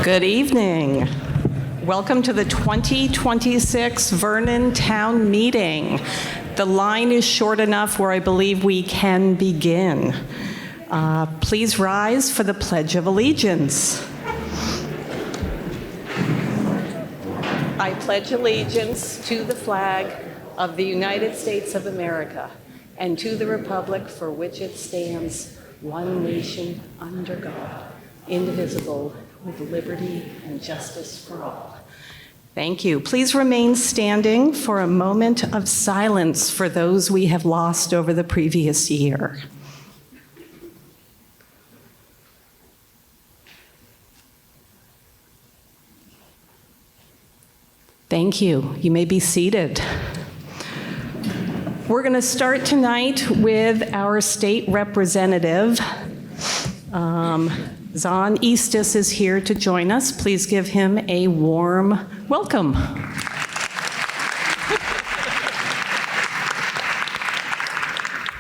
Good evening. Welcome to the 2026 Vernon Town Meeting. The line is short enough where I believe we can begin. Please rise for the Pledge of Allegiance. I pledge allegiance to the flag of the United States of America and to the republic for which it stands, one nation under God, indivisible, with liberty and justice for all. Thank you. Please remain standing for a moment of silence for those we have lost over the previous year. Thank you. You may be seated. We're going to start tonight with our state representative. Zon Eastes is here to join us. Please give him a warm welcome.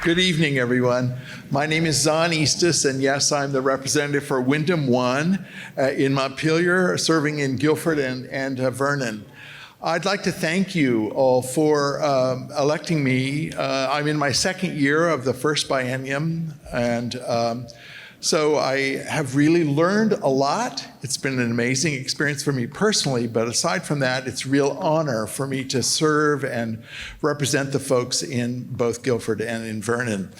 Good evening, everyone. My name is Zon Eastes, and yes, I'm the representative for Wyndham 1 in Montpelier, serving in Guilford and Vernon. I'd like to thank you all for electing me. I'm in my second year of the first biennium, and so I have really learned a lot. It's been an amazing experience for me personally, but aside from that, it's a real honor for me to serve and represent the folks in both Guilford and in Vernon.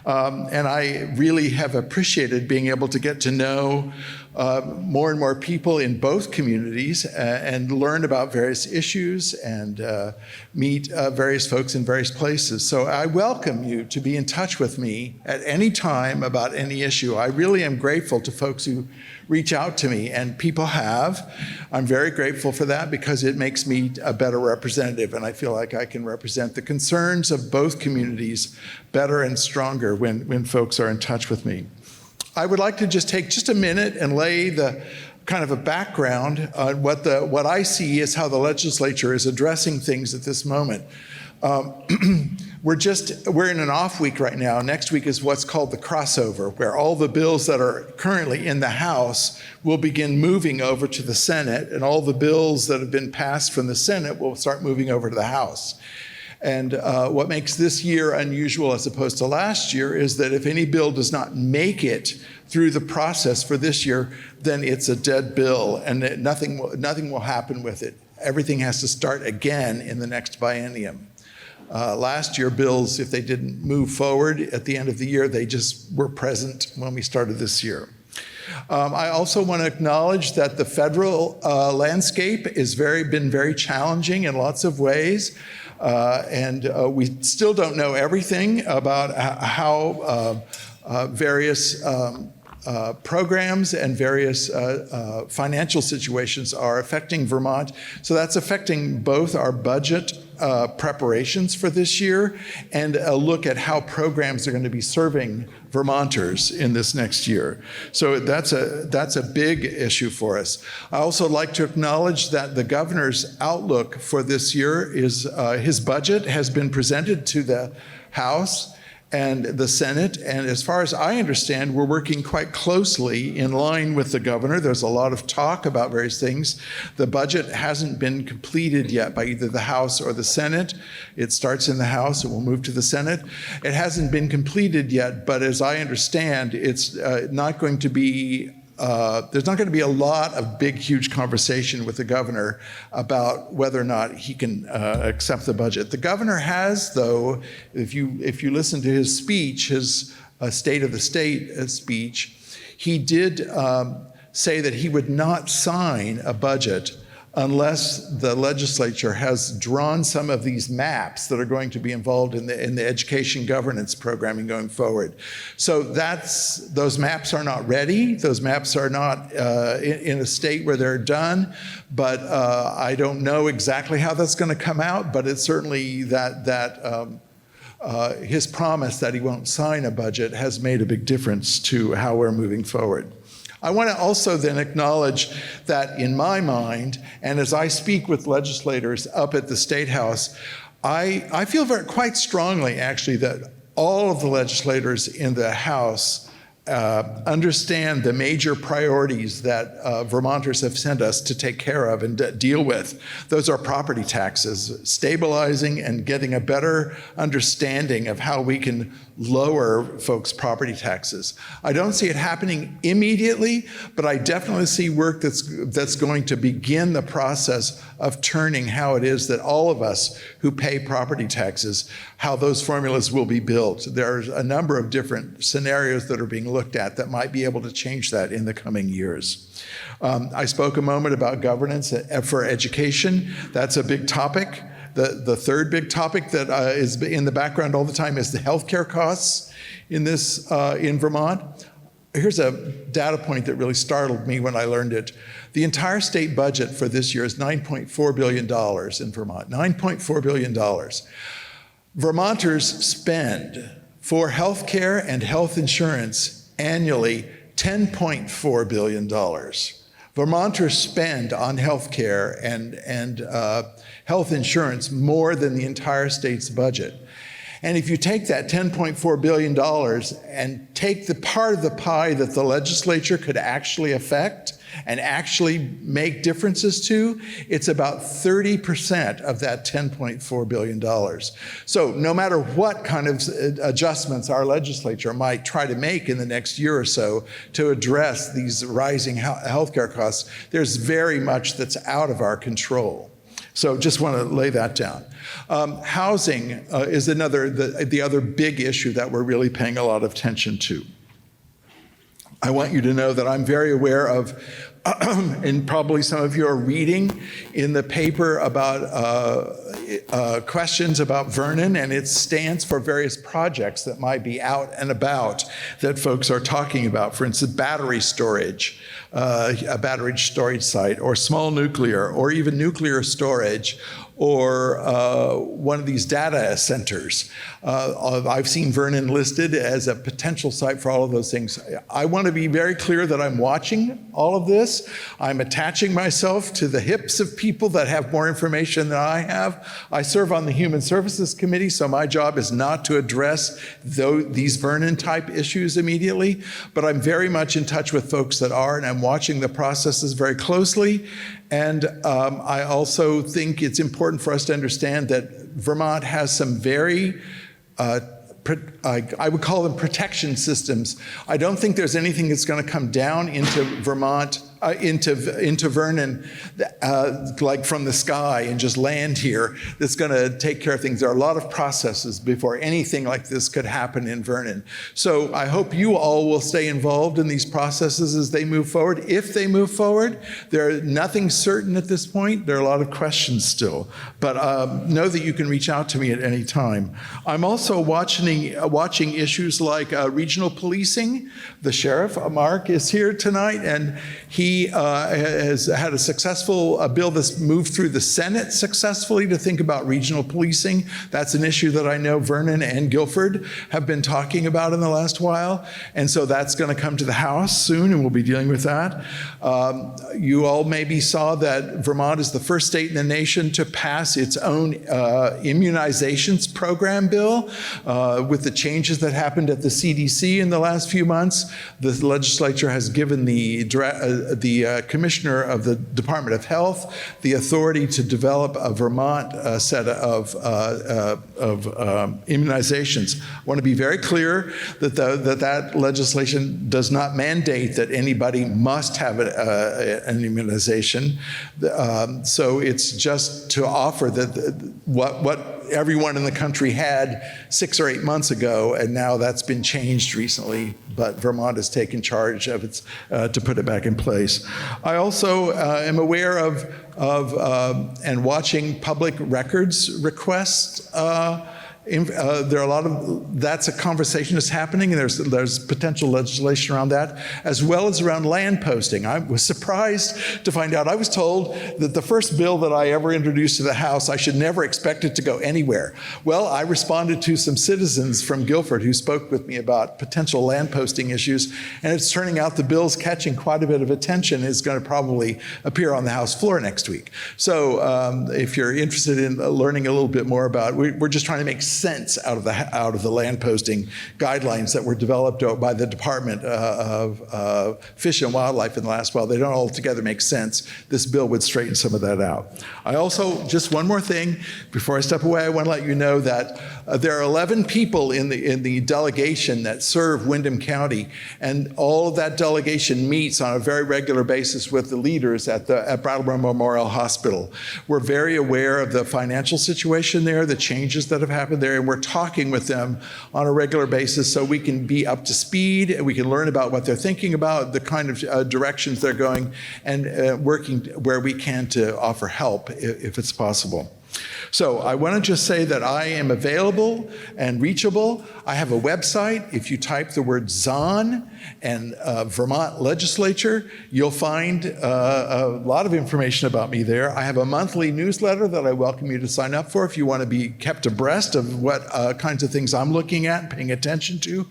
And I really have appreciated being able to get to know more and more people in both communities and learn about various issues and meet various folks in various places. So I welcome you to be in touch with me at any time about any issue. I really am grateful to folks who reach out to me, and people have. I'm very grateful for that because it makes me a better representative, and I feel like I can represent the concerns of both communities better and stronger when folks are in touch with me. I would like to just take just a minute and lay the kind of a background on what I see is how the legislature is addressing things at this moment. We're in an off week right now. Next week is what's called the crossover, where all the bills that are currently in the House will begin moving over to the Senate, and all the bills that have been passed from the Senate will start moving over to the House. And what makes this year unusual as opposed to last year is that if any bill does not make it through the process for this year, then it's a dead bill, and nothing will happen with it. Everything has to start again in the next biennium. Last year, bills, if they didn't move forward at the end of the year, they just were present when we started this year. I also want to acknowledge that the federal landscape has been very challenging in lots of ways. And we still don't know everything about how various programs and various financial situations are affecting Vermont. So that's affecting both our budget preparations for this year and a look at how programs are going to be serving Vermonters in this next year. So that's a big issue for us. I also like to acknowledge that the governor's outlook for this year is his budget has been presented to the House and the Senate, and as far as I understand, we're working quite closely in line with the governor. There's a lot of talk about various things. The budget hasn't been completed yet by either the House or the Senate. It starts in the House, it will move to the Senate. It hasn't been completed yet, but as I understand, it's not going to be there's not going to be a lot of big, huge conversation with the governor about whether or not he can accept the budget. The governor has, though, if you listen to his speech, his State of the State speech, he did say that he would not sign a budget unless the legislature has drawn some of these maps that are going to be involved in the education governance programming going forward. So those maps are not ready. Those maps are not in a state where they're done, but I don't know exactly how that's going to come out, but it's certainly his promise that he won't sign a budget has made a big difference to how we're moving forward. I want to also then acknowledge that in my mind, and as I speak with legislators up at the State House, I feel quite strongly actually that all of the legislators in the House understand the major priorities that Vermonters have sent us to take care of and deal with. Those are property taxes, stabilizing and getting a better understanding of how we can lower folks' property taxes. I don't see it happening immediately, but I definitely see work that's going to begin the process of turning how it is that all of us who pay property taxes, how those formulas will be built. There's a number of different scenarios that are being looked at that might be able to change that in the coming years. I spoke a moment about governance for education. That's a big topic. The third big topic that is in the background all the time is the healthcare costs in Vermont. Here's a data point that really startled me when I learned it. The entire state budget for this year is $9.4 billion in Vermont, $9.4 billion. Vermonters spend for health care and health insurance annually $10.4 billion. Vermonters spend on health care and health insurance more than the entire state's budget. And if you take that $10.4 billion and take the part of the pie that the legislature could actually affect and actually make differences to, it's about 30% of that $10.4 billion. So no matter what kind of adjustments our legislature might try to make in the next year or so to address these rising healthcare costs, there's very much that's out of our control. So just want to lay that down. Housing is the other big issue that we're really paying a lot of attention to. I want you to know that I'm very aware of, and probably some of you are reading in the paper about questions about Vernon and its stance for various projects that might be out and about that folks are talking about. For instance, battery storage, a battery storage site, or small nuclear, or even nuclear storage, or one of these data centers. I've seen Vernon listed as a potential site for all of those things. I want to be very clear that I'm watching all of this. I'm attaching myself to the hips of people that have more information than I have. I serve on the Human Services Committee, so my job is not to address these Vernon-type issues immediately, but I'm very much in touch with folks that are, and I'm watching the processes very closely. And I also think it's important for us to understand that Vermont has some very, I would call them protection systems. I don't think there's anything that's going to come down into Vermont, into Vernon, like from the sky and just land here that's going to take care of things. There are a lot of processes before anything like this could happen in Vernon. So I hope you all will stay involved in these processes as they move forward. If they move forward, there's nothing certain at this point. There are a lot of questions still, but know that you can reach out to me at any time. I'm also watching issues like regional policing. The sheriff, Mark, is here tonight, and he has had a successful bill that's moved through the Senate successfully to think about regional policing. That's an issue that I know Vernon and Guilford have been talking about in the last while. And so that's going to come to the House soon, and we'll be dealing with that. You all maybe saw that Vermont is the first state in the nation to pass its own immunizations program bill. With the changes that happened at the CDC in the last few months, the legislature has given the commissioner of the Department of Health the authority to develop a Vermont set of immunizations. I want to be very clear that that legislation does not mandate that anybody must have an immunization. So it's just to offer that what everyone in the country had 6 or 8 months ago, and now that's been changed recently, but Vermont has taken charge of its to put it back in place. I also am aware of and watching public records requests. There are a lot of, that's a conversation that's happening, and there's potential legislation around that, as well as around land posting. I was surprised to find out, I was told that the first bill that I ever introduced to the House, I should never expect it to go anywhere. Well, I responded to some citizens from Guilford who spoke with me about potential land posting issues, and it's turning out the bill's catching quite a bit of attention. It's going to probably appear on the House floor next week. So if you're interested in learning a little bit more about it, we're just trying to make sense out of the land posting guidelines that were developed by the Department of Fish and Wildlife in the last while. They don't altogether make sense. This bill would straighten some of that out. I also, just one more thing, before I step away, I want to let you know that there are 11 people in the delegation that serve Windham County, and all of that delegation meets on a very regular basis with the leaders at Brattleboro Memorial Hospital. We're very aware of the financial situation there, the changes that have happened there, and we're talking with them on a regular basis so we can be up to speed and we can learn about what they're thinking about, the kind of directions they're going, and working where we can to offer help if it's possible. So I want to just say that I am available and reachable. I have a website. If you type the word Zon and Vermont Legislature, you'll find a lot of information about me there. I have a monthly newsletter that I welcome you to sign up for if you want to be kept abreast of what kinds of things I'm looking at and paying attention to.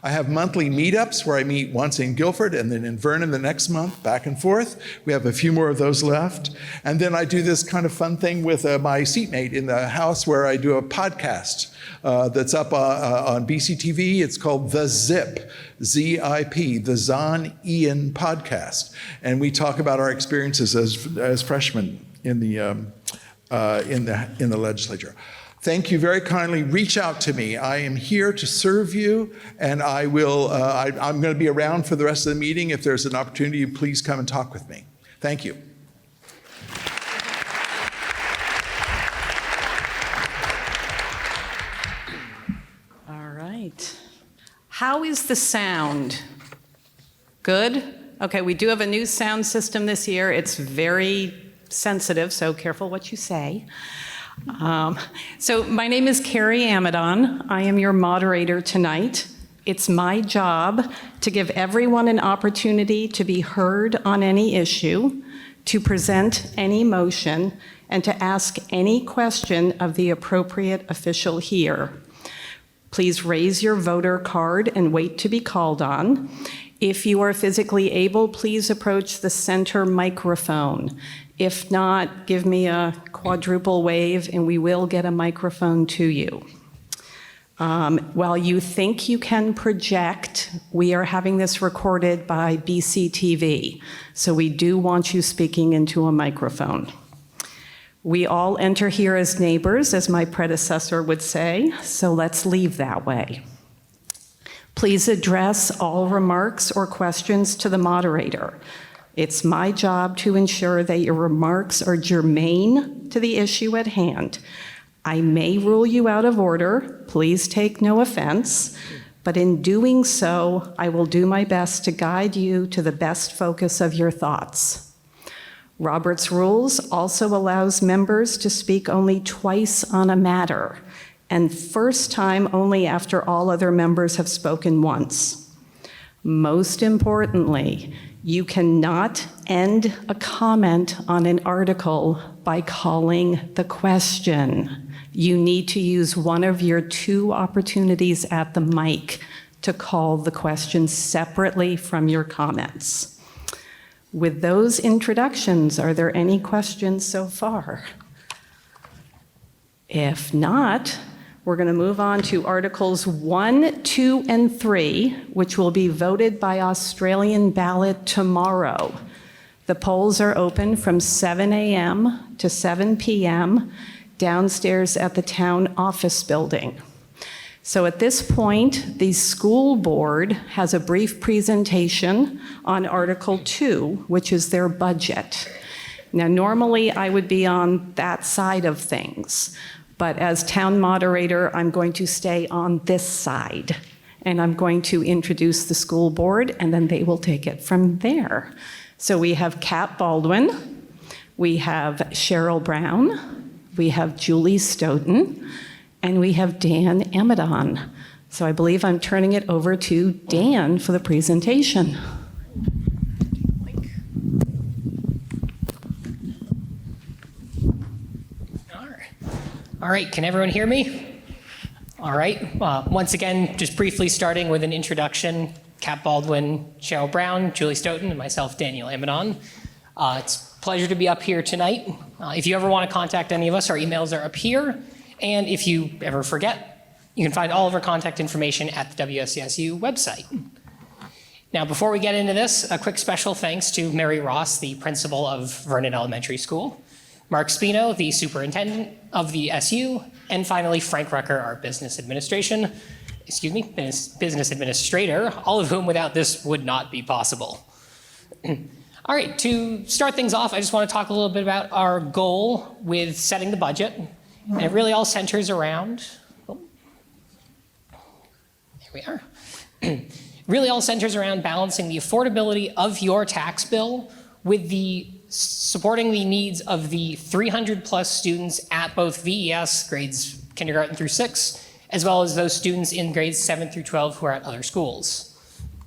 I have monthly meetups where I meet once in Guilford and then in Vernon the next month, back and forth. We have a few more of those left. And then I do this kind of fun thing with my seatmate in the house where I do a podcast that's up on BCTV. It's called The Zip, Z-I-P, the Zon Ian Podcast. And we talk about our experiences as freshmen in the legislature. Thank you very kindly. Reach out to me. I am here to serve you, and I will. I'm going to be around for the rest of the meeting. If there's an opportunity, please come and talk with me. Thank you. All right. How is the sound? Good? Okay, we do have a new sound system this year. It's very sensitive, so careful what you say. So my name is Carrie Amadon. I am your moderator tonight. It's my job to give everyone an opportunity to be heard on any issue, to present any motion, and to ask any question of the appropriate official here. Please raise your voter card and wait to be called on. If you are physically able, please approach the center microphone. If not, give me a quadruple wave and we will get a microphone to you. While you think you can project, we are having this recorded by BCTV, so we do want you speaking into a microphone. We all enter here as neighbors, as my predecessor would say, so let's leave that way. Please address all remarks or questions to the moderator. It's my job to ensure that your remarks are germane to the issue at hand. I may rule you out of order. Please take no offense. But in doing so, I will do my best to guide you to the best focus of your thoughts. Robert's Rules also allows members to speak only twice on a matter, and first time only after all other members have spoken once. Most importantly, you cannot end a comment on an article by calling the question. You need to use one of your two opportunities at the mic to call the question separately from your comments. With those introductions, are there any questions so far? If not, we're going to move on to Articles 1, 2, and 3, which will be voted by Australian ballot tomorrow. The polls are open from 7 a.m. to 7 p.m. downstairs at the town office building. So at this point, the school board has a brief presentation on Article 2, which is their budget. Now, normally I would be on that side of things, but as town moderator, I'm going to stay on this side, and I'm going to introduce the school board, and then they will take it from there. So we have Kat Baldwin, we have Cheryl Brown, we have Julie Stoughton, and we have Dan Amadon. So I believe I'm turning it over to Dan for the presentation. All right, can everyone hear me? All right, once again, just briefly starting with an introduction, Kat Baldwin, Cheryl Brown, Julie Stoughton, and myself, Daniel Amadon. It's a pleasure to be up here tonight. If you ever want to contact any of us, our emails are up here. And if you ever forget, You can find all of our contact information at the WSCSU website. Now, before we get into this, a quick special thanks to Mary Ross, the principal of Vernon Elementary School, Mark Spino, the superintendent of the SU, and finally, Frank Rucker, our business administrator, all of whom without this would not be possible. All right, to start things off, I just want to talk a little bit about our goal with setting the budget. And it really all centers around, there we are. Really all centers around balancing the affordability of your tax bill with the supporting the needs of the 300 plus students at both VES, grades kindergarten through 6, as well as those students in grades 7 through 12 who are at other schools.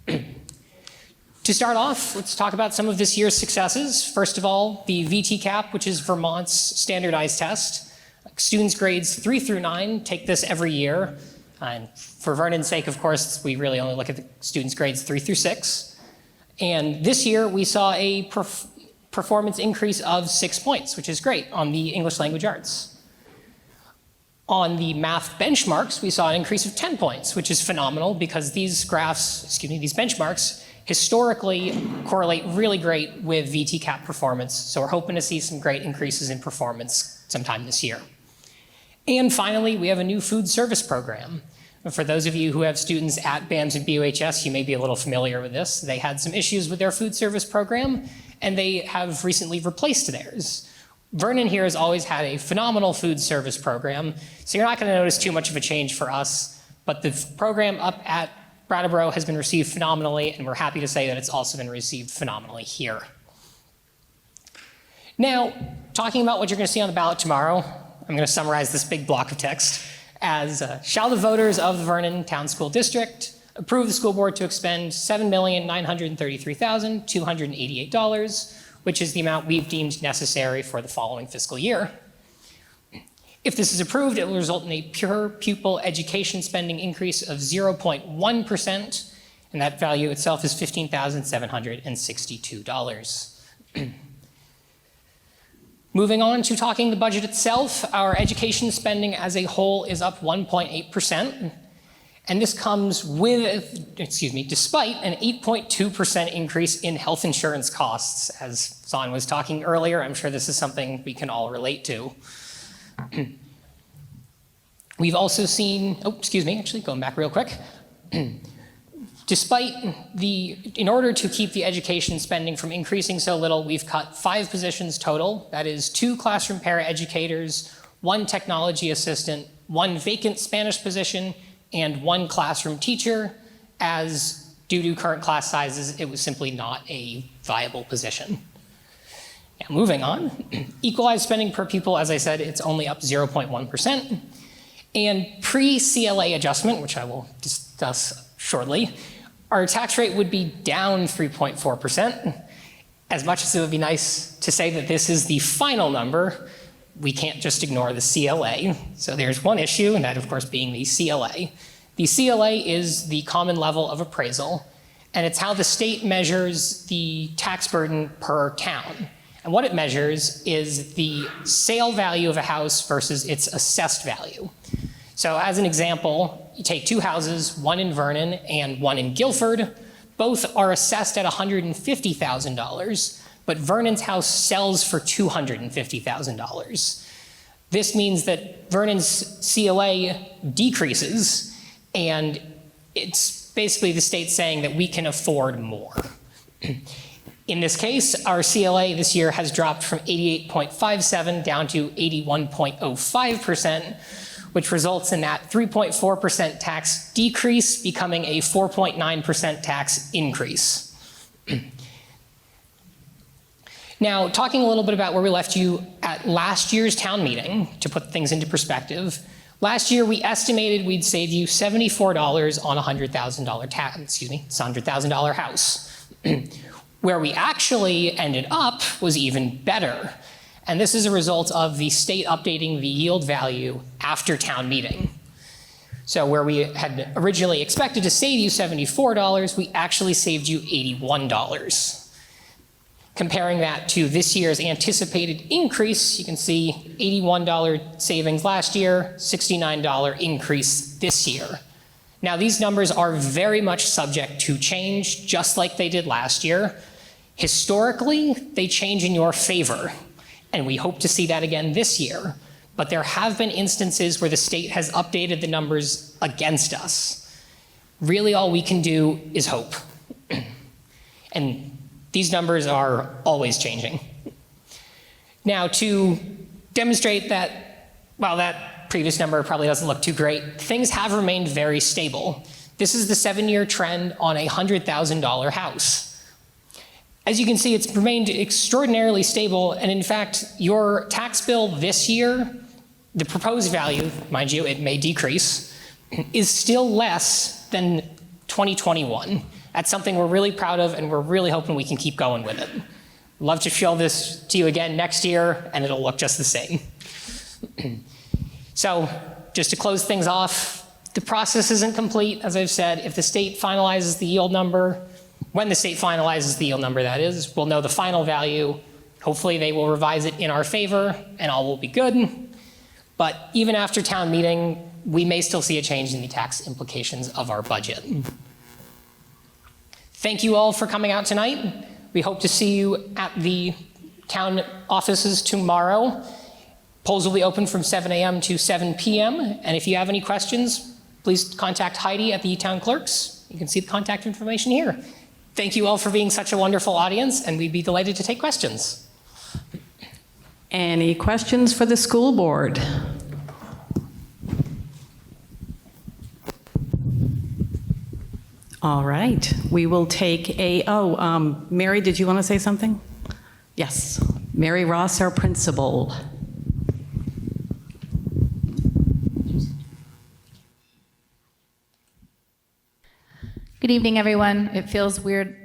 To start off, let's talk about some of this year's successes. First of all, the VT-CAP, which is Vermont's standardized test. Students grades 3 through 9 take this every year. And for Vernon's sake, of course, we really only look at the students' grades 3 through 6. And this year, we saw a performance increase of 6 points, which is great on the English language arts. On the math benchmarks, we saw an increase of 10 points, which is phenomenal because these these benchmarks historically correlate really great with VT-CAP performance. So we're hoping to see some great increases in performance sometime this year. And finally, we have a new food service program. For those of you who have students at BAMS and BUHS, you may be a little familiar with this. They had some issues with their food service program, and they have recently replaced theirs. Vernon here has always had a phenomenal food service program, so you're not going to notice too much of a change for us, but the program up at Brattleboro has been received phenomenally, and we're happy to say that it's also been received phenomenally here. Now, talking about what you're going to see on the ballot tomorrow, I'm going to summarize this big block of text as, shall the voters of the Vernon Town School District approve the school board to expend $7,933,288, which is the amount we've deemed necessary for the following fiscal year. If this is approved, it will result in a pure pupil education spending increase of 0.1%, and that value itself is $15,762. Moving on to talking the budget itself, our education spending as a whole is up 1.8%, and this comes with, despite an 8.2% increase in health insurance costs. As Zon was talking earlier, I'm sure this is something we can all relate to. We've also seen, going back real quick. In order to keep the education spending from increasing so little, we've cut 5 positions total. That is 2 classroom paraeducators, 1 technology assistant, 1 vacant Spanish position, and 1 classroom teacher, as due to current class sizes, it was simply not a viable position. Now, moving on, equalized spending per pupil, as I said, it's only up 0.1%. And pre-CLA adjustment, which I will discuss shortly, our tax rate would be down 3.4%. As much as it would be nice to say that this is the final number, we can't just ignore the CLA. So there's one issue, and that of course being the CLA. The CLA is the common level of appraisal, and it's how the state measures the tax burden per town. And what it measures is the sale value of a house versus its assessed value. So as an example, you take 2 houses, one in Vernon and one in Guilford. Both are assessed at $150,000, but Vernon's house sells for $250,000. This means that Vernon's CLA decreases, and it's basically the state saying that we can afford more. In this case, our CLA this year has dropped from 88.57 down to 81.05%, which results in that 3.4% tax decrease becoming a 4.9% tax increase. Now, talking a little bit about where we left you at last year's town meeting, to put things into perspective, last year we estimated we'd save you $74 on a $100,000 tax, $100,000 house. Where we actually ended up was even better. And this is a result of the state updating the yield value after town meeting. So where we had originally expected to save you $74, we actually saved you $81. Comparing that to this year's anticipated increase, you can see $81 savings last year, $69 increase this year. Now, these numbers are very much subject to change, just like they did last year. Historically, they change in your favor, and we hope to see that again this year. But there have been instances where the state has updated the numbers against us. Really, all we can do is hope. And these numbers are always changing. Now, to demonstrate that, while that previous number probably doesn't look too great, things have remained very stable. This is the 7-year trend on a $100,000 house. As you can see, it's remained extraordinarily stable, and in fact, your tax bill this year, the proposed value, mind you, it may decrease, is still less than 2021. That's something we're really proud of, and we're really hoping we can keep going with it. Love to show this to you again next year, and it'll look just the same. So, just to close things off, the process isn't complete, as I've said. If the state finalizes the yield number, when the state finalizes the yield number, that is, we'll know the final value. Hopefully they will revise it in our favor, and all will be good. But even after town meeting, we may still see a change in the tax implications of our budget. Thank you all for coming out tonight. We hope to see you at the town offices tomorrow. Polls will be open from 7 a.m. to 7 p.m. And if you have any questions, please contact Heidi at the town clerks. You can see the contact information here. Thank you all for being such a wonderful audience, and we'd be delighted to take questions. Any questions for the school board? All right, we will take Mary, did you want to say something? Yes, Mary Ross, our principal. Good evening, everyone. It feels weird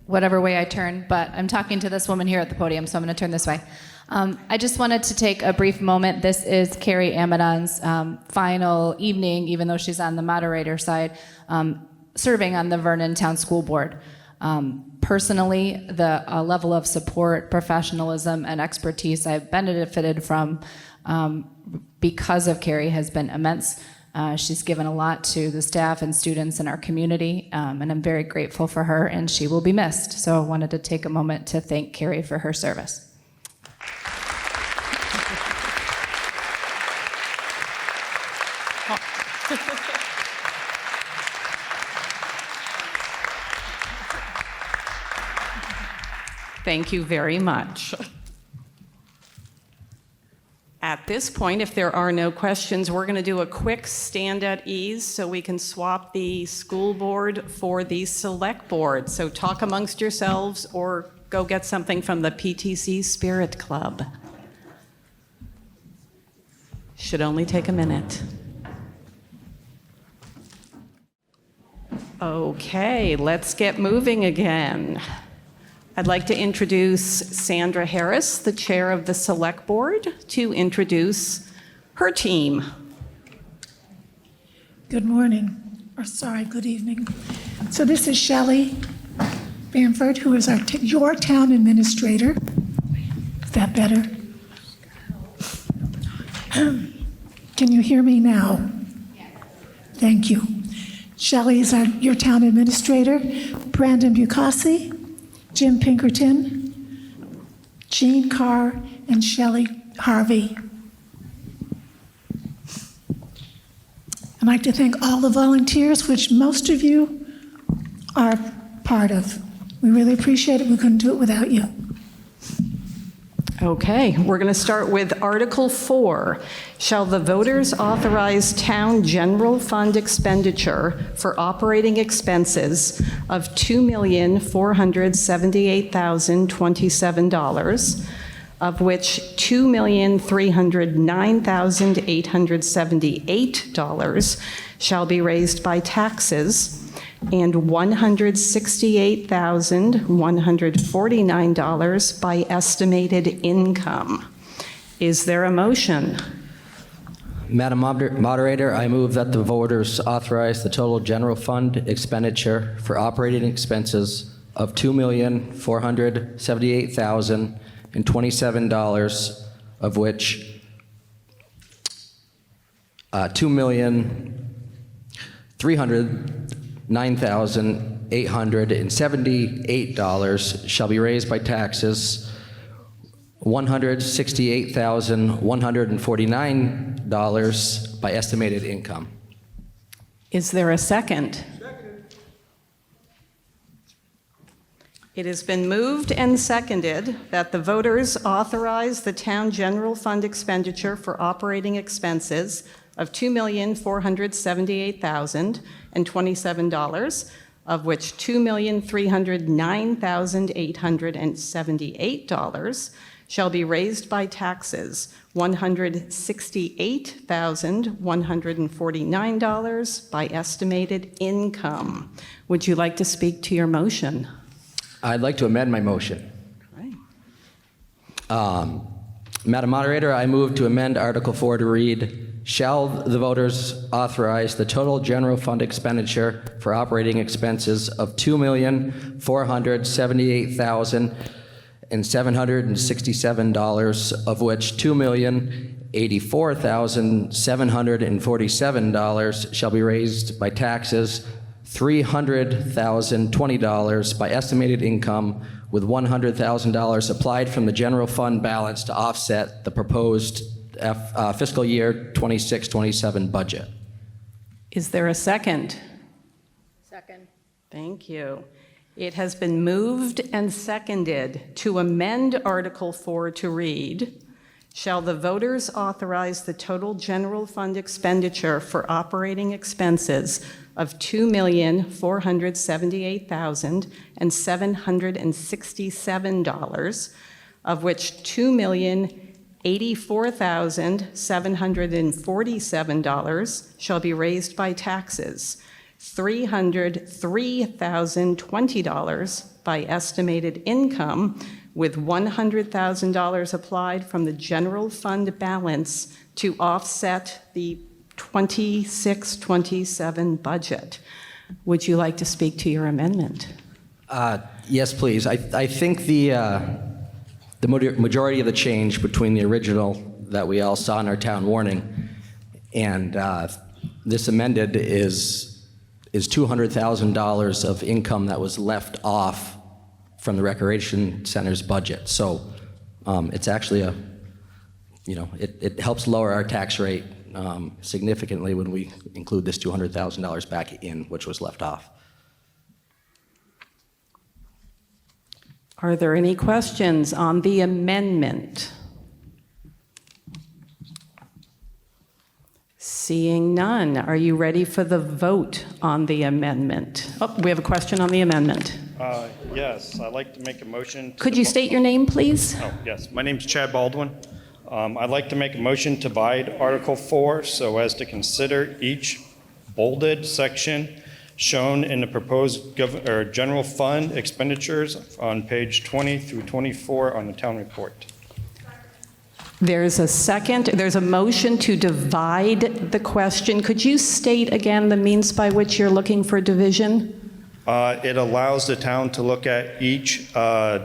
whatever way I turn, but I'm talking to this woman here at the podium, so I'm going to turn this way. I just wanted to take a brief moment. This is Carrie Amadon's final evening, even though she's on the moderator side, serving on the Vernon Town School Board. Personally, the level of support, professionalism, and expertise I've benefited from because of Carrie has been immense. She's given a lot to the staff and students in our community, and I'm very grateful for her, and she will be missed. So I wanted to take a moment to thank Carrie for her service. Thank you very much. At this point, if there are no questions, we're going to do a quick stand at ease so we can swap the school board for the select board. So talk amongst yourselves or go get something from the PTC Spirit Club. Should only take a minute. Okay, let's get moving again. I'd like to introduce Sandra Harris, the chair of the Select Board, to introduce her team. Good morning, or sorry, good evening. So this is Shelley Bamford, who is your town administrator. Is that better? Can you hear me now? Thank you. Shelley is your town administrator. Brandon Bukasi, Jim Pinkerton, Jean Carr, and Shelley Harvey. I'd like to thank all the volunteers, which most of you are part of. We really appreciate it. We couldn't do it without you. Okay, we're going to start with Article 4. Shall the voters authorize town general fund expenditure for operating expenses of $2,478,027, of which $2,309,878 shall be raised by taxes, and $168,149 by estimated income. Is there a motion? Madam Moderator, I move that the voters authorize the total general fund expenditure for operating expenses of $2,478,027, of which $2,309,878 shall be raised by taxes, $168,149 by estimated income. Is there a second? It has been moved and seconded that the voters authorize the town general fund expenditure for operating expenses of $2,478,027, of which $2,309,878 shall be raised by taxes, $168,149 by estimated income. Would you like to speak to your motion? I'd like to amend my motion. Right. Madam Moderator, I move to amend Article 4 to read, shall the voters authorize the total general fund expenditure for operating expenses of $2,478,767, of which $2,084,747 shall be raised by taxes, $300,020 by estimated income, with $100,000 applied from the general fund balance to offset the proposed fiscal year 26-27 budget. Is there a second? Second. Thank you. It has been moved and seconded to amend Article 4 to read, shall the voters authorize the total general fund expenditure for operating expenses of $2,478,767, of which $2,084,747 shall be raised by taxes, $303,020 by estimated income, with $100,000 applied from the general fund balance to offset the 26-27 budget. Would you like to speak to your amendment? Yes, please. I think the majority of the change between the original that we all saw in our town warning and this amended is $200,000 of income that was left off from the Recreation Center's budget. So it's actually it helps lower our tax rate significantly when we include this $200,000 back in, which was left off. Are there any questions on the amendment? Seeing none, are you ready for the vote on the amendment? Oh, we have a question on the amendment. Yes, I'd like to make a motion. Could you state your name, please? Oh, yes. My name's Chad Baldwin. I'd like to make a motion to divide Article 4 so as to consider each bolded section shown in the proposed general fund expenditures on page 20 through 24 on the town report. There's a motion to divide the question. Could you state again the means by which you're looking for division? It allows the town to look at each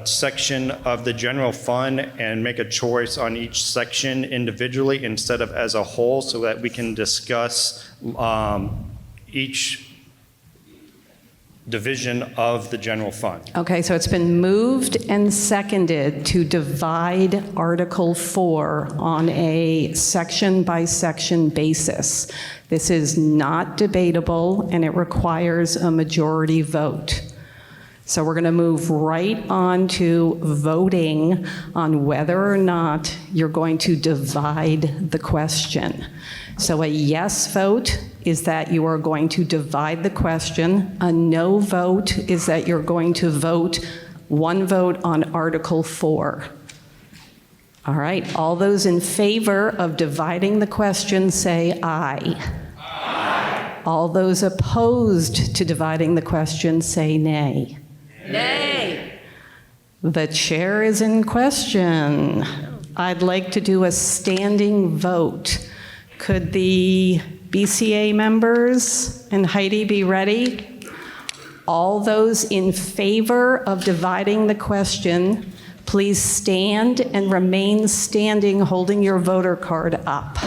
section of the general fund and make a choice on each section individually instead of as a whole, so that we can discuss each division of the general fund. Okay, so it's been moved and seconded to divide Article 4 on a section-by-section basis. This is not debatable, and it requires a majority vote. So we're going to move right on to voting on whether or not you're going to divide the question. So a yes vote is that you are going to divide the question. A no vote is that you're going to vote one vote on Article 4. All right, all those in favor of dividing the question say aye. Aye. All those opposed to dividing the question say nay. Nay. The chair is in question. I'd like to do a standing vote. Could the BCA members and Heidi be ready? All those in favor of dividing the question, please stand and remain standing, holding your voter card up.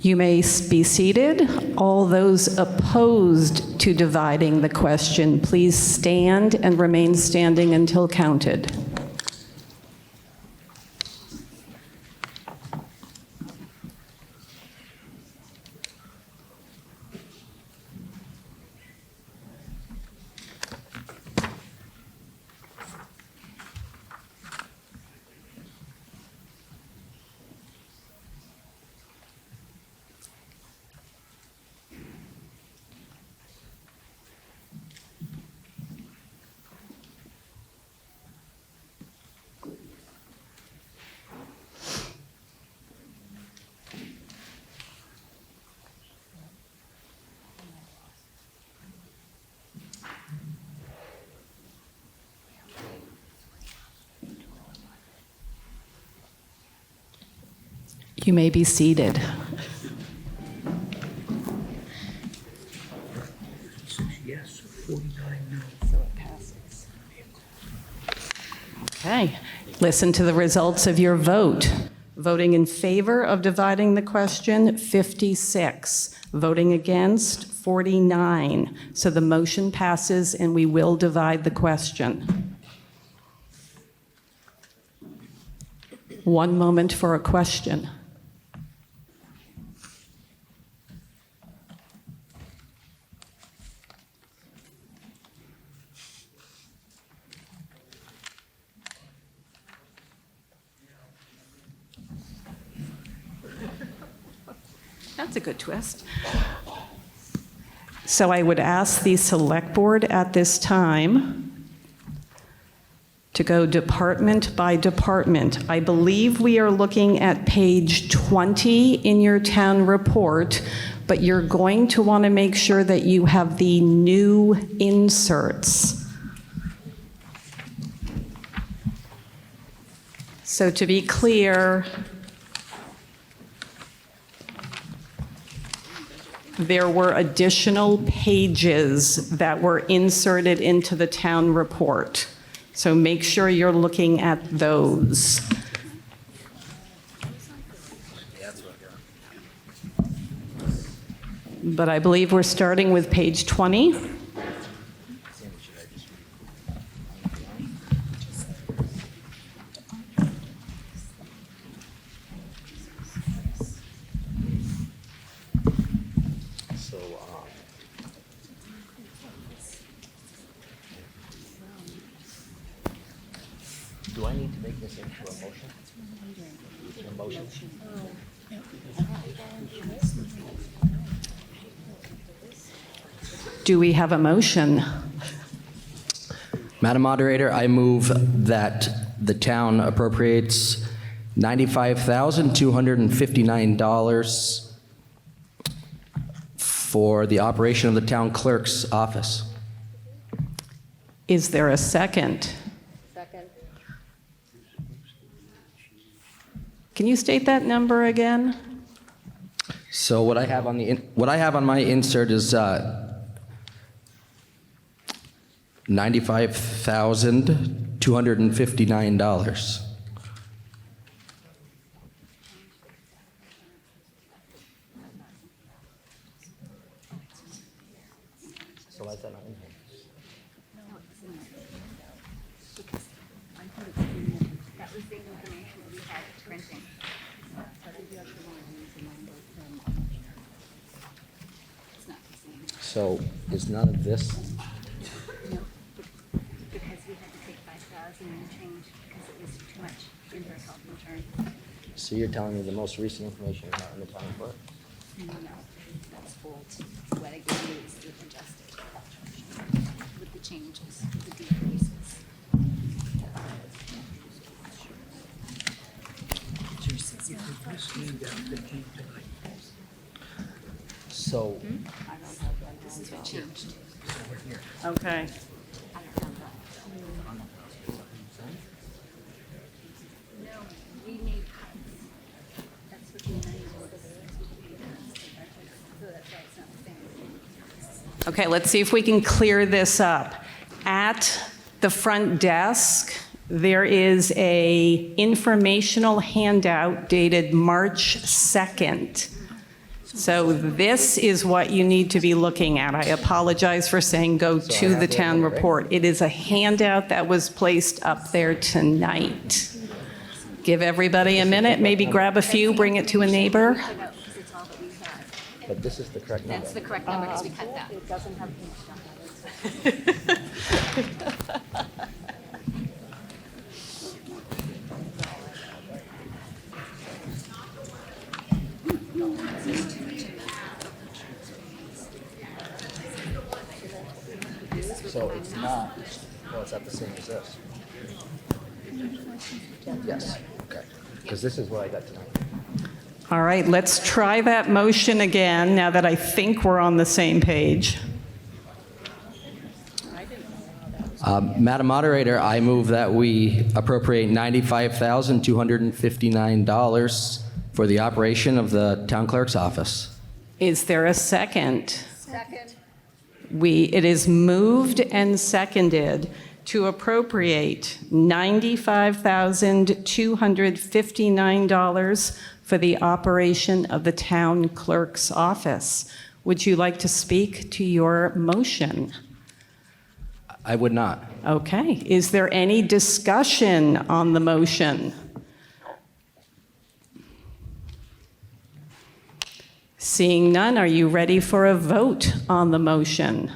You may be seated. All those opposed to dividing the question, please stand and remain standing until counted. You may be seated. Yes, 49 no. So it passes. Okay, listen to the results of your vote. Voting in favor of dividing the question, 56. Voting against, 49. So the motion passes and we will divide the question. One moment for a question. That's a good twist. So I would ask the Select Board at this time to go department by department. I believe we are looking at page 20 in your town report, but you're going to want to make sure that you have the new inserts. So to be clear, there were additional pages that were inserted into the town report. So make sure you're looking at those. But I believe we're starting with page 20. Do I need to make this into a motion? A motion? Do we have a motion? Madam Moderator, I move that the town appropriates $95,259 for the operation of the town clerk's office. Is there a second? Second. Can you state that number again? So what I have on my insert is $95,259. So why is that not in here? That was the information that we had at printing. But if you actually want to use the number from, it's not the same. So is none of this? maximum change because it was too much in her health insurance. So you're telling me the most recent information is not in the town report? No, that's old. What I gave you is the adjusted with the changes, the decreases. This handout that came tonight. So, This is what changed. Okay. No, we made cuts. That's what the amendment was. So that's why it's not the same. Okay, let's see if we can clear this up. At the front desk, there is a informational handout dated March 2nd. So this is what you need to be looking at. I apologize for saying go to the town report. It is a handout that was placed up there tonight. Give everybody a minute, maybe grab a few, bring it to a neighbor. Because it's all that we had. but this is the correct number. That's the correct number because we cut that. It doesn't have page So it's not, well, it's not the same as this. Yes, okay. Because this is what I got tonight. All right, let's try that motion again now that I think we're on the same page. Madam Moderator, I move that we appropriate $95,259 for the operation of the town clerk's office. Is there a second? Second. It is moved and seconded to appropriate $95,259 for the operation of the town clerk's office. Would you like to speak to your motion? I would not. Okay. Is there any discussion on the motion? Seeing none, are you ready for a vote on the motion?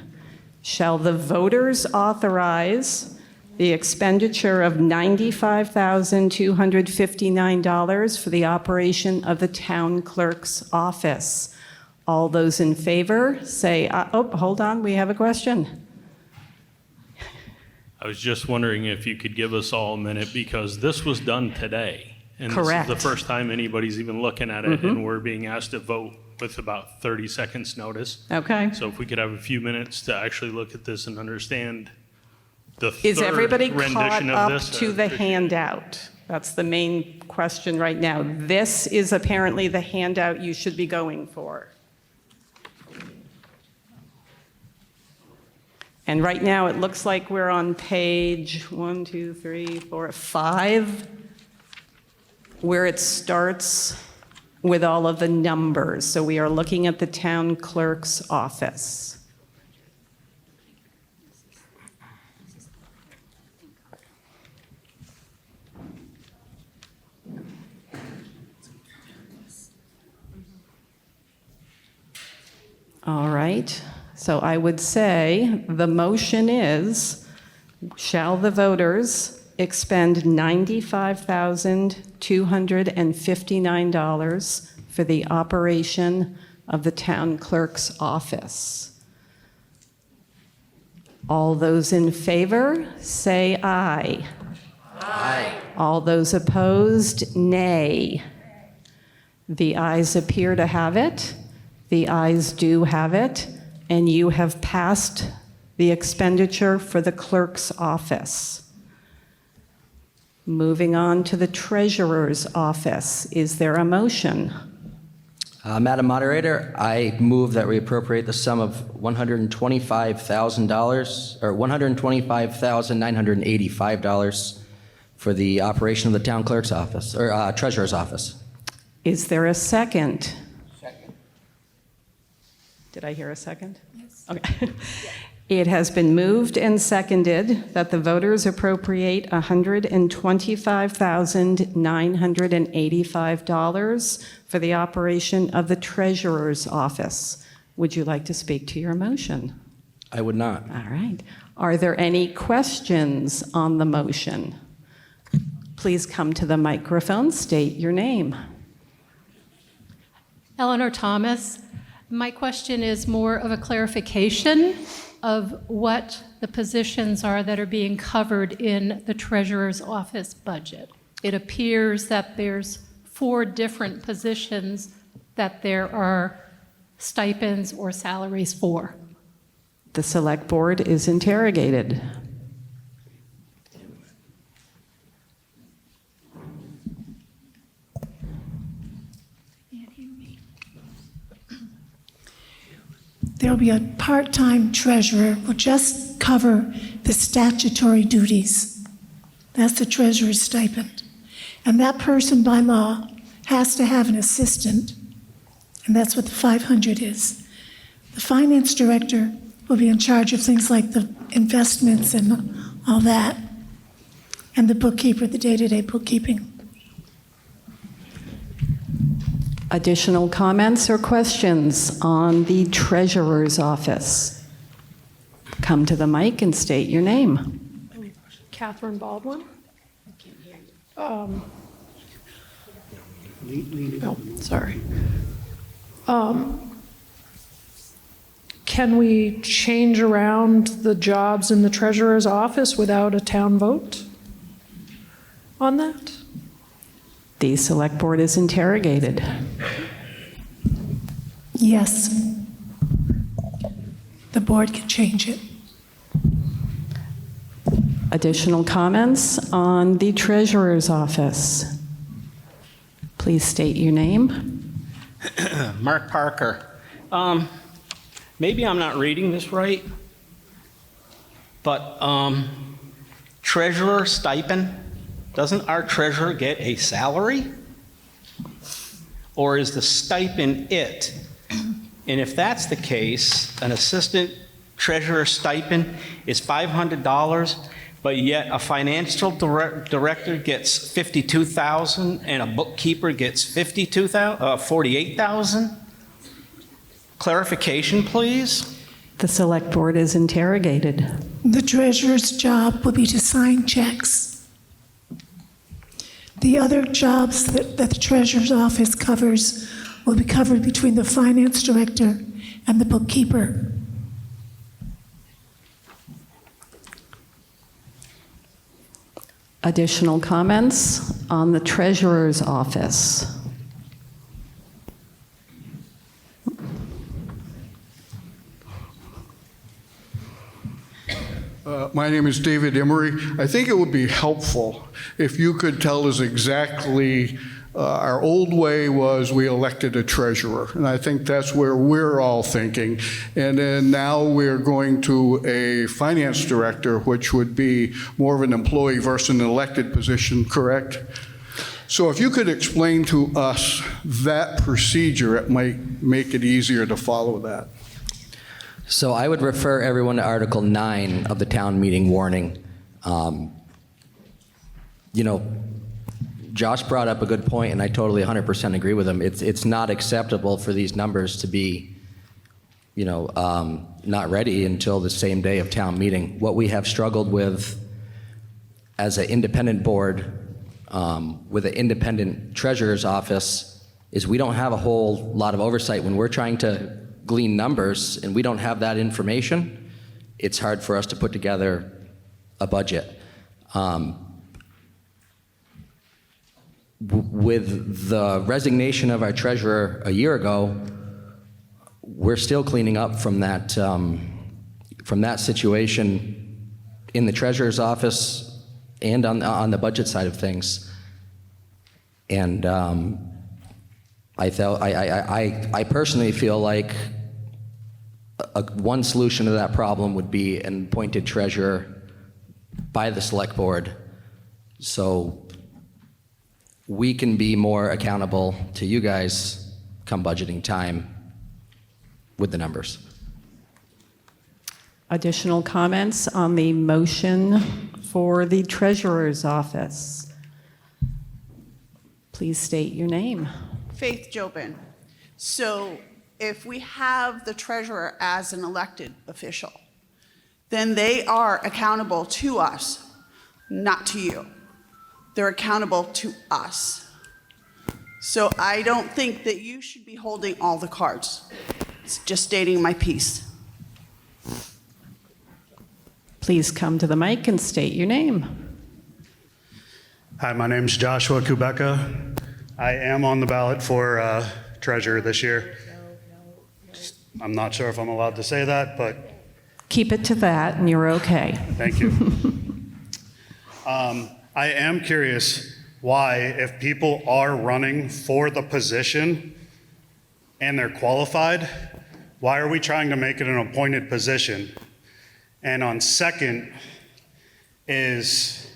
Shall the voters authorize the expenditure of $95,259 for the operation of the town clerk's office? All those in favor say, oh, hold on, we have a question. I was just wondering if you could give us all a minute because this was done today. And Correct. This is the first time anybody's even looking at it and we're being asked to vote with about 30 seconds notice. Okay. So if we could have a few minutes to actually look at this and understand the Is third everybody caught rendition of up this. to the handout? That's the main question right now. This is apparently the handout you should be going for. And right now, it looks like we're on page 5, where it starts with all of the numbers. So we are looking at the town clerk's office. All right. So I would say the motion is, shall the voters expend $95,259 for the operation of the town clerk's office? All those in favor, say aye. Aye. All those opposed, nay. The ayes appear to have it. The ayes do have it. And you have passed the expenditure for the clerk's office. Moving on to the treasurer's office. Is there a motion? Madam Moderator, I move that we appropriate the sum of $125,000 or $125,985 for the operation of the town clerk's office or treasurer's office. Is there a second? Did I hear a second? Yes. Okay. It has been moved and seconded that the voters appropriate $125,985 for the operation of the treasurer's office. Would you like to speak to your motion? I would not. All right. Are there any questions on the motion? Please come to the microphone, state your name. Eleanor Thomas. My question is more of a clarification of what the positions are that are being covered in the treasurer's office budget. It appears that there's 4 different positions that there are stipends or salaries for. The select board is interrogated. There'll be a part-time treasurer who will just cover the statutory duties. That's the treasurer's stipend. And that person by law has to have an assistant, and that's what the 500 is. The finance director will be in charge of things like the investments and all that, and the bookkeeper, the day-to-day bookkeeping. Additional comments or questions on the treasurer's office? Come to the mic and state your name. Catherine Baldwin. Sorry. Can we change around the jobs in the treasurer's office without a town vote on that? The select board is interrogated. Yes. The board can change it. Additional comments on the treasurer's office? Please state your name. Mark Parker. Maybe I'm not reading this right, but treasurer stipend, doesn't our treasurer get a salary? Or is the stipend it? And if that's the case, an assistant treasurer stipend is $500, but yet a financial director gets $52,000 and a bookkeeper gets $48,000? Clarification, please. The select board is interrogated. The treasurer's job will be to sign checks. The other jobs that the treasurer's office covers will be covered between the finance director and the bookkeeper. Additional comments on the treasurer's office? My name is David Emery. I think it would be helpful if you could tell us exactly, our old way was we elected a treasurer, and I think that's where we're all thinking. And then now we're going to a finance director, which would be more of an employee versus an elected position, correct? So if you could explain to us that procedure, it might make it easier to follow that. So I would refer everyone to Article 9 of the town meeting warning. Josh brought up a good point, and I totally 100% agree with him. It's not acceptable for these numbers to be, not ready until the same day of town meeting. What we have struggled with as an independent board, with an independent treasurer's office, is we don't have a whole lot of oversight when we're trying to glean numbers and we don't have that information. It's hard for us to put together a budget. With the resignation of our treasurer a year ago, we're still cleaning up from that situation in the treasurer's office and on the budget side of things. And I personally feel like one solution to that problem would be an appointed treasurer by the select board, so we can be more accountable to you guys come budgeting time with the numbers. Additional comments on the motion for the treasurer's office? Please state your name. Faith Jobin. So if we have the treasurer as an elected official, then they are accountable to us, not to you. They're accountable to us. So I don't think that you should be holding all the cards. It's just stating my piece. Please come to the mic and state your name. Hi, my name's Joshua Kubeka. I am on the ballot for treasurer this year. I'm not sure if I'm allowed to say that, but... Keep it to that, and you're okay. Thank you. I am curious why, if people are running for the position and they're qualified, why are we trying to make it an appointed position? And on second is,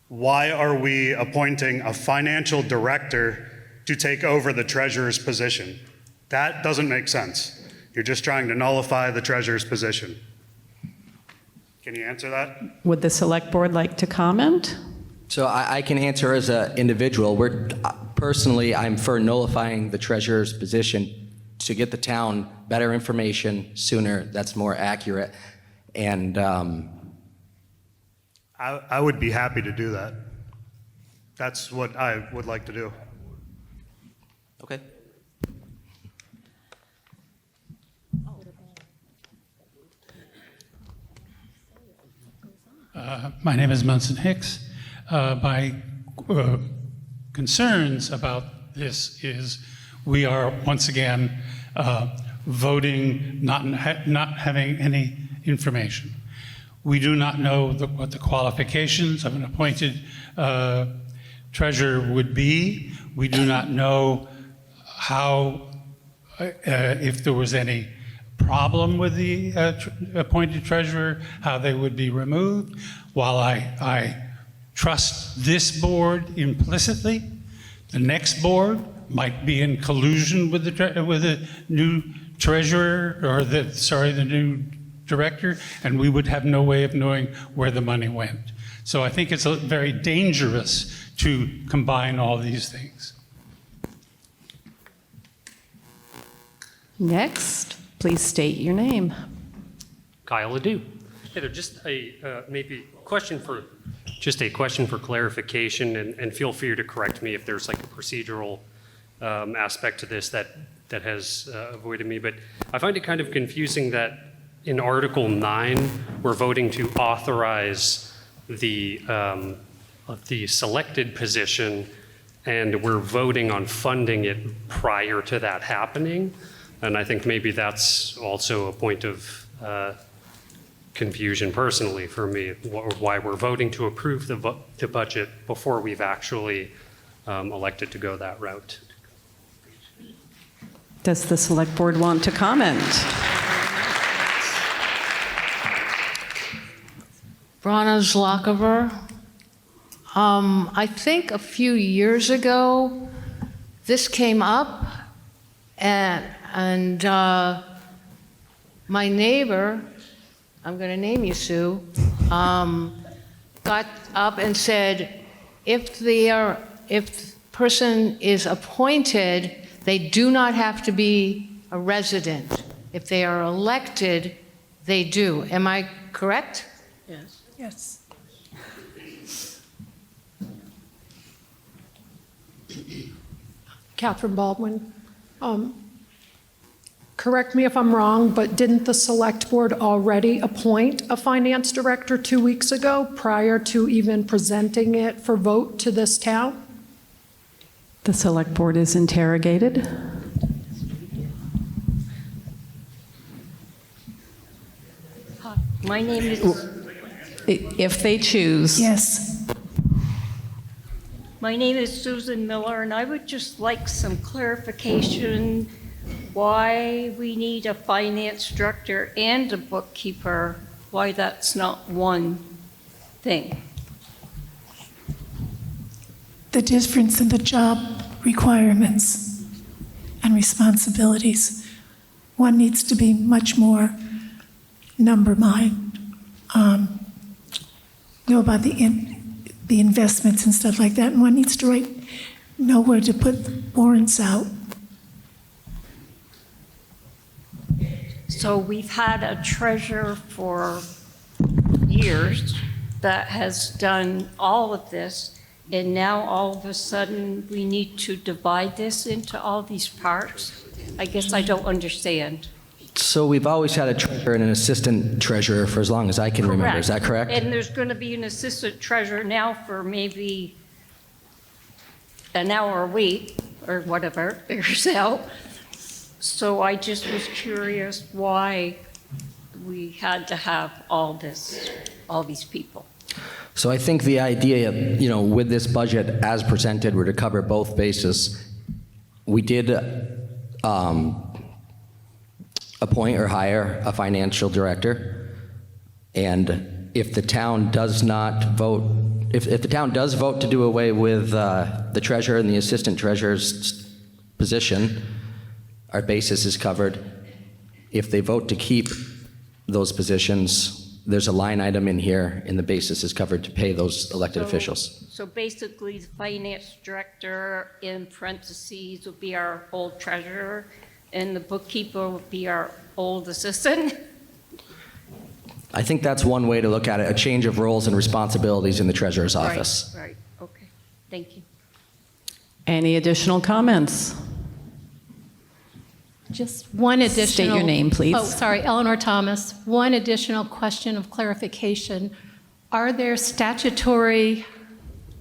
why are we appointing a financial director to take over the treasurer's position? That doesn't make sense. You're just trying to nullify the treasurer's position. Can you answer that? Would the select board like to comment? So I can answer as an individual. Personally, I'm for nullifying the treasurer's position to get the town better information sooner that's more accurate. And I would be happy to do that. That's what I would like to do. Okay. My name is Munson Hicks. My concerns about this is we are once again voting not having any information. We do not know what the qualifications of an appointed treasurer would be. We do not know how, if there was any problem with the appointed treasurer, how they would be removed. While I trust this board implicitly, the next board might be in collusion with the new treasurer or the new director, and we would have no way of knowing where the money went. So I think it's very dangerous to combine all these things. Next, please state your name. Kyle Ledoux. Hey there, just a maybe question for clarification, and feel free to correct me if there's like a procedural aspect to this that has avoided me. But I find it kind of confusing that in Article 9 we're voting to authorize the selected position, and we're voting on funding it prior to that happening. And I think maybe that's also a point of confusion personally for me, why we're voting to approve the budget before we've actually elected to go that route. Does the select board want to comment? Brana Zlakova. I think a few years ago, this came up, and my neighbor, I'm going to name you, Sue, got up and said, if person is appointed, they do not have to be a resident. If they are elected, they do. Am I correct? Yes. Yes. Catherine Baldwin. Correct me if I'm wrong, but didn't the select board already appoint a finance director 2 weeks ago prior to even presenting it for vote to this town? The select board is interrogated. My name is... If they choose. Yes. My name is Susan Miller, and I would just like some clarification why we need a finance director and a bookkeeper, why that's not one thing. The difference in the job requirements and responsibilities. One needs to be much more number mind, know about the investments and stuff like that, and one needs to know where to put warrants out. So we've had a treasurer for years that has done all of this, and now all of a sudden we need to divide this into all these parts? I guess I don't understand. So we've always had a treasurer and an assistant treasurer for as long as I can remember. Is that correct? And there's going to be an assistant treasurer now for maybe an hour a week or whatever, figures out. So I just was curious why we had to have all these people. So I think the idea, with this budget as presented, were to cover both bases. We did appoint or hire a financial director, and if the town does not vote, if the town does vote to do away with the treasurer and the assistant treasurer's position, our basis is covered. If they vote to keep those positions, there's a line item in here, and the basis is covered to pay those elected officials. So basically, the finance director in parentheses would be our old treasurer, and the bookkeeper would be our old assistant? I think that's one way to look at it, a change of roles and responsibilities in the treasurer's office. Right, okay, thank you. Any additional comments? Just one additional. State your name, please. Oh, sorry, Eleanor Thomas. One additional question of clarification. Are there statutory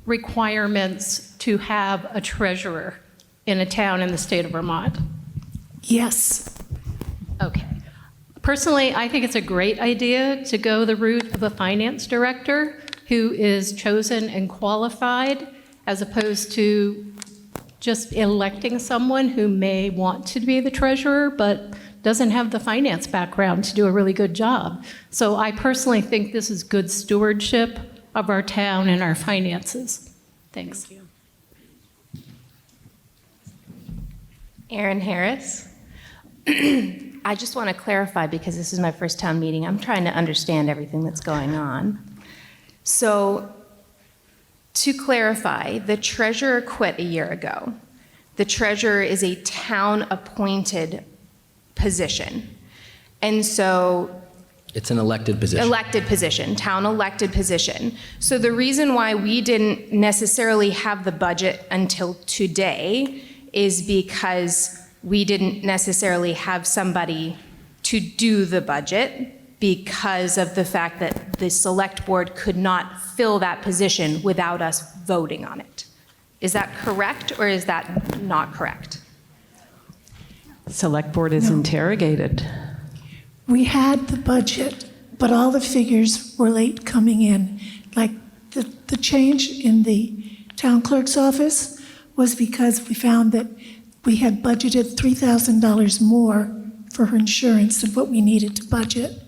requirements to have a treasurer in a town in the state of Vermont? Yes. Okay. Personally, I think it's a great idea to go the route of a finance director who is chosen and qualified, as opposed to just electing someone who may want to be the treasurer but doesn't have the finance background to do a really good job. So I personally think this is good stewardship of our town and our finances. Thanks. Thank you. Erin Harris. I just want to clarify, because this is my first town meeting. I'm trying to understand everything that's going on. So, to clarify, the treasurer quit a year ago. The treasurer is a town-appointed position. And so It's an elected position. elected position, town elected position. So the reason why we didn't necessarily have the budget until today is because we didn't necessarily have somebody to do the budget, because of the fact that the select board could not fill that position without us voting on it. Is that correct, or is that not correct? Select board is interrogated. We had the budget, but all the figures were late coming in. Like the change in the town clerk's office was because we found that we had budgeted $3,000 more for her insurance than what we needed to budget.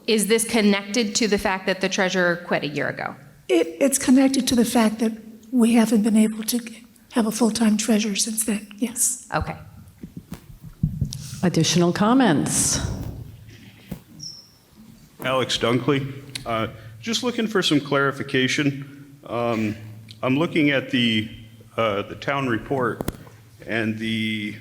Is this connected to the fact that the treasurer quit a year ago? It's connected to the fact that we haven't been able to have a full-time treasurer since then, yes. Okay. Additional comments? Alex Dunkley. Just looking for some clarification. I'm looking at the town report, and the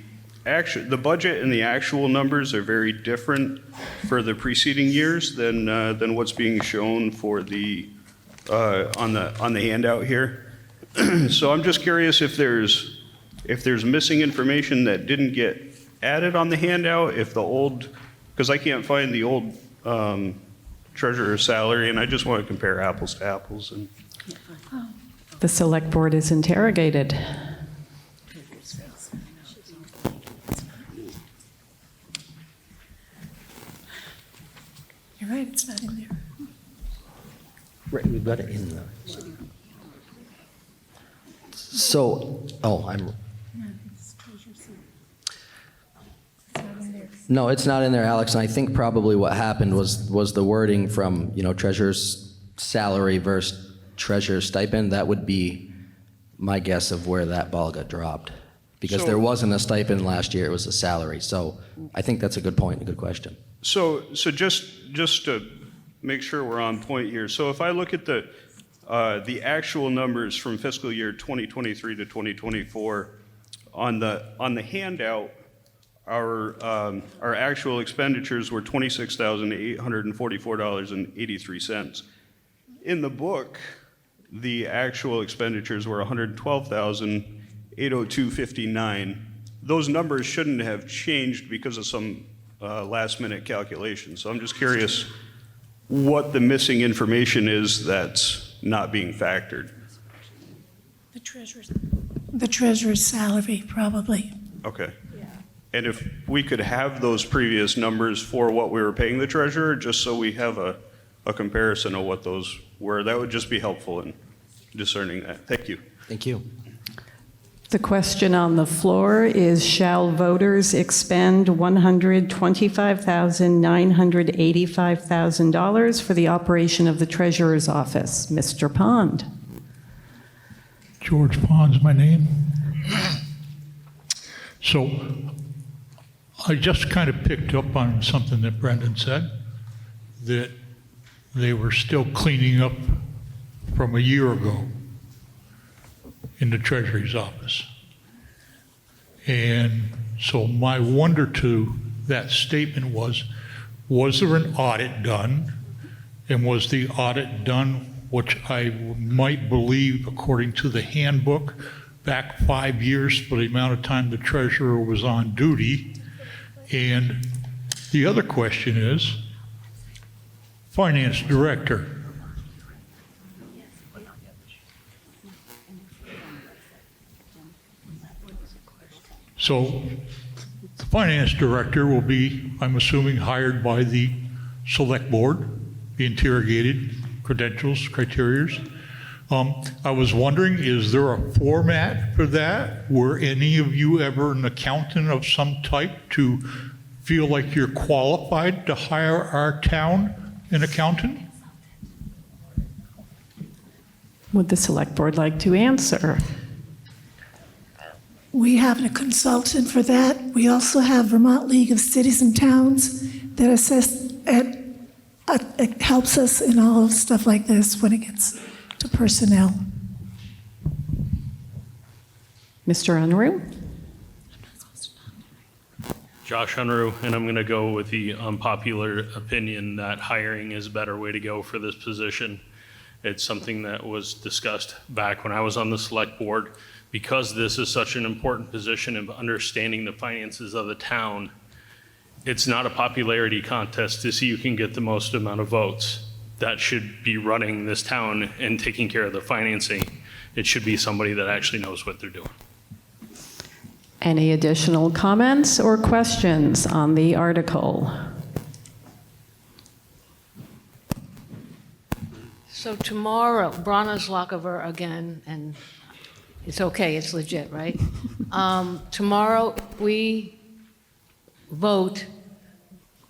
budget and the actual numbers are very different for the preceding years than what's being shown for the on the handout here. So I'm just curious if there's missing information that didn't get added on the handout, because I can't find the old treasurer's salary, and I just want to compare apples to apples. And The select board is interrogated. You're right, it's not in there. Right, we've got it in there. So, no, it's not in there, Alex, and I think probably what happened was the wording from, treasurer's salary versus treasurer's stipend. That would be my guess of where that ball got dropped. Because there wasn't a stipend last year, it was a salary. So I think that's a good point, a good question. So just to make sure we're on point here. So if I look at the actual numbers from fiscal year 2023 to 2024 on the handout, our actual expenditures were $26,844.83. In the book, the actual expenditures were $112,802.59. Those numbers shouldn't have changed because of some last-minute calculation. So I'm just curious what the missing information is that's not being factored. The treasurer's salary, probably. Okay. And if we could have those previous numbers for what we were paying the treasurer, just so we have a comparison of what those were, that would just be helpful in discerning that. Thank you. Thank you. The question on the floor is, shall voters expend $125,985,000 for the operation of the treasurer's office? Mr. Pond. George Pond's my name. So I just kind of picked up on something that Brendan said, that they were still cleaning up from a year ago in the Treasury's office. And so my wonder to that statement was there an audit done? And was the audit done, which I might believe, according to the handbook, back 5 years for the amount of time the treasurer was on duty? And the other question is, finance director. So the finance director will be, I'm assuming, hired by the select board, be interrogated, credentials, criterias. I was wondering, is there a format for that? Were any of you ever an accountant of some type to feel like you're qualified to hire our town an accountant? Would the select board like to answer? We have a consultant for that. We also have Vermont League of Cities and Towns that assess it helps us in all of stuff like this when it gets to personnel. Mr. Unruh? Josh Unruh, and I'm going to go with the unpopular opinion that hiring is a better way to go for this position. It's something that was discussed back when I was on the select board. Because this is such an important position of understanding the finances of the town, it's not a popularity contest to see who can get the most amount of votes. That should be running this town and taking care of the financing. It should be somebody that actually knows what they're doing. Any additional comments or questions on the article? So tomorrow, Brana's Lockever again, and it's okay, it's legit, right? Tomorrow we vote,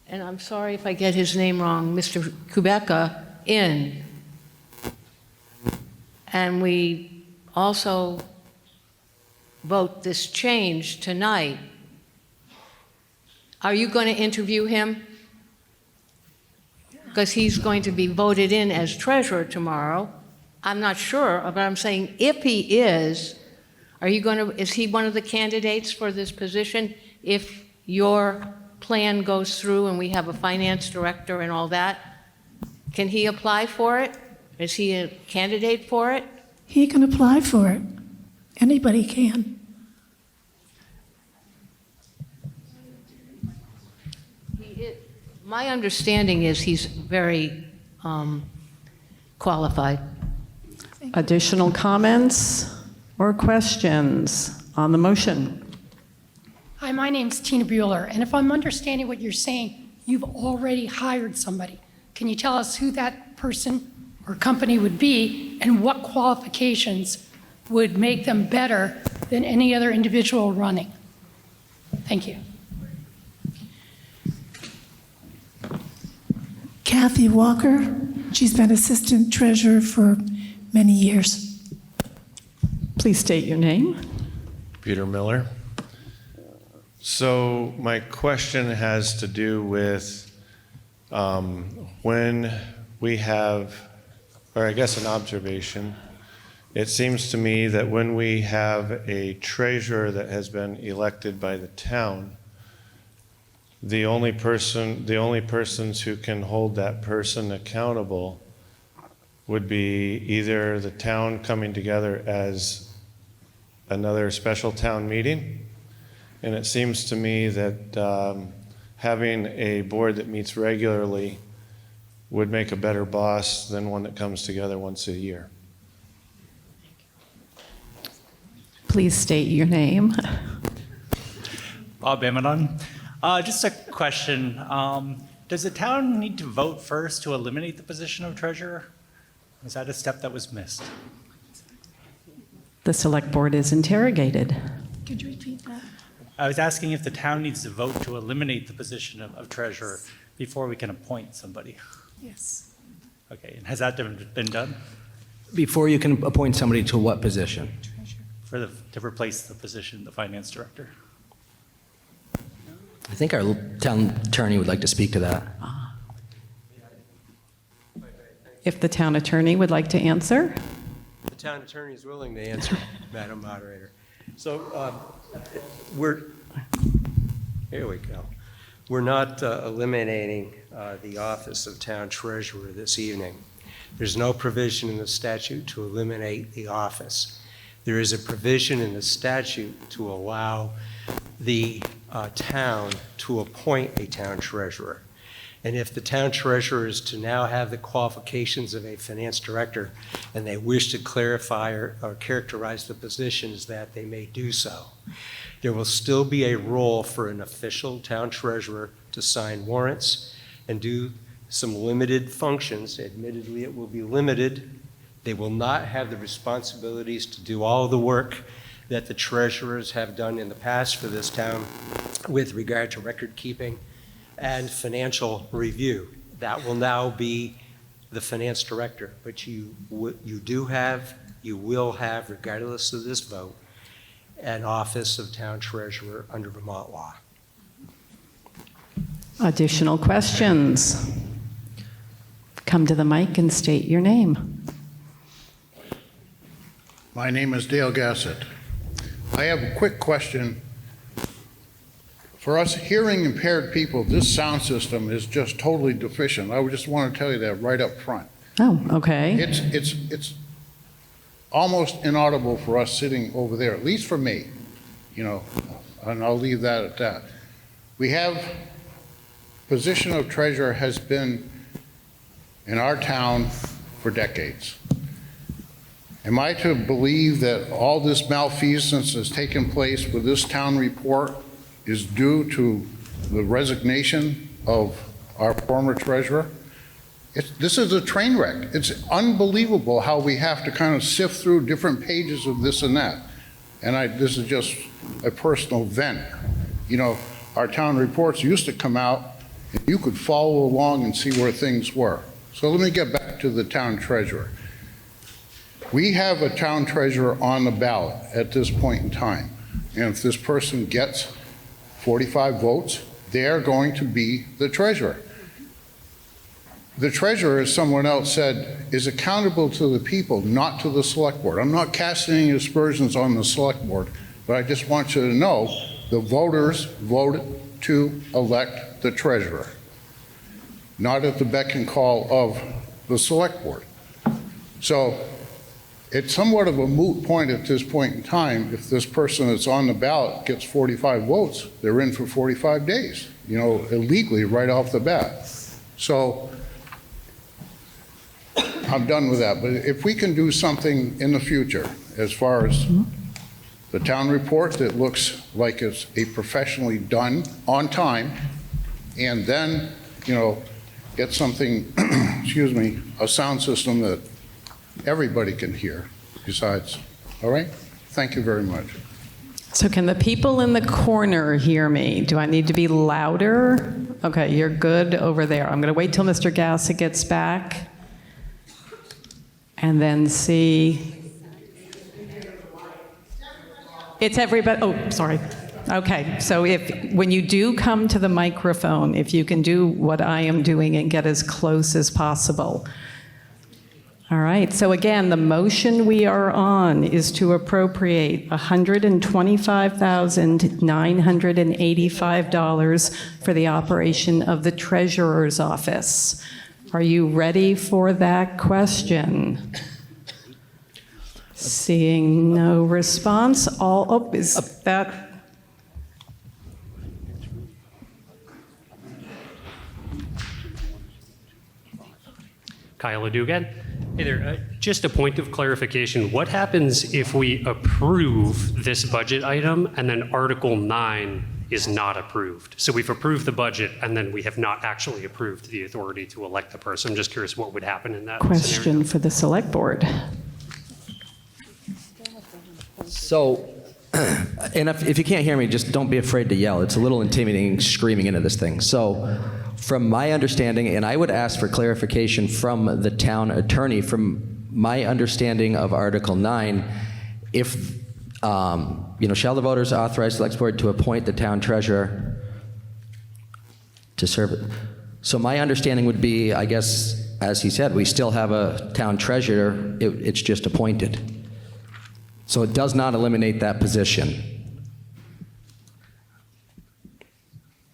and I'm sorry if I get his name wrong, Mr. Kubeka in. And we also vote this change tonight. Are you going to interview him? Because he's going to be voted in as treasurer tomorrow. I'm not sure, but I'm saying if he is, is he one of the candidates for this position? If your plan goes through and we have a finance director and all that, can he apply for it? Is he a candidate for it? He can apply for it. Anybody can. My understanding is he's very qualified. Additional comments or questions on the motion? Hi, my name's Tina Bueller, and if I'm understanding what you're saying, you've already hired somebody. Can you tell us who that person or company would be and what qualifications would make them better than any other individual running? Thank you. Kathy Walker, she's been assistant treasurer for many years. Please state your name. Peter Miller. So my question has to do with when we have, or I guess an observation, it seems to me that when we have a treasurer that has been elected by the town, the only persons who can hold that person accountable would be either the town coming together as another special town meeting. And it seems to me that having a board that meets regularly would make a better boss than one that comes together once a year. Please state your name. Bob Amadon. Just a question. Does the town need to vote first to eliminate the position of treasurer? Was that a step that was missed? The select board is interrogated. Could you repeat that? I was asking if the town needs to vote to eliminate the position of treasurer before we can appoint somebody. Yes. Okay, and has that been done? Before you can appoint somebody to what position? To replace the position, the finance director. I think our town attorney would like to speak to that. If the town attorney would like to answer? The town attorney is willing to answer, Madam Moderator. So here we go. We're not eliminating the office of town treasurer this evening. There's no provision in the statute to eliminate the office. There is a provision in the statute to allow the town to appoint a town treasurer. And if the town treasurer is to now have the qualifications of a finance director and they wish to clarify or characterize the positions, that they may do so. There will still be a role for an official town treasurer to sign warrants and do some limited functions. Admittedly, it will be limited. They will not have the responsibilities to do all the work that the treasurers have done in the past for this town with regard to record keeping and financial review. That will now be the finance director, but you will have, regardless of this vote, an office of town treasurer under Vermont law. Additional questions? Come to the mic and state your name. My name is Dale Gassett. I have a quick question. For us hearing impaired people, this sound system is just totally deficient. I would just want to tell you that right up front. Oh, okay. It's almost inaudible for us sitting over there, at least for me, and I'll leave that at that. We have, position of treasurer has been in our town for decades. Am I to believe that all this malfeasance that's taken place with this town report is due to the resignation of our former treasurer? This is a train wreck. It's unbelievable how we have to kind of sift through different pages of this and that. And this is just a personal vent. Our town reports used to come out and you could follow along and see where things were. So let me get back to the town treasurer. We have a town treasurer on the ballot at this point in time. And if this person gets 45 votes, they're going to be the treasurer. The treasurer, as someone else said, is accountable to the people, not to the select board. I'm not casting any aspersions on the select board, but I just want you to know the voters voted to elect the treasurer, not at the beck and call of the select board. So it's somewhat of a moot point at this point in time. If this person that's on the ballot gets 45 votes, they're in for 45 days, illegally right off the bat. So I'm done with that. But if we can do something in the future as far as the town report that looks like it's a professionally done on time, and then, get something, a sound system that everybody can hear besides. All right? Thank you very much. So can the people in the corner hear me? Do I need to be louder? Okay, you're good over there. I'm going to wait till Mr. Gassett gets back and then see. It's everybody. Oh, sorry. Okay, so when you do come to the microphone, if you can do what I am doing and get as close as possible. All right, so again, the motion we are on is to appropriate $125,985 for the operation of the treasurer's office. Are you ready for that question? Seeing no response, is that? Kyle Ledoux again. Hey there, just a point of clarification. What happens if we approve this budget item and then Article 9 is not approved? So we've approved the budget and then we have not actually approved the authority to elect the person. I'm just curious what would happen in that Question scenario. for the select board. So, and if you can't hear me, just don't be afraid to yell. It's a little intimidating screaming into this thing. So, from my understanding, and I would ask for clarification from the town attorney, from my understanding of Article 9, if, shall the voters authorize the select board to appoint the town treasurer to serve it? So my understanding would be, I guess, as he said, we still have a town treasurer, it's just appointed. So it does not eliminate that position.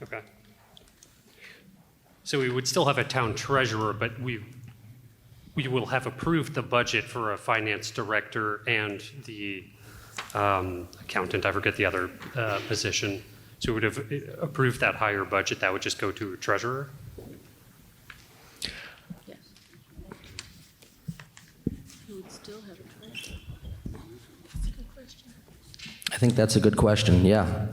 Okay. So we would still have a town treasurer, but we will have approved the budget for a finance director and the accountant, I forget the other position. So we would have approved that higher budget, that would just go to a treasurer? Yes. You would still have a treasurer. That's a good question. I think that's a good question, yeah.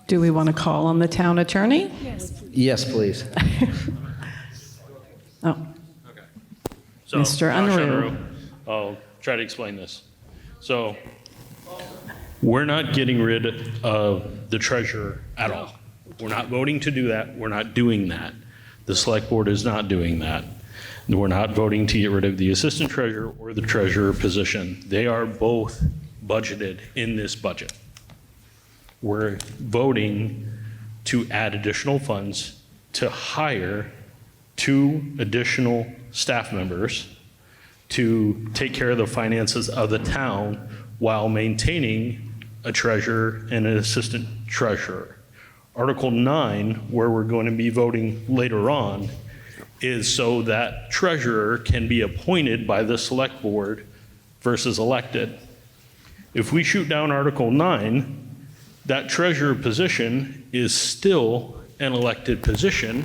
Do we want to call on the town attorney? Yes. Yes, please. Oh. So, Mr. Josh Unruh. I'll try to explain this. So, we're not getting rid of the treasurer at all. We're not voting to do that. We're not doing that. The select board is not doing that. We're not voting to get rid of the assistant treasurer or the treasurer position. They are both budgeted in this budget. We're voting to add additional funds to hire 2 additional staff members to take care of the finances of the town while maintaining a treasurer and an assistant treasurer. Article 9, where we're going to be voting later on, is so that treasurer can be appointed by the select board versus elected. If we shoot down Article 9, that treasurer position is still an elected position,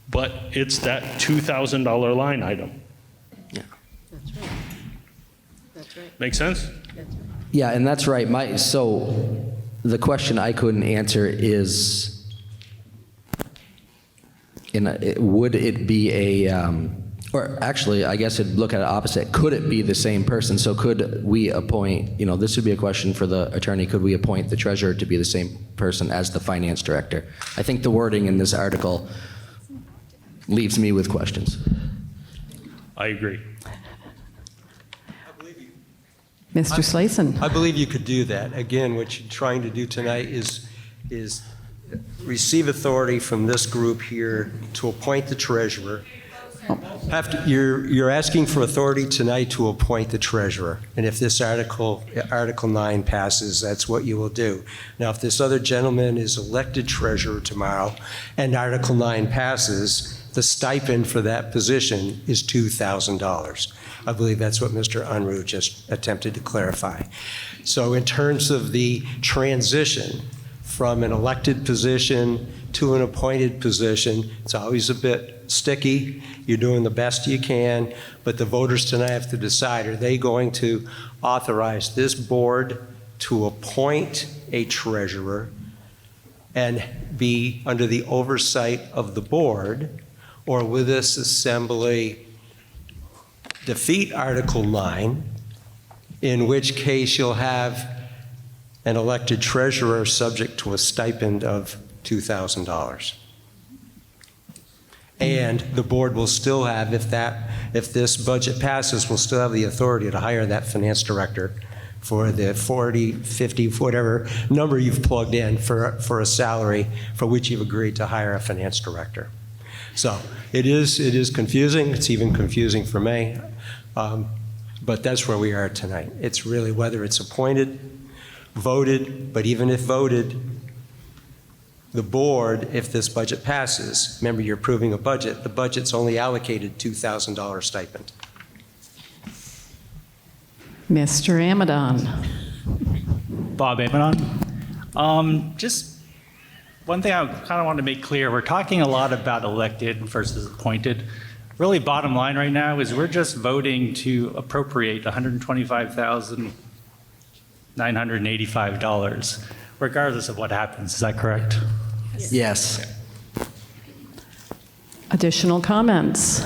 but it's that $2,000 line item. Yeah. That's right. That's right. Make sense? That's right. Yeah, and that's right. So the question I couldn't answer is, would it be a, or actually, I guess I'd look at it opposite. Could it be the same person? So could we appoint, this would be a question for the attorney, could we appoint the treasurer to be the same person as the finance director? I think the wording in this article leaves me with questions. I agree. Mr. Slayson. I believe you could do that. Again, what you're trying to do tonight is receive authority from this group here to appoint the treasurer. You're asking for authority tonight to appoint the treasurer. And if this Article 9 passes, that's what you will do. Now, if this other gentleman is elected treasurer tomorrow and Article 9 passes, the stipend for that position is $2,000. I believe that's what Mr. Unruh just attempted to clarify. So in terms of the transition from an elected position to an appointed position, it's always a bit sticky. You're doing the best you can, but the voters tonight have to decide, are they going to authorize this board to appoint a treasurer and be under the oversight of the board, or will this assembly defeat Article 9, in which case you'll have an elected treasurer subject to a stipend of $2,000. And the board will still have, if this budget passes, will still have the authority to hire that finance director for the 40, 50, whatever number you've plugged in for a salary for which you've agreed to hire a finance director. So it is confusing. It's even confusing for me. But that's where we are tonight. It's really whether it's appointed, voted, but even if voted, the board, if this budget passes, remember you're approving a budget, the budget's only allocated $2,000 stipend. Mr. Amadon. Bob Amadon. Just one thing I kind of want to make clear, we're talking a lot about elected versus appointed. Really bottom line right now is we're just voting to appropriate $125,985, regardless of what happens. Is that correct? Yes. Additional comments?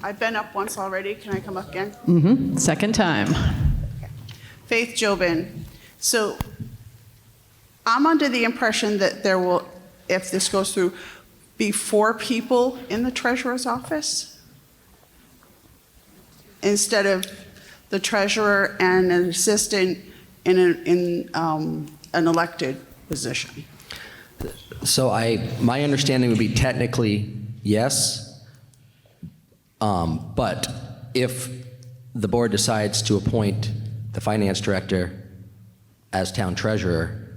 I've been up once already. Can I come up again? Mm-hmm. Second time. Faith Jobin. So I'm under the impression that there will, if this goes through, be 4 people in the treasurer's office instead of the treasurer and an assistant in an elected position. So my understanding would be technically yes, but if the board decides to appoint the finance director as town treasurer,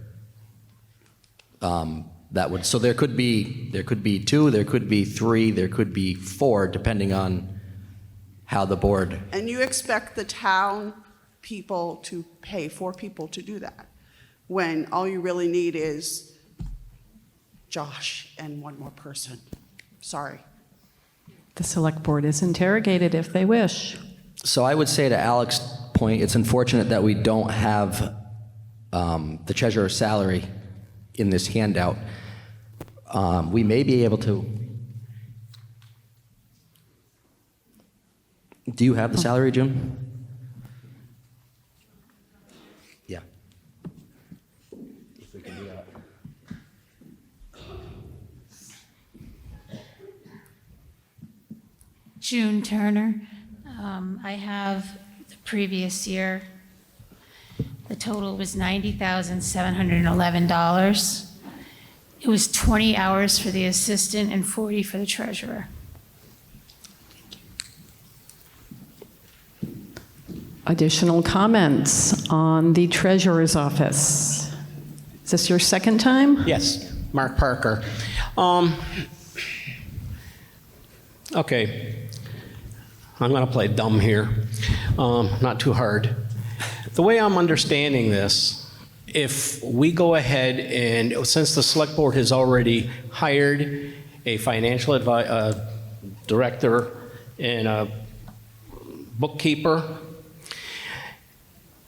that would, so there could be 2, there could be 3, there could be 4, depending on how the board. And you expect the town people to pay 4 people to do that, when all you really need is Josh and 1 more person. Sorry. The select board is interrogated if they wish. So I would say to Alex's point, it's unfortunate that we don't have the treasurer's salary in this handout. We may be able to. Do you have the salary, Jim? Yeah. If we can do that. June Turner. I have the previous year. The total was $90,711. It was 20 hours for the assistant and 40 for the treasurer. Additional comments on the treasurer's office? Is this your second time? Yes, Mark Parker. Okay, I'm going to play dumb here, not too hard. The way I'm understanding this, if we go ahead and, since the select board has already hired a financial director and a bookkeeper,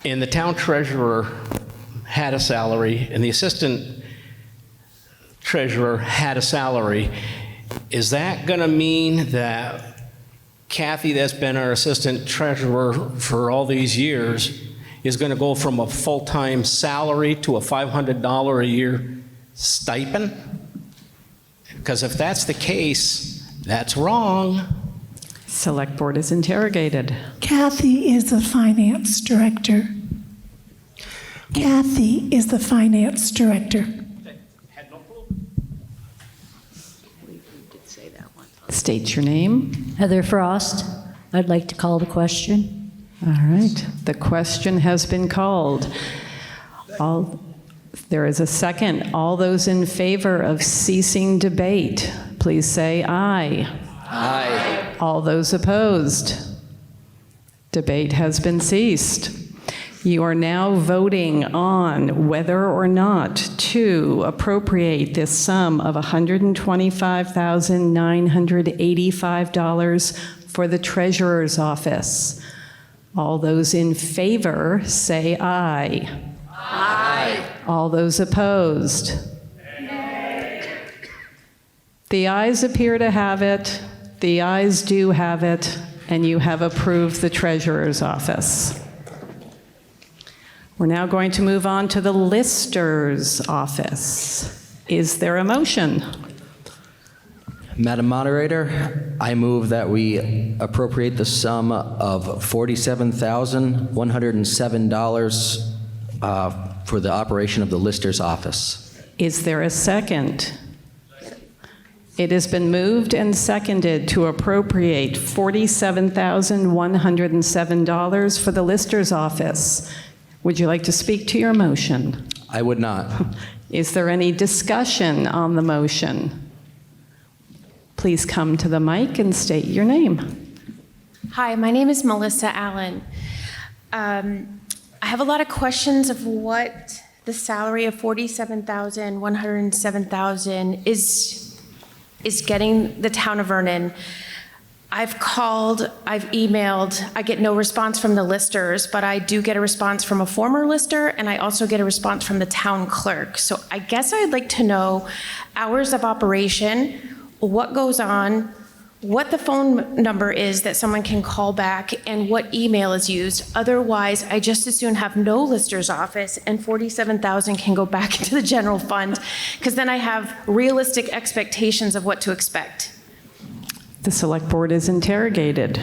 and the town treasurer had a salary, and the assistant treasurer had a salary, is that going to mean that Kathy, that's been our assistant treasurer for all these years, is going to go from a full-time salary to a $500 a year stipend? Because if that's the case, that's wrong. Select board is interrogated. Kathy is the finance director. Kathy is the finance director. State your name. Heather Frost. I'd like to call the question. All right. The question has been called. There is a second. All those in favor of ceasing debate, please say aye. Aye. All those opposed? Debate has been ceased. You are now voting on whether or not to appropriate this sum of $125,985 for the treasurer's office. All those in favor say aye. Aye. All those opposed? The ayes appear to have it. The ayes do have it, and you have approved the treasurer's office. We're now going to move on to the lister's office. Is there a motion? Madam Moderator, I move that we appropriate the sum of $47,107 for the operation of the Lister's office. Is there a second? It has been moved and seconded to appropriate $47,107 for the Lister's office. Would you like to speak to your motion? I would not. Is there any discussion on the motion? Please come to the mic and state your name. Hi, my name is Melissa Allen. I have a lot of questions of what the salary of $47,107 is getting the town of Vernon. I've called, I've emailed, I get no response from the listers, but I do get a response from a former lister, and I also get a response from the town clerk. So I guess I'd like to know hours of operation, what goes on, what the phone number is that someone can call back, and what email is used. Otherwise, I just as soon have no lister's office and $47,000 can go back into the general fund, because then I have realistic expectations of what to expect. The select board is interrogated.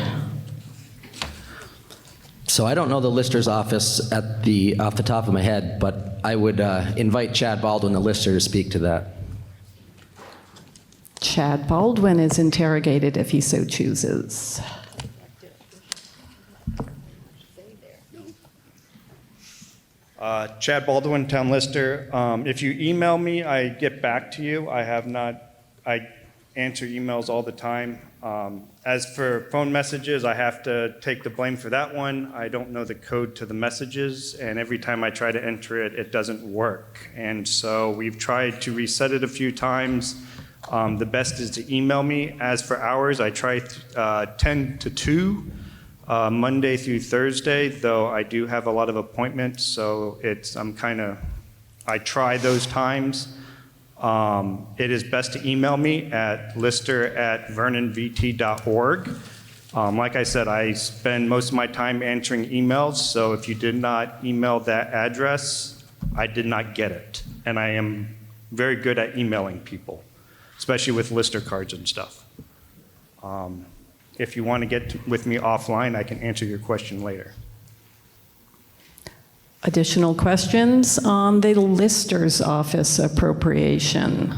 So I don't know the Lister's office off the top of my head, but I would invite Chad Baldwin, the Lister, to speak to that. Chad Baldwin is interrogated if he so chooses. Chad Baldwin, Town Lister. If you email me, I get back to you. I answer emails all the time. As for phone messages, I have to take the blame for that one. I don't know the code to the messages, and every time I try to enter it, it doesn't work. And so we've tried to reset it a few times. The best is to email me. As for hours, I try 10 to 2, Monday through Thursday, though I do have a lot of appointments, so I try those times. It is best to email me at lister@vernonvt.org. Like I said, I spend most of my time answering emails, so if you did not email that address, I did not get it. And I am very good at emailing people, especially with lister cards and stuff. If you want to get with me offline, I can answer your question later. Additional questions on the Lister's office appropriation?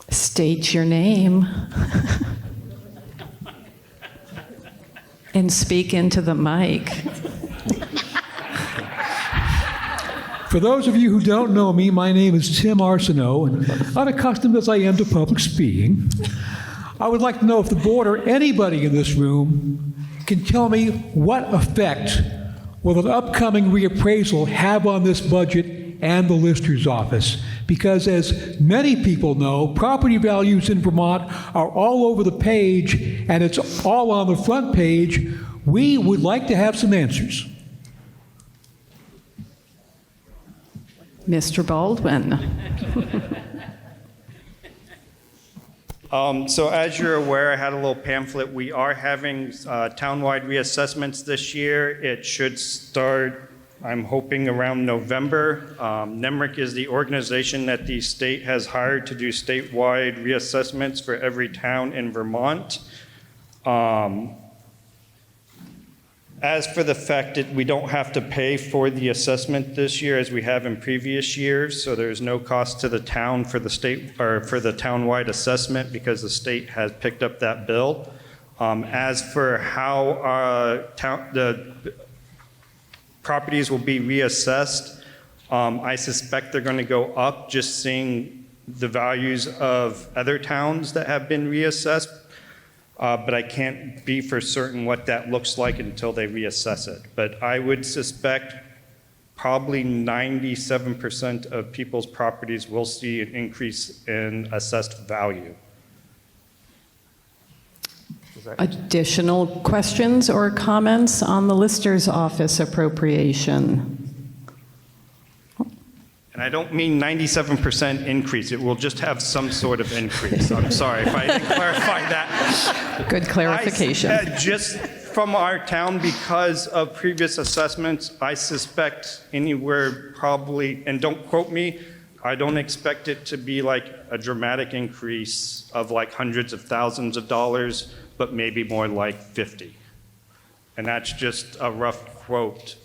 State your name and speak into the mic. For those of you who don't know me, my name is Tim Arsenault, and unaccustomed as I am to public speaking, I would like to know if the board or anybody in this room can tell me what effect will the upcoming reappraisal have on this budget and the Lister's office? Because as many people know, property values in Vermont are all over the page, and it's all on the front page. We would like to have some answers. Mr. Baldwin. So as you're aware, I had a little pamphlet. We are having townwide reassessments this year. It should start, I'm hoping, around November. NEMRIC is the organization that the state has hired to do statewide reassessments for every town in Vermont. As for the fact that we don't have to pay for the assessment this year as we have in previous years, so there's no cost to the town for the state or for the townwide assessment because the state has picked up that bill. As for how the properties will be reassessed, I suspect they're going to go up, just seeing the values of other towns that have been reassessed. But I can't be for certain what that looks like until they reassess it. But I would suspect probably 97% of people's properties will see an increase in assessed value. Additional questions or comments on the Lister's office appropriation? And I don't mean 97% increase. It will just have some sort of increase. I'm sorry if I didn't clarify that. Good clarification. Just from our town, because of previous assessments, I suspect anywhere probably, and don't quote me, I don't expect it to be like a dramatic increase of like hundreds of thousands of dollars, but maybe more like 50. And that's just a rough quote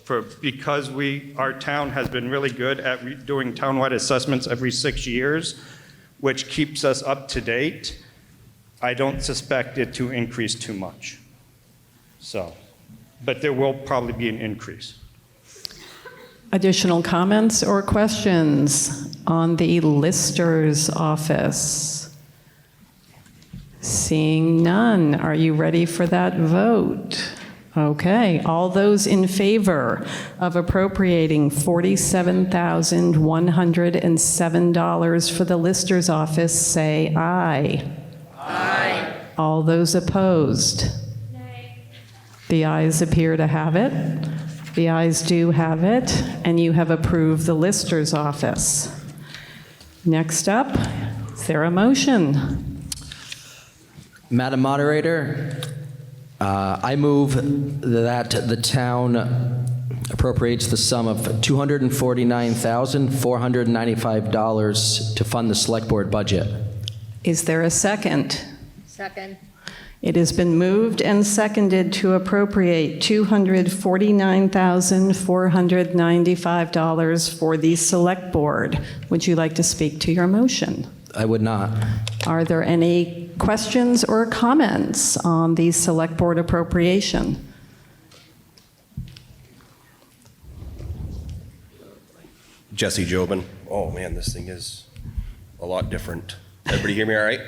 because our town has been really good at doing townwide assessments every 6 years, which keeps us up to date. I don't suspect it to increase too much. So, but there will probably be an increase. Additional comments or questions on the Lister's office? Seeing none, are you ready for that vote? Okay, all those in favor of appropriating $47,107 for the Lister's office, say aye. Aye. All those opposed? Nay. The ayes appear to have it. The ayes do have it, and you have approved the Lister's office. Next up, is there a motion? Madam Moderator, I move that the town appropriates the sum of $249,495 to fund the Select Board budget. Is there a second? Second. It has been moved and seconded to appropriate $249,495 for the Select Board. Would you like to speak to your motion? I would not. Are there any questions or comments on the Select Board appropriation? Jesse Jobin. Oh man, this thing is a lot different. Everybody hear me all right?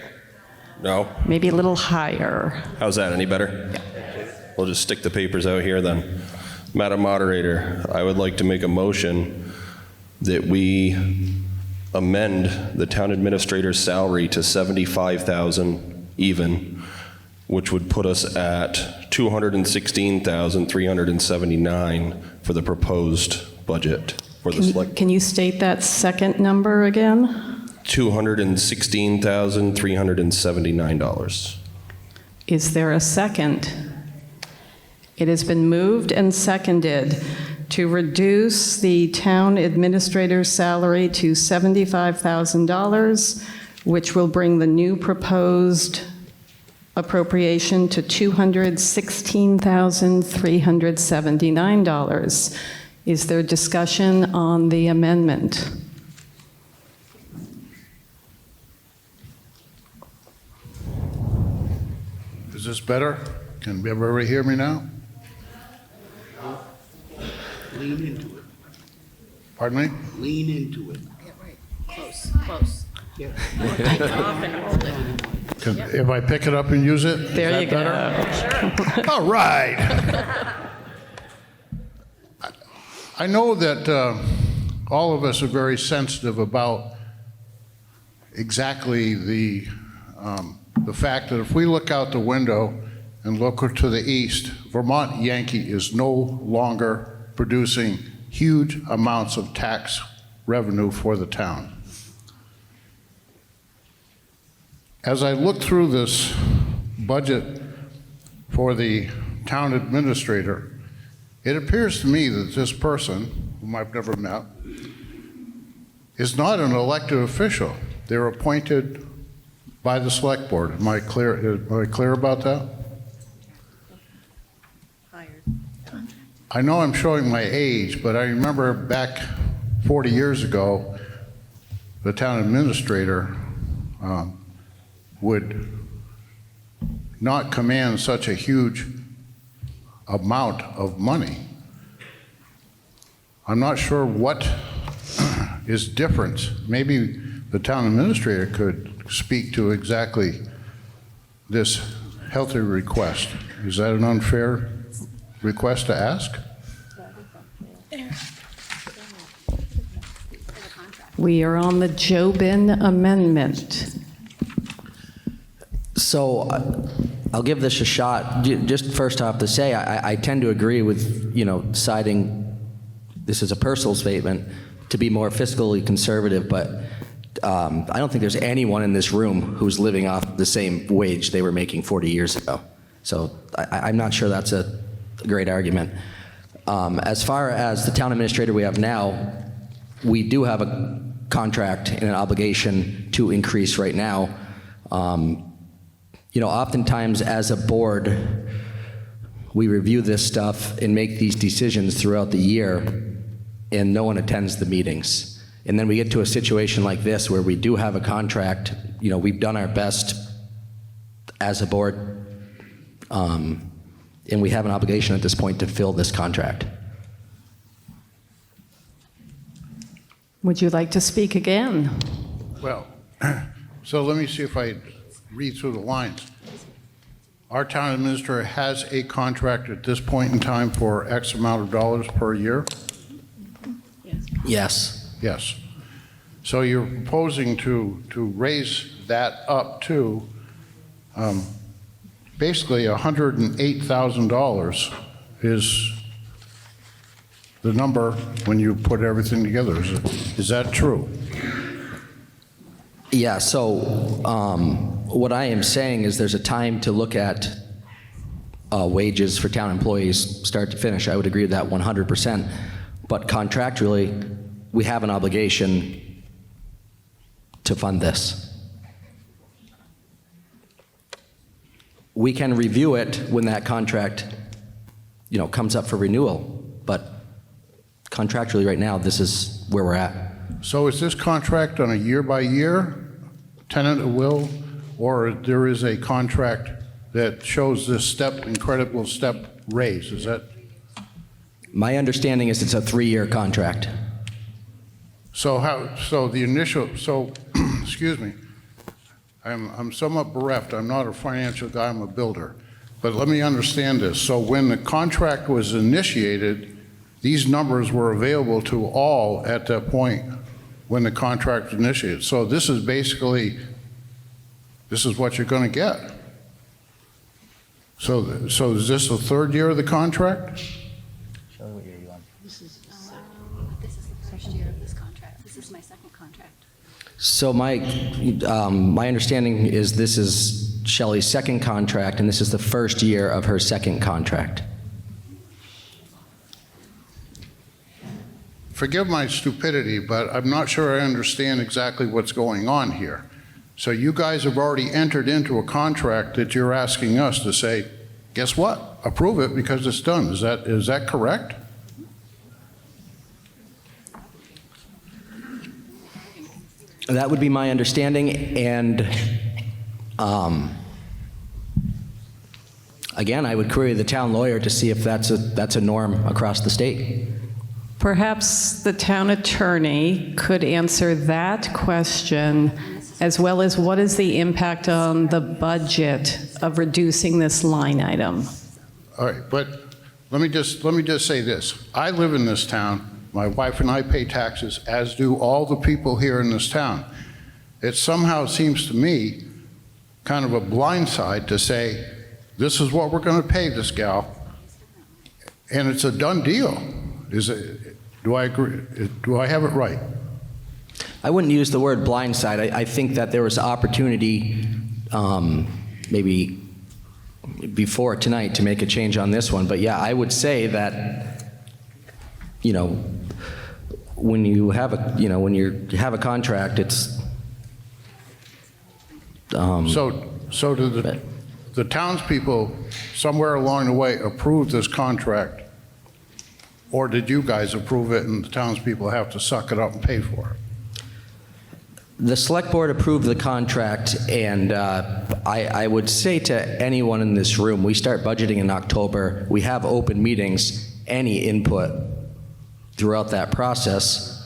No? Maybe a little higher. How's that, any better? Yeah. We'll just stick the papers out here then. Madam Moderator, I would like to make a motion that we amend the town administrator's salary to $75,000 even, which would put us at $216,379 for the proposed budget for the select. Can you state that second number again? $216,379. Is there a second? It has been moved and seconded to reduce the town administrator's salary to $75,000, which will bring the new proposed appropriation to $216,379. Is there discussion on the amendment? Is this better? Can everybody hear me now? Lean into it. Pardon me? Lean into it. Yeah, right. Close, close. Yeah. Take it off and hold it. If I pick it up and use it, There is you that go. better? All right. I know that all of us are very sensitive about exactly the fact that if we look out the window and look to the east, Vermont Yankee is no longer producing huge amounts of tax revenue for the town. As I look through this budget for the town administrator, it appears to me that this person, whom I've never met, is not an elected official. They're appointed by the Select Board. Am I clear about that? I know I'm showing my age, but I remember back 40 years ago, the town administrator would not command such a huge amount of money. I'm not sure what is different. Maybe the town administrator could speak to exactly this healthy request. Is that an unfair request to ask? We are on the Jobin amendment. So I'll give this a shot. Just first off to say, I tend to agree with, citing this is a personal statement to be more fiscally conservative, but I don't think there's anyone in this room who's living off the same wage they were making 40 years ago. So I'm not sure that's a great argument. As far as the town administrator we have now, we do have contract and an obligation to increase right now. Oftentimes as a board, we review this stuff and make these decisions throughout the year, and no one attends the meetings. And then we get to a situation like this where we do have a contract, we've done our best as a board, and we have an obligation at this point to fill this contract. Would you like to speak again? Well, so let me see if I read through the lines. Our town administrator has a contract at this point in time for X amount of dollars per year? Yes. Yes. So you're proposing to raise that up to basically $108,000 is the number when you put everything together. Is that true? Yeah, so what I am saying is there's a time to look at wages for town employees start to finish. I would agree with that 100%. But contractually, we have an obligation to fund this. We can review it when that contract, comes up for renewal, but contractually right now, this is where we're at. So is this contract on a year-by-year tenant at will, or there is a contract that shows this incredible step raise? Is that? My understanding is it's a 3-year contract. So excuse me, I'm somewhat bereft. I'm not a financial guy, I'm a builder. But let me understand this. So when the contract was initiated, these numbers were available to all at that point when the contract was initiated. So this is basically, this is what you're going to get. So is this the 3rd year of the contract? Show me what year you on. This is the first year of this contract. This is my second contract. So my understanding is this is Shelley's second contract, and this is the 1st year of her second contract. Forgive my stupidity, but I'm not sure I understand exactly what's going on here. So you guys have already entered into a contract that you're asking us to say, guess what? Approve it because it's done. Is that correct? That would be my understanding, and again, I would query the town lawyer to see if that's a norm across the state. Perhaps the town attorney could answer that question, as well as what is the impact on the budget of reducing this line item? All right, but let me just say this. I live in this town. My wife and I pay taxes, as do all the people here in this town. It somehow seems to me kind of a blindside to say, this is what we're going to pay this gal, and it's a done deal. Do I agree? Do I have it right? I wouldn't use the word blindside. I think that there was opportunity, maybe before tonight, to make a change on this one. But yeah, I would say that, when you have a contract, it's. So do the townspeople somewhere along the way approve this contract? Or did you guys approve it and the townspeople have to suck it up and pay for it? The select board approved the contract, and I would say to anyone in this room, we start budgeting in October. We have open meetings. Any input throughout that process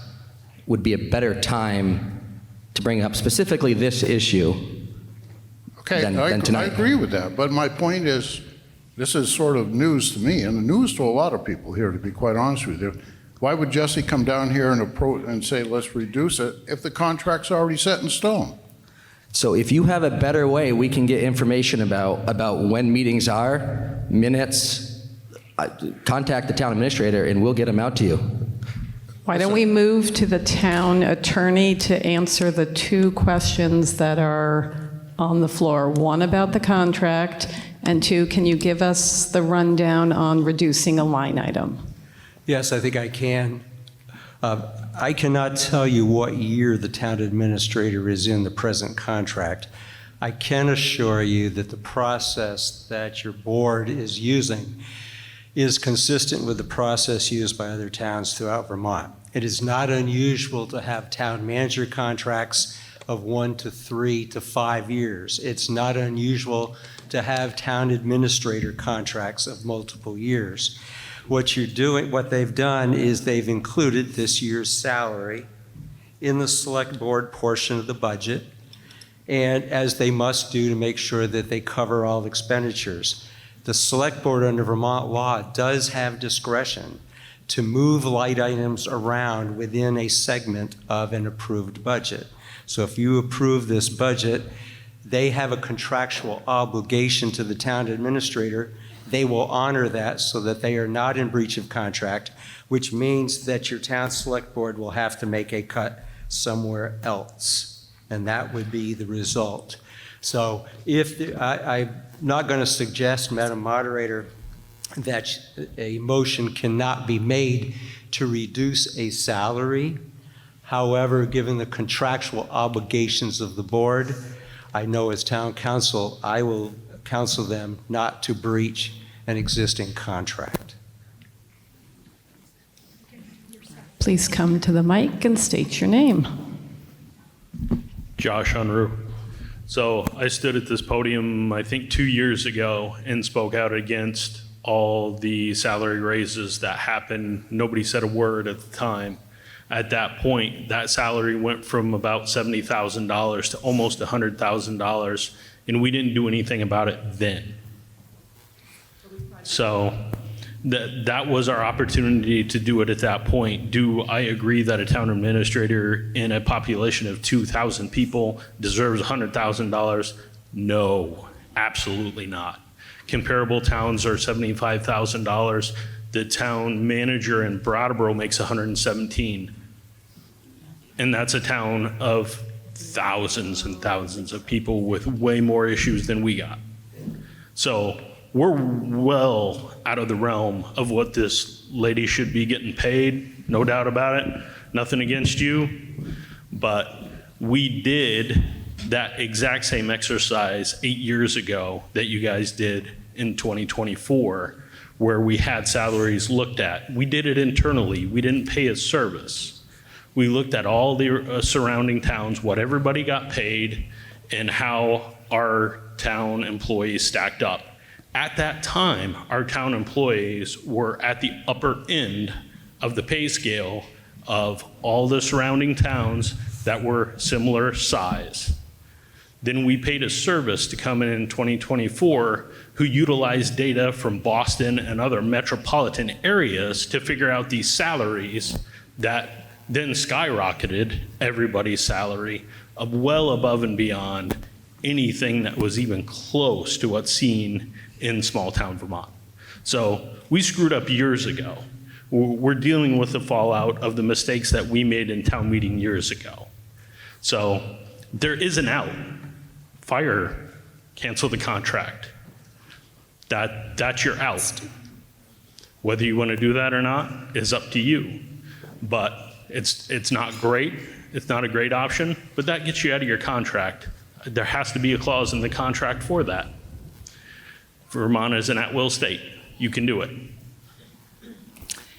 would be a better time to bring up specifically this issue than tonight. I agree with that, but my point is, this is sort of news to me, and news to a lot of people here, to be quite honest with you. Why would Jesse come down here and say, let's reduce it, if the contract's already set in stone? So if you have a better way, we can get information about when meetings are, minutes, contact the town administrator, and we'll get them out to you. Why don't we move to the town attorney to answer the 2 questions that are on the floor? 1 about the contract, and 2, can you give us the rundown on reducing a line item? Yes, I think I can. I cannot tell you what year the town administrator is in the present contract. I can assure you that the process that your board is using is consistent with the process used by other towns throughout Vermont. It is not unusual to have town manager contracts of 1 to 3 to 5 years. It's not unusual to have town administrator contracts of multiple years. What they've done is they've included this year's salary in the select board portion of the budget, and as they must do to make sure that they cover all expenditures. The select board under Vermont law does have discretion to move light items around within a segment of an approved budget. So if you approve this budget, they have a contractual obligation to the town administrator. They will honor that so that they are not in breach of contract, which means that your town select board will have to make a cut somewhere else. And that would be the result. So I'm not going to suggest, Madam Moderator, that a motion cannot be made to reduce a salary. However, given the contractual obligations of the board, I know as town council, I will counsel them not to breach an existing contract. Please come to the mic and state your name. Josh Unruh. So I stood at this podium, I think 2 years ago, and spoke out against all the salary raises that happened. Nobody said a word at the time. At that point, that salary went from about $70,000 to almost $100,000, and we didn't do anything about it then. So that was our opportunity to do it at that point. Do I agree that a town administrator in a population of 2,000 people deserves $100,000? No, absolutely not. Comparable towns are $75,000. The town manager in Brattleboro makes $117,000. And that's a town of thousands and thousands of people with way more issues than we got. So we're well out of the realm of what this lady should be getting paid, no doubt about it. Nothing against you, but we did that exact same exercise 8 years ago that you guys did in 2024, where we had salaries looked at. We did it internally. We didn't pay a service. We looked at all the surrounding towns, what everybody got paid, and how our town employees stacked up. At that time, our town employees were at the upper end of the pay scale of all the surrounding towns that were similar size. Then we paid a service to come in 2024 who utilized data from Boston and other metropolitan areas to figure out these salaries that then skyrocketed everybody's salary of well above and beyond anything that was even close to what's seen in small town Vermont. So we screwed up years ago. We're dealing with the fallout of the mistakes that we made in town meeting years ago. So there is an out. Fire, cancel the contract. That's your out. Whether you want to do that or not is up to you. But it's not great. It's not a great option, but that gets you out of your contract. There has to be a clause in the contract for that. Vermont is an at-will state. You can do it.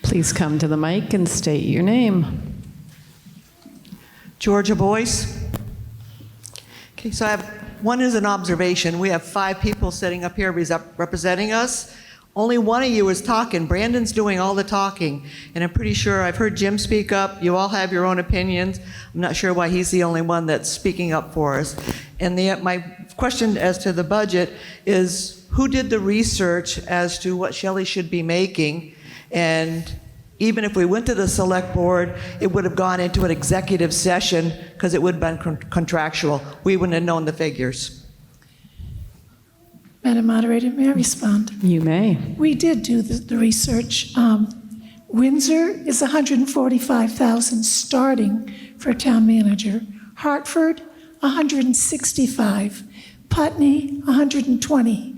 Please come to the mic and state your name. Georgia Boyce. Okay, so one is an observation. We have 5 people sitting up here representing us. Only one of you is talking. Brandon's doing all the talking. And I'm pretty sure I've heard Jim speak up. You all have your own opinions. I'm not sure why he's the only one that's speaking up for us. And my question as to the budget is, who did the research as to what Shelley should be making? And even if we went to the select board, it would have gone into an executive session because it would have been contractual. We wouldn't have known the figures. Madam Moderator, may I respond? You may. We did do the research. Windsor is $145,000 starting for a town manager. Hartford, $165,000. Putney, $120,000.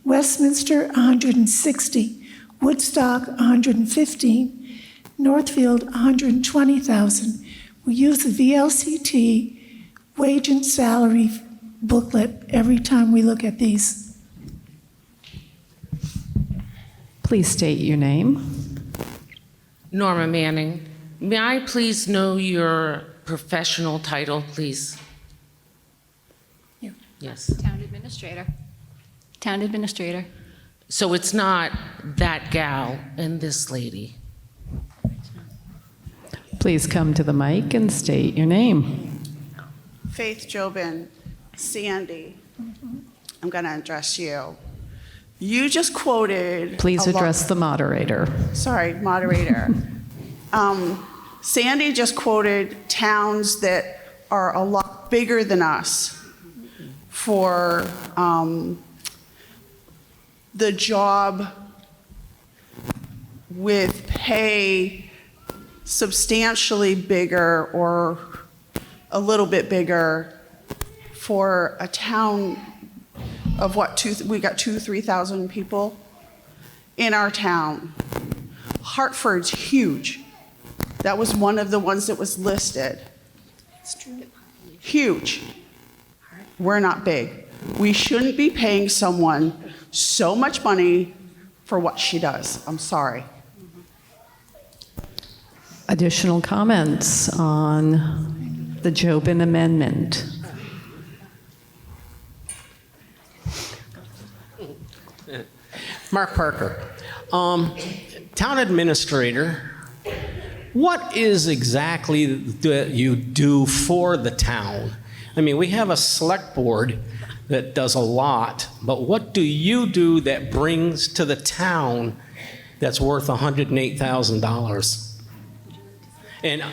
Westminster, $160,000. Woodstock, $115,000. Northfield, $120,000. We use the VLCT wage and salary booklet every time we look at these. Please state your name. Norma Manning. May I please know your professional title, please? Yes. Town administrator. Town administrator. So it's not that gal and this lady? Please come to the mic and state your name. Faith Jobin, Sandy, I'm going to address you. You just quoted. Please address the moderator. Sorry, moderator. Sandy just quoted towns that are a lot bigger than us for the job with pay substantially bigger or a little bit bigger for a town of what, we got 3,000 people in our town. Hartford's huge. That was one of the ones that was listed. Huge. We're not big. We shouldn't be paying someone so much money for what she does. I'm sorry. Additional comments on the Jobin amendment? Mark Parker. Town administrator, what is exactly that you do for the town? I mean, we have a select board that does a lot, but what do you do that brings to the town that's worth $108,000? And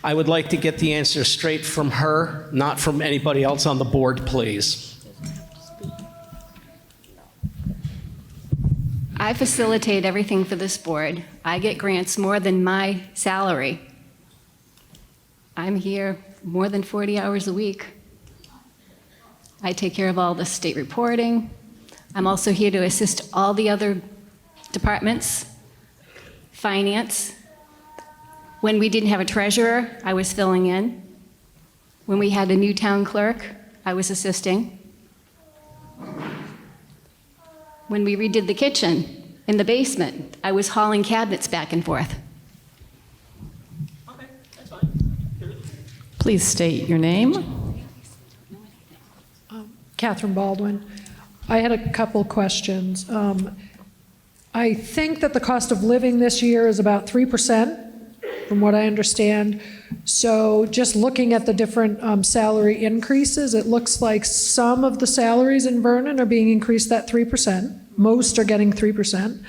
I would like to get the answer straight from her, not from anybody else on the board, please. I facilitate everything for this board. I get grants more than my salary. I'm here more than 40 hours a week. I take care of all the state reporting. I'm also here to assist all the other departments, finance. When we didn't have a treasurer, I was filling in. When we had a new town clerk, I was assisting. When we redid the kitchen in the basement, I was hauling cabinets back and forth. Okay, that's fine. Please state your name. Catherine Baldwin. I had a couple questions. I think that the cost of living this year is about 3%, from what I understand. So just looking at the different salary increases, it looks like some of the salaries in Vernon are being increased that 3%. Most are getting 3%.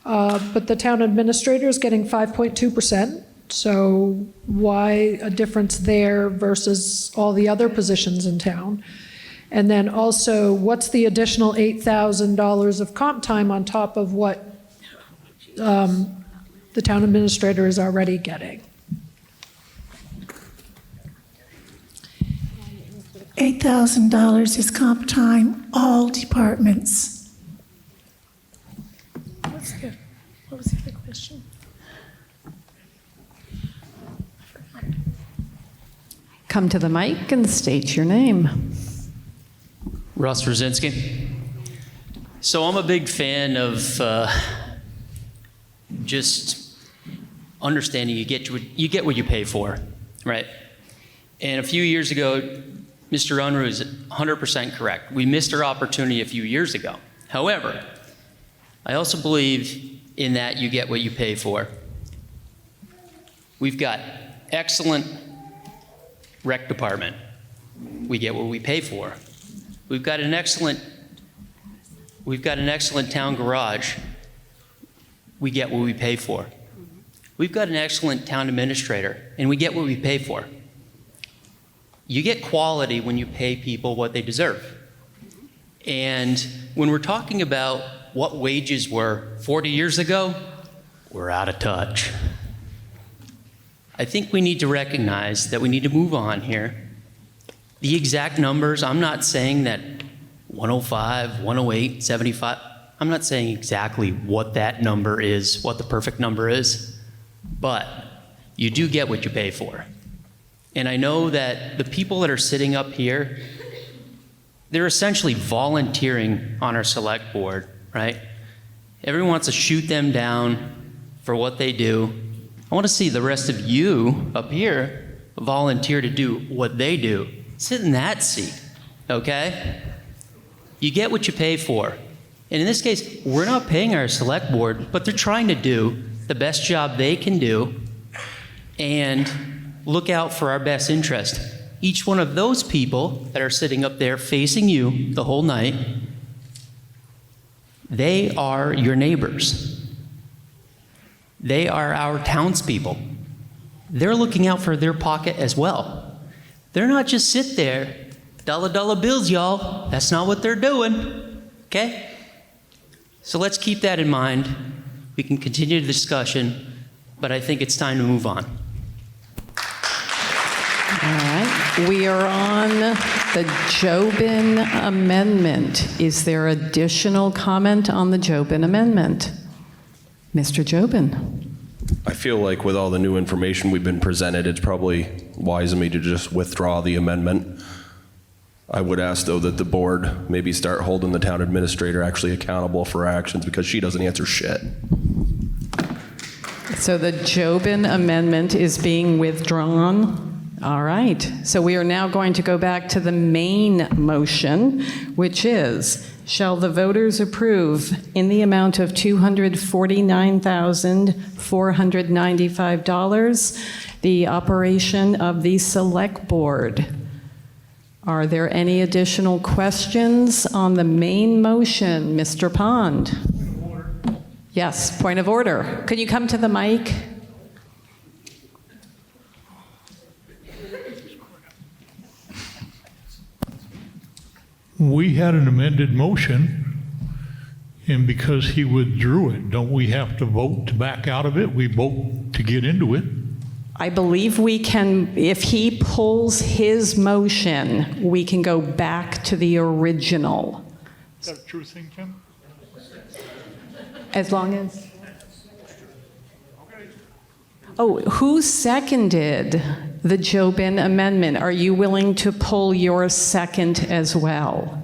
But the town administrator is getting 5.2%. So why a difference there versus all the other positions in town? And then also, what's the additional $8,000 of comp time on top of what the town administrator is already getting? $8,000 is comp time, all departments. What was the other question? Come to the mic and state your name. Russ Rosinski. So I'm a big fan of just understanding you get what you pay for, right? And a few years ago, Mr. Unruh is 100% correct. We missed our opportunity a few years ago. However, I also believe in that you get what you pay for. We've got excellent rec department. We get what we pay for. We've got an excellent town garage. We get what we pay for. We've got an excellent town administrator, and we get what we pay for. You get quality when you pay people what they deserve. And when we're talking about what wages were 40 years ago, we're out of touch. I think we need to recognize that we need to move on here. The exact numbers, I'm not saying that 105, 108, 75, I'm not saying exactly what that number is, what the perfect number is. but you do get what you pay for. And I know that the people that are sitting up here, they're essentially volunteering on our select board, right? Everyone wants to shoot them down for what they do. I want to see the rest of you up here volunteer to do what they do. Sit in that seat, okay? You get what you pay for. And in this case, we're not paying our select board, but they're trying to do the best job they can do and look out for our best interest. Each one of those people that are sitting up there facing you the whole night, they are your neighbors. They are our townspeople. They're looking out for their pocket as well. They're not just sit there, dollar bills, y'all. That's not what they're doing, okay? So let's keep that in mind. We can continue the discussion, but I think it's time to move on. All right, we are on the Jobin Amendment. Is there additional comment on the Jobin Amendment? Mr. Jobin. I feel like with all the new information we've been presented, it's probably wise of me to just withdraw the amendment. I would ask, though, that the board maybe start holding the town administrator actually accountable for her actions, because she doesn't answer shit. So the Jobin Amendment is being withdrawn. All right, so we are now going to go back to the main motion, which is, shall the voters approve in the amount of $249,495 the operation of the Select Board? Are there any additional questions on the main motion? Mr. Pond? Yes, point of order. Could you come to the mic? We had an amended motion, and because he withdrew it, don't we have to vote to back out of it? We vote to get into it. I believe we can, if he pulls his motion, we can go back to the original. Is that a true thing, Tim? As long as... Oh, who seconded the Jobin Amendment? Are you willing to pull your second as well?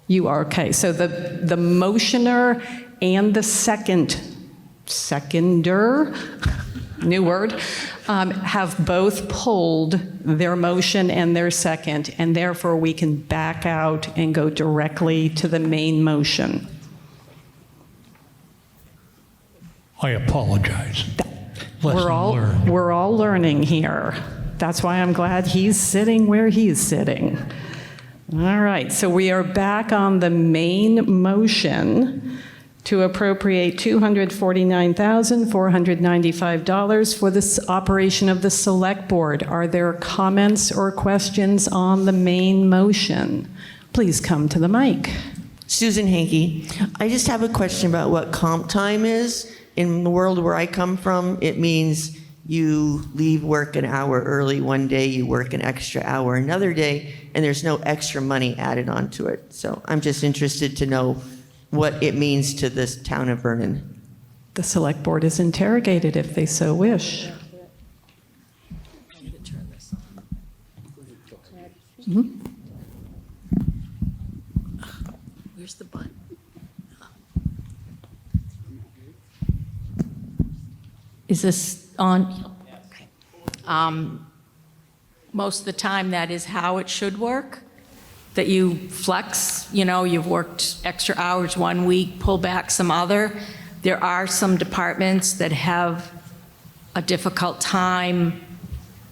You are, okay. So the motioner and the seconder, new word, have both pulled their motion and their second, and therefore we can back out and go directly to the main motion. I apologize. We're all learning here. That's why I'm glad he's sitting where he's sitting. All right, so we are back on the main motion to appropriate $249,495 for the operation of the Select Board. Are there comments or questions on the main motion? Please come to the mic. Susan Hankey. I just have a question about what comp time is. In the world where I come from, it means you leave work an hour early one day, you work an extra hour another day, and there's no extra money added onto it. So I'm just interested to know what it means to this town of Vernon. The Select Board is interrogated if they so wish. Mm-hmm. Where's the button? Is this on? Okay. Most of the time, that is how it should work, that you flex, you've worked extra hours one week, pull back some other. There are some departments that have a difficult time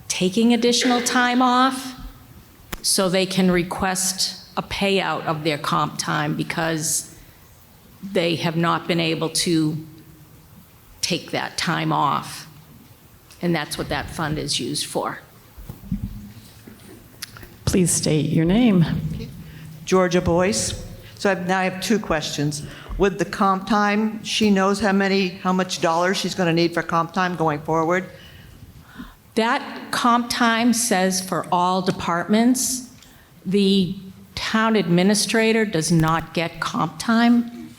taking additional time off, so they can request a payout of their comp time because they have not been able to take that time off. And that's what that fund is used for. Please state your name. Georgia Boyce. So now I have two questions. With the comp time, she knows how much dollars she's going to need for comp time going forward? That comp time says for all departments. The town administrator does not get comp time.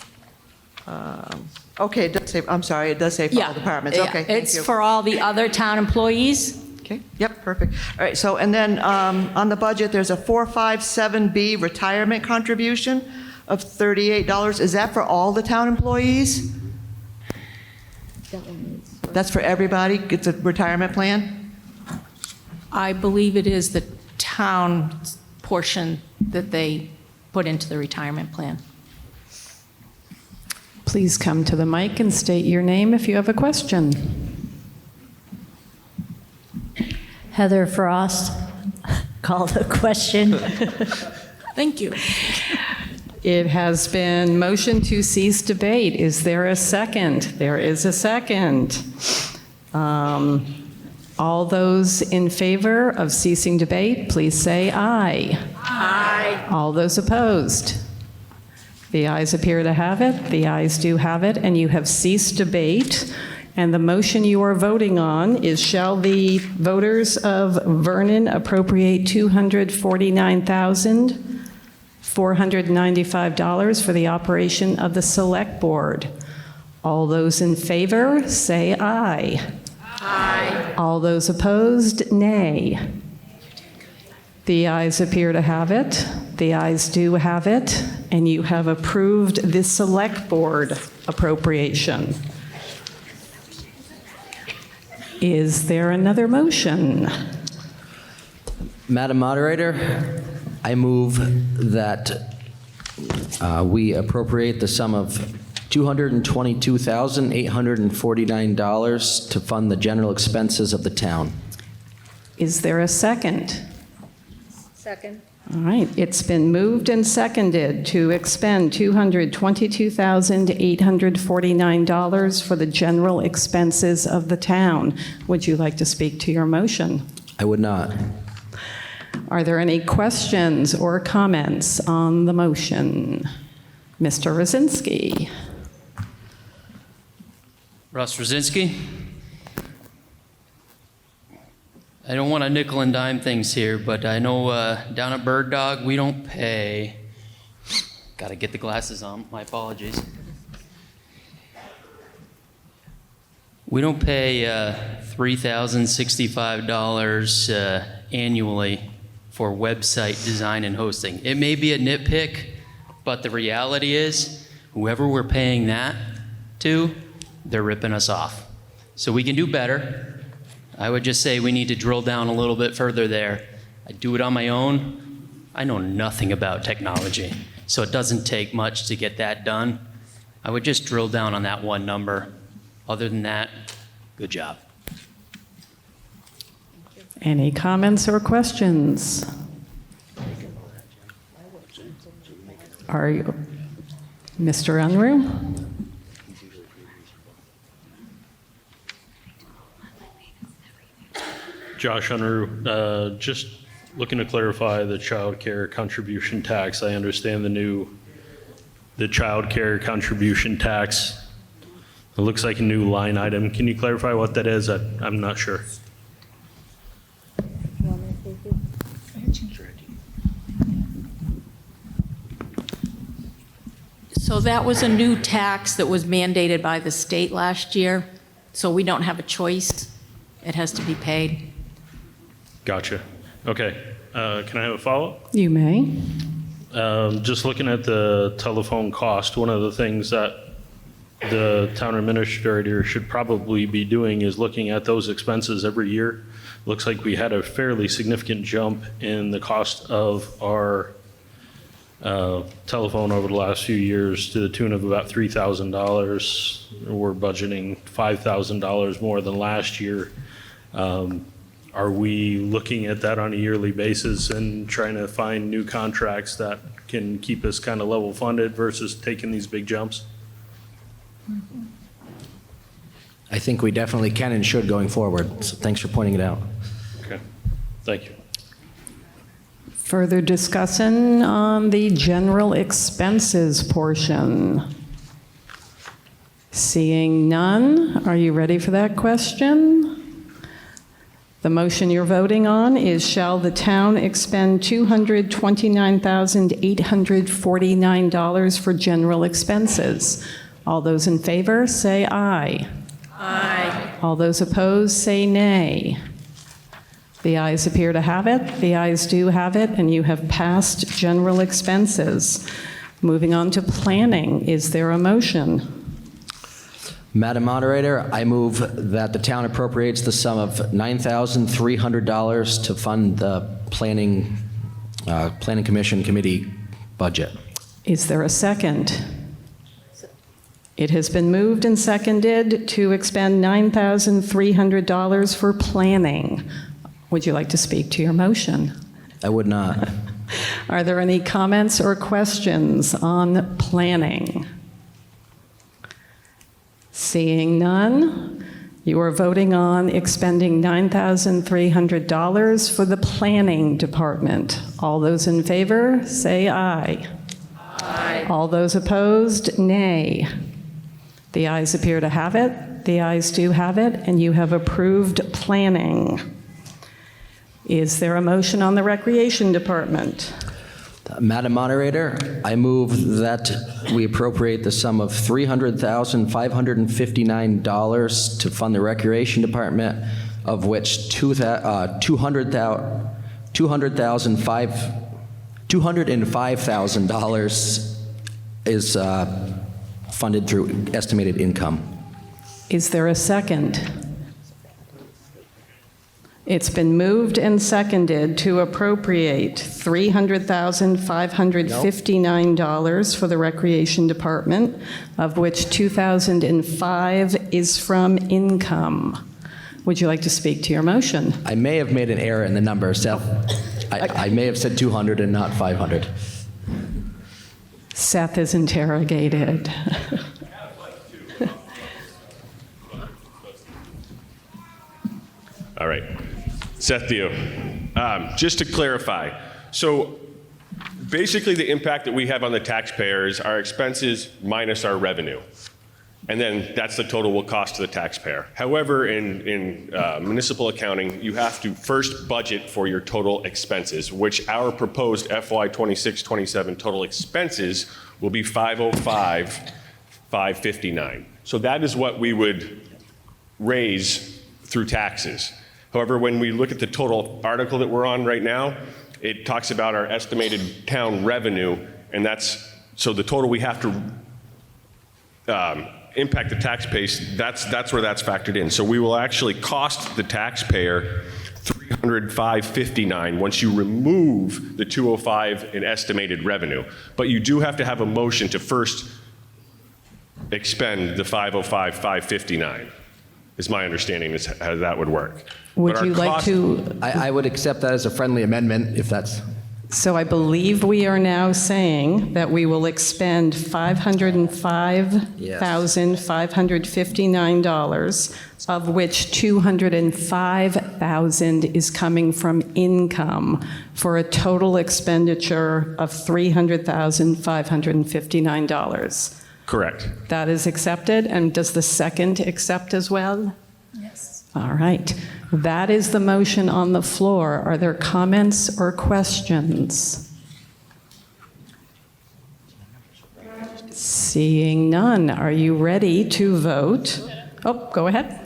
Okay, it does say, I'm sorry, it does say for all departments. Okay, thank It's you. for all the other town employees. Okay, yep, perfect. All right, so, and then on the budget, there's a 457B retirement contribution of $38. Is that for all the town employees? That's for everybody? It's a retirement plan? I believe it is the town portion that they put into the retirement plan. Please come to the mic and state your name if you have a question. Heather Frost, called a question. Thank you. It has been motioned to cease debate. Is there a second? There is a second. All those in favor of ceasing debate, please say aye. Aye. All those opposed? The ayes appear to have it. The ayes do have it, and you have ceased debate. And the motion you are voting on is, shall the voters of Vernon appropriate $249,495 for the operation of the Selectboard? All those in favor, say aye. Aye. All those opposed, nay. The ayes appear to have it. The ayes do have it, and you have approved the Selectboard appropriation. Is there another motion? Madam Moderator, I move that we appropriate the sum of $222,849 to fund the general expenses of the town. Is there a second? Second. All right, it's been moved and seconded to expend $222,849 for the general expenses of the town. Would you like to speak to your motion? I would not. Are there any questions or comments on the motion? Mr. Rosinski. Russ Rosinski. I don't want to nickel and dime things here, but I know down at Bird Dog, we don't pay, got to get the glasses on, my apologies. We don't pay $3,065 annually for website design and hosting. It may be a nitpick, but the reality is, whoever we're paying that to, they're ripping us off. So we can do better. I would just say we need to drill down a little bit further there. I do it on my own. I know nothing about technology, so it doesn't take much to get that done. I would just drill down on that one number. Other than that, good job. Any comments or questions? Are you, Mr. Unruh? Josh Unruh, just looking to clarify the child care contribution tax. I understand the child care contribution tax. It looks like a new line item. Can you clarify what that is? I'm not sure. So that was a new tax that was mandated by the state last year, so we don't have a choice. It has to be paid. Gotcha. Okay. Can I have a follow-up? You may. Just looking at the telephone cost, one of the things that the town administrator should probably be doing is looking at those expenses every year. Looks like we had a fairly significant jump in the cost of our telephone over the last few years to the tune of about $3,000. We're budgeting $5,000 more than last year. Are we looking at that on a yearly basis and trying to find new contracts that can keep us kind of level funded versus taking these big jumps? I think we definitely can and should going forward, so thanks for pointing it out. Okay, thank you. Further discussion on the general expenses portion? Seeing none, are you ready for that question? The motion you're voting on is, shall the town expend $229,849 for general expenses? All those in favor, say aye. Aye. All those opposed, say nay. The ayes appear to have it. The ayes do have it, and you have passed general expenses. Moving on to planning, is there a motion? Madam Moderator, I move that the town appropriates the sum of $9,300 to fund the Planning Commission Committee budget. Is there a second? It has been moved and seconded to expend $9,300 for planning. Would you like to speak to your motion? I would not. Are there any comments or questions on planning? Seeing none, you are voting on expending $9,300 for the planning department. All those in favor, say aye. Aye. All those opposed, nay. The ayes appear to have it. The ayes do have it, and you have approved planning. Is there a motion on the recreation department? Madam Moderator, I move that we appropriate the sum of $300,559 to fund the Recreation Department, of which $205,000 is funded through estimated income. Is there a second? It's been moved and seconded to appropriate $300,559 for the Recreation Department, of which $2,005 is from income. Would you like to speak to your motion? I may have made an error in the number, Seth. I may have said 200 and not 500. Seth is interrogated. All right. Seth Dio. Just to clarify, so basically the impact that we have on the taxpayers are expenses minus our revenue. And then that's the total will cost to the taxpayer. However, in municipal accounting, you have to first budget for your total expenses, which our proposed FY 26-27 total expenses will be $505,559. So that is what we would raise through taxes. However, when we look at the total article that we're on right now, it talks about our estimated town revenue, and so the total we have to impact the tax base, that's where that's factored in. So we will actually cost the taxpayer $305,559 once you remove the $205 in estimated revenue. But you do have to have a motion to first expend the $505,559. Is my understanding is how that would work. Would you like to? I would accept that as a friendly amendment if that's. So I believe we are now saying that we will expend $505,559, of which $205,000 is coming from income, for a total expenditure of $300,559. Correct. That is accepted, and does the second accept as well? Yes. All right. That is the motion on the floor. Are there comments or questions? Seeing none, are you ready to vote? Oh, go ahead.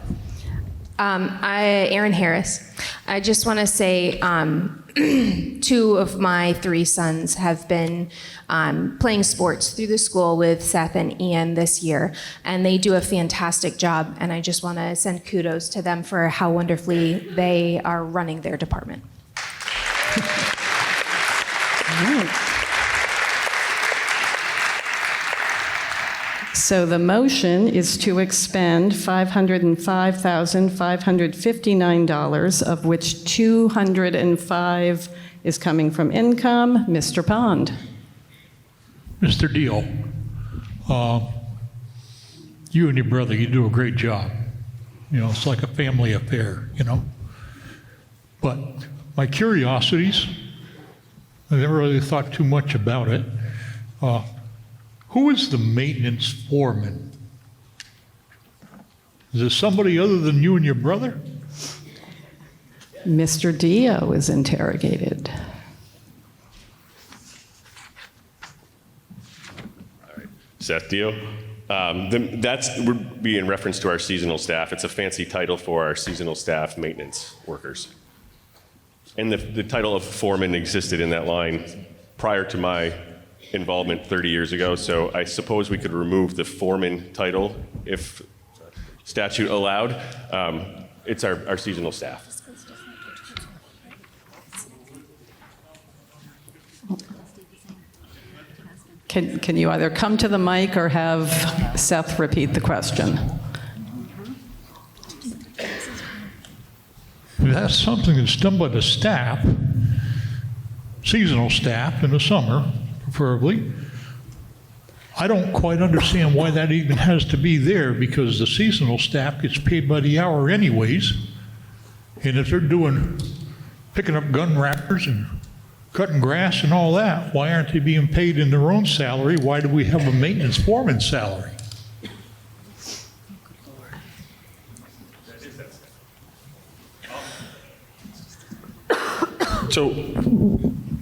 Erin Harris. I just want to say 2 of my 3 sons have been playing sports through the school with Seth and Ian this year, and they do a fantastic job, and I just want to send kudos to them for how wonderfully they are running their department. All right. So the motion is to expend $505,559, of which $205 is coming from income. Mr. Pond. Mr. Deal, you and your brother, you do a great job. You know, it's like a family affair, you know. But my curiosities, I never really thought too much about it. Who is the maintenance foreman? Is it somebody other than you and your brother? Mr. Dio is interrogated. Seth Dio. That's would be in reference to our seasonal staff. It's a fancy title for our seasonal staff maintenance workers. And the title of foreman existed in that line prior to my involvement 30 years ago, so I suppose we could remove the foreman title if statute allowed. It's our seasonal staff. Can you either come to the mic or have Seth repeat the question? That's something that's done by the staff, seasonal staff in the summer, preferably. I don't quite understand why that even has to be there, because the seasonal staff gets paid by the hour anyways. And if they're picking up gun wrappers and cutting grass and all that, why aren't they being paid in their own salary? Why do we have a maintenance foreman salary? So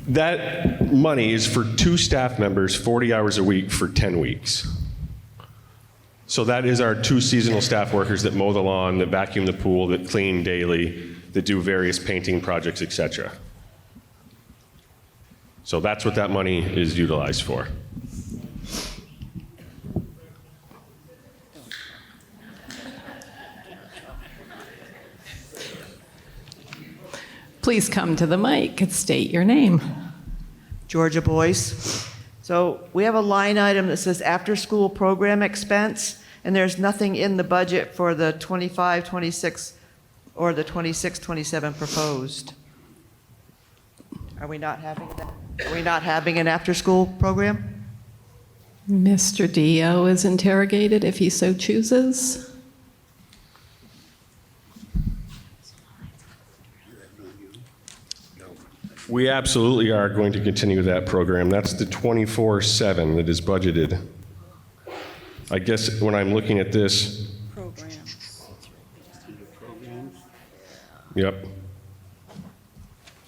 that money is for 2 staff members, 40 hours a week for 10 weeks. So that is our 2 seasonal staff workers that mow the lawn, that vacuum the pool, that clean daily, that do various painting projects, etc. So that's what that money is utilized for. Please come to the mic and state your name. Georgia Boyce. So we have a line item that says after-school program expense, and there's nothing in the budget for the 25, 26, or the 26, 27 proposed. Are we not having that? Are we not having an after-school program? Mr. Dio is interrogated if he so chooses. We absolutely are going to continue that program. That's the 24/7 that is budgeted. I guess when I'm looking at this. Yep.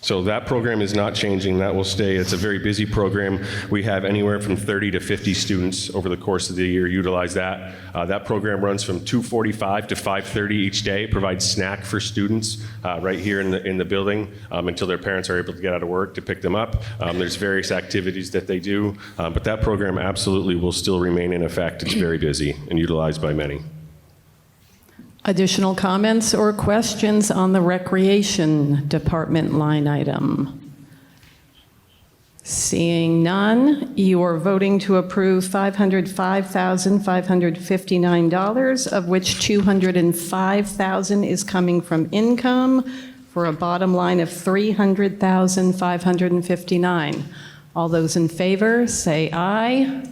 So that program is not changing. That will stay. It's a very busy program. We have anywhere from 30 to 50 students over the course of the year utilize that. That program runs from 2:45 to 5:30 each day. It provides snack for students right here in the building until their parents are able to get out of work to pick them up. There's various activities that they do, but that program absolutely will still remain in effect. It's very busy and utilized by many. Additional comments or questions on the Recreation Department line item? Seeing none, you are voting to approve $505,559, of which $205,000 is coming from income, for a bottom line of $300,559. All those in favor, say aye.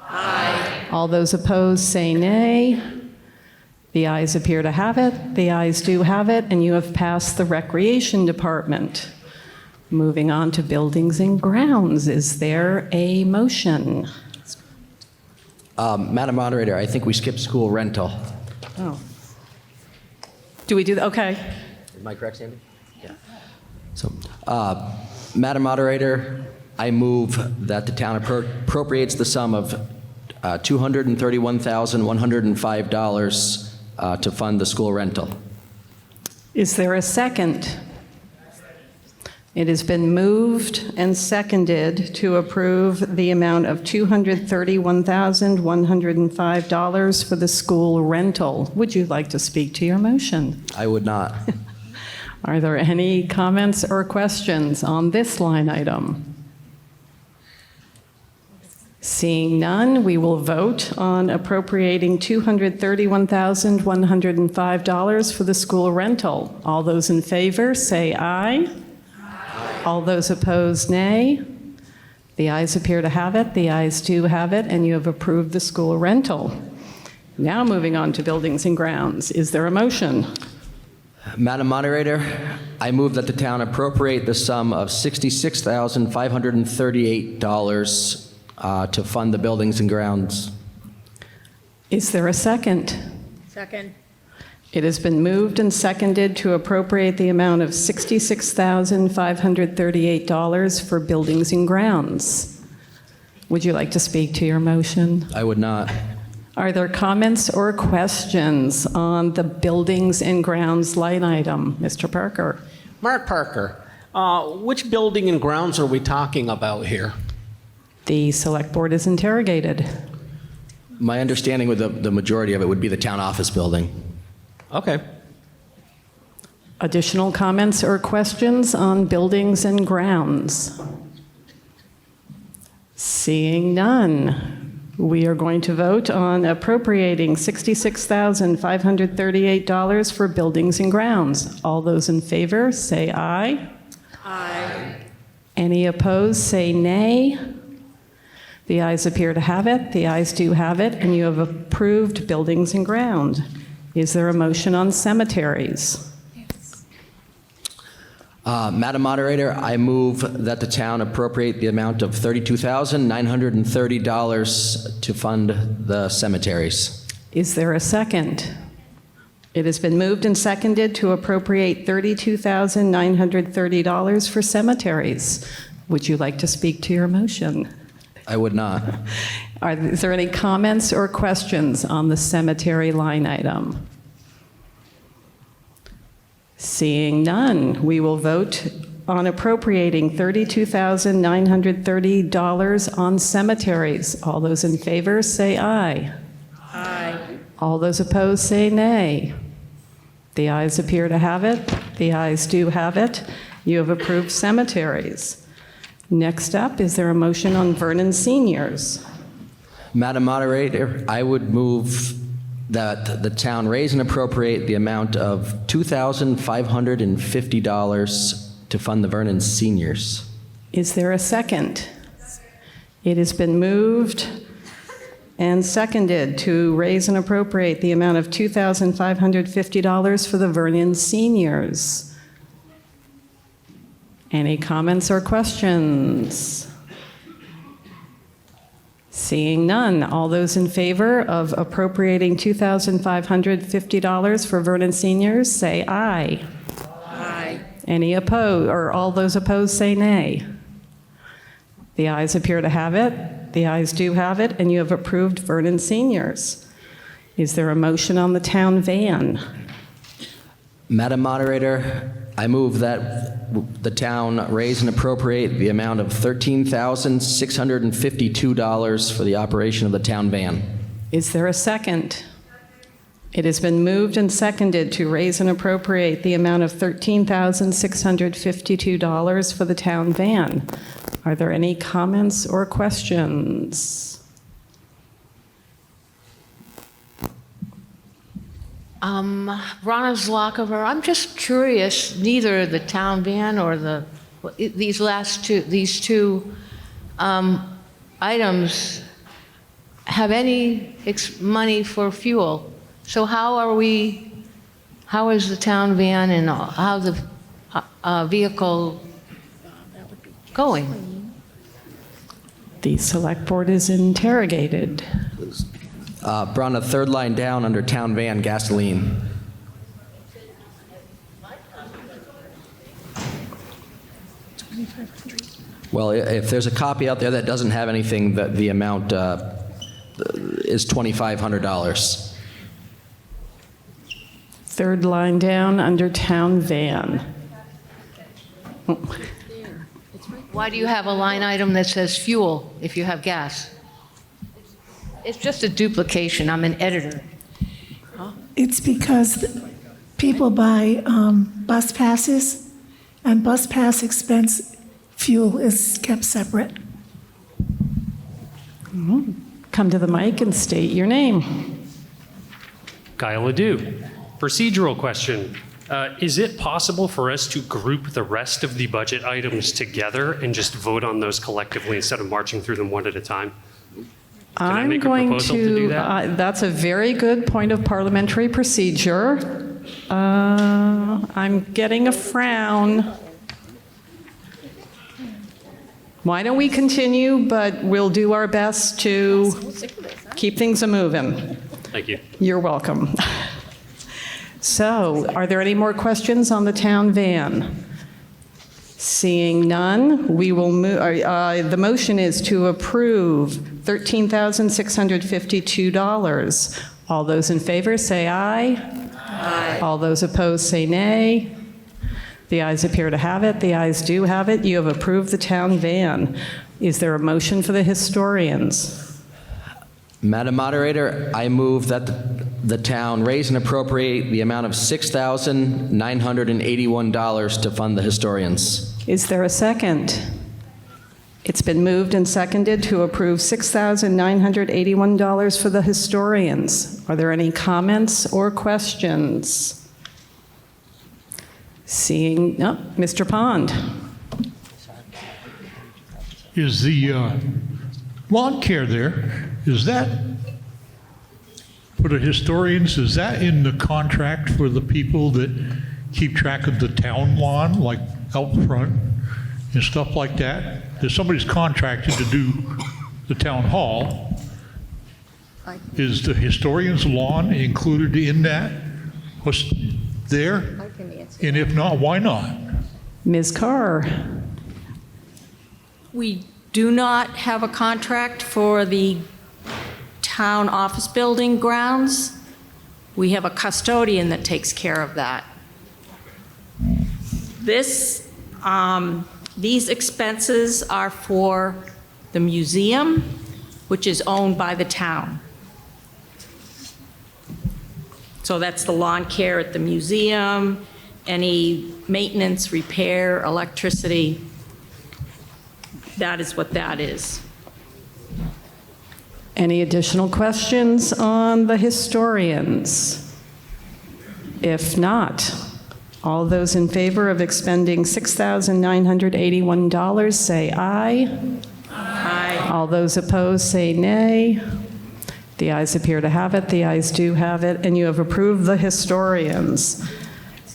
Aye. All those opposed, say nay. The ayes appear to have it. The ayes do have it, and you have passed the Recreation Department. Moving on to Buildings and Grounds. Is there a motion? Madam Moderator, I think we skipped school rental. Oh. Do we do that? Okay. Am I correct, Sandy? Yeah. So, Madam Moderator, I move that the town appropriates the sum of $231,105 to fund the school rental. Is there a second? It has been moved and seconded to approve the amount of $231,105 for the school rental. Would you like to speak to your motion? I would not. Are there any comments or questions on this line item? Seeing none, we will vote on appropriating $231,105 for the school rental. All those in favor, say aye. Aye. All those opposed, nay. The ayes appear to have it. The ayes do have it, and you have approved the school rental. Now moving on to Buildings and Grounds. Is there a motion? Madam Moderator, I move that the town appropriate the sum of $66,538 to fund the Buildings and Grounds. Is there a second? Second. It has been moved and seconded to appropriate the amount of $66,538 for Buildings and Grounds. Would you like to speak to your motion? I would not. Are there comments or questions on the buildings and grounds line item? Mr. Parker. Mark Parker, which building and grounds are we talking about here? The select board is interrogated. My understanding with the majority of it would be the town office building. Okay. Additional comments or questions on buildings and grounds? Seeing none, we are going to vote on appropriating $66,538 for buildings and grounds. All those in favor, say aye. Aye. Any opposed, say nay. The ayes appear to have it. The ayes do have it, and you have approved buildings and ground. Is there a motion on cemeteries? Madam Moderator, I move that the town appropriate the amount of $32,930 to fund the cemeteries. Is there a second? It has been moved and seconded to appropriate $32,930 for cemeteries. Would you like to speak to your motion? I would not. Is there any comments or questions on the cemetery line item? Seeing none, we will vote on appropriating $32,930 on cemeteries. All those in favor, say aye. Aye. All those opposed, say nay. The ayes appear to have it. The ayes do have it. You have approved cemeteries. Next up, is there a motion on Vernon seniors? Madam Moderator, I would move that the town raise and appropriate the amount of $2,550 to fund the Vernon seniors. Is there a second? It has been moved and seconded to raise and appropriate the amount of $2,550 for the Vernon seniors. Any comments or questions? Seeing none, all those in favor of appropriating $2,550 for Vernon seniors, say aye. Aye. Any opposed, or all those opposed, say nay. The ayes appear to have it. The ayes do have it, and you have approved Vernon seniors. Is there a motion on the town van? Madam Moderator, I move that the town raise and appropriate the amount of $13,652 for the operation of the town van. Is there a second? It has been moved and seconded to raise and appropriate the amount of $13,652 for the town van. Are there any comments or questions? Ronna Zlakova, I'm just curious, neither the town van or these two items have any money for fuel. So how is the town van and how the vehicle going? The select board is interrogated. Bronna, third line down under town van gasoline. Well, if there's a copy out there that doesn't have anything, the amount is $2,500. Third line down under town van. Why do you have a line item that says fuel if you have gas? It's just a duplication. I'm an editor. It's because people buy bus passes, and bus pass expense fuel is kept separate. Come to the mic and state your name. Guy Ledoux. Procedural question. Is it possible for us to group the rest of the budget items together and just vote on those collectively instead of marching through them one at a time? Can I make a proposal to do that? That's a very good point of parliamentary procedure. I'm getting a frown. Why don't we continue, but we'll do our best to keep things a-moving. Thank you. You're welcome. So, are there any more questions on the town van? Seeing none, we will move, the motion is to approve $13,652. All those in favor say aye. Aye. All those opposed say nay. The ayes appear to have it. The ayes do have it. You have approved the town van. Is there a motion for the historians? Madam Moderator, I move that the town raise and appropriate the amount of $6,981 to fund the historians. Is there a second? It's been moved and seconded to approve $6,981 for the historians. Are there any comments or questions? Seeing, no, Mr. Pond. Is the lawn care there, is that, for the historians, is that in the contract for the people that keep track of the town lawn, like out front and stuff like that? If somebody's contracted to do the town hall, is the historian's lawn included in that? What's there? I can answer. And if not, why not? Ms. Carr. We do not have a contract for the town office building grounds. We have a custodian that takes care of that. These expenses are for the museum, which is owned by the town. So that's the lawn care at the museum, any maintenance, repair, electricity. That is what that is. Any additional questions on the historians? If not, all those in favor of expending $6,981 say aye. Aye. All those opposed say nay. The ayes appear to have it. The ayes do have it, and you have approved the historians.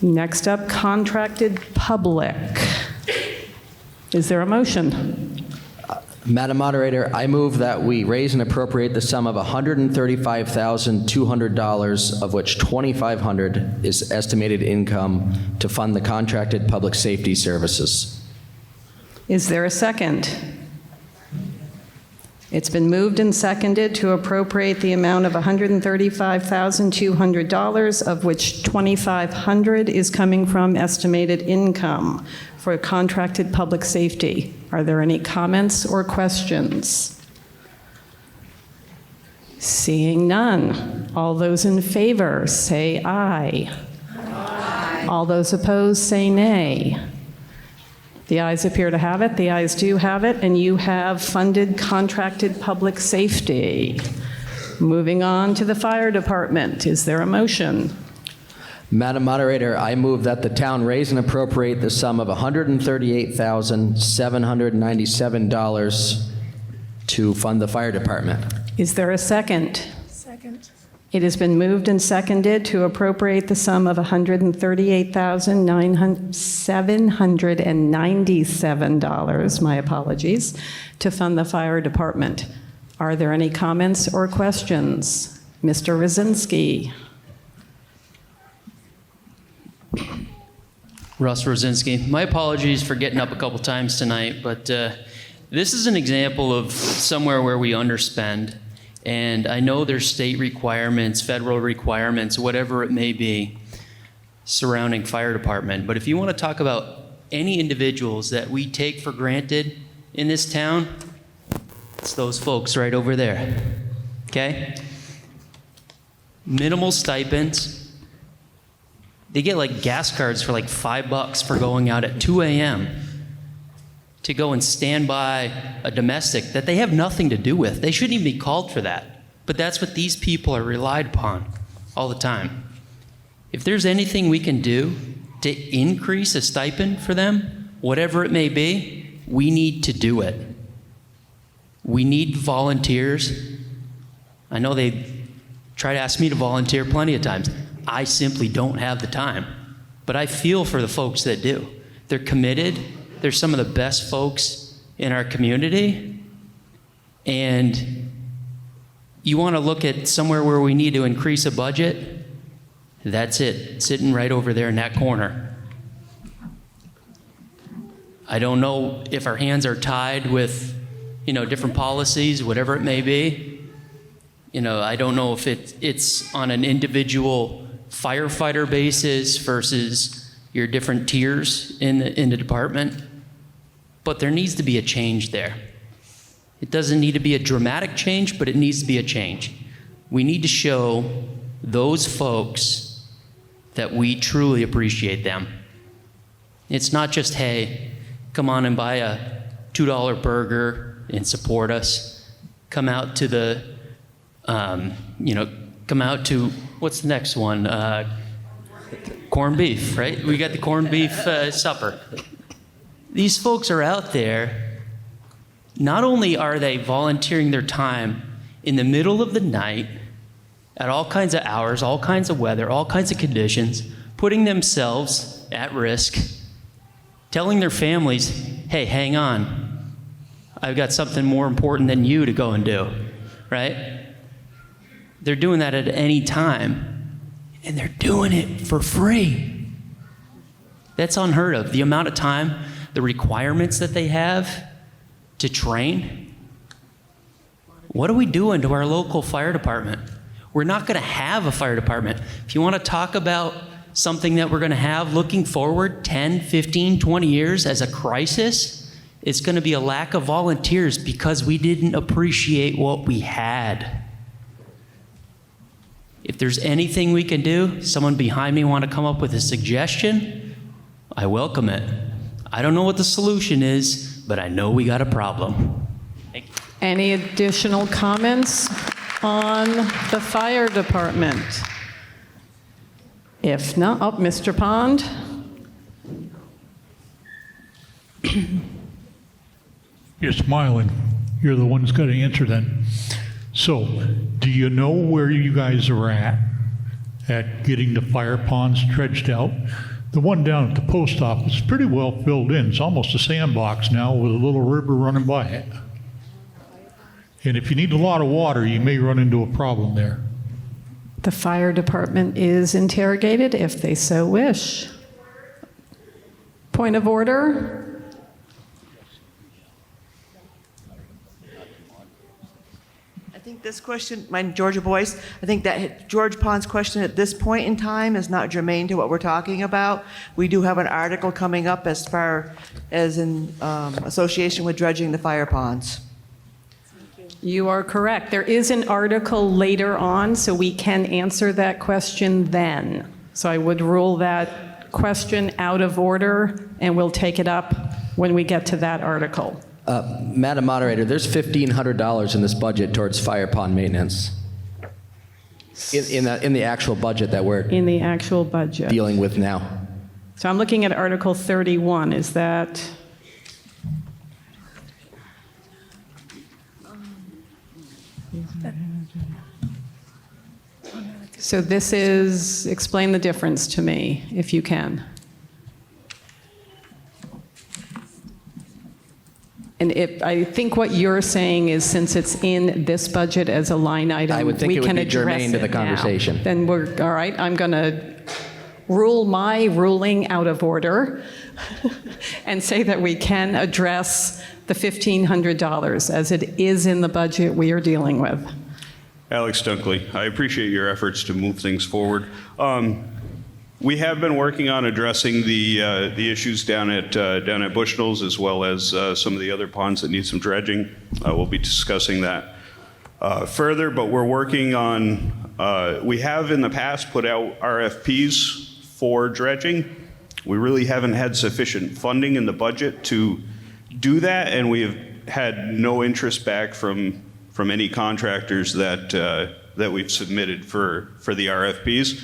Next up, contracted public. Is there a motion? Madam Moderator, I move that we raise and appropriate the sum of $135,200, of which $2,500 is estimated income to fund the contracted public safety services. Is there a second? It's been moved and seconded to appropriate the amount of $135,200, of which $2,500 is coming from estimated income for contracted public safety. Are there any comments or questions? Seeing none, all those in favor say aye. Aye. All those opposed say nay. The ayes appear to have it. The ayes do have it, and you have funded contracted public safety. Moving on to the fire department. Is there a motion? Madam Moderator, I move that the town raise and appropriate the sum of $138,797 to fund the fire department. Is there a second? Second. It has been moved and seconded to appropriate the sum of $138,797, my apologies, to fund the fire department. Are there any comments or questions? Mr. Rosinski. Russ Rosinski. My apologies for getting up a couple times tonight, but this is an example of somewhere where we underspend. And I know there's state requirements, federal requirements, whatever it may be, surrounding fire department. But if you want to talk about any individuals that we take for granted in this town, it's those folks right over there, okay? Minimal stipends. They get like gas cards for like $5 for going out at 2 a.m. to go and stand by a domestic that they have nothing to do with. They shouldn't even be called for that. But that's what these people are relied upon all the time. If there's anything we can do to increase a stipend for them, whatever it may be, we need to do it. We need volunteers. I know they try to ask me to volunteer plenty of times. I simply don't have the time. But I feel for the folks that do. They're committed. They're some of the best folks in our community. And you want to look at somewhere where we need to increase a budget, that's it, sitting right over there in that corner. I don't know if our hands are tied with, different policies, whatever it may be. I don't know if it's on an individual firefighter basis versus your different tiers in the department. But there needs to be a change there. It doesn't need to be a dramatic change, but it needs to be a change. We need to show those folks that we truly appreciate them. It's not just, hey, come on and buy a $2 burger and support us. Come out to the, what's the next one? Corned beef, right? We got the corned beef supper. These folks are out there. Not only are they volunteering their time in the middle of the night, at all kinds of hours, all kinds of weather, all kinds of conditions, putting themselves at risk, telling their families, hey, hang on, I've got something more important than you to go and do, right? They're doing that at any time, and they're doing it for free. That's unheard of. The amount of time, the requirements that they have to train. What are we doing to our local fire department? We're not going to have a fire department. If you want to talk about something that we're going to have looking forward 10, 15, 20 years as a crisis, it's going to be a lack of volunteers because we didn't appreciate what we had. If there's anything we can do, someone behind me want to come up with a suggestion, I welcome it. I don't know what the solution is, but I know we got a problem. Thank you. Any additional comments on the fire department? If not, Mr. Pond. You're smiling. You're the one that's got to answer then. So, do you know where you guys are at getting the fire ponds dredged out? The one down at the post office is pretty well filled in. It's almost a sandbox now with a little river running by it. And if you need a lot of water, you may run into a problem there. The fire department is interrogated if they so wish. Point of order. I think this question, Georgia Boyce, I think that George Pond's question at this point in time is not germane to what we're talking about. We do have an article coming up as far as in association with dredging the fire ponds. You are correct. There is an article later on, so we can answer that question then. So I would rule that question out of order, and we'll take it up when we get to that article. Madam Moderator, there's $1,500 in this budget towards fire pond maintenance. In the actual budget that we're in the actual budget dealing with now. So I'm looking at Article 31. Is that? So this is, explain the difference to me, if you can. And I think what you're saying is since it's in this budget as a line item, I would think we it would can be address germane to the it now. conversation. Then we're, all right, I'm going to rule my ruling out of order and say that we can address the $1,500 as it is in the budget we are dealing with. Alex Dunkley, I appreciate your efforts to move things forward. We have been working on addressing the issues down at Bushnell's as well as some of the other ponds that need some dredging. We'll be discussing that further, but we're working on, we have in the past put out RFPs for dredging. We really haven't had sufficient funding in the budget to do that, and we have had no interest back from any contractors that we've submitted for the RFPs.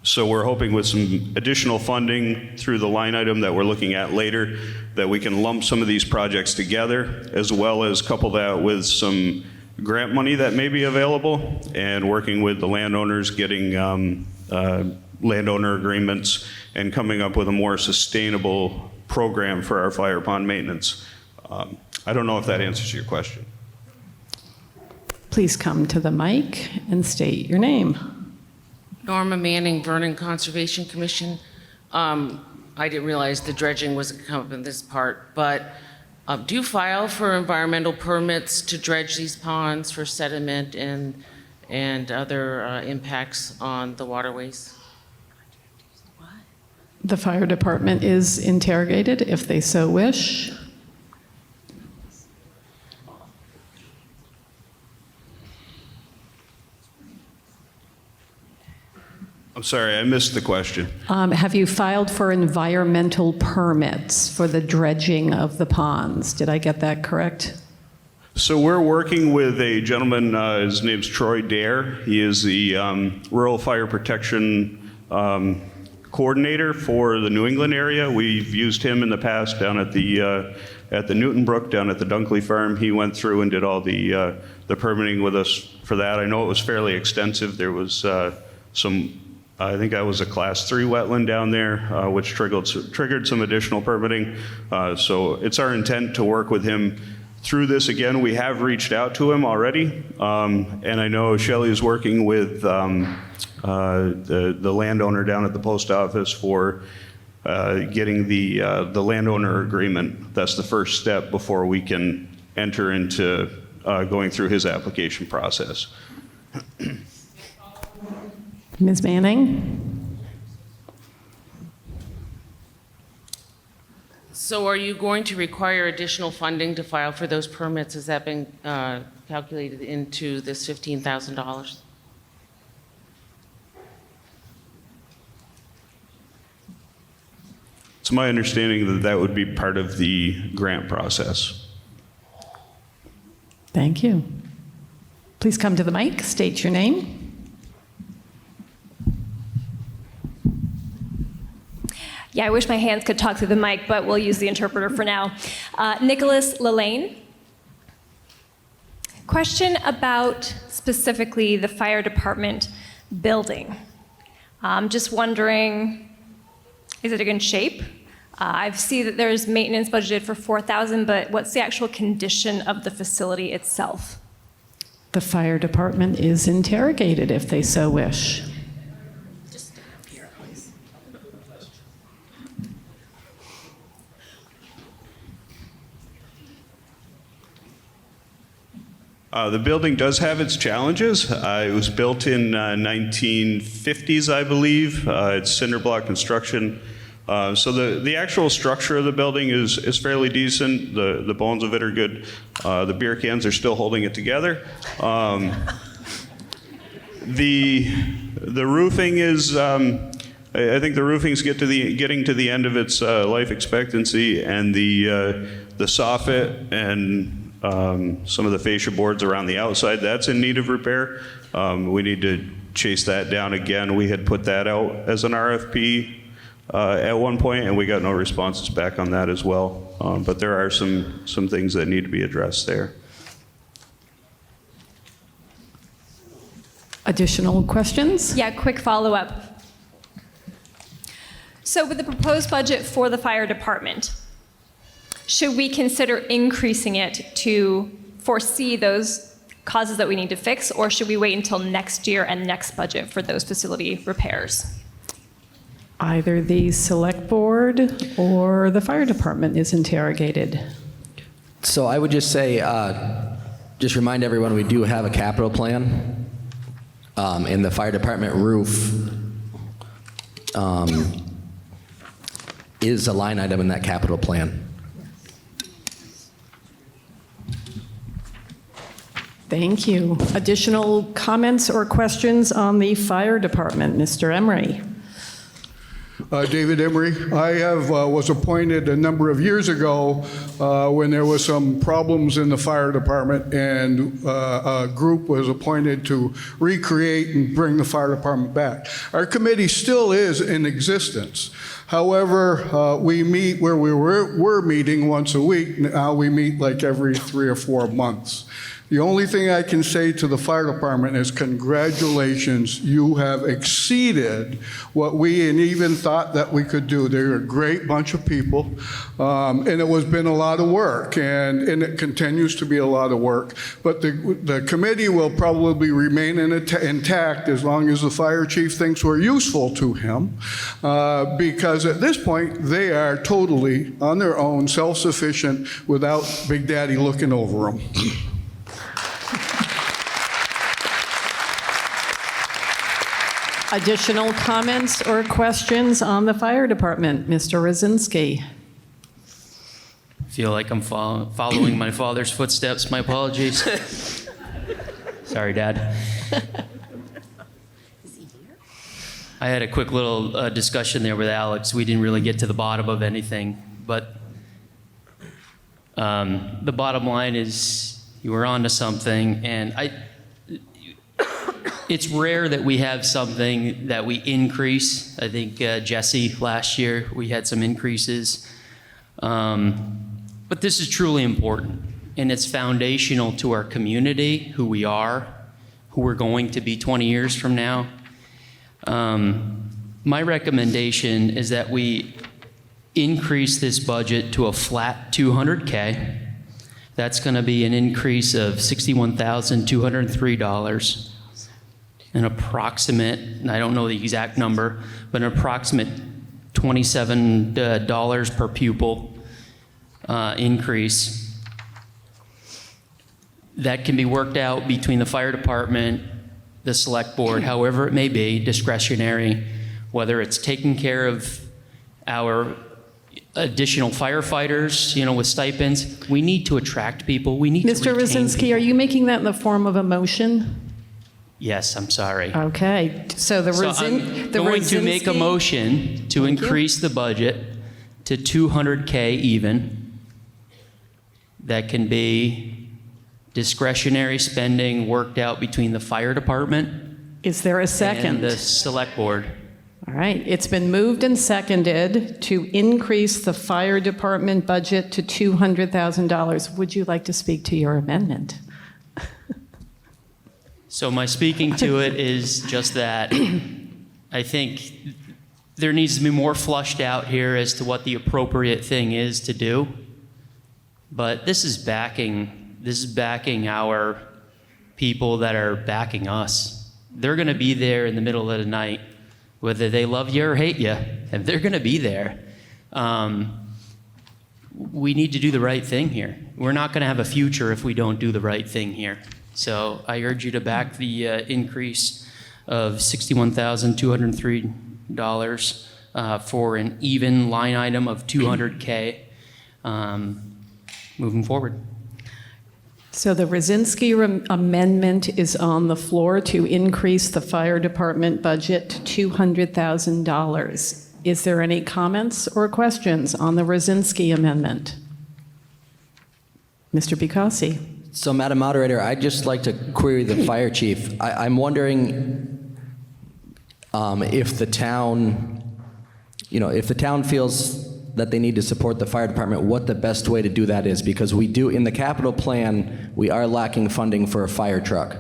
So we're hoping with some additional funding through the line item that we're looking at later, that we can lump some of these projects together, as well as couple that with some grant money that may be available, and working with the landowners, getting landowner agreements, and coming up with a more sustainable program for our fire pond maintenance. I don't know if that answers your question. Please come to the mic and state your name. Norma Manning, Vernon Conservation Commission. I didn't realize the dredging was going to come up in this part, but do you file for environmental permits to dredge these ponds for sediment and other impacts on the waterways? The fire department is interrogated if they so wish. I'm sorry, I missed the question. Have you filed for environmental permits for the dredging of the ponds? Did I get that correct? So we're working with a gentleman, his name's Troy Dare. He is the Rural Fire Protection Coordinator for the New England area. We've used him in the past down at the Newton Brook, down at the Dunkley Farm. He went through and did all the permitting with us for that. I know it was fairly extensive. There was I think that was a Class 3 wetland down there, which triggered some additional permitting. So it's our intent to work with him through this. Again, we have reached out to him already, and I know Shelley is working with the landowner down at the post office for getting the landowner agreement. That's the first step before we can enter into going through his application process. Ms. Manning? So are you going to require additional funding to file for those permits? Has that been calculated into this $15,000? It's my understanding that that would be part of the grant process. Thank you. Please come to the mic, state your name. Yeah, I wish my hands could talk through the mic, but we'll use the interpreter for now. Nicholas Lelane. Question about specifically the fire department building. I'm just wondering, is it in good shape? I see that there's maintenance budgeted for $4,000, but what's the actual condition of the facility itself? The fire department is interrogated if they so wish. The building does have its challenges. It was built in 1950s, I believe. It's cinder block construction. So the actual structure of the building is fairly decent. The bones of it are good. The beer cans are still holding it together. The roofing is, I think the roofing's getting to the end of its life expectancy, and the soffit and some of the fascia boards around the outside, that's in need of repair. We need to chase that down again. We had put that out as an RFP at one point, and we got no responses back on that as well. But there are some things that need to be addressed there. Additional questions? Yeah, quick follow-up. So with the proposed budget for the fire department, should we consider increasing it to foresee those causes that we need to fix, or should we wait until next year and next budget for those facility repairs? Either the select board or the fire department is interrogated. So I would just say, just remind everyone we do have a capital plan, and the fire department roof is a line item in that capital plan. Thank you. Additional comments or questions on the fire department? Mr. Emery. David Emery. I was appointed a number of years ago when there was some problems in the fire department, and a group was appointed to recreate and bring the fire department back. Our committee still is in existence. However, we meet where we were meeting once a week. Now we meet like every 3 or 4 months. The only thing I can say to the fire department is congratulations, you have exceeded what we even thought that we could do. They're a great bunch of people, and it has been a lot of work, and it continues to be a lot of work. But the committee will probably remain intact as long as the fire chief thinks we're useful to him, because at this point, they are totally on their own, self-sufficient, without Big Daddy looking over them. Additional comments or questions on the fire department? Mr. Rosinski. Feel like I'm following my father's footsteps. My apologies. Sorry, Dad. I had a quick little discussion there with Alex. We didn't really get to the bottom of anything, but the bottom line is you were onto something, and it's rare that we have something that we increase. I think Jesse, last year, we had some increases. But this is truly important, and it's foundational to our community, who we are, who we're going to be 20 years from now. My recommendation is that we increase this budget to a flat $200K. That's going to be an increase of $61,203. An approximate, and I don't know the exact number, but an approximate $27 per pupil increase. That can be worked out between the fire department, the select board, however it may be, discretionary, whether it's taking care of our additional firefighters, with stipends. We need to attract people. We need Mr. to retain Rosinski, people. are you making that in the form of a motion? Yes, I'm sorry. Okay, so I'm going to make a motion to increase the budget to $200K even. That can be discretionary spending worked out between the fire department. Is there a second? And the select board. All right, it's been moved and seconded to increase the fire department budget to $200,000. Would you like to speak to your amendment? So my speaking to it is just that I think there needs to be more flushed out here as to what the appropriate thing is to do. But this is backing our people that are backing us. They're going to be there in the middle of the night, whether they love you or hate you, and they're going to be there. We need to do the right thing here. We're not going to have a future if we don't do the right thing here. So I urge you to back the increase of $61,203 for an even line item of $200K moving forward. So the Rosinski amendment is on the floor to increase the fire department budget to $200,000. Is there any comments or questions on the Rosinski amendment? Mr. Bicassi. So, Madam Moderator, I'd just like to query the fire chief. I'm wondering if the town, if the town feels that they need to support the fire department, what the best way to do that is, because we do, in the capital plan, we are lacking funding for a fire truck.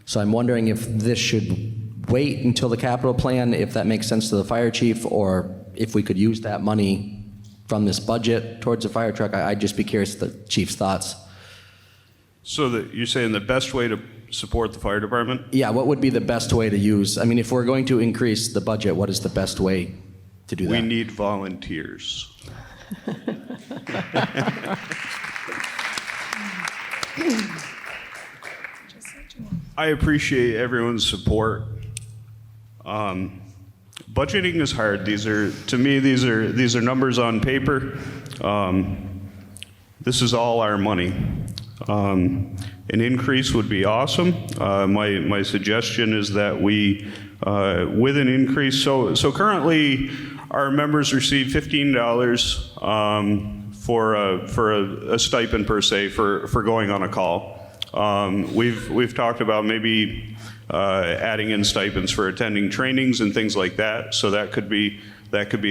So I'm wondering if this should wait until the capital plan, if that makes sense to the fire chief, or if we could use that money from this budget towards a fire truck. I'd just be curious the chief's thoughts. So you're saying the best way to support the fire department? Yeah, what would be the best way to use? I mean, if we're going to increase the budget, what is the best way to do that? We need volunteers. I appreciate everyone's support. Budgeting is hard. These are numbers on paper. This is all our money. An increase would be awesome. My suggestion is that we, with an increase, so currently our members receive $15 for a stipend per se for going on a call. We've talked about maybe adding in stipends for attending trainings and things like that. So that could be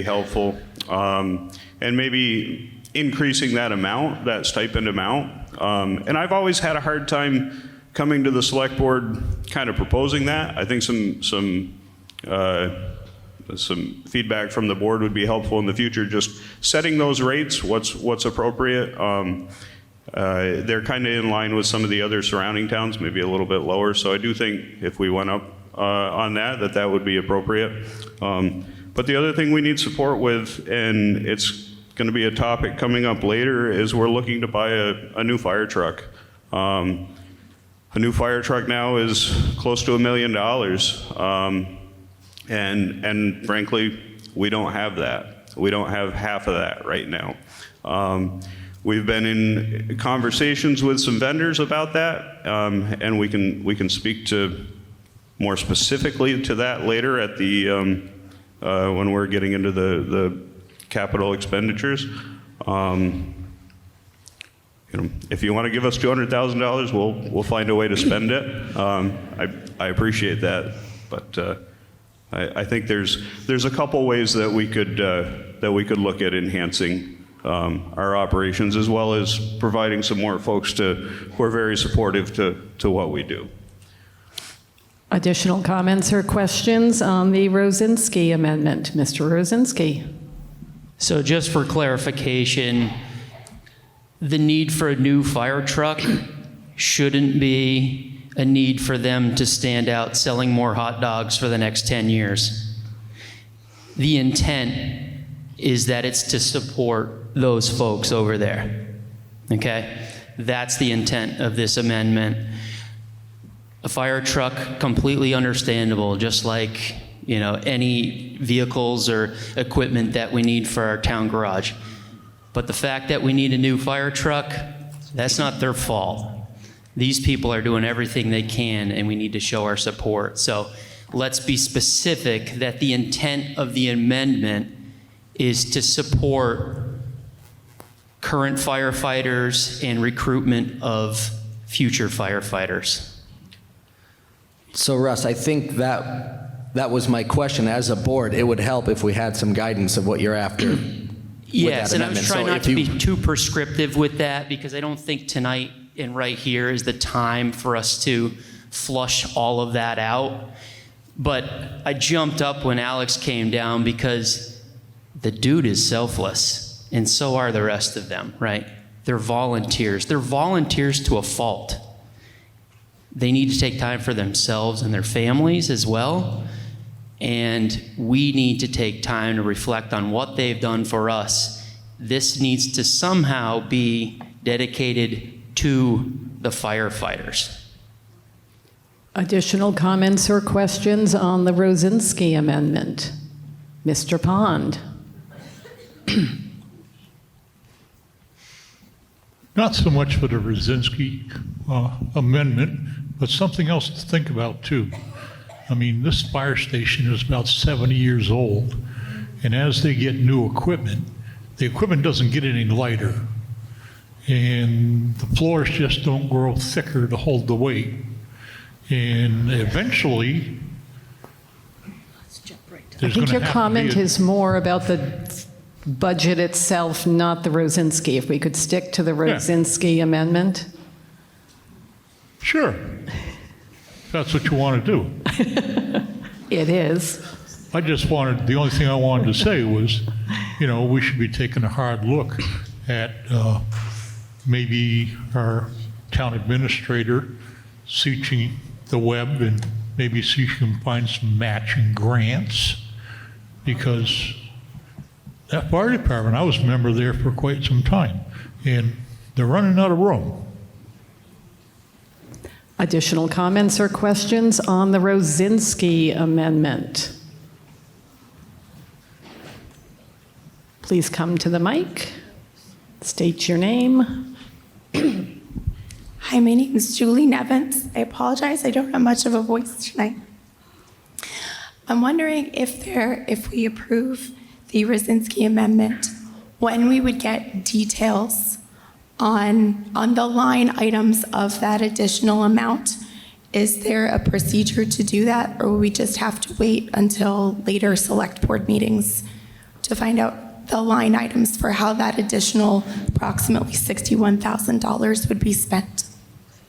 helpful, and maybe increasing that amount, that stipend amount. And I've always had a hard time coming to the select board kind of proposing that. I think some feedback from the board would be helpful in the future, just setting those rates, what's appropriate. They're kind of in line with some of the other surrounding towns, maybe a little bit lower. So I do think if we went up on that would be appropriate. But the other thing we need support with, and it's going to be a topic coming up later, is we're looking to buy a new fire truck. A new fire truck now is close to $1 million. And frankly, we don't have that. We don't have half of that right now. We've been in conversations with some vendors about that, and we can speak to more specifically to that later at the when we're getting into the capital expenditures. If you want to give us $200,000, we'll find a way to spend it. I appreciate that, but I think there's a couple ways that we could look at enhancing our operations, as well as providing some more folks who are very supportive to what we do. Additional comments or questions on the Rosinski amendment? Mr. Rosinski. So just for clarification, the need for a new fire truck shouldn't be a need for them to stand out selling more hot dogs for the next 10 years. The intent is that it's to support those folks over there, okay? That's the intent of this amendment. A fire truck, completely understandable, just like, any vehicles or equipment that we need for our town garage. But the fact that we need a new fire truck, that's not their fault. These people are doing everything they can, and we need to show our support. So let's be specific that the intent of the amendment is to support current firefighters and recruitment of future firefighters. So Russ, I think that was my question. As a board, it would help if we had some guidance of what you're after. Yes, and I was trying not to be too prescriptive with that, because I don't think tonight and right here is the time for us to flush all of that out. But I jumped up when Alex came down because the dude is selfless, and so are the rest of them, right? They're volunteers. They're volunteers to a fault. They need to take time for themselves and their families as well. And we need to take time to reflect on what they've done for us. This needs to somehow be dedicated to the firefighters. Additional comments or questions on the Rosinski amendment? Mr. Pond. Not so much for the Rosinski amendment, but something else to think about too. I mean, this fire station is about 70 years old, and as they get new equipment, the equipment doesn't get any lighter, and the floors just don't grow thicker to hold the weight. And eventually, I think your comment is more about the budget itself, not the Rosinski. If we could stick to the Rosinski amendment. Sure. If that's what you want to do. It is. The only thing I wanted to say was, we should be taking a hard look at maybe our town administrator searching the web and maybe see if you can find some matching grants, because that fire department, I was a member there for quite some time, and they're running out of room. Additional comments or questions on the Rosinski amendment? Please come to the mic. State your name. Hi, my name is Julie Nevins. I apologize, I don't have much of a voice tonight. I'm wondering if we approve the Rosinski amendment, when we would get details on the line items of that additional amount. Is there a procedure to do that, or will we just have to wait until later select board meetings to find out the line items for how that additional approximately $61,000 would be spent?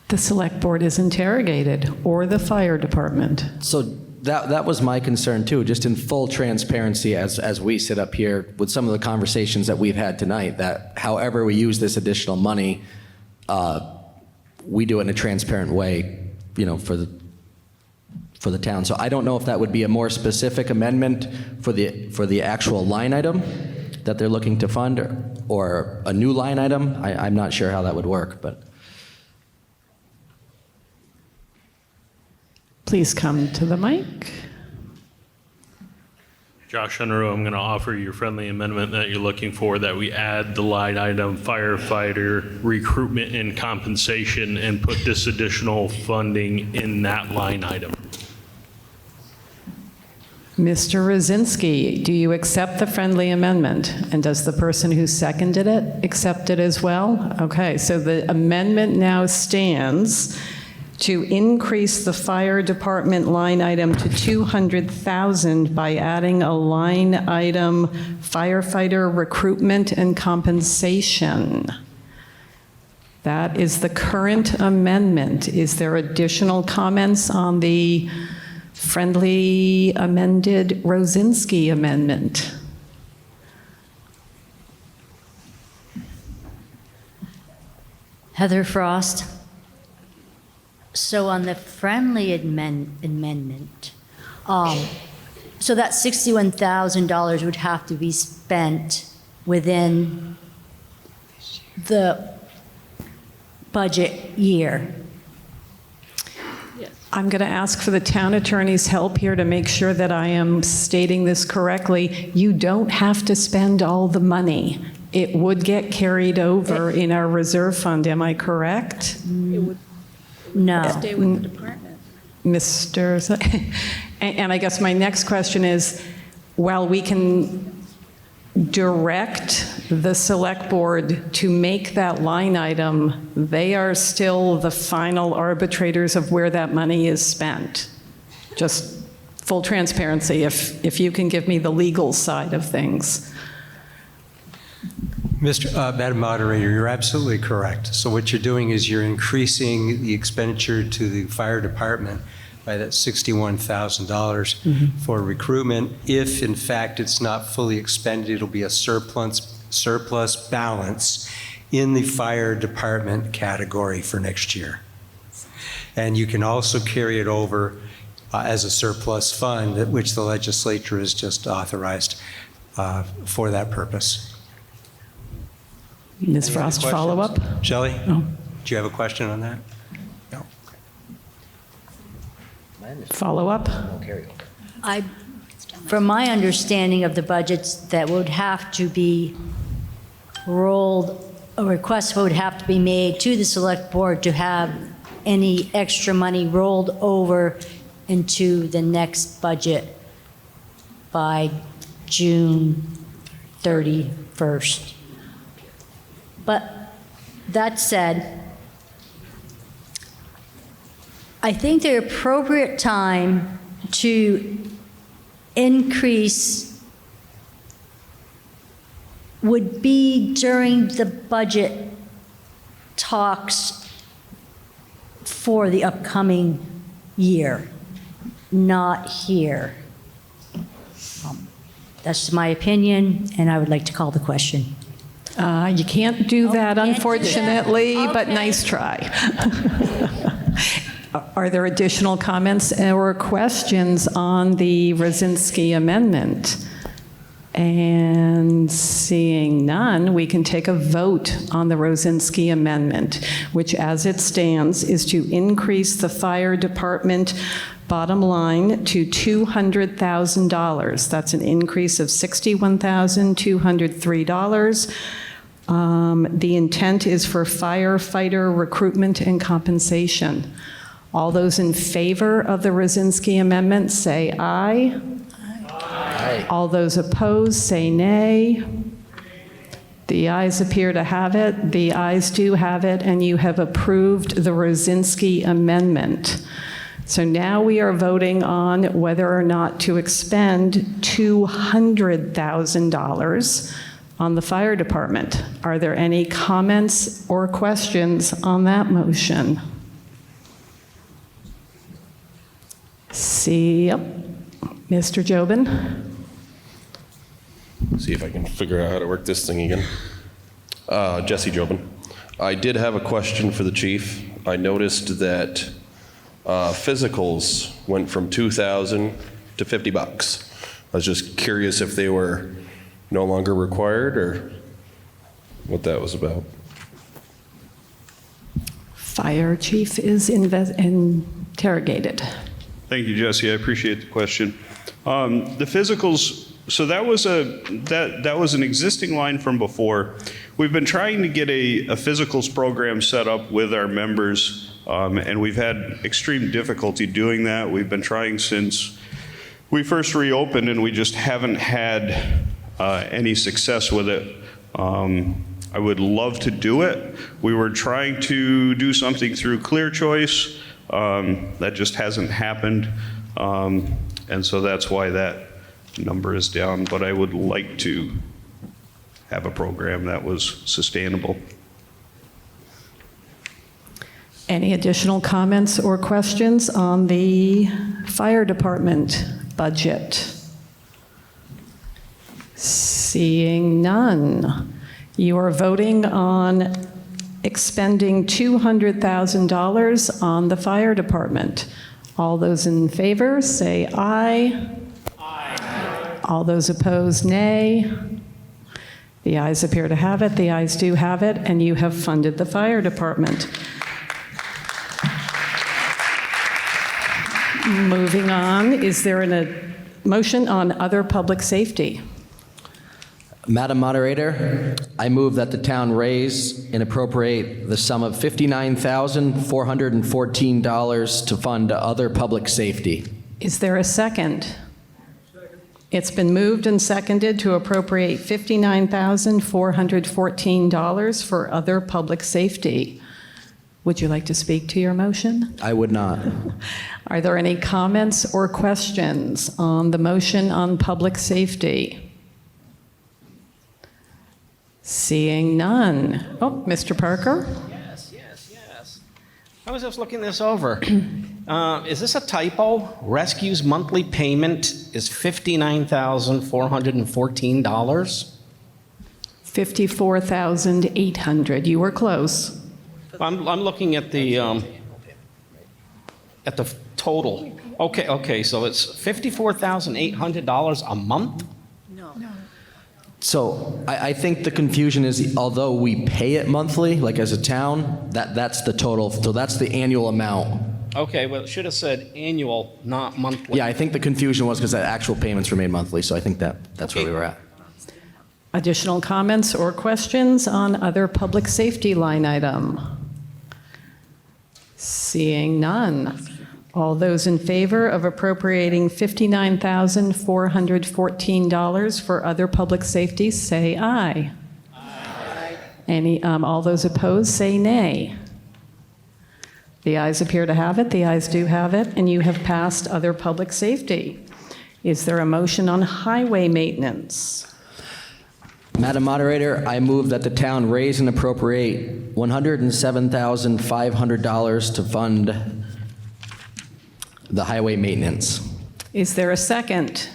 The select board is interrogated, or the fire department. So that was my concern too, just in full transparency as we sit up here with some of the conversations that we've had tonight, that however we use this additional money, we do it in a transparent way, for the town. So I don't know if that would be a more specific amendment for the actual line item that they're looking to fund, or a new line item. I'm not sure how that would work, but. Please come to the mic. Josh Unruh, I'm going to offer your friendly amendment that you're looking for, that we add the line item firefighter recruitment and compensation and put this additional funding in that line item. Mr. Rosinski, do you accept the friendly amendment? And does the person who seconded it accept it as well? Okay, so the amendment now stands to increase the fire department line item to $200,000 by adding a line item firefighter recruitment and compensation. That is the current amendment. Is there additional comments on the friendly amended Rosinski amendment? Heather Frost. So on the friendly amendment, so that $61,000 would have to be spent within the budget year. I'm going to ask for the town attorney's help here to make sure that I am stating this correctly. You don't have to spend all the money. It would get carried over in our reserve fund. Am I correct? It would No. stay with the department. Mr. And I guess my next question is, while we can direct the select board to make that line item, they are still the final arbitrators of where that money is spent. Just full transparency, if you can give me the legal side of things. Madam Moderator, you're absolutely correct. So what you're doing is you're increasing the expenditure to the fire department by that $61,000 for recruitment. If in fact it's not fully expended, it'll be a surplus balance in the fire department category for next year. And you can also carry it over as a surplus fund, which the legislature has just authorized for that purpose. Ms. Frost, follow up? Shelley, Oh. do you have a question on that? No. Follow up? From my understanding of the budgets, that would have to be rolled, a request would have to be made to the select board to have any extra money rolled over into the next budget by June 31st. But that said, I think the appropriate time to increase would be during the budget talks for the upcoming year, not here. That's my opinion, and I would like to call the question. You can't do that, unfortunately, but nice try. Are there additional comments or questions on the Rosinski amendment? And seeing none, we can take a vote on the Rosinski amendment, which as it stands is to increase the fire department bottom line to $200,000. That's an increase of $61,203. The intent is for firefighter recruitment and compensation. All those in favor of the Rosinski amendment say aye. Aye. All those opposed say nay. The ayes appear to have it. The ayes do have it, and you have approved the Rosinski amendment. So now we are voting on whether or not to expend $200,000 on the fire department. Are there any comments or questions on that motion? See, yep. Mr. Jobin? See if I can figure out how to work this thing again. Jesse Jobin. I did have a question for the chief. I noticed that physicals went from $2,000 to $50. I was just curious if they were no longer required or what that was about. Fire chief is interrogated. Thank you, Jesse. I appreciate the question. The physicals, so that was an existing line from before. We've been trying to get a physicals program set up with our members, and we've had extreme difficulty doing that. We've been trying since we first reopened, and we just haven't had any success with it. I would love to do it. We were trying to do something through Clear Choice. That just hasn't happened. And so that's why that number is down. But I would like to have a program that was sustainable. Any additional comments or questions on the fire department budget? Seeing none. You are voting on expending $200,000 on the fire department. All those in favor, say aye. Aye. All those opposed, nay. The ayes appear to have it. The ayes do have it, and you have funded the fire department. Moving on, is there a motion on other public safety? Madam Moderator, I move that the town raise and appropriate the sum of $59,414 to fund other public safety. Is there a second? It's been moved and seconded to appropriate $59,414 for other public safety. Would you like to speak to your motion? I would not. Are there any comments or questions on the motion on public safety? Seeing none. Oh, Mr. Parker? Yes. I was just looking this over. Is this a typo? Rescue's monthly payment is $59,414? $54,800. You were close. I'm looking at the total. Okay, so it's $54,800 a month? So I think the confusion is, although we pay it monthly, like as a town, that's the total, so that's the annual amount. Okay, well, it should have said annual, not monthly. Yeah, I think the confusion was because the actual payments were made monthly, so I think that's where we were at. Additional comments or questions on other public safety line item? Seeing none. All those in favor of appropriating $59,414 for other public safety, say aye. Aye. All those opposed, say nay. The ayes appear to have it. The ayes do have it, and you have passed other public safety. Is there a motion on highway maintenance? Madam Moderator, I move that the town raise and appropriate $107,500 to fund the highway maintenance. Is there a second?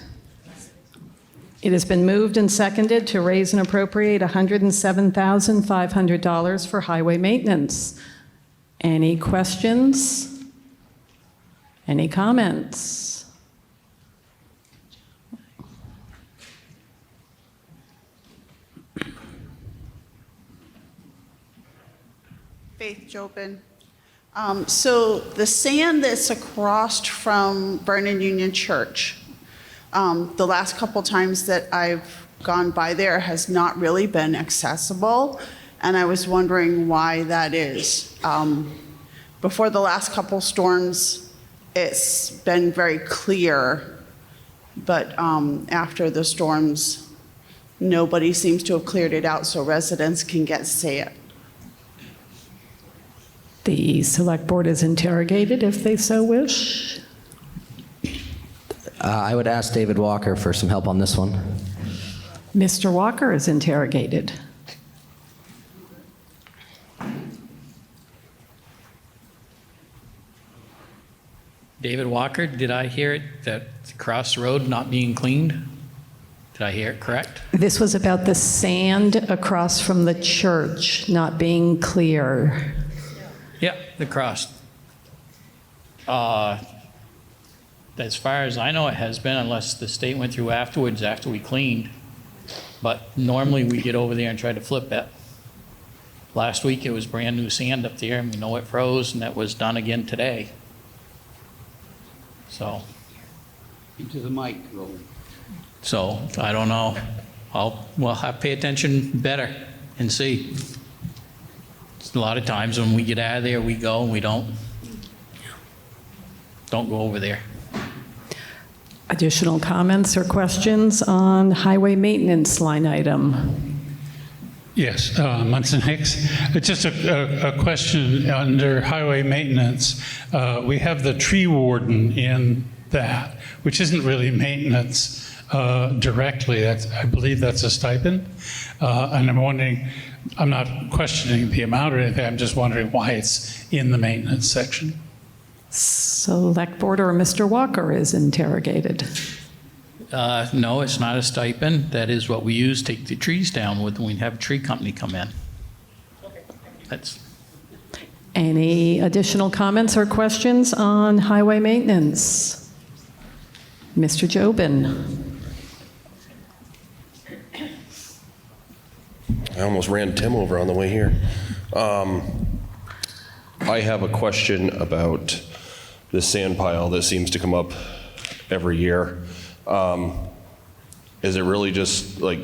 It has been moved and seconded to raise and appropriate $107,500 for highway maintenance. Any questions? Any comments? Faith Jobin. So the sand that's across from Vernon Union Church, the last couple times that I've gone by there has not really been accessible, and I was wondering why that is. Before the last couple storms, it's been very clear, but after the storms, nobody seems to have cleared it out so residents can say it. The Select Board is interrogated if they so wish. I would ask David Walker for some help on this one. Mr. Walker is interrogated. David Walker, did I hear it that the cross road not being cleaned? Did I hear it correct? This was about the sand across from the church not being clear. Yeah, the cross. As far as I know, it has been, unless the state went through afterwards after we cleaned. But normally we get over there and try to flip it. Last week it was brand new sand up there, and we know it froze, and that was done again today. So. Into the mic, Roland. So I don't know. We'll have to pay attention better and see. A lot of times when we get out of there, we go and we don't go over there. Additional comments or questions on highway maintenance line item? Yes, Munson Hicks. It's just a question under highway maintenance. We have the tree warden in that, which isn't really maintenance directly. I believe that's a stipend. And I'm wondering, I'm not questioning the amount or anything, I'm just wondering why it's in the maintenance section. Select Board or Mr. Walker is interrogated. No, it's not a stipend. That is what we use to take the trees down with when we have a tree company come in. That's. Any additional comments or questions on highway maintenance? Mr. Jobin. I almost ran Tim over on the way here. I have a question about this sand pile that seems to come up every year. Is it really just like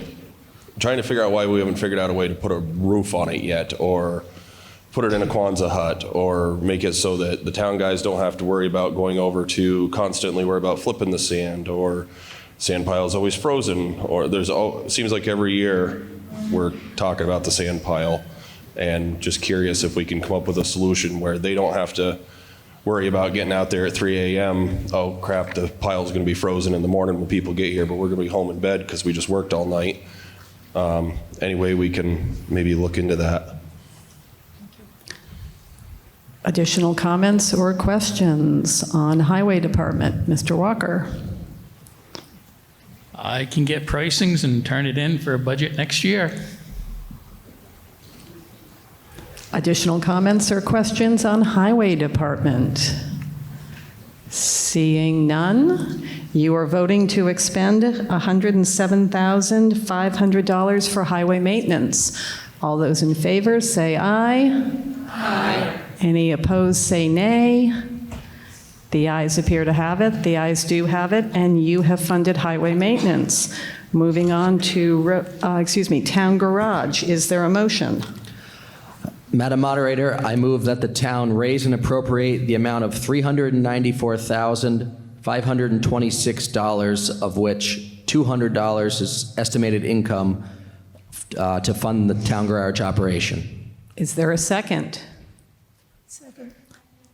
trying to figure out why we haven't figured out a way to put a roof on it yet, or put it in a Kwanzaa hut, or make it so that the town guys don't have to worry about going over to constantly worry about flipping the sand, or sand pile is always frozen, or it seems like every year we're talking about the sand pile, and just curious if we can come up with a solution where they don't have to worry about getting out there at 3 a.m. Oh crap, the pile's going to be frozen in the morning when people get here, but we're going to be home in bed because we just worked all night. Anyway, we can maybe look into that. Additional comments or questions on Highway Department? Mr. Walker. I can get pricings and turn it in for a budget next year. Additional comments or questions on Highway Department? Seeing none, you are voting to expend $107,500 for highway maintenance. All those in favor say aye. Aye. Any opposed say nay. The ayes appear to have it. The ayes do have it, and you have funded highway maintenance. Moving on to, Town Garage. Is there a motion? Madam Moderator, I move that the town raise and appropriate the amount of $394,526, of which $200 is estimated income to fund the town garage operation. Is there a second? Second.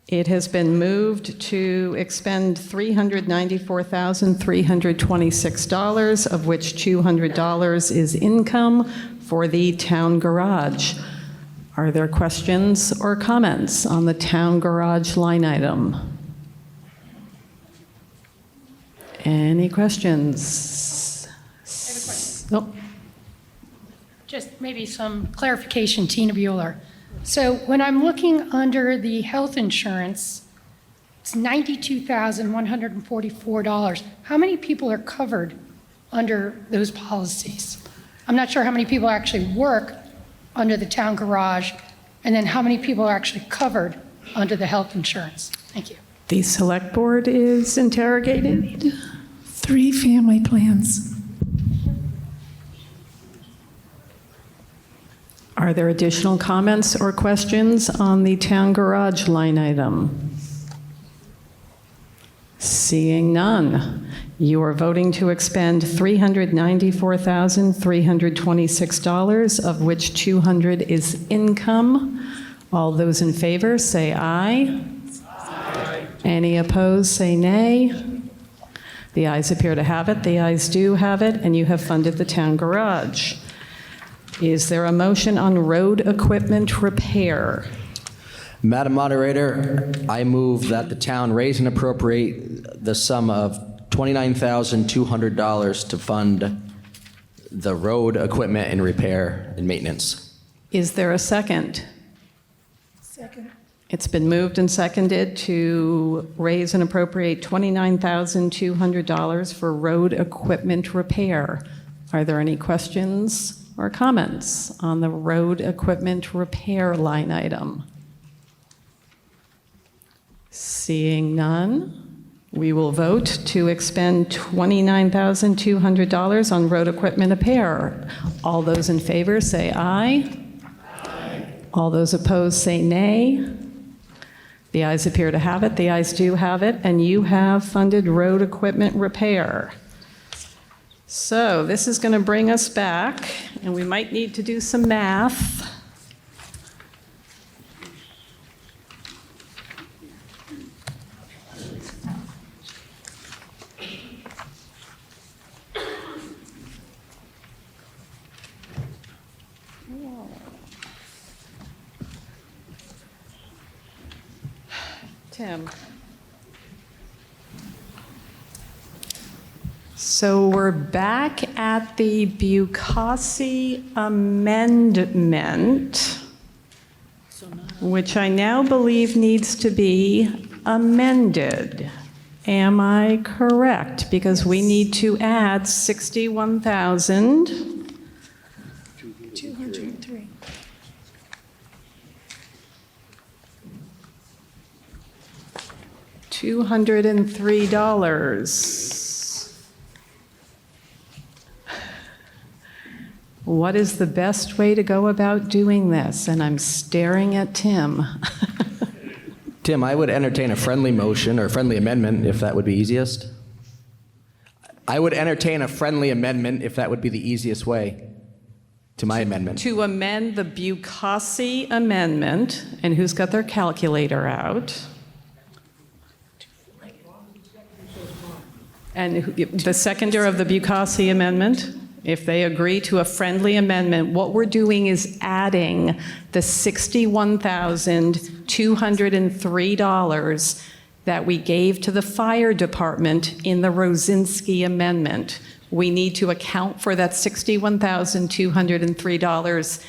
It has been moved to expend $394,326, of which $200 is income for the town garage. Are there questions or comments on the town garage line item? Any questions? I have a question. Oh. Just maybe some clarification, Tina Bueller. So when I'm looking under the health insurance, it's $92,144. How many people are covered under those policies? I'm not sure how many people actually work under the town garage, and then how many people are actually covered under the health insurance? Thank you. The Select Board is interrogated. 3 family plans. Are there additional comments or questions on the town garage line item? Seeing none, you are voting to expend $394,326, of which $200 is income All those in favor, say aye. Aye. Any opposed, say nay. The ayes appear to have it. The ayes do have it, and you have funded the town garage. Is there a motion on road equipment repair? Madam Moderator, I move that the town raise and appropriate the sum of $29,200 to fund the road equipment and repair and maintenance. Is there a second? Second. It's been moved and seconded to raise and appropriate $29,200 for road equipment repair. Are there any questions or comments on the road equipment repair line item? Seeing none, we will vote to expend $29,200 on road equipment repair. All those in favor say aye. Aye. All those opposed say nay. The ayes appear to have it. The ayes do have it, and you have funded road equipment repair. So this is going to bring us back, and we might need to do some math. Tim. So we're back at the Bukasi amendment, which I now believe needs to be amended. Am I correct? Because we need to add 61,000. 203. $203. What is the best way to go about doing this? And I'm staring at Tim. Tim, I would entertain a friendly motion or friendly amendment if that would be easiest. I would entertain a friendly amendment if that would be the easiest way to my amendment. To amend the Bukasi amendment, and who's got their calculator out? And the seconder of the Bukasi amendment, if they agree to a friendly amendment, what we're doing is adding the $61,203 that we gave to the fire department in the Rosinski amendment. We need to account for that $61,203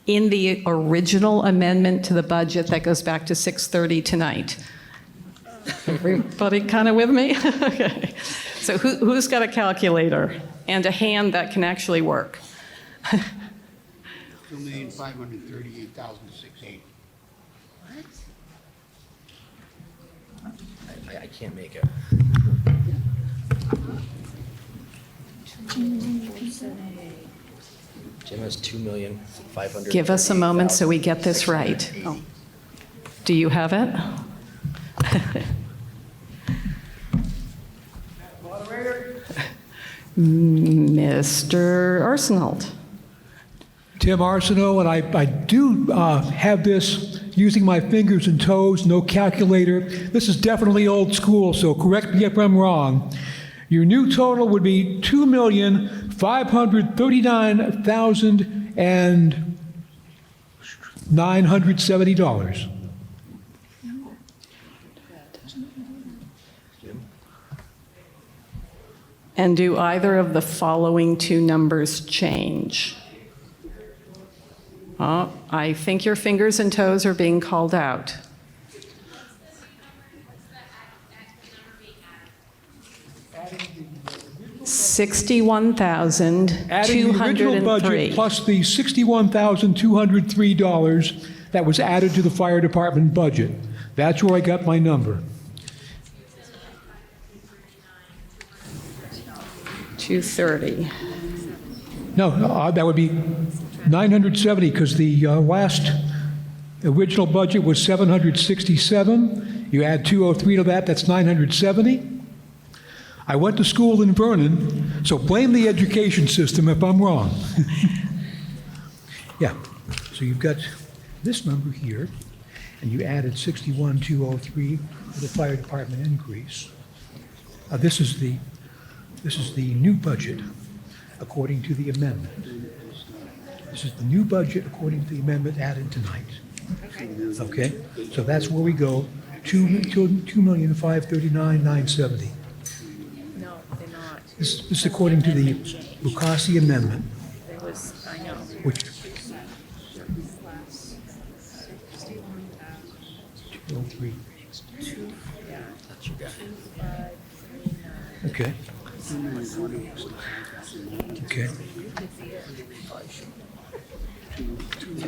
in the original amendment to the budget that goes back to 6:30 tonight. Everybody kind of with me? Okay. So who's got a calculator and a hand that can actually work? 2,538,068. I can't make it. Jim has 2,500,000. Give us a moment so we get this right. Oh. Do you have it? Mr. Arsenault. Tim Arsenault, and I do have this using my fingers and toes, no calculator. This is definitely old school, so correct me if I'm wrong. Your new total would be $2,539,970. And do either of the following two numbers change? Oh, I think your fingers and toes are being called out. $61,203. Adding the original budget plus the $61,203 that was added to the fire department budget. That's where I got my number. 230. No, that would be 970 because the last original budget was 767. You add 203 to that, that's 970. I went to school in Vernon, so blame the education system if I'm wrong. Yeah, so you've got this number here. and you added 61,203 for the fire department increase. This is the new budget according to the amendment. This is the new budget according to the amendment added tonight. Okay? So that's where we go, 2,539,970. No, they're not. This is according to the Lucasi amendment, There was, I know. which 203. Okay. Okay.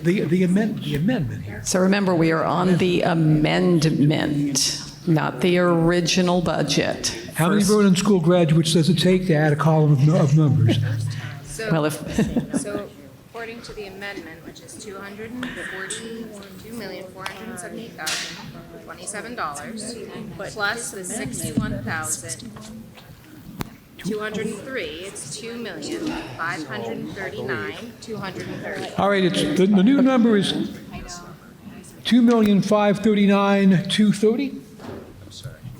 The amendment here. So remember, we are on the amendment, not the original budget. How many Vernon School graduates does it take to add a column of numbers? Well, if So according to the amendment, which is $242,478,027, plus the $61,203, it's $2,539,230. All right, the new number is 2,539,230?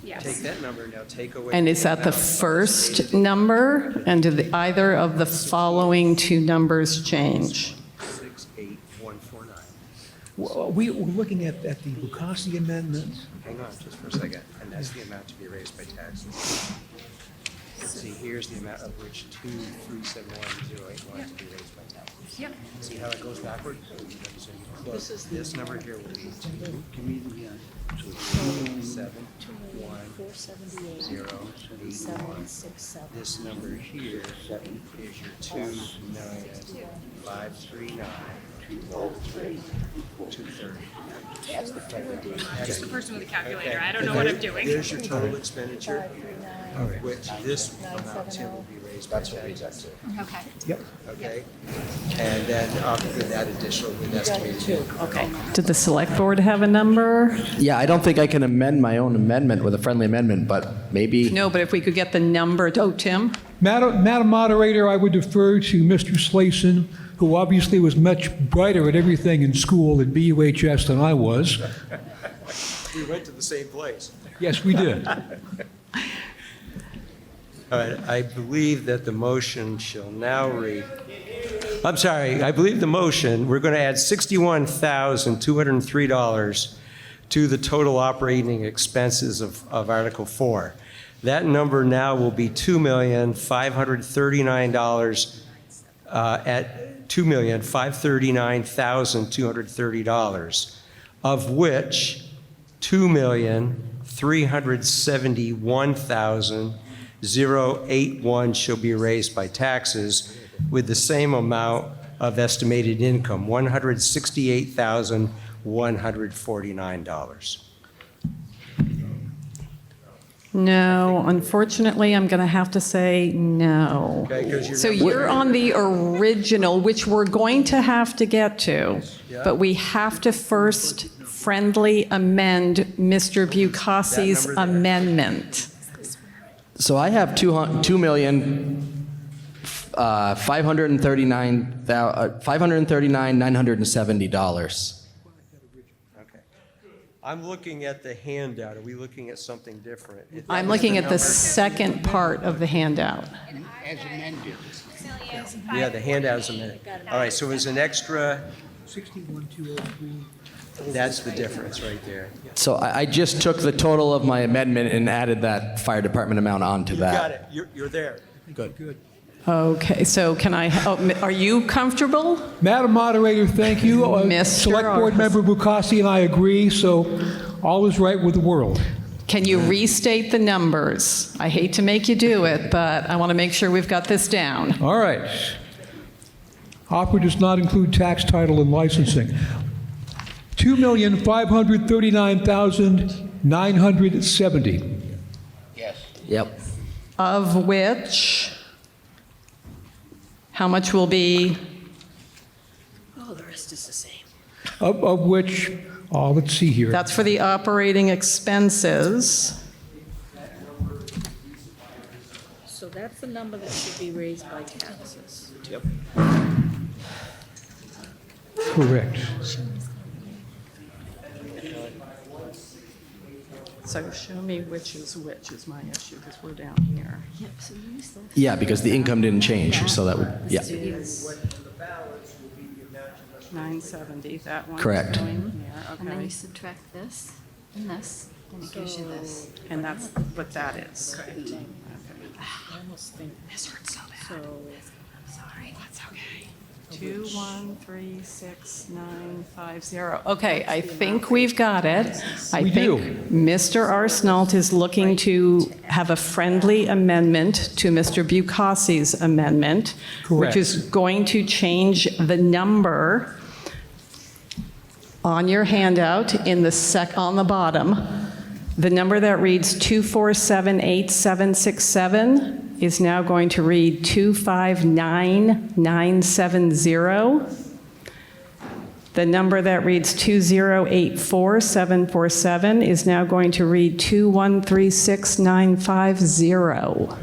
Yes. Take that number, now take away. And is that the first number? And do either of the following two numbers change? 68149. We're looking at the Lucasi amendment. Hang on just for a second, and that's the amount to be raised by taxes. See, here's the amount of which 2,371,081 to be raised by taxes. Yep. See how it goes backward? So you close, this number here will be 2, give me the, 7,1,0,81. This number here is your 2,539,230. Just the person with the calculator. I don't know what I'm doing. There's your total expenditure, which this amount Tim will be raised by taxes. Okay. Yep. Okay? And then with that additional, with estimated income. Okay. Did the select board have a number? Yeah, I don't think I can amend my own amendment with a friendly amendment, but maybe. No, but if we could get the number, oh, Tim? Madam Moderator, I would defer to Mr. Slayson, who obviously was much brighter at everything in school at BUHS than I was. We went to the same place. Yes, we did. All right, I believe that the motion shall now read, I'm sorry, I believe the motion, we're going to add $61,203 to the total operating expenses of Article 4. That number now will be $2,539 at $2,539,230, of which $2,371,081 shall be raised by taxes, with the same amount of estimated income, $168,149. No, unfortunately, I'm going to have to say no. Okay, 'cause So you're on the original, which we're going to have to get to, but we have to first friendly amend Mr. Bukasi's amendment. So I have $539,970. I'm looking at the handout. Are we looking at something different? I'm looking at the second part of the handout. As amended. Yeah, the handout is amended. All right, so it's an extra, 61,203. that's the difference right there. So I just took the total of my amendment and added that fire department amount onto You that. got it. You're there. Good. Okay, so can I, are you comfortable? Madam Moderator, thank you. Mr. Select Board Member Bukasi and I agree, so all is right with the world. Can you restate the numbers? I hate to make you do it, but I want to make sure we've got this down. All right. Opera does not include tax title and licensing. $2,539,970. Yes. Yep. Of which, how much will be? Oh, the rest is the same. Of which, let's see here. That's for the operating expenses. So that's the number that should be raised by taxes. Yep. Correct. So show me which is my issue, because we're down here. Yeah, because the income didn't change, so that would, yeah. 970, that one. Correct. Going here, And then okay. you subtract this and this, and it gives you this. And that's what that is. I almost think. This hurts so bad. So, I'm sorry. That's okay. 2136950. Okay, I think we've got it. I think Mr. Arsenault is looking to have a friendly amendment to Mr. Bucassi's amendment, which is going to change the number on your handout in the on the bottom. The number that reads 2478767 is now going to read 259970. The number that reads 2084747 is now going to read 2136950.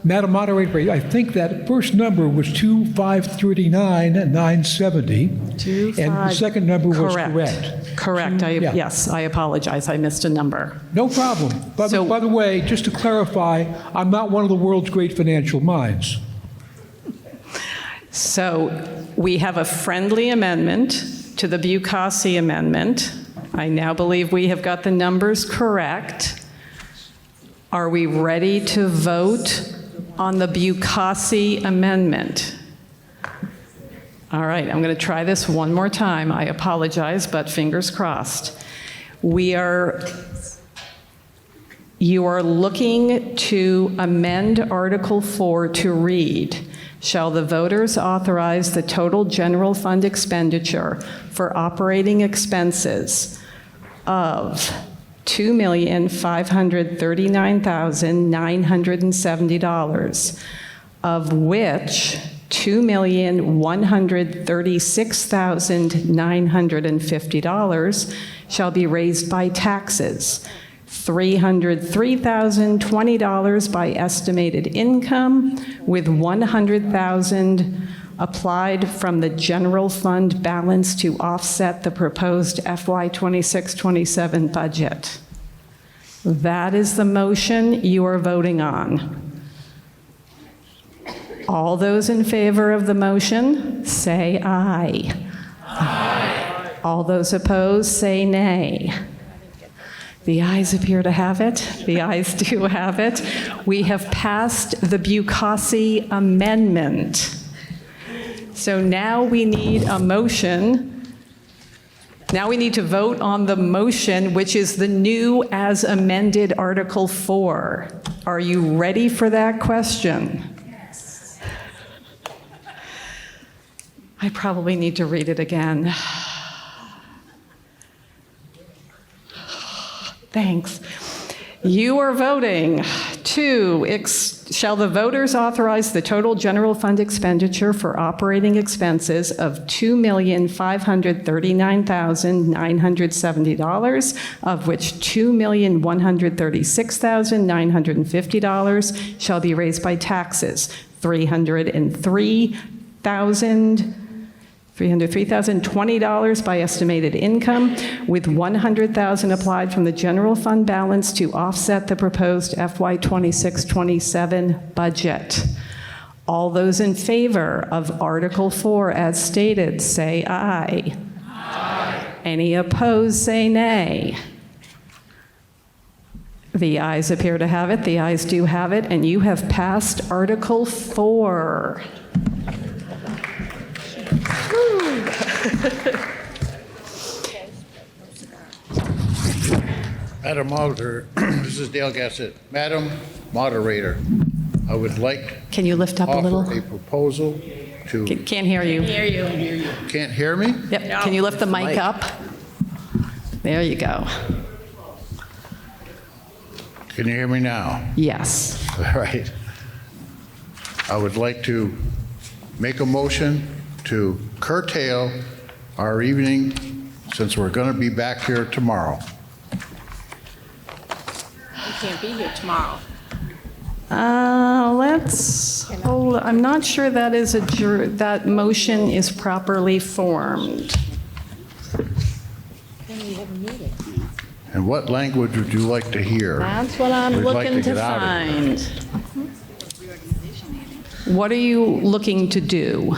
Madam Moderator, I think that first number was 2539,970, and the second number was correct. Correct. Yes, I apologize. I missed a number. No problem. By the way, just to clarify, I'm not one of the world's great financial minds. So we have a friendly amendment to the Bucassi amendment. I now believe we have got the numbers correct. Are we ready to vote on the Bucassi amendment? All right, I'm going to try this one more time. I apologize, but fingers crossed. You are looking to amend Article 4 to read, shall the voters authorize the total general fund expenditure for operating expenses of $2,539,970, of which $2,136,950 shall be raised by taxes, $303,020 by estimated income, with $100,000 applied from the general fund balance to offset the proposed FY 26-27 budget. That is the motion you are voting on. All those in favor of the motion, say aye. Aye. All those opposed, say nay. The ayes appear to have it. The ayes do have it. We have passed the Bucassi amendment. So now we need a motion. Now we need to vote on the motion, which is the new as amended Article 4. Are you ready for that question? Yes. I probably need to read it again. Thanks. You are voting to, shall the voters authorize the total general fund expenditure for operating expenses of $2,539,970, of which $2,136,950 shall be raised by taxes, $303,020 by estimated income, with $100,000 applied from the general fund balance to offset the proposed FY 26-27 budget. All those in favor of Article 4 as stated, say aye. Aye. Any opposed, say nay. The ayes appear to have it. The ayes do have it, and you have passed Article 4. Madam Auditor, this is Dale Gassett. Madam Moderator, I would like Can you lift up a little? offer a proposal to... Can't hear you. Can't hear me? Yep. Can you lift the mic up? There you go. Can you hear me now? Yes. All right. I would like to make a motion to curtail our evening since we're going to be back here tomorrow. we can't be here tomorrow. Let's hold, I'm not sure that is that motion is properly formed. Then we have a meeting. And what language would you like to hear? That's what I'm We'd like looking to get out of find. What are you looking to do?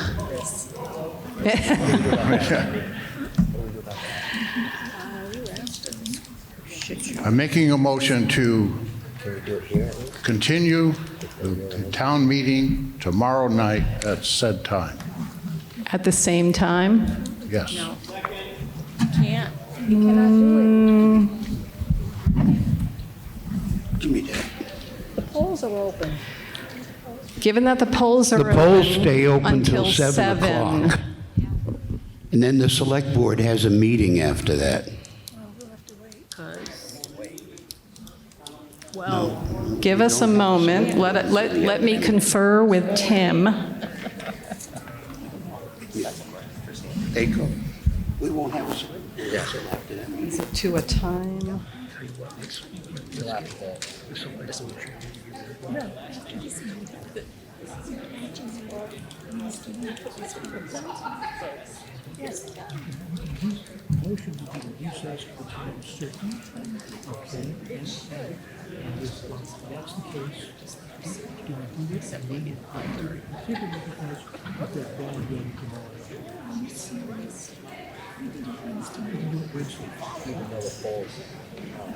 I'm making a motion to continue the town meeting tomorrow night at said time. At the same time? Yes. No. You can't. You cannot do Give me that. it. The polls are open. Given that the polls are The polls open stay open until till 7 o'clock. And then the select board has a meeting after that. Well, Give us a moment. Let me confer with Tim. They go. We won't have a select board after that. Is it to a time? Motion to be recessed for time certain. Okay. And if that's the case, do we do this and then simply because of that ball game tomorrow? We can do it Wednesday. Even though the polls,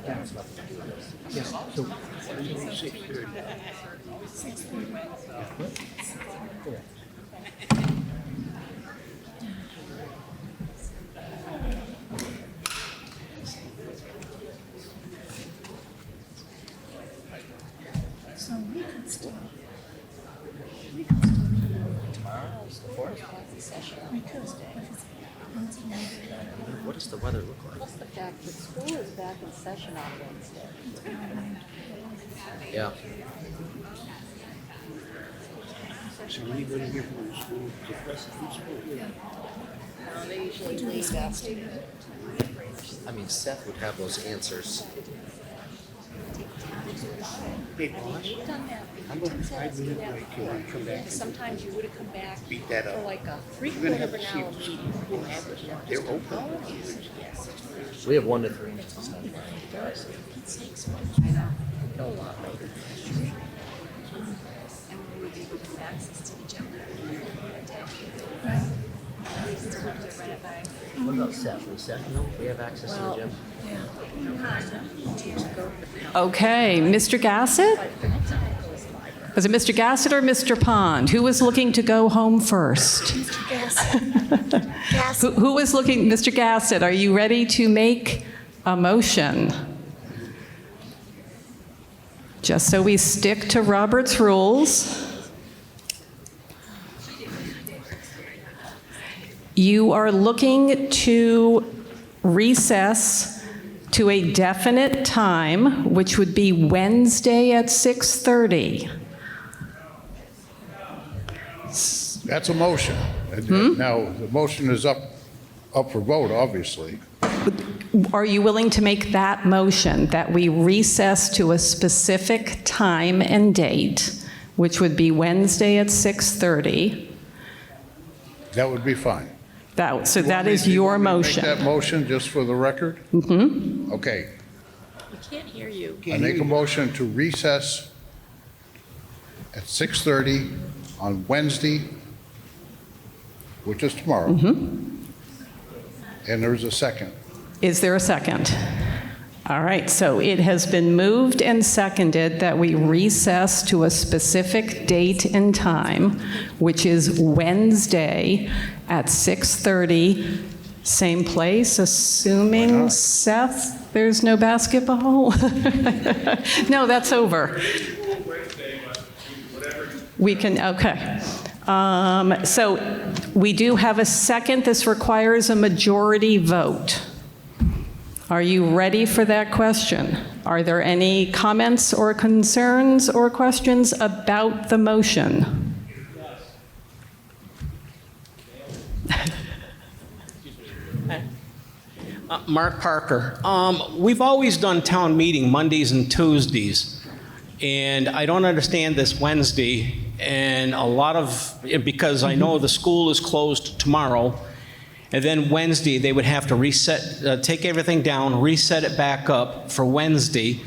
that's nothing to do with this. Yeah, so 6:30. 6:30. Correct. so we could still. Tomorrow's the Board of Health session on Tuesday. What does the weather look like? Plus the fact that school is back in session on Wednesday. Yeah. So anybody here from the school, the president school? Yeah. No, they usually leave after. I mean, Seth would have those answers. Hey, boss, I'm going to 5-minute break here and come back. Sometimes you would have come back Beat that up. for like a We're gonna three-quarter have of to an see hour if meeting. they're open. We have 1 to 3. No lot later. And we would be able to have access to the gym. What about Seth? Does Seth know we have access to the gym? Okay, Mr. Gassett? Was it Mr. Gassett or Mr. Pond? Who was looking to go home first? Mr. Gassett. Who was looking? Mr. Gassett, are you ready to make a motion? Just so we stick to Robert's rules. You are looking to recess to a definite time, which would be Wednesday at 6:30. That's a motion. Now, the motion is up for vote, obviously. Are you willing to make that motion, that we recess to a specific time and date, which would be Wednesday at 6:30? That would be fine. So that is your motion. Make that motion just for the record? Mm-hmm. Okay. We can't hear you. I make a motion to recess at 6:30 on Wednesday, which is tomorrow. Mm-hmm. And there's a second. Is there a second? All right, so it has been moved and seconded that we recess to a specific date and time, which is Wednesday at 6:30, same place, assuming, Seth, there's no basketball? No, that's over. We can, okay. So we do have a second. This requires a majority vote. Are you ready for that question? Are there any comments or concerns or questions about the motion? Mark Parker. We've always done town meeting Mondays and Tuesdays, and I don't understand this Wednesday, and because I know the school is closed tomorrow, and then Wednesday, they would have to reset, take everything down, reset it back up for Wednesday.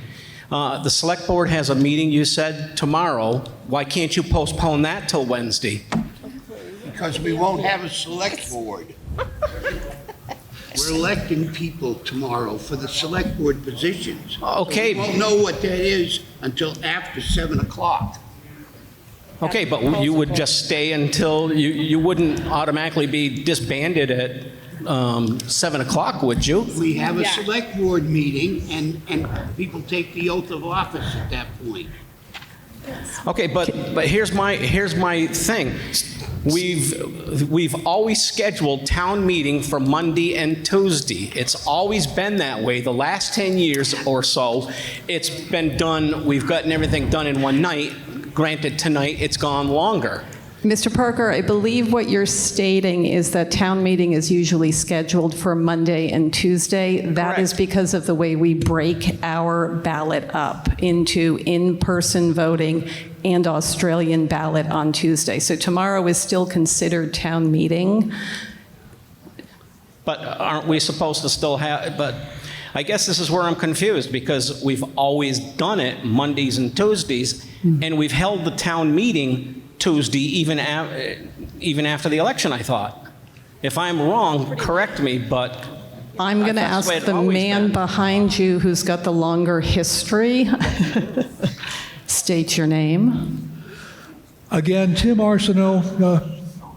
The Select Board has a meeting, you said, tomorrow. Why can't you postpone that till Wednesday? Because we won't have a select board. We're electing people tomorrow for the select board positions. Okay. So we won't know what that is until after 7 o'clock. Okay, but you would just stay until, you wouldn't automatically be disbanded at 7 o'clock, would you? We have a select board meeting, and people take the oath of office at that point. Okay, but here's my thing. We've always scheduled town meeting for Monday and Tuesday. It's always been that way. The last 10 years or so, it's been done, we've gotten everything done in one night. Granted, tonight it's gone longer. Mr. Parker, I believe what you're stating is that town meeting is usually scheduled for Monday and Tuesday. That is because of the way we break our ballot up into in-person voting and Australian ballot on Tuesday. So tomorrow is still considered town meeting. But aren't we supposed to still have, but I guess this is where I'm confused, because we've always done it Mondays and Tuesdays, and we've held the town meeting Tuesday, even after the election, I thought. If I'm wrong, correct me, but I'm going to ask the man behind you who's got the longer history. State your name. Again, Tim Arsenault,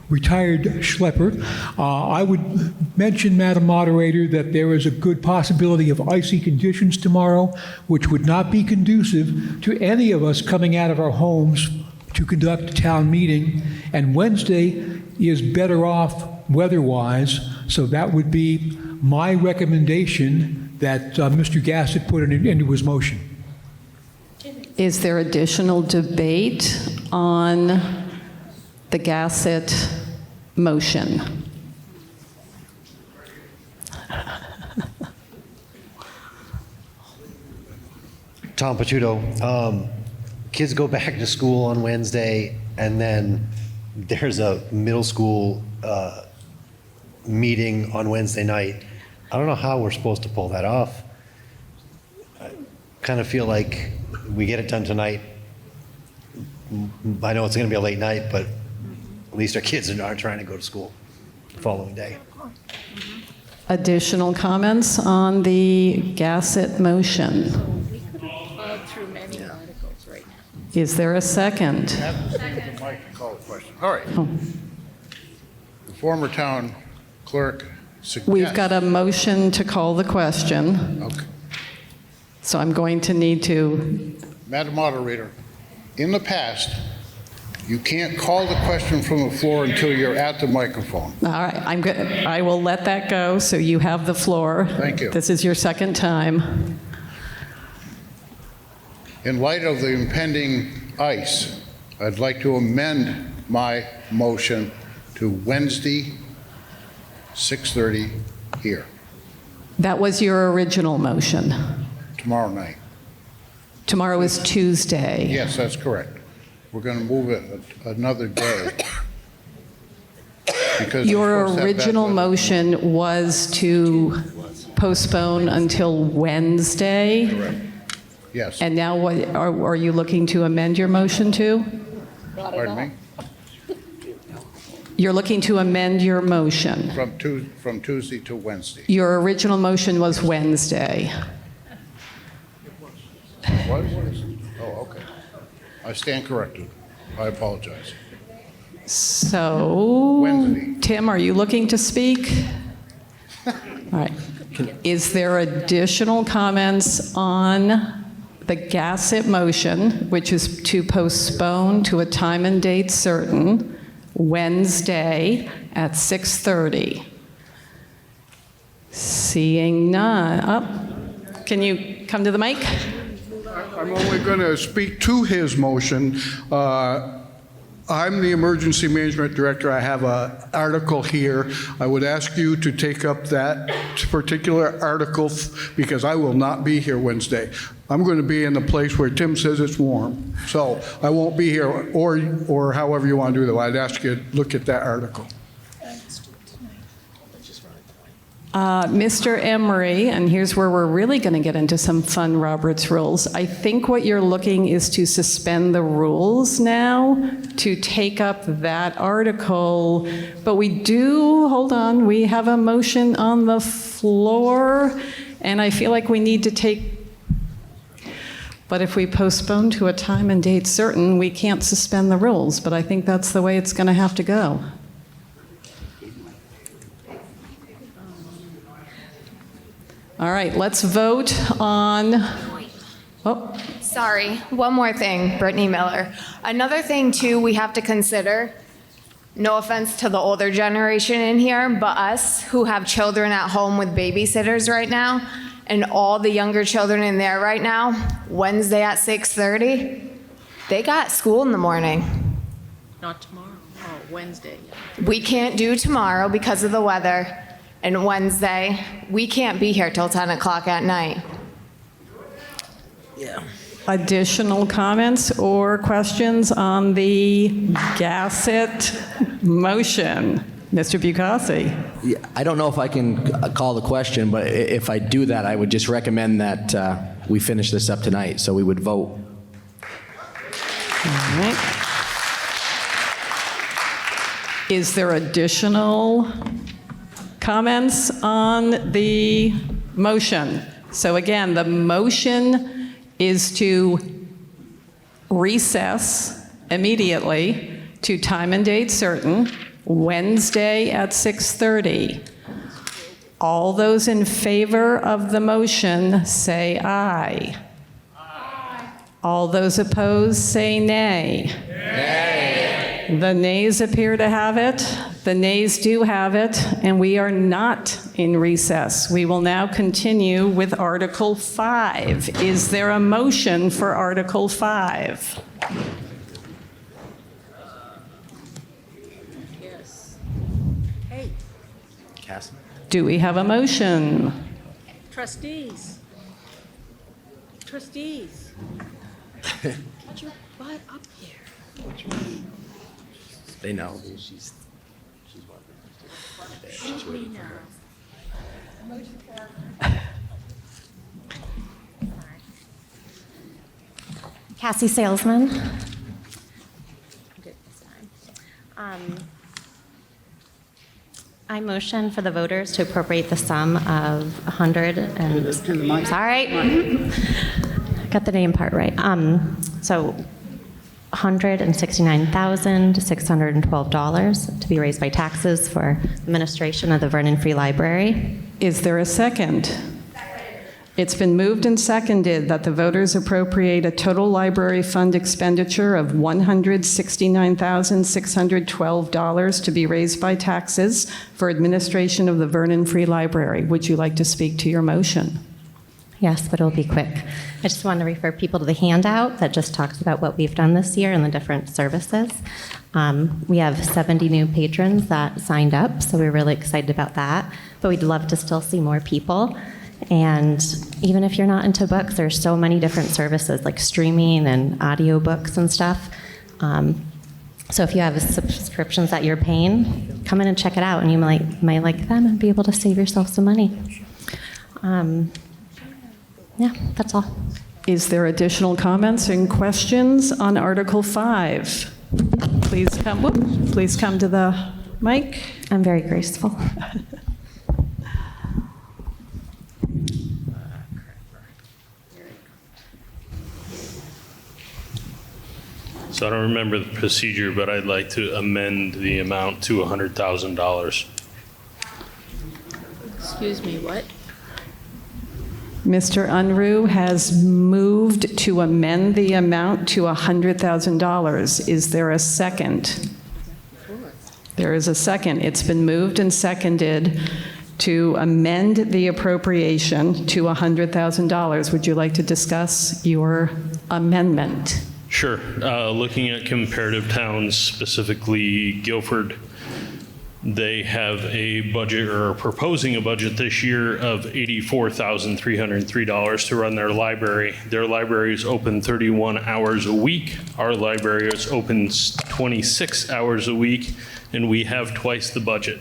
retired schlepper. I would mention, Madam Moderator, that there is a good possibility of icy conditions tomorrow, which would not be conducive to any of us coming out of our homes to conduct a town meeting, and Wednesday is better off weather-wise, so that would be my recommendation that Mr. Gassett put into his motion. Is there additional debate on the Gassett motion? Tom Patuto. Kids go back to school on Wednesday, and then there's a middle school meeting on Wednesday night. I don't know how we're supposed to pull that off. I kind of feel like we get it done tonight. I know it's going to be a late night, but at least our kids aren't trying to go to school the following day. Additional comments on the Gassett motion? We could have plowed through many articles right now. Is there a second? Second. Mike can call the question. All right. The former town clerk suggests. We've got a motion to call the question. Okay. So I'm going to need to. Madam Moderator, in the past, you can't call the question from the floor until you're at the microphone. All right, I will let that go, so you have the floor. Thank you. This is your second time. In light of the impending ice, I'd like to amend my motion to Wednesday, 6:30 here, That was your original motion. tomorrow night. Tomorrow is Tuesday. Yes, that's correct. We're going to move it another day. Because we're Your supposed to have that original done. motion was to postpone until Wednesday? Correct. Yes. And now what, are you looking to amend your motion to? Pardon me? You're looking to amend your motion. From Tuesday to Wednesday. Your original motion was Wednesday. What? Oh, okay. I stand corrected. I apologize. So, Tim, are you looking to speak? All right. Is there additional comments on the Gassett motion, which is to postpone to a time and date certain, Wednesday at 6:30? Seeing none. Can you come to the mic? I'm only going to speak to his motion. I'm the Emergency Management Director. I have an article here. I would ask you to take up that particular article because I will not be here Wednesday. I'm going to be in the place where Tim says it's warm. So I won't be here, or however you want to do that. I'd ask you to look at that article. Mr. Emery, and here's where we're really going to get into some fun Robert's rules. I think what you're looking is to suspend the rules now to take up that article. But we do, hold on, we have a motion on the floor, and I feel like we need to take, but if we postpone to a time and date certain, we can't suspend the rules. But I think that's the way it's going to have to go. All right, let's vote on, oh. Sorry, one more thing, Brittany Miller. Another thing too we have to consider, no offense to the older generation in here, but us who have children at home with babysitters right now, and all the younger children in there right now, Wednesday at 6:30, they got school in the morning. Not tomorrow, oh, Wednesday. We can't do tomorrow because of the weather. And Wednesday, we can't be here till 10 o'clock at night. Yeah. Additional comments or questions on the Gassett motion? Mr. Bukasi. Yeah, I don't know if I can call the question, but if I do that, I would just recommend that we finish this up tonight, so we would vote. All right. Is there additional comments on the motion? So again, the motion is to recess immediately to time and date certain, Wednesday at 6:30. All those in favor of the motion say aye. Aye. All those opposed say nay. Nay. The nays appear to have it. The nays do have it, and we are not in recess. We will now continue with Article 5. Is there a motion for Article 5? Yes. Hey, Cassie? Do we have a motion? trustees. Trustees. Get your butt up here. They know. She's Shoot me now. Cassie Salesman. Good this time. I motion for the voters to appropriate the sum of 100 and... Sorry. Got the name part right. So $169,612 to be raised by taxes for administration of the Vernon Free Library. Is there a second? It's been moved and seconded that the voters appropriate a total library fund expenditure of $169,612 to be raised by taxes for administration of the Vernon Free Library. Would you like to speak to your motion? Yes, but it'll be quick. I just want to refer people to the handout that just talks about what we've done this year and the different services. We have 70 new patrons that signed up, so we're really excited about that. But we'd love to still see more people. And even if you're not into books, there's so many different services like streaming and audiobooks and stuff. So if you have subscriptions that you're paying, come in and check it out, and you might like them and be able to save yourself some money. Yeah, that's all. Is there additional comments and questions on Article 5? Please come to the mic. I'm very graceful. So I don't remember the procedure, but I'd like to amend the amount to $100,000. Excuse me, what? Mr. Unruh has moved to amend the amount to $100,000. Is there a second? There is a second. It's been moved and seconded to amend the appropriation to $100,000. Would you like to discuss your amendment? Sure. Looking at comparative towns, specifically Guilford, they have a budget, or are proposing a budget this year of $84,303 to run their library. Their library is open 31 hours a week. Our library is open 26 hours a week, and we have twice the budget.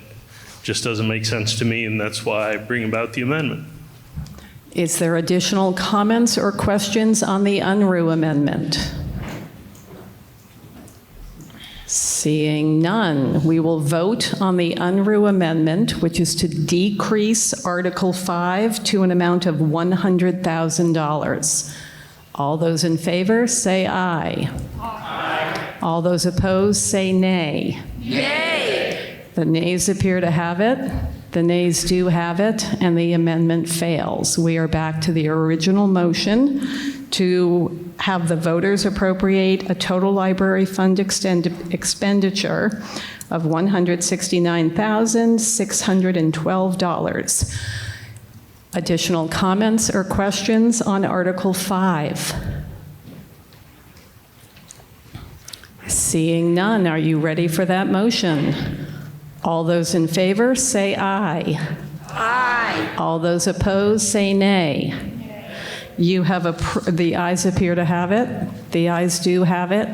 Just doesn't make sense to me, and that's why I bring about the amendment. Is there additional comments or questions on the UNRU amendment? Seeing none, we will vote on the UNRU amendment, which is to decrease Article 5 to an amount of $100,000. All those in favor, say aye. Aye. All those opposed, say nay. Nay. The nays appear to have it. The nays do have it, and the amendment fails. We are back to the original motion to have the voters appropriate a total library fund expenditure of $169,612. Additional comments or questions on Article 5? Seeing none, are you ready for that motion? All those in favor, say aye. Aye. All those opposed, say nay. You have the ayes appear to have it. The ayes do have it.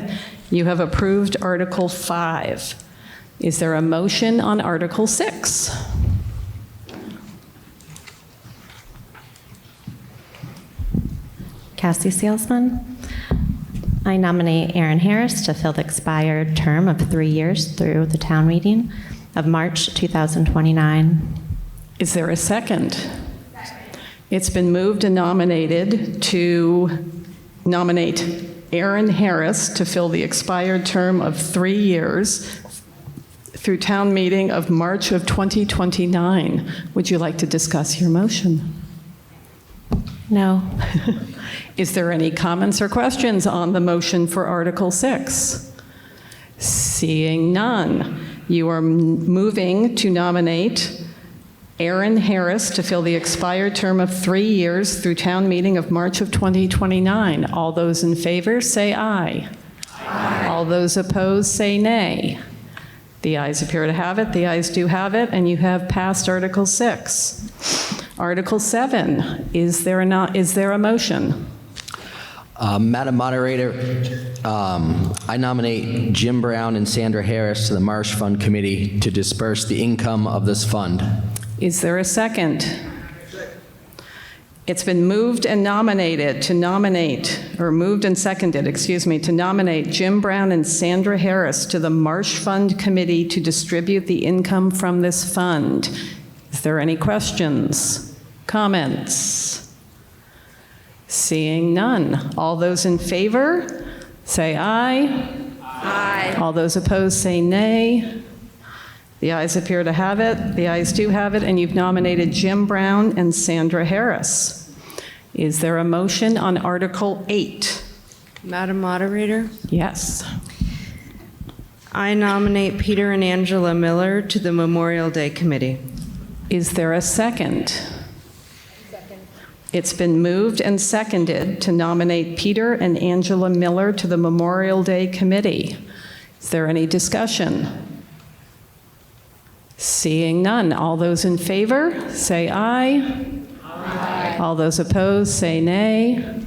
You have approved Article 5. Is there a motion on Article 6? Cassie Salesman. I nominate Aaron Harris to fill the expired term of 3 years through the town meeting of March 2029. Is there a second? It's been moved and nominated to nominate Aaron Harris to fill the expired term of 3 years through town meeting of March of 2029. Would you like to discuss your motion? No. Is there any comments or questions on the motion for Article 6? Seeing none, you are moving to nominate Aaron Harris to fill the expired term of 3 years through town meeting of March of 2029. All those in favor, say aye. Aye. All those opposed, say nay. The ayes appear to have it. The ayes do have it, and you have passed Article 6. Article 7, is there a motion? Madam Moderator, I nominate Jim Brown and Sandra Harris to the Marsh Fund Committee to disperse the income of this fund. Is there a second? It's been moved and nominated to nominate, or moved and seconded, excuse me, to nominate Jim Brown and Sandra Harris to the Marsh Fund Committee to distribute the income from this fund. Is there any questions, comments? Seeing none. All those in favor, say aye. Aye. All those opposed, say nay. The ayes appear to have it. The ayes do have it, and you've nominated Jim Brown and Sandra Harris. Is there a motion on Article 8? Madam Moderator? Yes. I nominate Peter and Angela Miller to the Memorial Day Committee. Is there a second? Second. It's been moved and seconded to nominate Peter and Angela Miller to the Memorial Day Committee. Is there any discussion? Seeing none, all those in favor, say aye. Aye. All those opposed, say nay.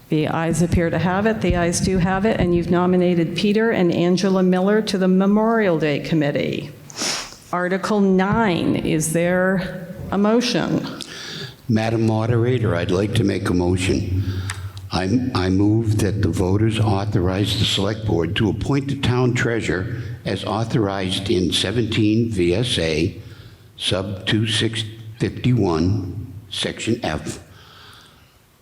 The ayes appear to have it. The ayes do have it, and you've nominated Peter and Angela Miller to the Memorial Day Committee. Article 9, is there a motion? Madam Moderator, I'd like to make a motion. I move that the voters authorize the Select Board to appoint the town treasurer as authorized in 17 VSA, sub 2651, section F,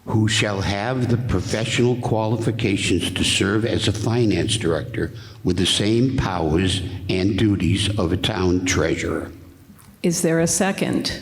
who shall have the professional qualifications to serve as a finance director with the same powers and duties of a town treasurer. Is there a second?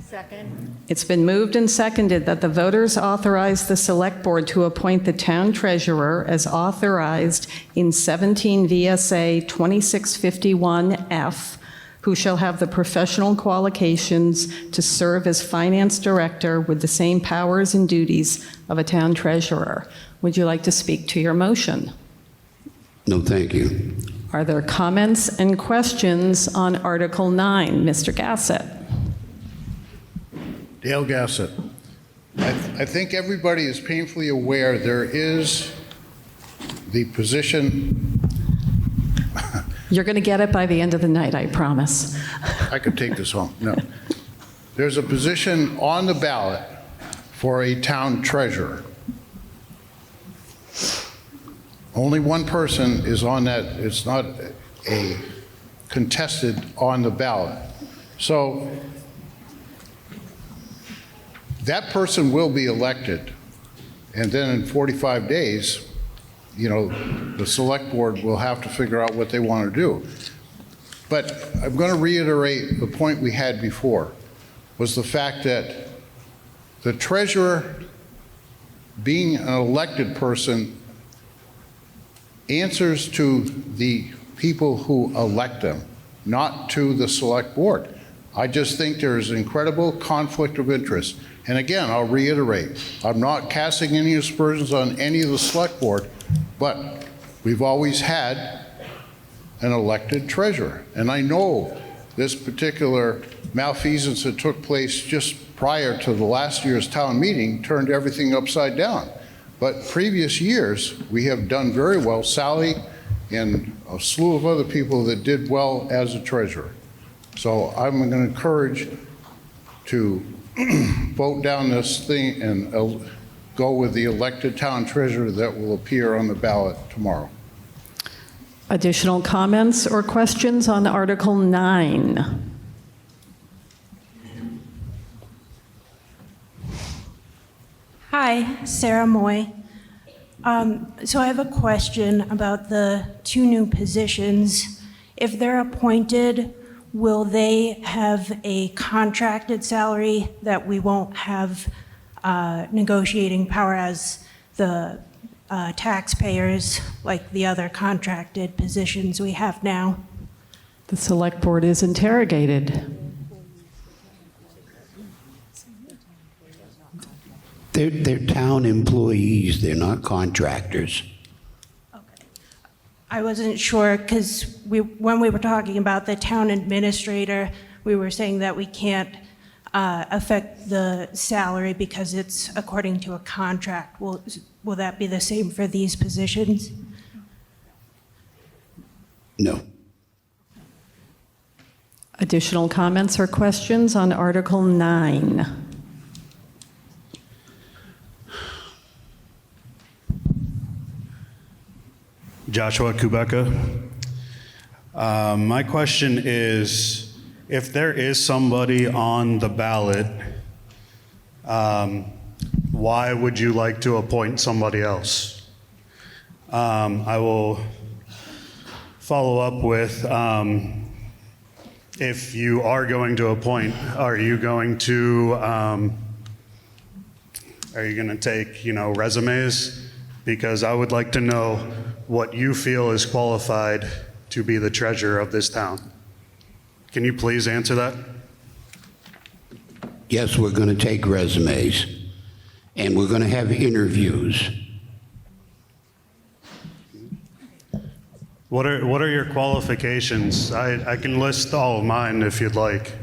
Second. It's been moved and seconded that the voters authorize the Select Board to appoint the town treasurer as authorized in 17 VSA 2651F, who shall have the professional qualifications to serve as finance director with the same powers and duties of a town treasurer. Would you like to speak to your motion? No, thank you. Are there comments and questions on Article 9? Mr. Gassett. Dale Gassett. I think everybody is painfully aware there is the position You're going to get it by the end of the night, I promise. I could take this home. No. There's a position on the ballot for a town treasurer. Only one person is on that. It's not a contested on the ballot. So that person will be elected. And then in 45 days, you know, the select board will have to figure out what they want to do. But I'm going to reiterate the point we had before, was the fact that the treasurer, being an elected person, answers to the people who elect them, not to the select board. I just think there is incredible conflict of interest. And again, I'll reiterate, I'm not casting any aspersions on any of the select board, but we've always had an elected treasurer. And I know this particular malfeasance that took place just prior to the last year's town meeting turned everything upside down. But previous years, we have done very well. Sally and a slew of other people that did well as a treasurer. So I'm going to encourage to vote down this thing and go with the elected town treasurer that will appear on the ballot tomorrow. Additional comments or questions on Article 9? Hi, Sarah Moy. So I have a question about the two new positions. If they're appointed, will they have a contracted salary that we won't have negotiating power as the taxpayers, like the other contracted positions we have now? The select board is interrogated. They're town employees, they're not contractors. I wasn't sure, because when we were talking about the town administrator, we were saying that we can't affect the salary because it's according to a contract. Will that be the same for these positions? No. Additional comments or questions on Article 9? Joshua Kubeka. My question is, if there is somebody on the ballot, why would you like to appoint somebody else? I will follow up with, if you are going to appoint, are you going to take, resumes? Because I would like to know what you feel is qualified to be the treasurer of this town. Can you please answer that? Yes, we're going to take resumes, and we're going to have interviews. What are your qualifications? I can list all of mine if you'd like.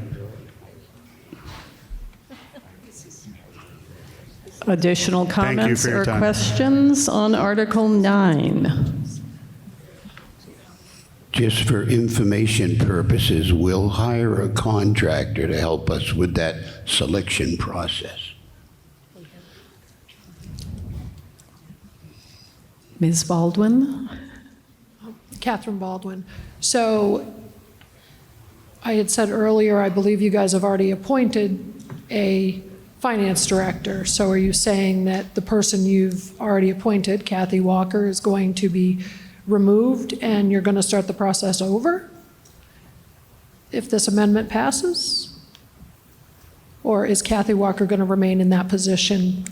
Additional Thank you comments for your or time. questions on Article 9? Just for information purposes, we'll hire a contractor to help us with that selection process. Ms. Baldwin? Catherine Baldwin. So I had said earlier, I believe you guys have already appointed a finance director. So are you saying that the person you've already appointed, Kathy Walker, is going to be removed and you're going to start the process over if this amendment passes? Or is Kathy Walker going to remain in that position?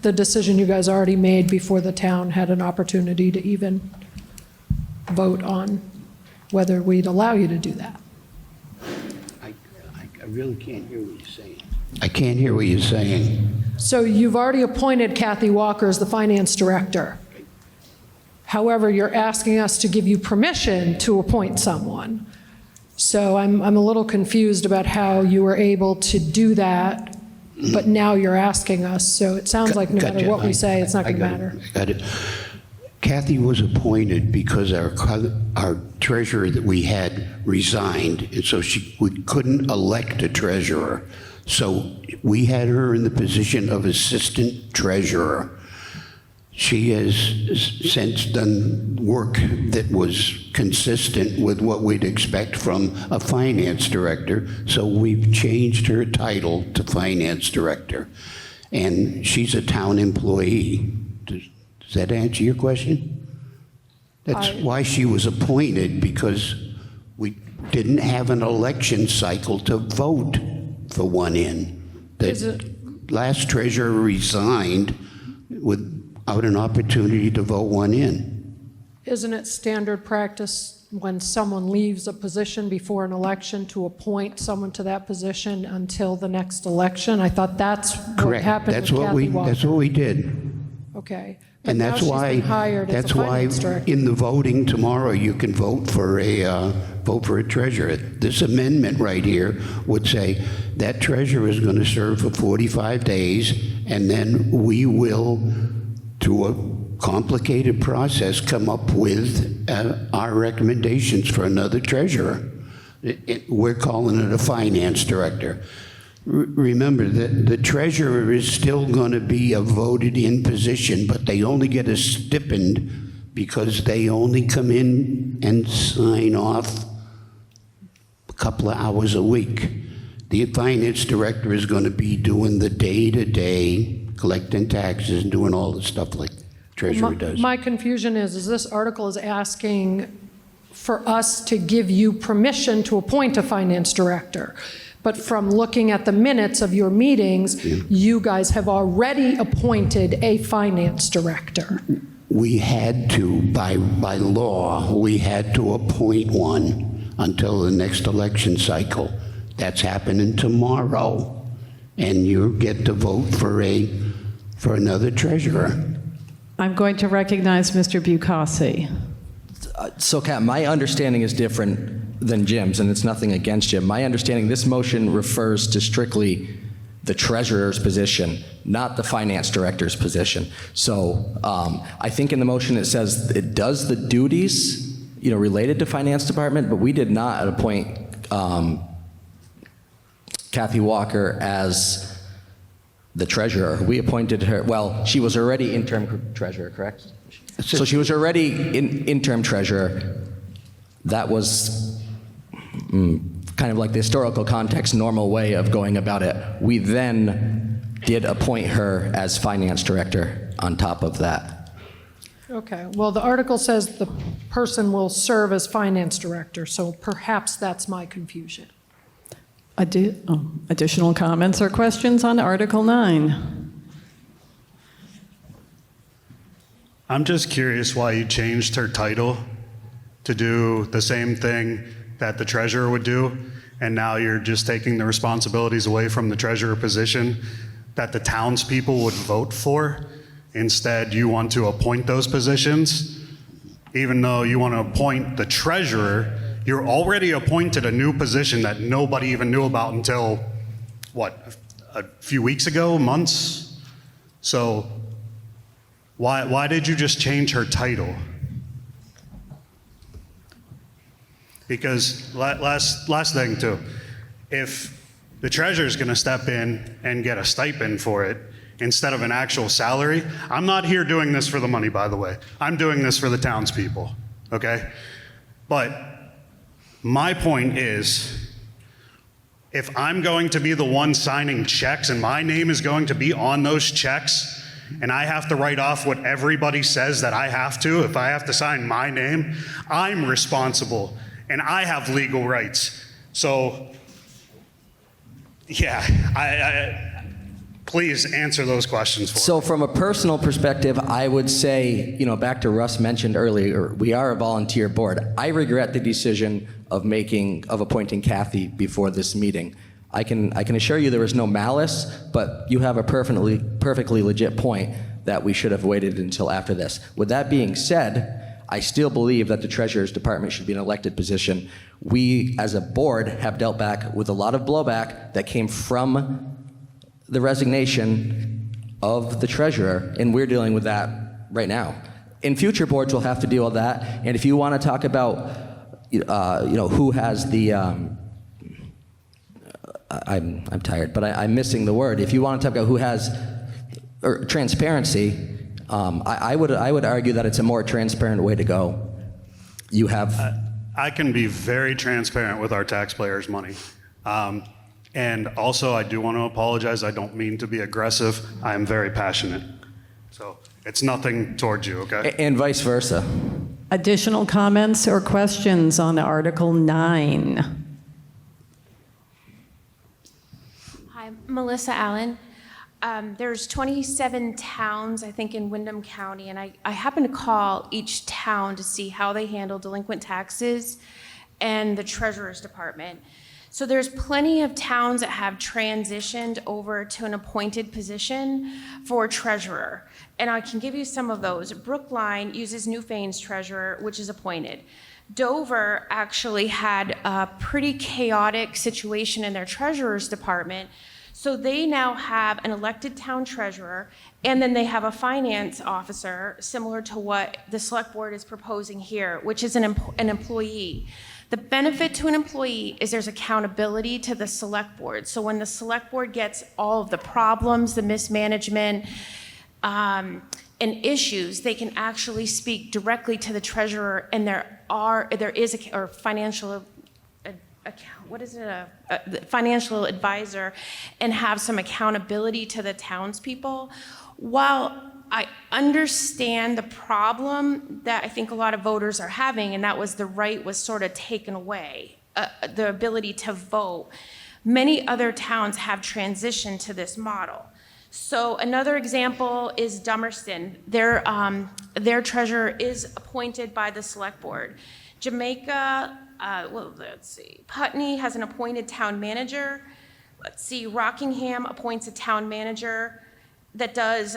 The decision you guys already made before the town had an opportunity to even vote on whether we'd allow you to do that. I really can't hear what you're saying. I can't hear what you're saying. So you've already appointed Kathy Walker as the finance director. However, you're asking us to give you permission to appoint someone. So I'm a little confused about how you were able to do that, but now you're asking us. So it sounds like no matter what we say, it's not going to matter. Got it. Kathy was appointed because our treasurer that we had resigned, and so we couldn't elect a treasurer. So we had her in the position of assistant treasurer. She has since done work that was consistent with what we'd expect from a finance director, so we've changed her title to finance director. And she's a town employee. Does that answer your question? That's why she was appointed, because we didn't have an election cycle to vote for one in. The last treasurer resigned without an opportunity to vote one in. Isn't it standard practice when someone leaves a position before an election to appoint someone to that position until the next election? I thought that's what Correct. happened That's with what Kathy Walker. That's what we did. Okay. And But now that's she's why been hired as a finance director. in the voting tomorrow you can vote for a treasurer. This amendment right here would say that treasurer is going to serve for 45 days, and then we will, through a complicated process, come up with our recommendations for another treasurer. We're calling it a finance director. Remember that the treasurer is still going to be a voted-in position, but they only get a stipend because they only come in and sign off a couple of hours a week. The finance director is going to be doing the day-to-day, collecting taxes and doing all the stuff like the treasurer does. My confusion is this article is asking for us to give you permission to appoint a finance director. But from looking at the minutes of your meetings, you guys have already appointed a finance director. We had to, by law, we had to appoint one until the next election cycle. That's happening tomorrow. And you get to vote for another treasurer. I'm going to recognize Mr. Bukasi. So, Kat, my understanding is different than Jim's, and it's nothing against Jim. My understanding, this motion refers to strictly the treasurer's position, not the finance director's position. So I think in the motion it says it does the duties, related to finance department, but we did not appoint Kathy Walker as the treasurer. We appointed her, well, she was already interim treasurer, correct? So she was already interim treasurer. That was kind of like the historical context, normal way of going about it. We then did appoint her as finance director on top of that. Okay, well, the article says the person will serve as finance director, so perhaps that's my confusion. Additional comments or questions on Article 9? I'm just curious why you changed her title to do the same thing that the treasurer would do, and now you're just taking the responsibilities away from the treasurer position that the townspeople would vote for. Instead, you want to appoint those positions. Even though you want to appoint the treasurer, you're already appointed a new position that nobody even knew about until, what, a few weeks ago, months? So why did you just change her title? Because last thing too, if the treasurer's gonna step in and get a stipend for it instead of an actual salary, I'm not here doing this for the money, by the way. I'm doing this for the townspeople, okay? But my point is, if I'm going to be the one signing checks and my name is going to be on those checks, and I have to write off what everybody says that I have to, if I have to sign my name, I'm responsible and I have legal rights. So, yeah, I please answer those questions for me. So from a personal perspective, I would say, back to Russ mentioned earlier, we are a volunteer board. I regret the decision of appointing Kathy before this meeting. I can assure you there was no malice, but you have a perfectly legit point that we should have waited until after this. With that being said, I still believe that the Treasurer's Department should be an elected position. We, as a board, have dealt back with a lot of blowback that came from the resignation of the treasurer, and we're dealing with that right now. in future boards, we'll have to deal with that. And if you want to talk about, who has the, I'm tired, but I'm missing the word. If you want to talk about who has, or transparency, I would argue that it's a more transparent way to go. You have. I can be very transparent with our taxpayers' money. And also, I do want to apologize. I don't mean to be aggressive. I am very passionate. So it's nothing towards you, okay? And vice versa. Additional comments or questions on Article 9? Hi, Melissa Allen. There's 27 towns, I think, in Windham County, and I happen to call each town to see how they handle delinquent taxes and the treasurer's department. So there's plenty of towns that have transitioned over to an appointed position for treasurer. And I can give you some of those. Brookline uses Newfane's treasurer, which is appointed. Dover actually had a pretty chaotic situation in their treasurer's department. So they now have an elected town treasurer, and then they have a finance officer, similar to what the select board is proposing here, which is an employee. The benefit to an employee is there's accountability to the select board. So when the select board gets all of the problems, the mismanagement, and issues, they can actually speak directly to the treasurer, and there is a financial financial advisor, and have some accountability to the townspeople. While I understand the problem that I think a lot of voters are having, and that was the right was sort of taken away, the ability to vote, many other towns have transitioned to this model. So another example is Dummerston. Their treasurer is appointed by the select board. Jamaica, let's see, Putney has an appointed town manager. Let's see, Rockingham appoints a town manager that does,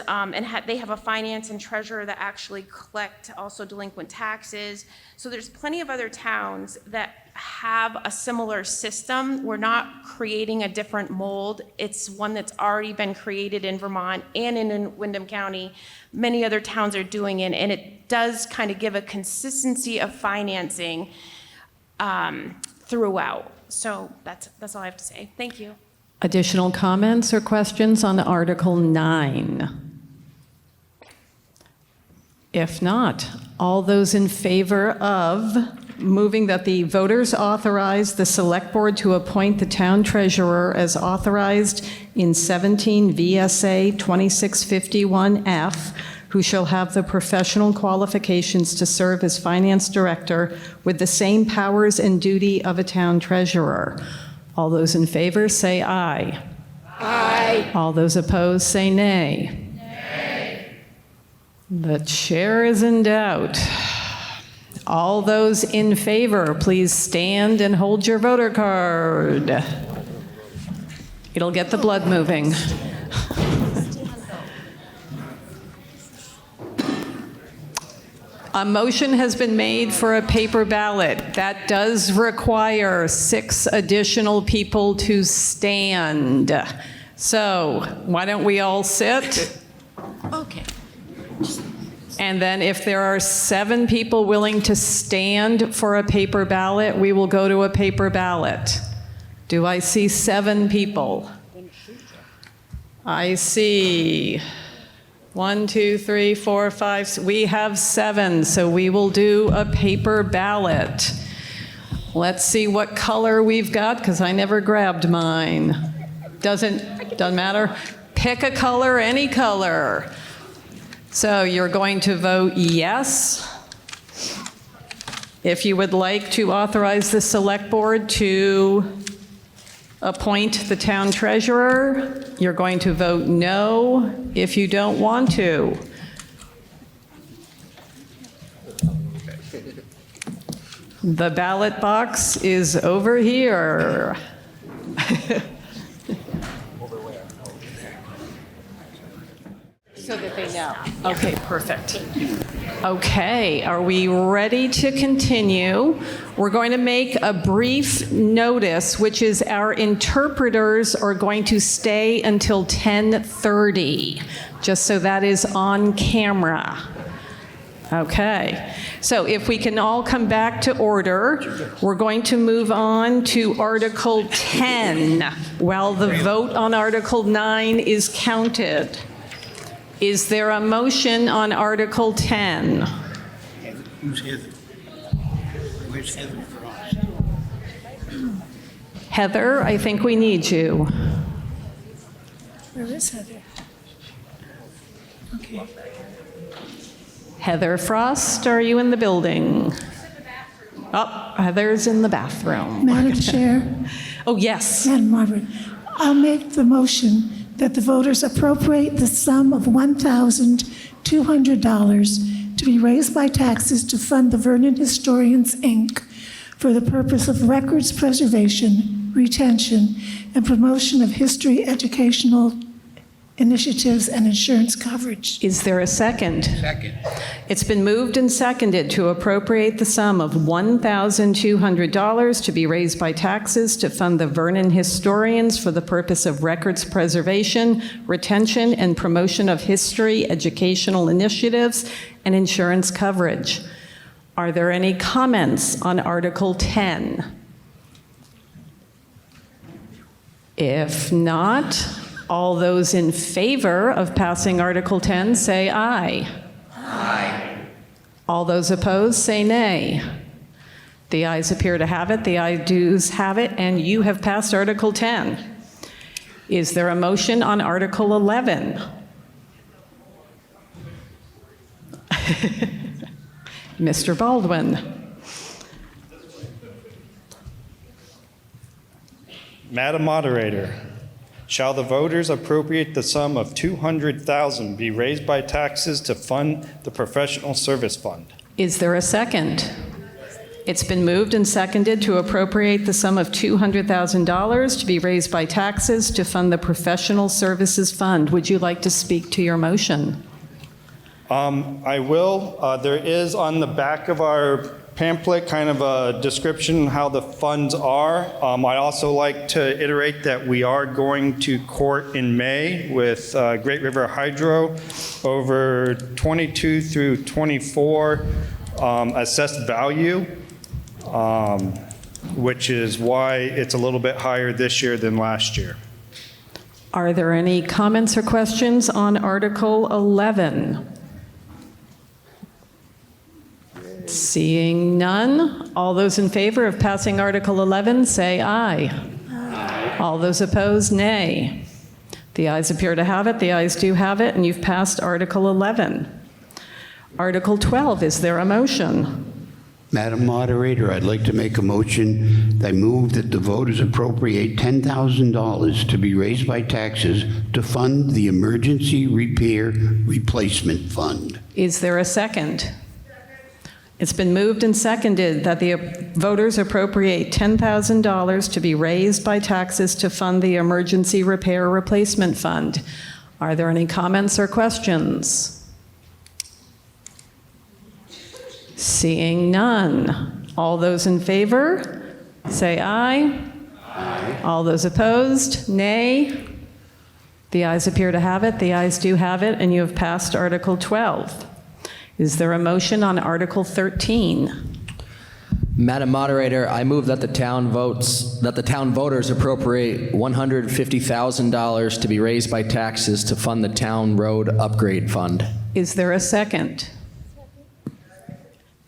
they have a finance and treasurer that actually collect also delinquent taxes. So there's plenty of other towns that have a similar system. We're not creating a different mold. It's one that's already been created in Vermont and in Windham County. Many other towns are doing it, and it does kind of give a consistency of financing throughout. So that's all I have to say. Thank you. Additional comments or questions on Article 9? If not, all those in favor of moving that the voters authorize the select board to appoint the town treasurer as authorized in 17 VSA 2651F, who shall have the professional qualifications to serve as finance director with the same powers and duty of a town treasurer. All those in favor say aye. Aye. All those opposed say nay. Nay. The chair is in doubt. All those in favor, please stand and hold your voter card. It'll get the blood moving. A motion has been made for a paper ballot. That does require 6 additional people to stand. So why don't we all sit? Okay. And then if there are 7 people willing to stand for a paper ballot, we will go to a paper ballot. Do I see 7 people? I see 1, 2, 3, 4, 5. We have 7, so we will do a paper ballot. Let's see what color we've got, because I never grabbed mine. Doesn't matter. Pick a color, any color. So you're going to vote yes if you would like to authorize the select board to appoint the town treasurer. You're going to vote no if you don't want to. The ballot box is over here. So that they know. Okay, perfect. Okay, are we ready to continue? We're going to make a brief notice, which is our interpreters are going to stay until 10:30, just so that is on camera. Okay, so if we can all come back to order, we're going to move on to Article 10, while the vote on Article 9 is counted. Is there a motion on Article 10? Who's Heather? Where's Heather Frost? Heather, I think we need you. Where is Heather? Okay. Heather Frost, are you in the building? Oh, Heather's in the bathroom. Madam Chair. Oh, yes. Madam Margaret, I'll make the motion that the voters appropriate the sum of $1,200 to be raised by taxes to fund the Vernon Historians, Inc. for the purpose of records preservation, retention, and promotion of history educational initiatives and insurance coverage. Is there a second? Second. It's been moved and seconded to appropriate the sum of $1,200 to be raised by taxes to fund the Vernon Historians for the purpose of records preservation, retention, and promotion of history, educational initiatives, and insurance coverage. Are there any comments on Article 10? If not, all those in favor of passing Article 10 say aye. Aye. All those opposed say nay. The ayes appear to have it, the ayes have it, and you have passed Article 10. Is there a motion on Article 11? Mr. Baldwin. Madam Moderator, shall the voters appropriate the sum of $200,000 be raised by taxes to fund the Professional Service Fund? Is there a second? It's been moved and seconded to appropriate the sum of $200,000 to be raised by taxes to fund the Professional Services Fund. Would you like to speak to your motion? I will. There is on the back of our pamphlet kind of a description how the funds are. I'd also like to iterate that we are going to court in May with Great River Hydro over 22 through 24 assessed value, which is why it's a little bit higher this year than last year. Are there any comments or questions on Article 11? Seeing none, all those in favor of passing Article 11 say aye. Aye. All those opposed, nay. The ayes appear to have it, the ayes do have it, and you've passed Article 11. Article 12, is there a motion? Madam Moderator, I'd like to make a motion. I move that the voters appropriate $10,000 to be raised by taxes to fund the Emergency Repair Replacement Fund. Is there a second? It's been moved and seconded that the voters appropriate $10,000 to be raised by taxes to fund the Emergency Repair Replacement Fund. Are there any comments or questions? Seeing none. All those in favor, say aye. Aye. All those opposed, nay. The ayes appear to have it, the ayes do have it, and you have passed Article 12. Is there a motion on Article 13? Madam Moderator, I move that the town voters appropriate $150,000 to be raised by taxes to fund the Town Road Upgrade Fund. Is there a second?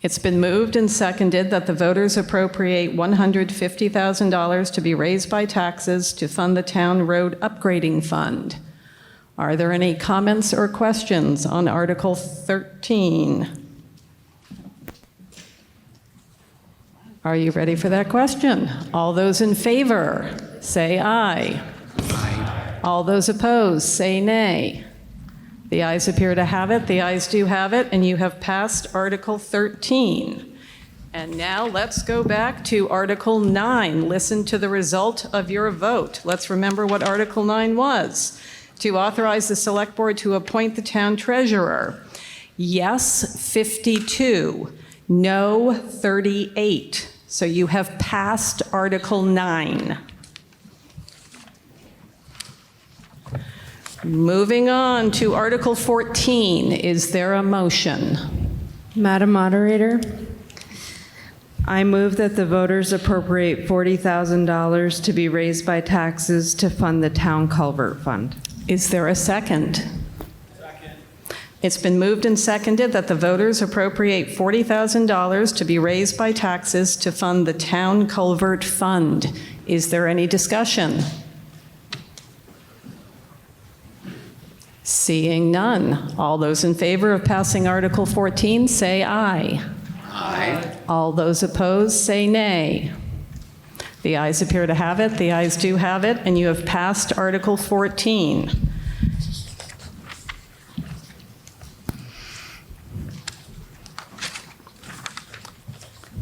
It's been moved and seconded that the voters appropriate $150,000 to be raised by taxes to fund the Town Road Upgrading Fund. Are there any comments or questions on Article 13? Are you ready for that question? All those in favor, say aye. Aye. All those opposed, say nay. The ayes appear to have it, the ayes do have it, and you have passed Article 13. And now let's go back to Article 9. Listen to the result of your vote. Let's remember what Article 9 was. To authorize the Select Board to appoint the town treasurer. Yes, 52. No, 38. So you have passed Article 9. Moving on to Article 14. Is there a motion? Madam Moderator, I move that the voters appropriate $40,000 to be raised by taxes to fund the Town Culvert Fund. Is there a second? It's been moved and seconded that the voters appropriate $40,000 to be raised by taxes to fund the Town Culvert Fund. Is there any discussion? Seeing none. All those in favor of passing Article 14, say aye. Aye. All those opposed, say nay. The ayes appear to have it. The ayes do have it, and you have passed Article 14.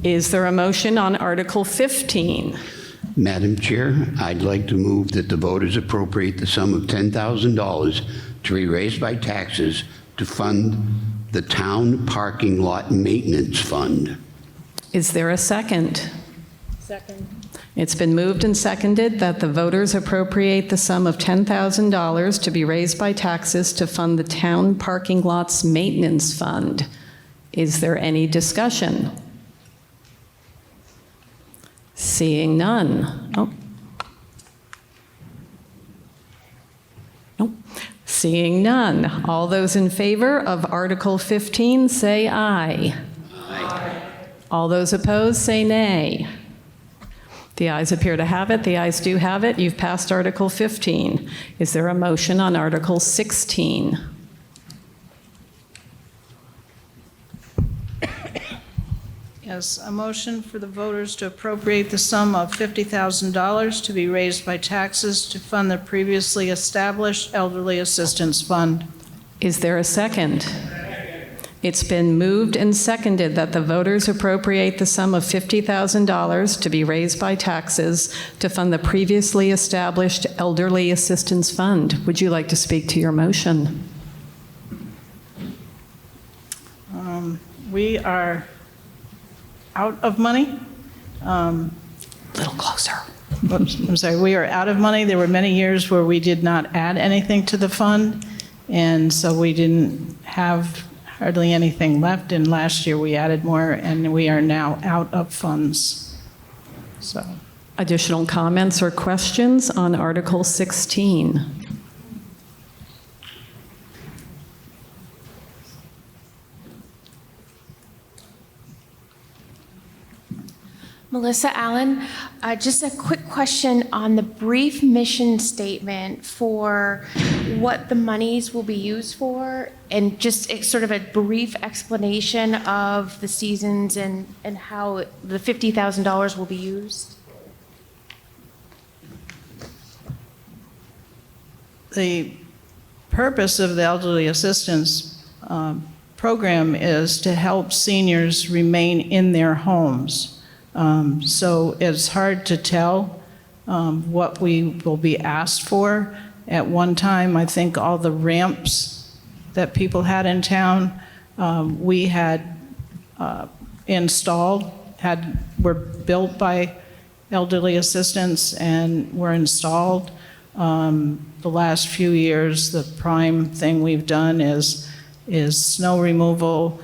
Is there a motion on Article 15? Madam Chair, I'd like to move that the voters appropriate the sum of $10,000 to be raised by taxes to fund the Town Parking Lot Maintenance Fund. Is there a second? Second. It's been moved and seconded that the voters appropriate the sum of $10,000 to be raised by taxes to fund the Town Parking Lots Maintenance Fund. Is there any discussion? Seeing none. Oh. Nope. Seeing none. All those in favor of Article 15 say aye. Aye. All those opposed say nay. The ayes appear to have it. The ayes do have it. You've passed Article 15. Is there a motion on Article 16? Yes, a motion for the voters to appropriate the sum of $50,000 to be raised by taxes to fund the previously established Elderly Assistance Fund. Is there a second? It's been moved and seconded that the voters appropriate the sum of $50,000 to be raised by taxes to fund the previously established Elderly Assistance Fund. Would you like to speak to your motion? We are out of money. A little closer. Oops, I'm sorry, we are out of money. There were many years where we did not add anything to the fund, and so we didn't have hardly anything left, and last year we added more, and we are now out of funds. So, Additional comments or questions on Article 16? Melissa Allen, just a quick question on the brief mission statement for what the monies will be used for, and just sort of a brief explanation of the seasons and how the $50,000 will be used. the purpose of the elderly assistance program is to help seniors remain in their homes. So it's hard to tell what we will be asked for. At one time, I think all the ramps that people had in town, we had installed, were built by elderly assistants and were installed. The last few years, the prime thing we've done is snow removal.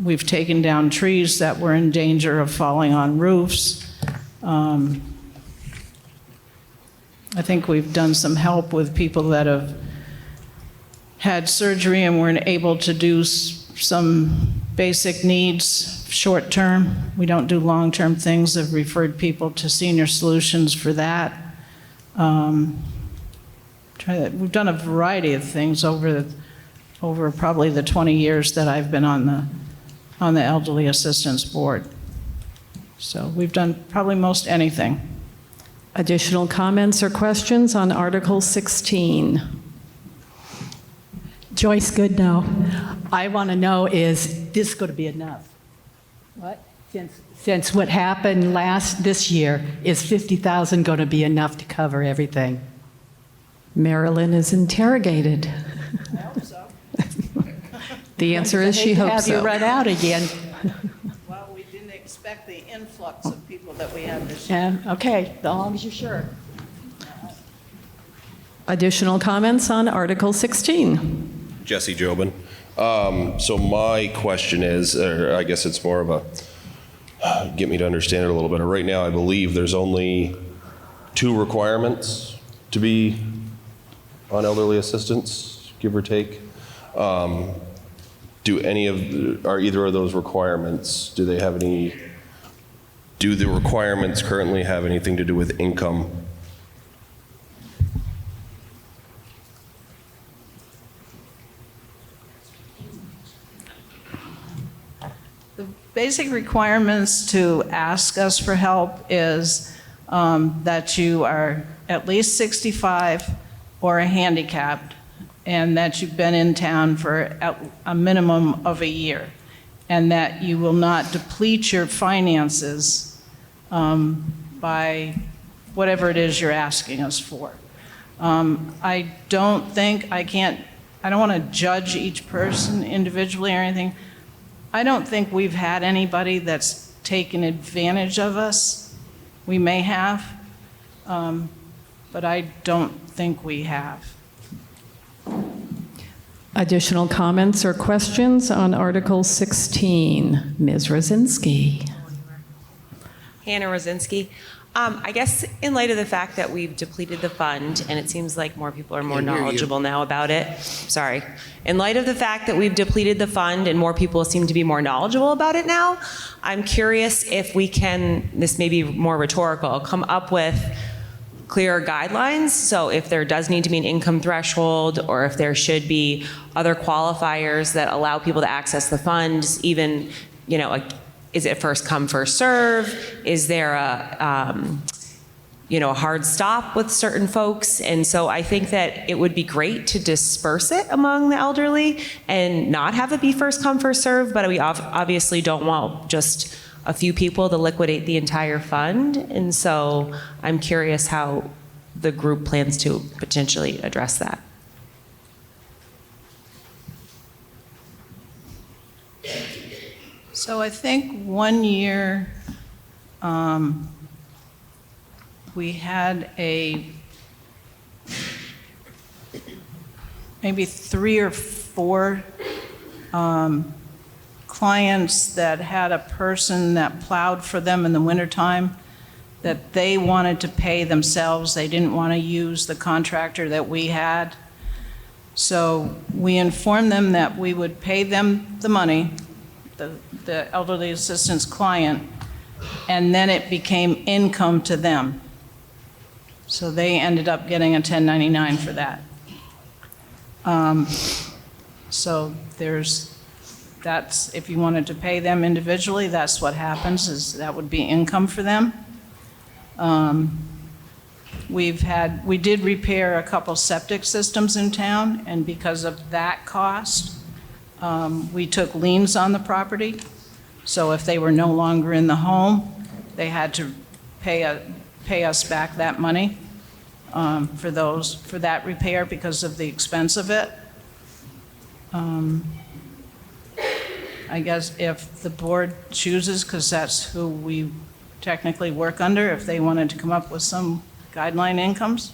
We've taken down trees that were in danger of falling on roofs. I think we've done some help with people that have had surgery and weren't able to do some basic needs short term. We don't do long-term things. I've referred people to Senior Solutions for that. We've done a variety of things over probably the 20 years that I've been on the Elderly Assistance Board. So we've done probably most anything. Additional comments or questions on Article 16? Joyce Goodnow. I want to know, is this going to be enough? What? Since what happened this year, is $50,000 going to be enough to cover everything? Marilyn is interrogated. I hope so. The answer is she hopes so. Have you run out again? Well, we didn't expect the influx of people that we have this year. Yeah, okay, as long as you're sure. Additional comments on Article 16? Jesse Jobin. So my question is, or I guess it's more of a, get me to understand it a little better. Right now, I believe there's only 2 requirements to be on elderly assistance, give or take. Are either of those requirements, do the requirements currently have anything to do with income? The basic requirements to ask us for help is that you are at least 65 or handicapped, and that you've been in town for a minimum of a year, and that you will not deplete your finances by whatever it is you're asking us for. I don't want to judge each person individually or anything. I don't think we've had anybody that's taken advantage of us. We may have, but I don't think we have. Additional comments or questions on Article 16? Ms. Rosinski. Hannah Rosinski. I guess in light of the fact that we've depleted the fund, and it seems like more people are more knowledgeable now about it. Sorry. In light of the fact that we've depleted the fund and more people seem to be more knowledgeable about it now, I'm curious if we can, this may be more rhetorical, come up with clearer guidelines. So if there does need to be an income threshold, or if there should be other qualifiers that allow people to access the funds, even, is it first come, first serve? Is there a hard stop with certain folks? And so I think that it would be great to disperse it among the elderly and not have it be first come, first serve, but we obviously don't want just a few people to liquidate the entire fund. And so I'm curious how the group plans to potentially address that. So I think one year we had maybe 3 or 4 clients that had a person that plowed for them in the wintertime that they wanted to pay themselves. They didn't want to use the contractor that we had. So we informed them that we would pay them the money, the elderly assistance client, and then it became income to them. So they ended up getting a 1099 for that. So that's, if you wanted to pay them individually, that's what happens, is that would be income for them. We did repair a couple septic systems in town, and because of that cost, we took liens on the property. So if they were no longer in the home, they had to pay us back that money for that repair because of the expense of it. I guess if the board chooses, because that's who we technically work under, if they wanted to come up with some guideline incomes,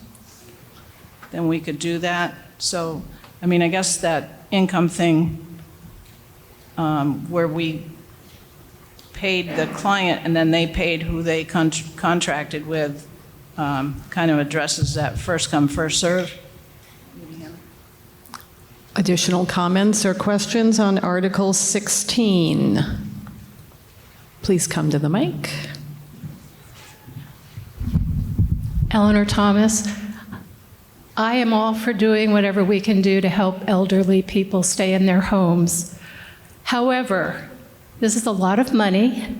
then we could do that. So, I mean, I guess that income thing where we paid the client and then they paid who they contracted with kind of addresses that first come, first serve. Additional comments or questions on Article 16? Please come to the mic. Eleanor Thomas. I am all for doing whatever we can do to help elderly people stay in their homes. However, this is a lot of money,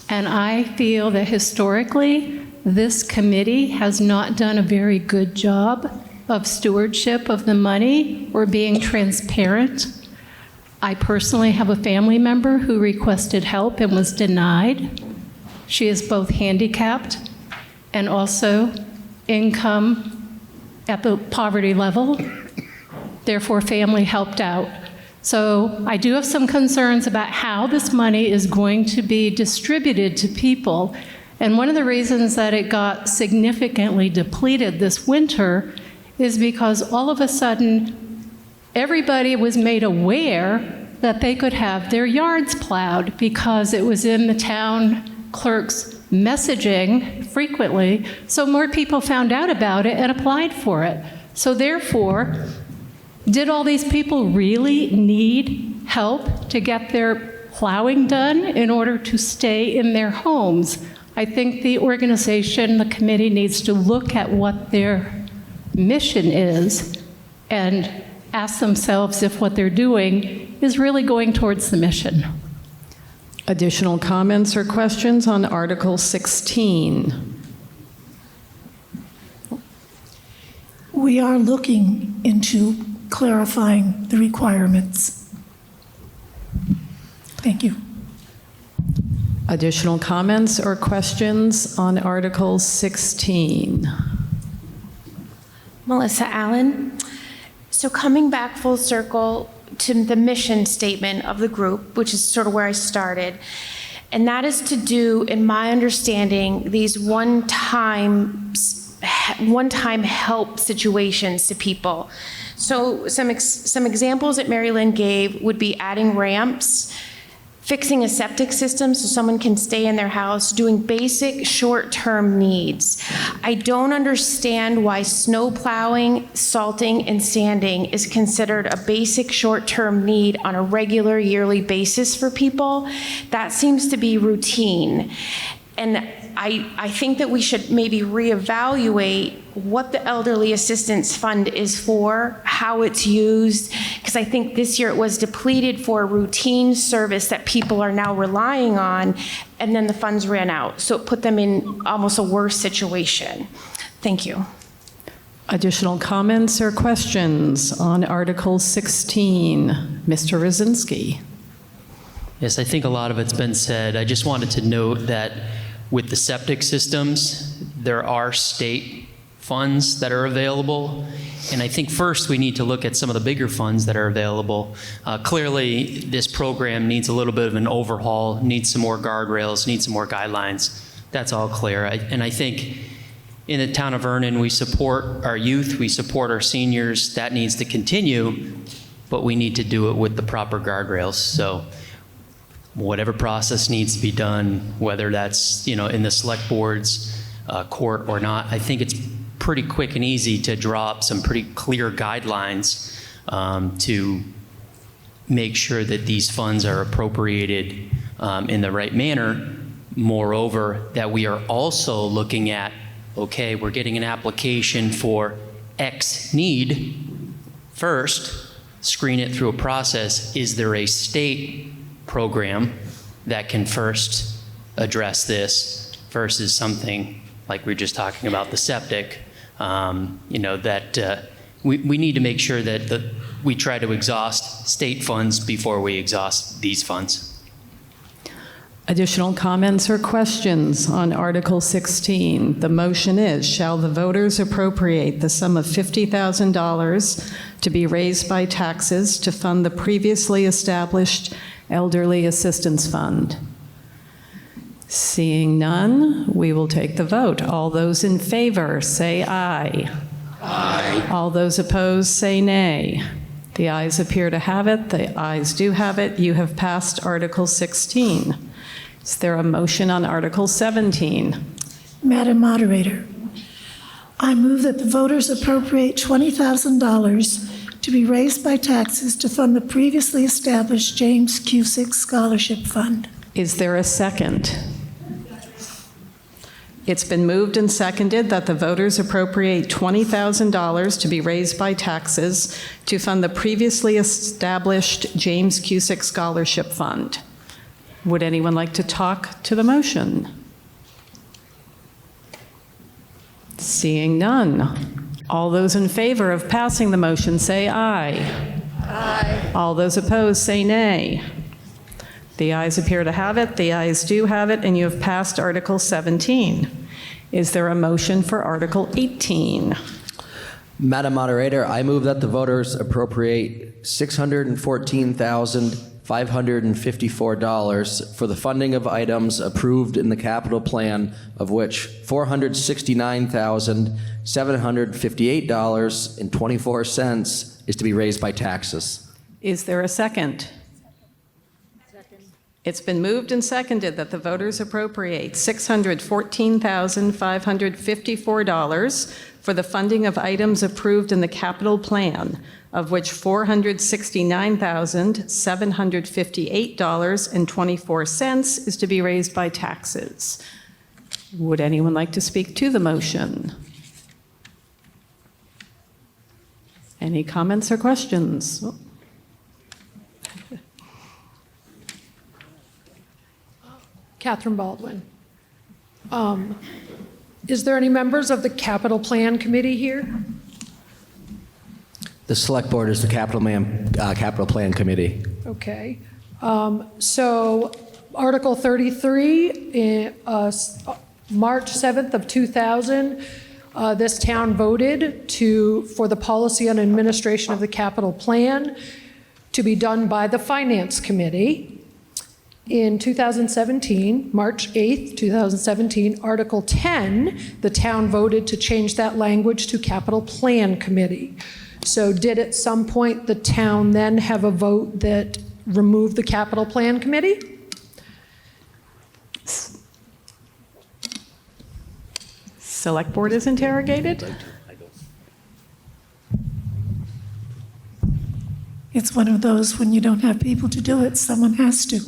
and I feel that historically, this committee has not done a very good job of stewardship of the money or being transparent. I personally have a family member who requested help and was denied. She is both handicapped and also income at the poverty level. Therefore, family helped out. So I do have some concerns about how this money is going to be distributed to people. And one of the reasons that it got significantly depleted this winter is because all of a sudden, everybody was made aware that they could have their yards plowed because it was in the town clerk's messaging frequently, so more people found out about it and applied for it. So therefore, did all these people really need help to get their plowing done in order to stay in their homes? I think the organization, the committee, needs to look at what their mission is and ask themselves if what they're doing is really going towards the mission. Additional comments or questions on Article 16? We are looking into clarifying the requirements. Thank you. Additional comments or questions on Article 16? Melissa Allen. So coming back full circle to the mission statement of the group, which is sort of where I started, and that is to do, in my understanding, these one-time help situations to people. So some examples that Mary Lynn gave would be adding ramps, fixing a septic system so someone can stay in their house, doing basic short-term needs. I don't understand why snow plowing, salting, and sanding is considered a basic short-term need on a regular yearly basis for people. That seems to be routine. And I think that we should maybe reevaluate what the Elderly Assistance Fund is for, how it's used, because I think this year it was depleted for a routine service that people are now relying on, and then the funds ran out. So it put them in almost a worse situation. Thank you. Additional comments or questions on Article 16? Mr. Rosinski. Yes, I think a lot of it's been said. I just wanted to note that with the septic systems, there are state funds that are available. And I think first we need to look at some of the bigger funds that are available. Clearly, this program needs a little bit of an overhaul, needs some more guardrails, needs some more guidelines. That's all clear. And I think in the town of Vernon, we support our youth, we support our seniors. That needs to continue, but we need to do it with the proper guardrails. So whatever process needs to be done, whether that's in the select board's court or not, I think it's pretty quick and easy to draw up some pretty clear guidelines to make sure that these funds are appropriated in the right manner. Moreover, that we are also looking at, okay, we're getting an application for X need. First, screen it through a process. Is there a state program that can first address this versus something like we were just talking about, the septic, that we need to make sure that we try to exhaust state funds before we exhaust these funds. Additional comments or questions on Article 16? The motion is, shall the voters appropriate the sum of $50,000 to be raised by taxes to fund the previously established Elderly Assistance Fund? Seeing none, we will take the vote. All those in favor, say aye. Aye. All those opposed, say nay. The ayes appear to have it. The ayes do have it. You have passed Article 16. Is there a motion on Article 17? Madam Moderator, I move that the voters appropriate $20,000 to be raised by taxes to fund the previously established James Cusick Scholarship Fund. Is there a second? It's been moved and seconded that the voters appropriate $20,000 to be raised by taxes to fund the previously established James Cusick Scholarship Fund. Would anyone like to talk to the motion? Seeing none. All those in favor of passing the motion say aye. Aye. All those opposed say nay. The ayes appear to have it. The ayes do have it, and you have passed Article 17. Is there a motion for Article 18? Madam Moderator, I move that the voters appropriate $614,554 for the funding of items approved in the capital plan, of which $469,758.24 is to be raised by taxes. Is there a second? It's been moved and seconded that the voters appropriate $614,554 for the funding of items approved in the capital plan, of which $469,758.24 is to be raised by taxes. Would anyone like to speak to the motion? Any comments or questions? Catherine Baldwin. Is there any members of the Capital Plan Committee here? The Select Board is the Capital Plan Committee. Okay. So Article 33, March 7th of 2000, this town voted for the policy on administration of the capital plan to be done by the Finance Committee. In 2017, March 8th, 2017, Article 10, the town voted to change that language to Capital Plan Committee. So did at some point the town then have a vote that removed the Capital Plan Committee? Select Board is interrogated? It's one of those when you don't have people to do it, someone has to.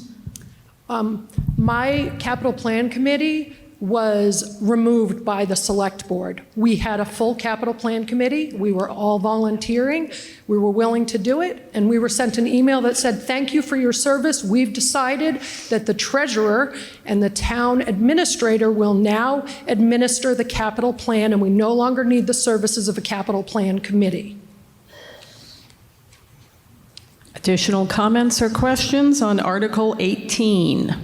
My capital plan committee was removed by the select board. We had a full capital plan committee. We were all volunteering. We were willing to do it. And we were sent an email that said, thank you for your service. We've decided that the treasurer and the town administrator will now administer the capital plan, and we no longer need the services of a capital plan committee. Additional comments or questions on Article 18?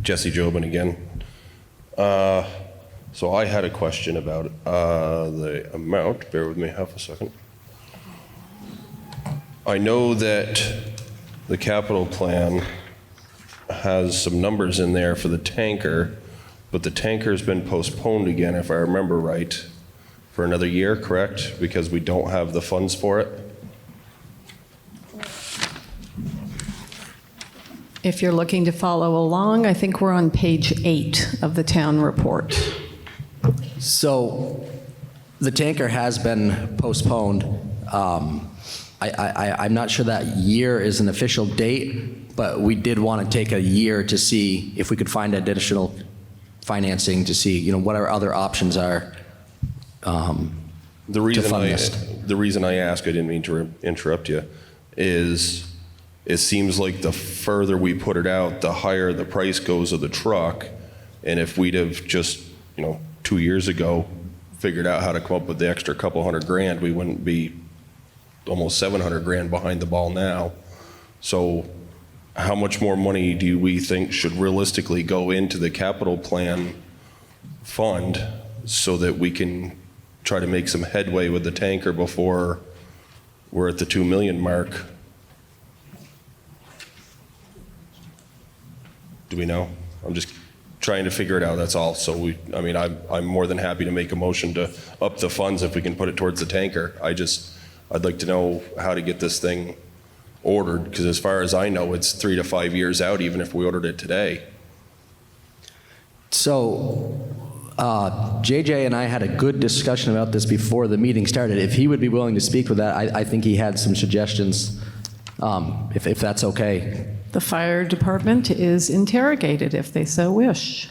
Jesse Jobin again. So I had a question about the amount. Bear with me half a second. I know that the capital plan has some numbers in there for the tanker, but the tanker's been postponed again, if I remember right, for another year, correct? Because we don't have the funds for it? If you're looking to follow along, I think we're on page 8 of the town report. So the tanker has been postponed. I'm not sure that year is an official date, but we did want to take a year to see if we could find additional financing to see, what our other options are to fund this. The reason I ask, I didn't mean to interrupt you, is it seems like the further we put it out, the higher the price goes of the truck. And if we'd have just, 2 years ago figured out how to come up with the extra couple $100,000, we wouldn't be almost $700,000 behind the ball now. So how much more money do we think should realistically go into the capital plan fund so that we can try to make some headway with the tanker before we're at the 2 million mark? Do we know? I'm just trying to figure it out, that's all. So I'm more than happy to make a motion to up the funds if we can put it towards the tanker. I'd like to know how to get this thing ordered, because as far as I know, it's 3 to 5 years out, even if we ordered it today. So JJ and I had a good discussion about this before the meeting started. If he would be willing to speak with that, I think he had some suggestions, if that's okay. The fire department is interrogated if they so wish.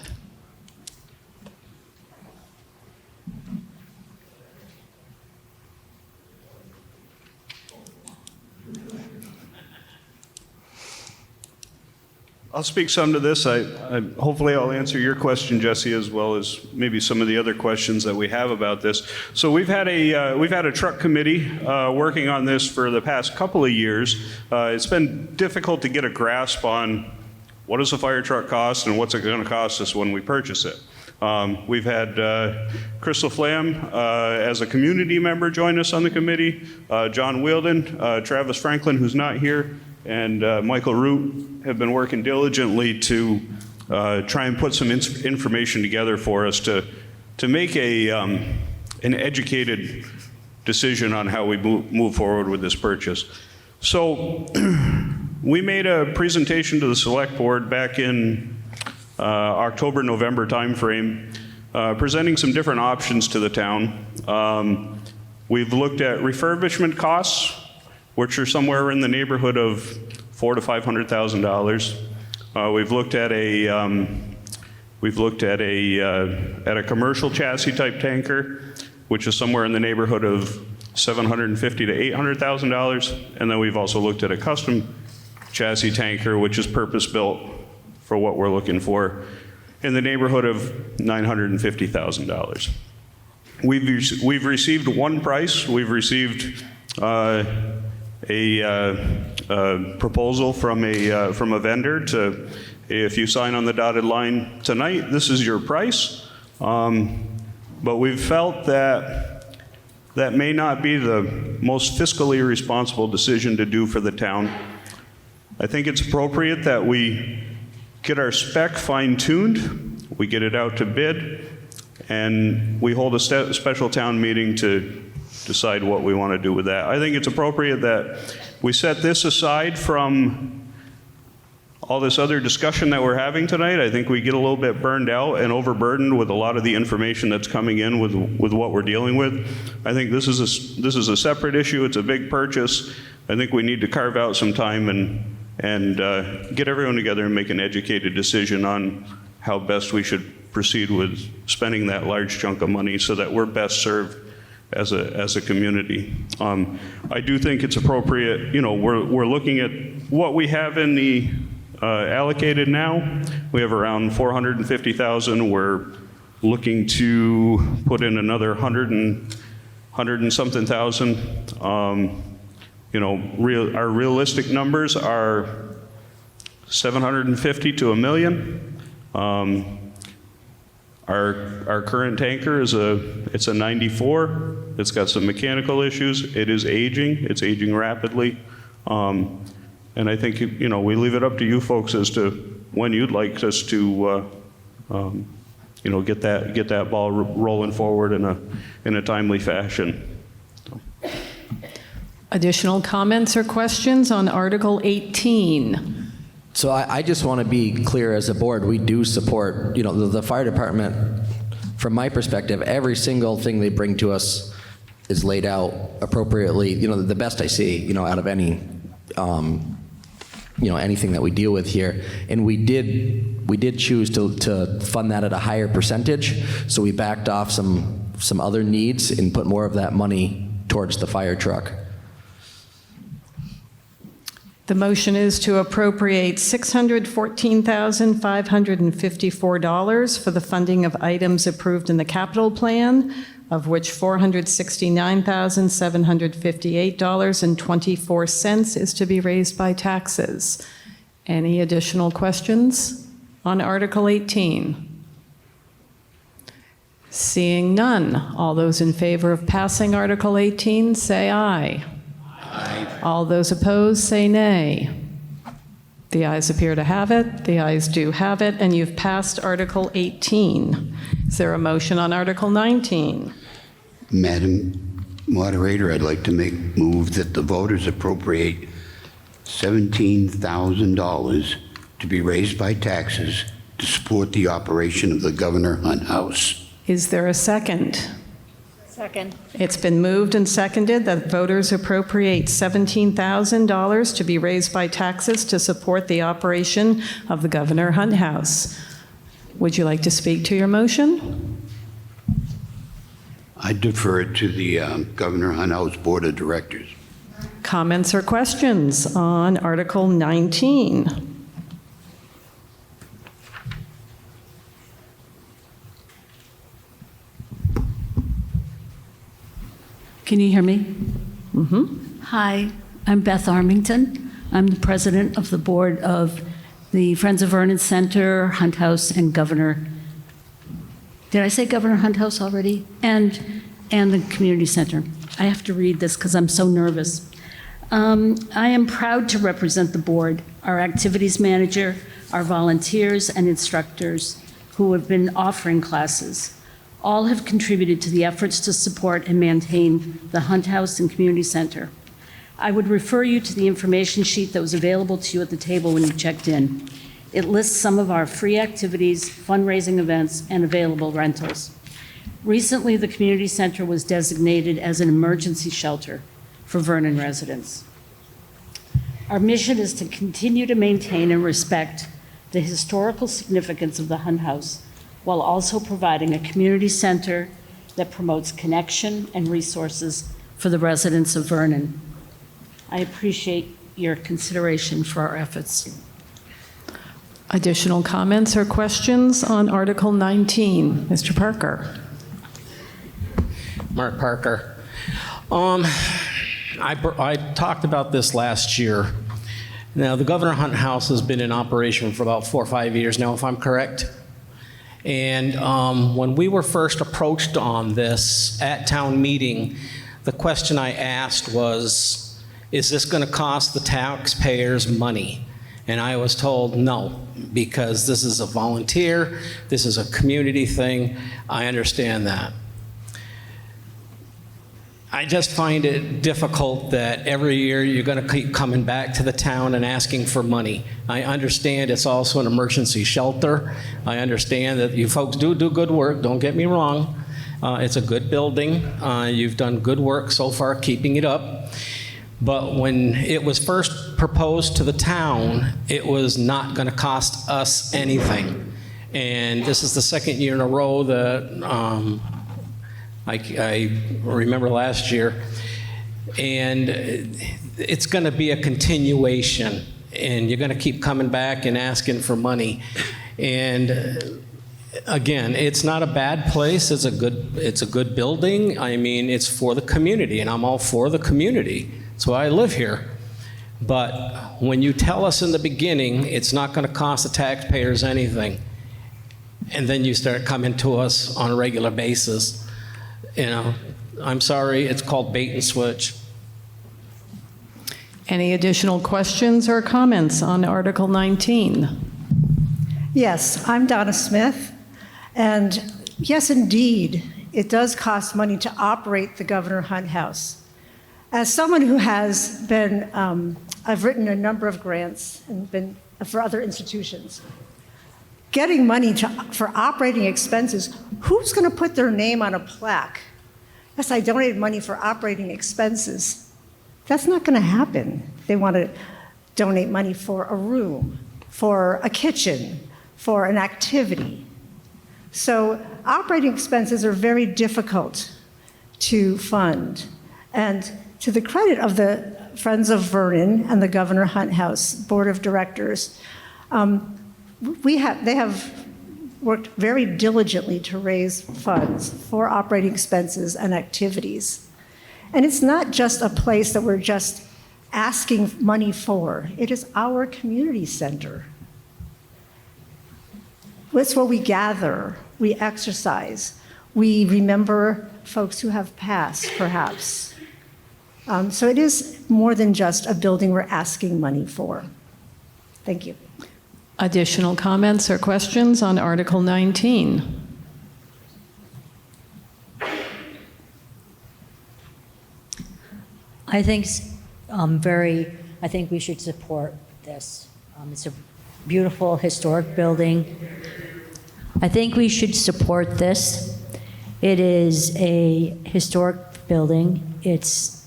I'll speak some to this. Hopefully I'll answer your question, Jesse, as well as maybe some of the other questions that we have about this. So we've had a truck committee working on this for the past couple of years. It's been difficult to get a grasp on what does a fire truck cost and what's it going to cost us when we purchase it? We've had Crystal Flam as a community member join us on the committee, John Wielden, Travis Franklin, who's not here, and Michael Root have been working diligently to try and put some information together for us to make an educated decision on how we move forward with this purchase. So we made a presentation to the select board back in October, November timeframe, presenting some different options to the town. We've looked at refurbishment costs, which are somewhere in the neighborhood of $400,000 to $500,000. We've looked at a commercial chassis type tanker, which is somewhere in the neighborhood of $750,000 to $800,000, and then we've also looked at a custom chassis tanker, which is purpose-built for what we're looking for, in the neighborhood of $950,000. We've received one price. We've received a proposal from a vendor to, if you sign on the dotted line tonight, this is your price. But we've felt that may not be the most fiscally responsible decision to do for the town. I think it's appropriate that we get our spec fine-tuned, we get it out to bid, and we hold a special town meeting to decide what we want to do with that. I think it's appropriate that we set this aside from all this other discussion that we're having tonight. I think we get a little bit burned out and overburdened with a lot of the information that's coming in with what we're dealing with. I think this is a separate issue. It's a big purchase. I think we need to carve out some time and get everyone together and make an educated decision on how best we should proceed with spending that large chunk of money so that we're best served as a community. I do think it's appropriate, we're looking at what we have in the allocated now. We have around $450,000. We're looking to put in another 100 and something thousand. Our realistic numbers are 750 to $1 million. Our current tanker is it's a 94. It's got some mechanical issues. It is aging. It's aging rapidly. And I think, we leave it up to you folks as to when you'd like us to, get that ball rolling forward in a timely fashion. Additional comments or questions on Article 18? So I just want to be clear as a board, we do support, the fire department, from my perspective, every single thing they bring to us is laid out appropriately, the best I see, out of any, anything that we deal with here. And we did choose to fund that at a higher percentage, so we backed off some other needs and put more of that money towards the fire truck. The motion is to appropriate $614,554 for the funding of items approved in the capital plan, of which $469,758.24 is to be raised by taxes. Any additional questions on Article 18? Seeing none, all those in favor of passing Article 18 say aye. All those opposed say nay. The ayes appear to have it. The ayes do have it, and you've passed Article 18. Is there a motion on Article 19? Madam Moderator, I'd like to move that the voters appropriate $17,000 to be raised by taxes to support the operation of the Governor Hunt House. Is there a second? Second. It's been moved and seconded that voters appropriate $17,000 to be raised by taxes to support the operation of the Governor Hunt House. Would you like to speak to your motion? I defer it to the Governor Hunt House Board of Directors. Comments or questions on Article 19? Can you hear me? Mm-hmm. Hi, I'm Beth Armington. I'm the president of the board of the Friends of Vernon Center, Hunt House, and Governor, did I say Governor Hunt House already? And the Community Center. I have to read this because I'm so nervous. I am proud to represent the board, our activities manager, our volunteers and instructors who have been offering classes. All have contributed to the efforts to support and maintain the Hunt House and Community Center. I would refer you to the information sheet that was available to you at the table when you checked in. It lists some of our free activities, fundraising events, and available rentals. Recently, the Community Center was designated as an emergency shelter for Vernon residents. Our mission is to continue to maintain and respect the historical significance of the Hunt House, while also providing a community center that promotes connection and resources for the residents of Vernon. I appreciate your consideration for our efforts. Additional comments or questions on Article 19? Mr. Parker. Mark Parker. I talked about this last year. Now, the Governor Hunt House has been in operation for about 4 or 5 years now, if I'm correct. And when we were first approached on this at town meeting, the question I asked was, is this going to cost the taxpayers money? And I was told no, because this is a volunteer, this is a community thing. I understand that. I just find it difficult that every year you're going to keep coming back to the town and asking for money. I understand it's also an emergency shelter. I understand that you folks do good work, don't get me wrong. It's a good building. You've done good work so far keeping it up. But when it was first proposed to the town, it was not going to cost us anything. And this is the second year in a row that I remember last year. And it's going to be a continuation. And you're going to keep coming back and asking for money. And again, it's not a bad place. It's a good building. I mean, it's for the community, and I'm all for the community. That's why I live here. But when you tell us in the beginning it's not going to cost the taxpayers anything, and then you start coming to us on a regular basis, you know, I'm sorry, it's called bait and switch. Any additional questions or comments on Article 19? Yes, I'm Donna Smith, and yes, indeed, it does cost money to operate the Governor Hunt House. As someone who has been, I've written a number of grants and been for other institutions. Getting money for operating expenses, who's going to put their name on a plaque? Yes, I donated money for operating expenses. That's not going to happen. They want to donate money for a room, for a kitchen, for an activity. So operating expenses are very difficult to fund. And to the credit of the Friends of Vernon and the Governor Hunt House Board of Directors, they have worked very diligently to raise funds for operating expenses and activities. And it's not just a place that we're just asking money for. It is our community center. It's where we gather, we exercise, we remember folks who have passed, perhaps. So it is more than just a building we're asking money for. Thank you. Additional comments or questions on Article 19? I think I think we should support this. It's a beautiful historic building. I think we should support this. It is a historic building. It's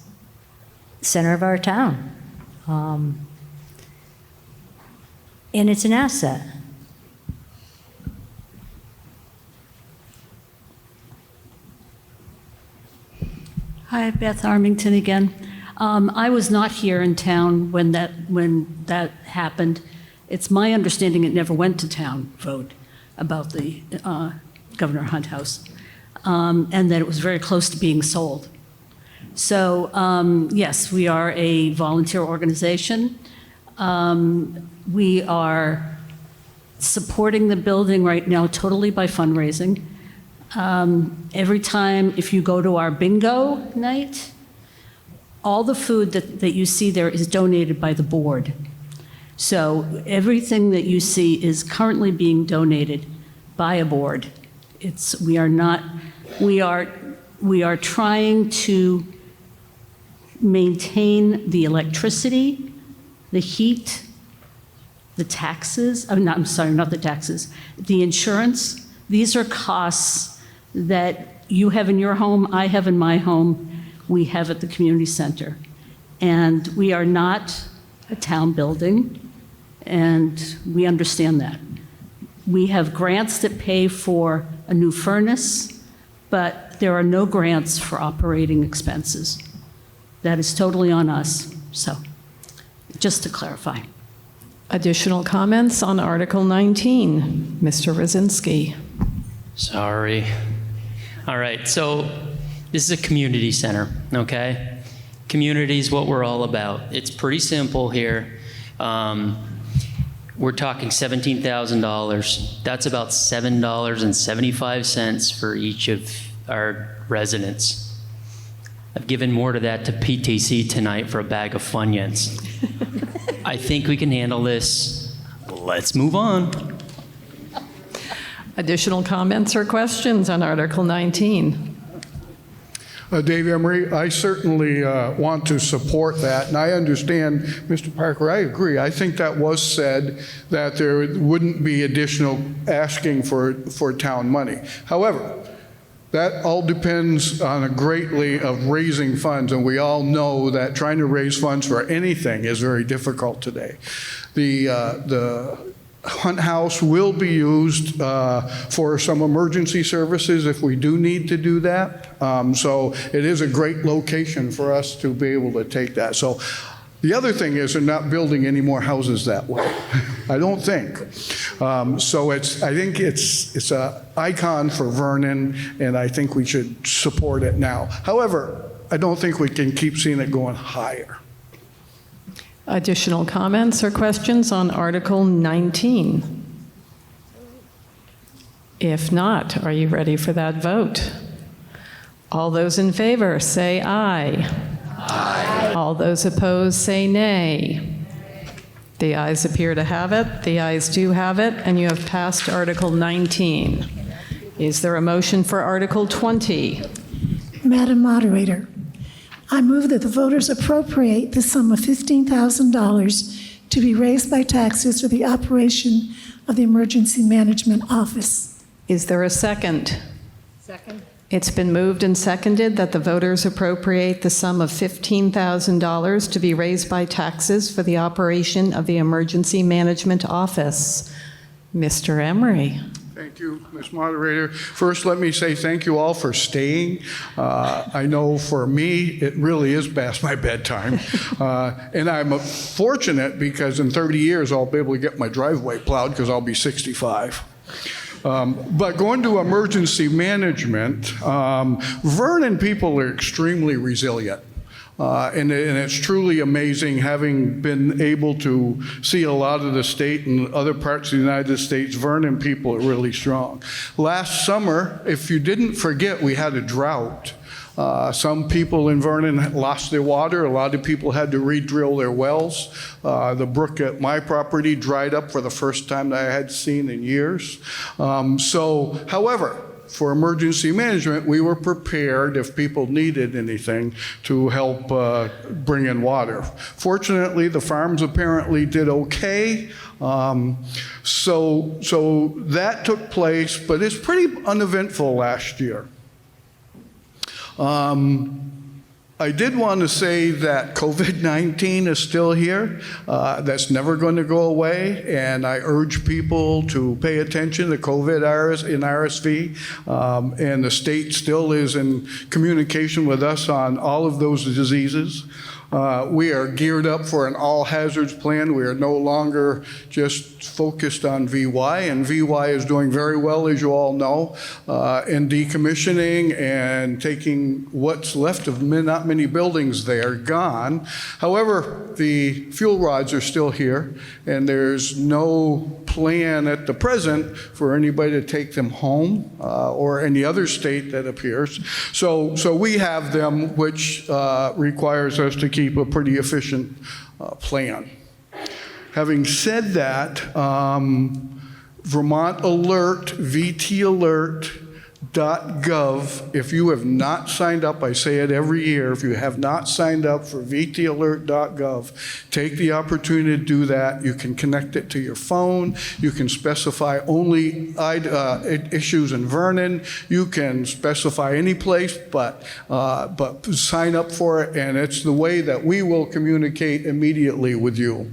center of our town. And it's an asset. Hi, Beth Armington again. I was not here in town when that happened. It's my understanding it never went to town vote about the Governor Hunt House, and that it was very close to being sold. So yes, we are a volunteer organization. We are supporting the building right now totally by fundraising. Every time, if you go to our bingo night, all the food that you see there is donated by the board. So everything that you see is currently being donated by a board. We are trying to maintain the electricity, the heat, the taxes, not the taxes, the insurance. These are costs that you have in your home, I have in my home, we have at the community center. And we are not a town building, and we understand that. We have grants that pay for a new furnace, but there are no grants for operating expenses. That is totally on us, so just to clarify. Additional comments on Article 19? Mr. Rosinski. Sorry. All right, so this is a community center, okay? Community is what we're all about. It's pretty simple here. We're talking $17,000. That's about $7.75 for each of our residents. I've given more to that to PTC tonight for a bag of Funyuns. I think we can handle this. Let's move on. Additional comments or questions on Article 19? Dave Emery, I certainly want to support that, and I understand, Mr. Parker, I agree. I think that was said that there wouldn't be additional asking for town money. However, that all depends on a greatly of raising funds, and we all know that trying to raise funds for anything is very difficult today. The Hunt House will be used for some emergency services if we do need to do that. So it is a great location for us to be able to take that. So the other thing is they're not building any more houses that way. I don't think. So I think it's an icon for Vernon, and I think we should support it now. However, I don't think we can keep seeing it going higher. Additional comments or questions on Article 19? If not, are you ready for that vote? All those in favor say aye. Aye. All those opposed say nay. The ayes appear to have it. The ayes do have it, and you have passed Article 19. Is there a motion for Article 20? Madam Moderator, I move that the voters appropriate the sum of $15,000 to be raised by taxes for the operation of the Emergency Management Office. Is there a second? Second. It's been moved and seconded that the voters appropriate the sum of $15,000 to be raised by taxes for the operation of the Emergency Management Office. Mr. Emery. Thank you, Ms. Moderator. First, let me say thank you all for staying. I know for me, it really is past my bedtime. And I'm fortunate because in 30 years, I'll be able to get my driveway plowed because I'll be 65. But going to emergency management, Vernon people are extremely resilient. And it's truly amazing having been able to see a lot of the state and other parts of the United States. Vernon people are really strong. Last summer, if you didn't forget, we had a drought. Some people in Vernon lost their water. A lot of people had to re-drill their wells. The brook at my property dried up for the first time that I had seen in years. However, for emergency management, we were prepared if people needed anything to help bring in water. Fortunately, the farms apparently did okay. So that took place, but it's pretty uneventful last year. I did want to say that COVID-19 is still here. That's never going to go away, and I urge people to pay attention to COVID in RSV, and the state still is in communication with us on all of those diseases. We are geared up for an all hazards plan. We are no longer just focused on VY, and VY is doing very well, as you all know, in decommissioning and taking what's left of not many buildings there gone. However, the fuel rods are still here, and there's no plan at the present for anybody to take them home or any other state that appears. So we have them, which requires us to keep a pretty efficient plan. Having said that, Vermont Alert, VTAlert.gov, if you have not signed up, I say it every year, if you have not signed up for VTAlert.gov, take the opportunity to do that. You can connect it to your phone. You can specify only issues in Vernon. You can specify any place, but sign up for it, and it's the way that we will communicate immediately with you.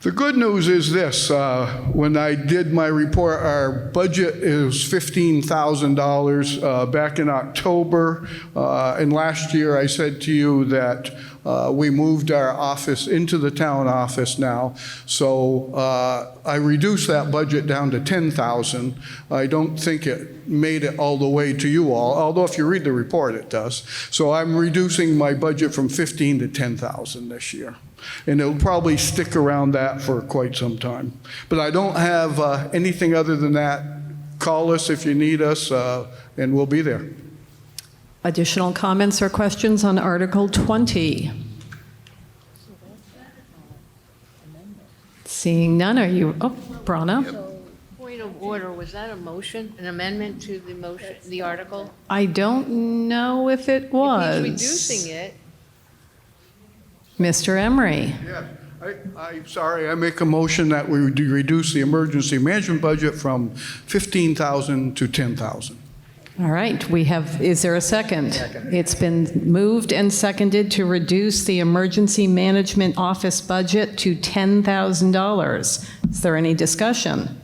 The good news is this, when I did my report, our budget is $15,000 back in October, and last year I said to you that we moved our office into the town office now, so I reduced that budget down to $10,000. I don't think it made it all the way to you all, although if you read the report it does. So I'm reducing my budget from $15,000 to $10,000 this year. And it'll probably stick around that for quite some time. But I don't have anything other than that. Call us if you need us, and we'll be there. Additional comments or questions on Article 20? Seeing none, are you, Brana? Point of order, was that a motion, an amendment to the motion, the article? I don't know if it was. If he's reducing it. Mr. Emery. Yeah, I'm sorry, I make a motion that we reduce the emergency management budget from $15,000 to $10,000. All right, is there a second? Second. It's been moved and seconded to reduce the emergency management office budget to $10,000. Is there any discussion?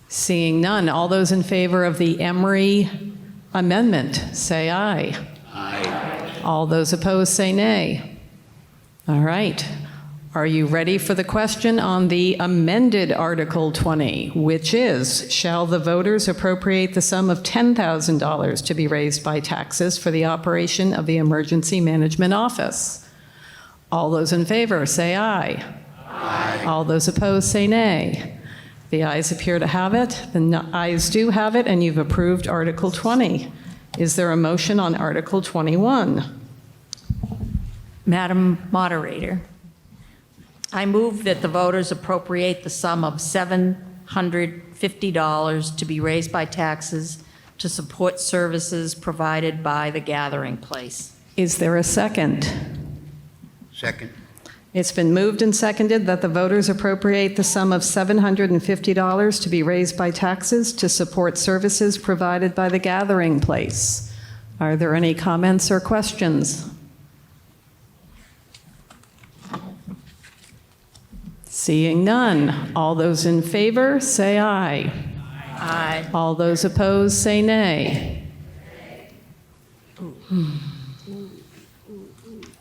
Seeing none, all those in favor of the Emery amendment, say aye. Aye. All those opposed, say nay. All right. Are you ready for the question on the amended Article 20, which is, shall the voters appropriate the sum of $10,000 to be raised by taxes for the operation of the Emergency Management Office? All those in favor, say aye. Aye. All those opposed, say nay. The ayes appear to have it. The ayes do have it, and you've approved Article 20. Is there a motion on Article 21? Madam Moderator, I move that the voters appropriate the sum of $750 to be raised by taxes to support services provided by the Gathering Place. Is there a second? Second. It's been moved and seconded that the voters appropriate the sum of $750 to be raised by taxes to support services provided by the Gathering Place. Are there any comments or questions? Seeing none, all those in favor, say aye. Aye. All those opposed, say nay.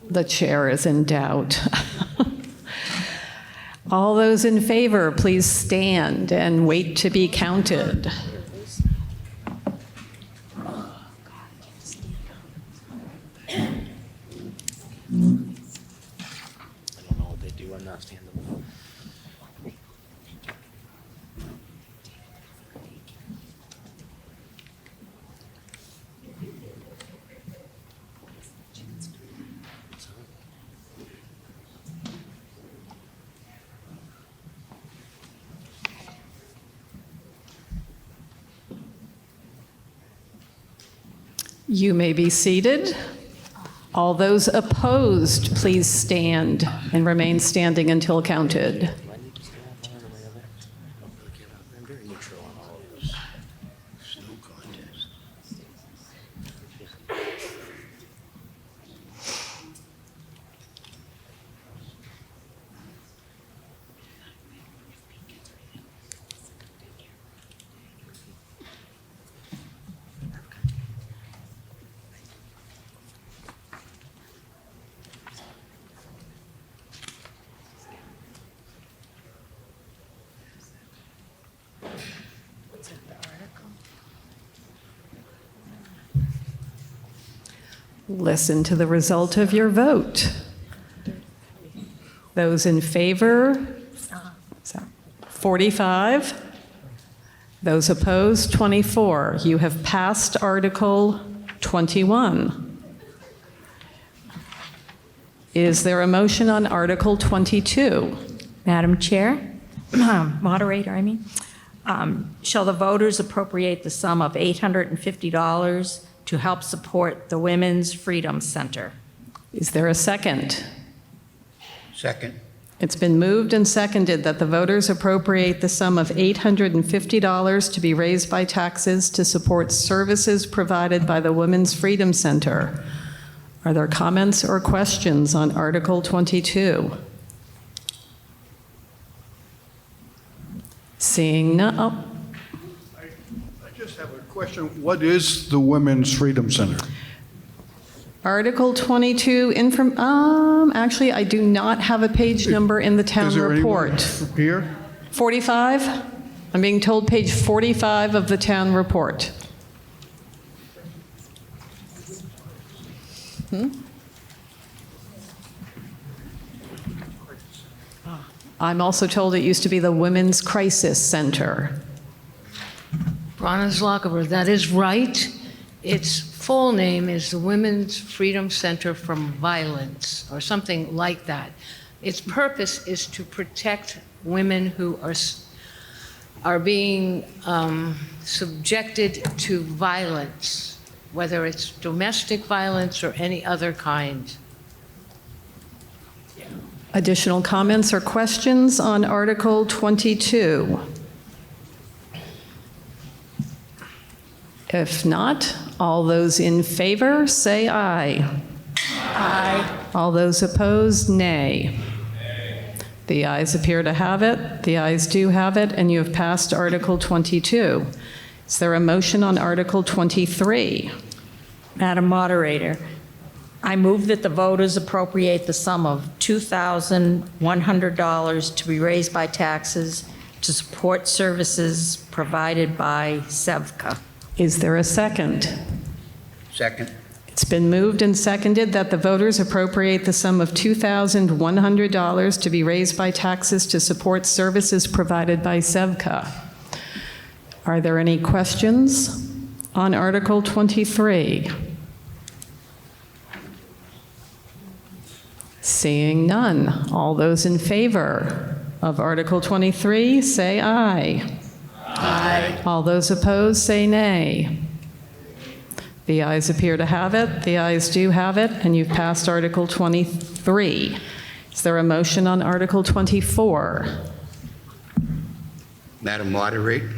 The chair is in doubt. All those in favor, please stand and wait to be counted. You may be seated. All those opposed, please stand and remain standing until counted. Listen to the result of your vote. Those in favor, sorry. 45. Those opposed, 24. You have passed Article 21. Is there a motion on Article 22? Madam Chair, moderator, shall the voters appropriate the sum of $850 to help support the Women's Freedom Center? Is there a second? Second. It's been moved and seconded that the voters appropriate the sum of $850 to be raised by taxes to support services provided by the Women's Freedom Center. Are there comments or questions on Article 22? Seeing none. Oh. I just have a question. What is the Women's Freedom Center? Article 22, actually, I do not have a page number in the town report. Here? 45? I'm being told page 45 of the town report. I'm also told it used to be the Women's Crisis Center. Bronislaw, that is right. Its full name is the Women's Freedom Center from Violence, or something like that. Its purpose is to protect women who are being subjected to violence, whether it's domestic violence or any other kind. Additional comments or questions on Article 22? If not, all those in favor say aye. Aye. All those opposed, nay. The ayes appear to have it. The ayes do have it, and you have passed Article 22. Is there a motion on Article 23? Madam Moderator, I move that the voters appropriate the sum of $2,100 to be raised by taxes to support services provided by SeVCA. Is there a second? Second. It's been moved and seconded that the voters appropriate the sum of $2,100 to be raised by taxes to support services provided by SeVCA. Are there any questions on Article 23? Seeing none, all those in favor of Article 23 say aye. Aye. All those opposed say nay. The ayes appear to have it. The ayes do have it, and you've passed Article 23. Is there a motion on Article 24? Madam Moderator,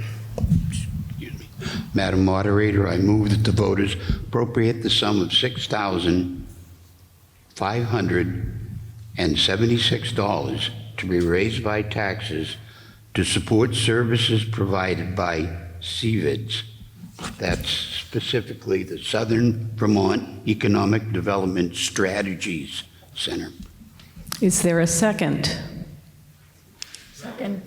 Madam Moderator, I move that the voters appropriate the sum of $6,576 to be raised by taxes to support services provided by SeVEDS. That's specifically the Southern Vermont Economic Development Strategies Center. Is there a second? Second.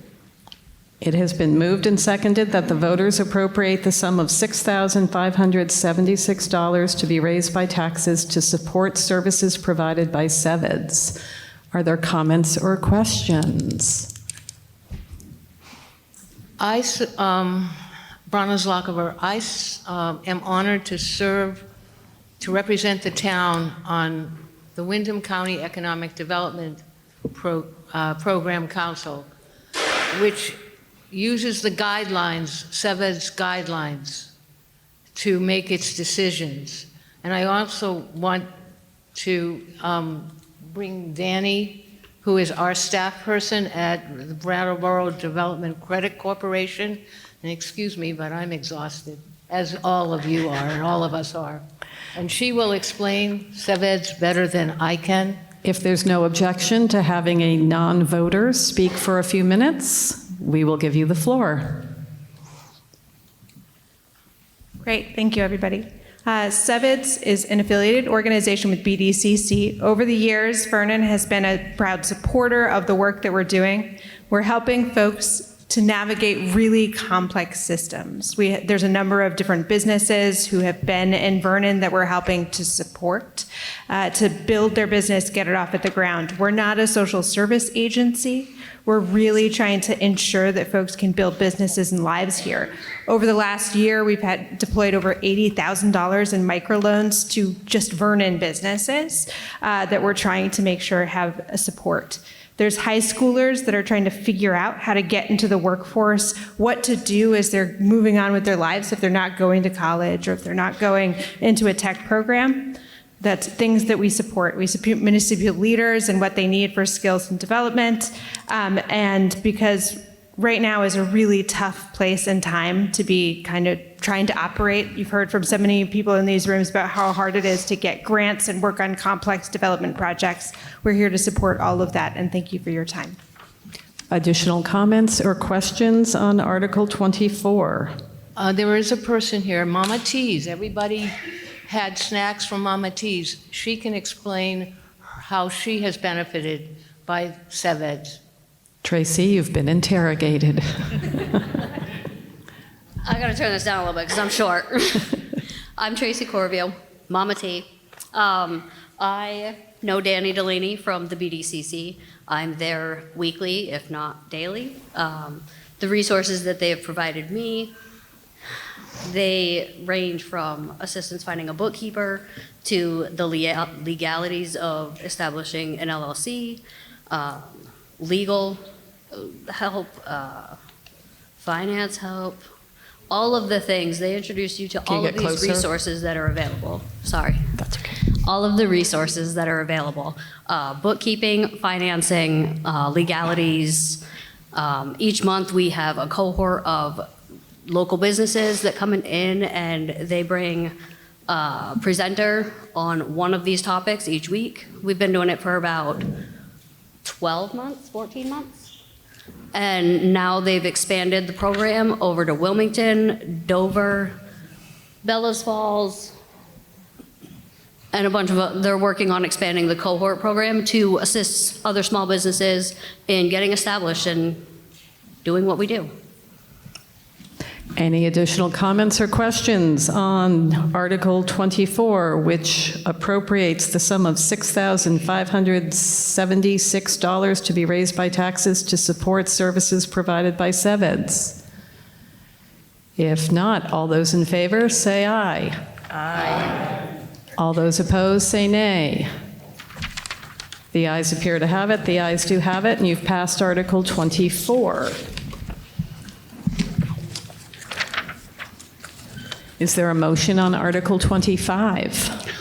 It has been moved and seconded that the voters appropriate the sum of $6,576 to be raised by taxes to support services provided by SeVEDS. Are there comments or questions? Bronislaw, I am honored to represent the town on the Windham County Economic Development Program Council, which uses the guidelines, SeVEDS guidelines, to make its decisions. And I also want to bring Danny, who is our staff person at the Brattleboro Development Credit Corporation. And excuse me, but I'm exhausted, as all of you are, and all of us are. And she will explain SeVEDS better than I can. If there's no objection to having a non-voter speak for a few minutes, we will give you the floor. Great, thank you, everybody. SeVEDS is an affiliated organization with BDCC. Over the years, Vernon has been a proud supporter of the work that we're doing. We're helping folks to navigate really complex systems. There's a number of different businesses who have been in Vernon that we're helping to support, to build their business, get it off at the ground. We're not a social service agency. We're really trying to ensure that folks can build businesses and lives here. Over the last year, we've had deployed over $80,000 in microloans to just Vernon businesses that we're trying to make sure have a support. There's high schoolers that are trying to figure out how to get into the workforce, what to do as they're moving on with their lives if they're not going to college or if they're not going into a tech program. That's things that we support. We support municipal leaders and what they need for skills and development. And because right now is a really tough place and time to be kind of trying to operate. You've heard from so many people in these rooms about how hard it is to get grants and work on complex development projects. We're here to support all of that, and thank you for your time. Additional comments or questions on Article 24? There is a person here, Mama T's. Everybody had snacks from Mama T's. She can explain how she has benefited by SeVEDS. Tracy, you've been interrogated. I gotta turn this down a little bit because I'm short. I'm Tracy Corvio, Mama T. I know Danny Delaney from the BDCC. I'm there weekly, if not daily. The resources that they have provided me, they range from assistance finding a bookkeeper to the legalities of establishing an LLC, legal help, finance help, all of the things. They introduce you to all of these resources that are available. Sorry. That's okay. All of the resources that are available. Bookkeeping, financing, legalities. Each month we have a cohort of local businesses that come in and they bring a presenter on one of these topics each week. We've been doing it for about 12 months, 14 months. And now they've expanded the program over to Wilmington, Dover, Bellows Falls, and a bunch of, they're working on expanding the cohort program to assist other small businesses in getting established and doing what we do. Any additional comments or questions on Article 24, which appropriates the sum of $6,576 to be raised by taxes to support services provided by SeVEDS? If not, all those in favor say aye. Aye. All those opposed say nay. The ayes appear to have it. The ayes do have it, and you've passed Article 24. Is there a motion on Article 25?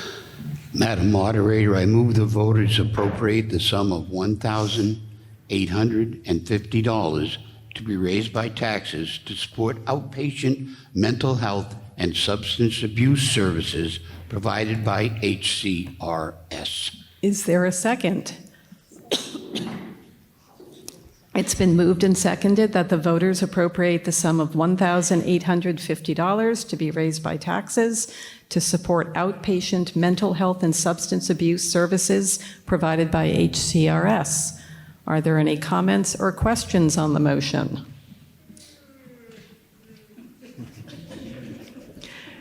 Madam Moderator, I move the voters appropriate the sum of $1,850 to be raised by taxes to support outpatient mental health and substance abuse services provided by HCRS. Is there a second? It's been moved and seconded that the voters appropriate the sum of $1,850 to be raised by taxes to support outpatient mental health and substance abuse services provided by HCRS. Are there any comments or questions on the motion?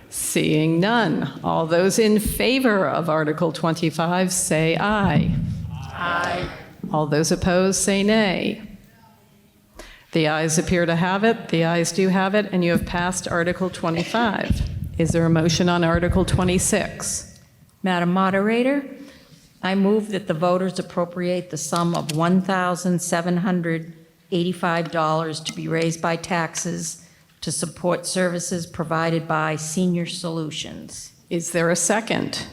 Seeing none, all those in favor of Article 25 say aye. Aye. All those opposed say nay. The ayes appear to have it. The ayes do have it, and you have passed Article 25. Is there a motion on Article 26? Madam Moderator, I move that the voters appropriate the sum of $1,785 to be raised by taxes to support services provided by Senior Solutions. Is there a second?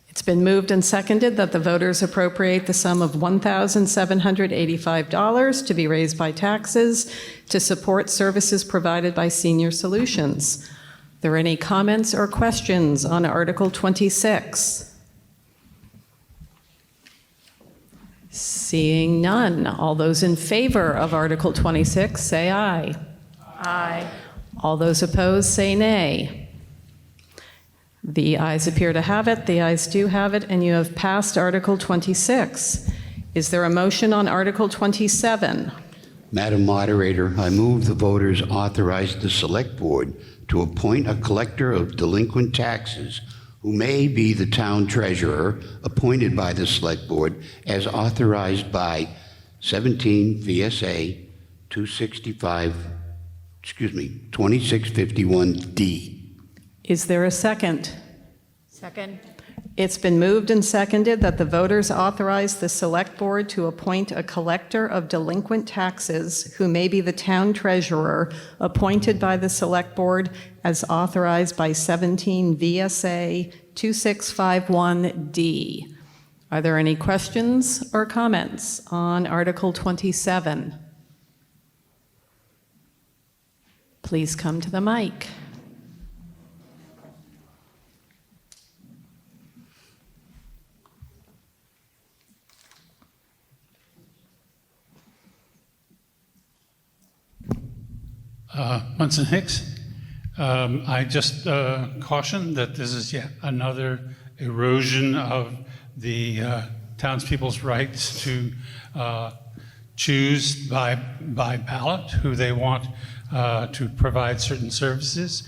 It's been moved and seconded that the voters appropriate the sum of $1,785 to be raised by taxes to support services provided by Senior Solutions. Are there any comments or questions on Article 26? Seeing none, all those in favor of Article 26 say aye. Aye. All those opposed say nay. The ayes appear to have it, the ayes do have it, and you have passed Article 26. Is there a motion on Article 27? Madam Moderator, I move the voters authorize the Select Board to appoint a collector of delinquent taxes who may be the town treasurer appointed by the Select Board as authorized by 17 VSA 2651D. Is there a second? Second. It's been moved and seconded that the voters authorize the Select Board to appoint a collector of delinquent taxes who may be the town treasurer appointed by the Select Board as authorized by 17 VSA 2651D. Are there any questions or comments on Article 27? Please come to the mic. Munson Hicks. I just caution that this is yet another erosion of the townspeople's rights to choose by ballot who they want to provide certain services.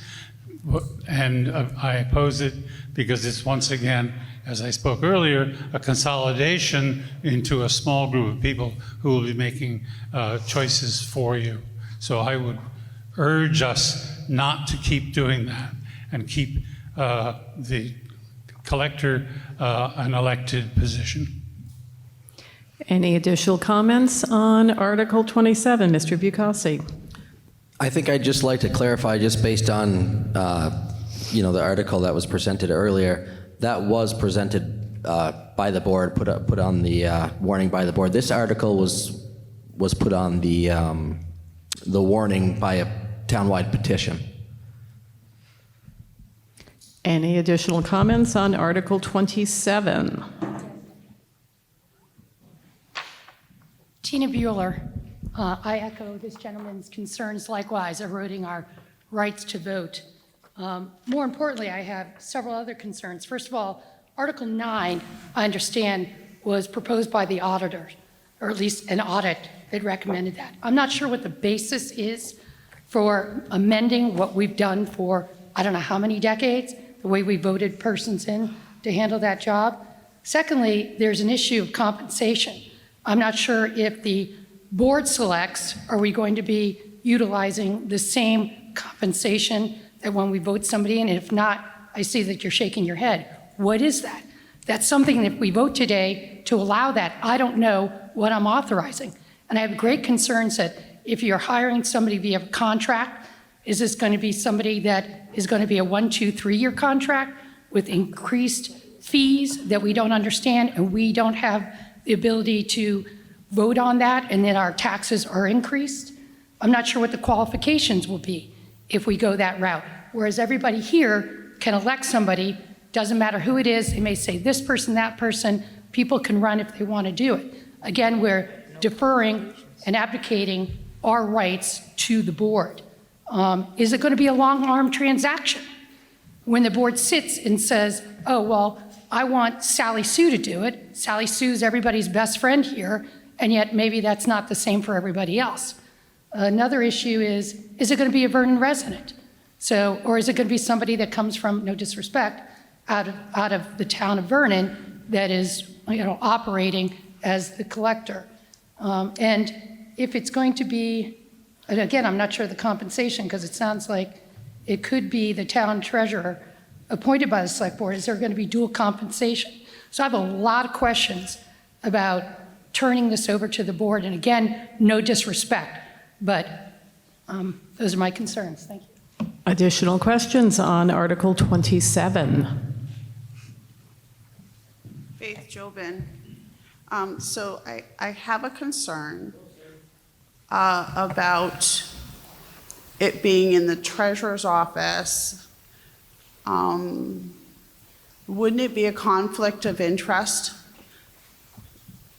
And I oppose it because it's once again, as I spoke earlier, a consolidation into a small group of people who will be making choices for you. So I would urge us not to keep doing that and keep the collector an elected position. Any additional comments on Article 27, Mr. Bucasi? I think I'd just like to clarify, just based on, the article that was presented earlier, that was presented by the board, put on the warning by the board. This article was put on the warning by a townwide petition. Any additional comments on Article 27? Tina Bueller. I echo this gentleman's concerns likewise, eroding our rights to vote. More importantly, I have several other concerns. First of all, Article 9, I understand, was proposed by the auditor, or at least an audit that recommended that. I'm not sure what the basis is for amending what we've done for I don't know how many decades, the way we voted persons in to handle that job. Secondly, there's an issue of compensation. I'm not sure if the board selects, are we going to be utilizing the same compensation that when we vote somebody in? And if not, I see that you're shaking your head. What is that? That's something that if we vote today to allow that, I don't know what I'm authorizing. And I have great concerns that if you're hiring somebody via contract, is this going to be somebody that is going to be a 1, 2, 3-year contract with increased fees that we don't understand and we don't have the ability to vote on that and then our taxes are increased? I'm not sure what the qualifications will be if we go that route. Whereas everybody here can elect somebody, doesn't matter who it is, they may say this person, that person, people can run if they want to do it. Again, we're deferring and abdicating our rights to the board. Is it going to be a long-arm transaction when the board sits and says, oh, well, I want Sally Sue to do it. Sally Sue's everybody's best friend here, and yet maybe that's not the same for everybody else. Another issue is it going to be a Vernon resident? So, or is it going to be somebody that comes from, no disrespect, out of the town of Vernon that is, operating as the collector? And if it's going to be, and again, I'm not sure of the compensation because it sounds like it could be the town treasurer appointed by the select board. Is there going to be dual compensation? So I have a lot of questions about turning this over to the board. And again, no disrespect, but those are my concerns. Thank you. Additional questions on Article 27? Faith Jobin. So I have a concern about it being in the treasurer's office. Wouldn't it be a conflict of interest?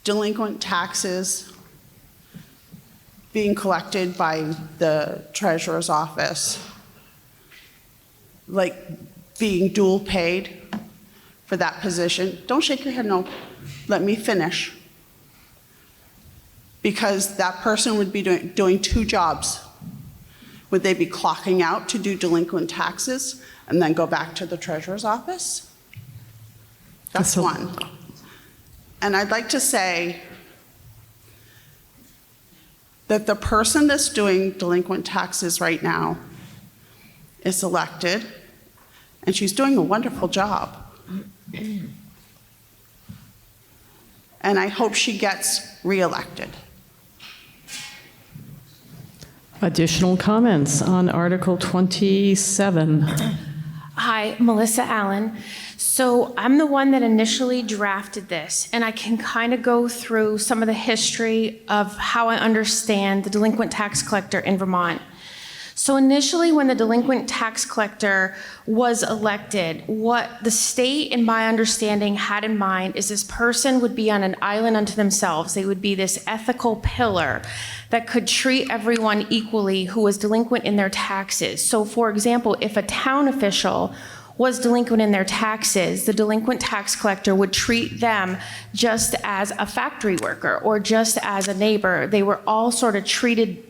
Delinquent taxes being collected by the treasurer's office, like being dual paid for that position. Don't shake your head, no. Let me finish. because that person would be doing two jobs. Would they be clocking out to do delinquent taxes and then go back to the treasurer's office? That's one. And I'd like to say that the person that's doing delinquent taxes right now is elected, and she's doing a wonderful job. And I hope she gets reelected. Additional comments on Article 27? Hi, Melissa Allen. So I'm the one that initially drafted this, and I can kind of go through some of the history of how I understand the delinquent tax collector in Vermont. So initially, when the delinquent tax collector was elected, what the state, in my understanding, had in mind is this person would be on an island unto themselves. They would be this ethical pillar that could treat everyone equally who was delinquent in their taxes. So for example, if a town official was delinquent in their taxes, the delinquent tax collector would treat them just as a factory worker or just as a neighbor. They were all sort of treated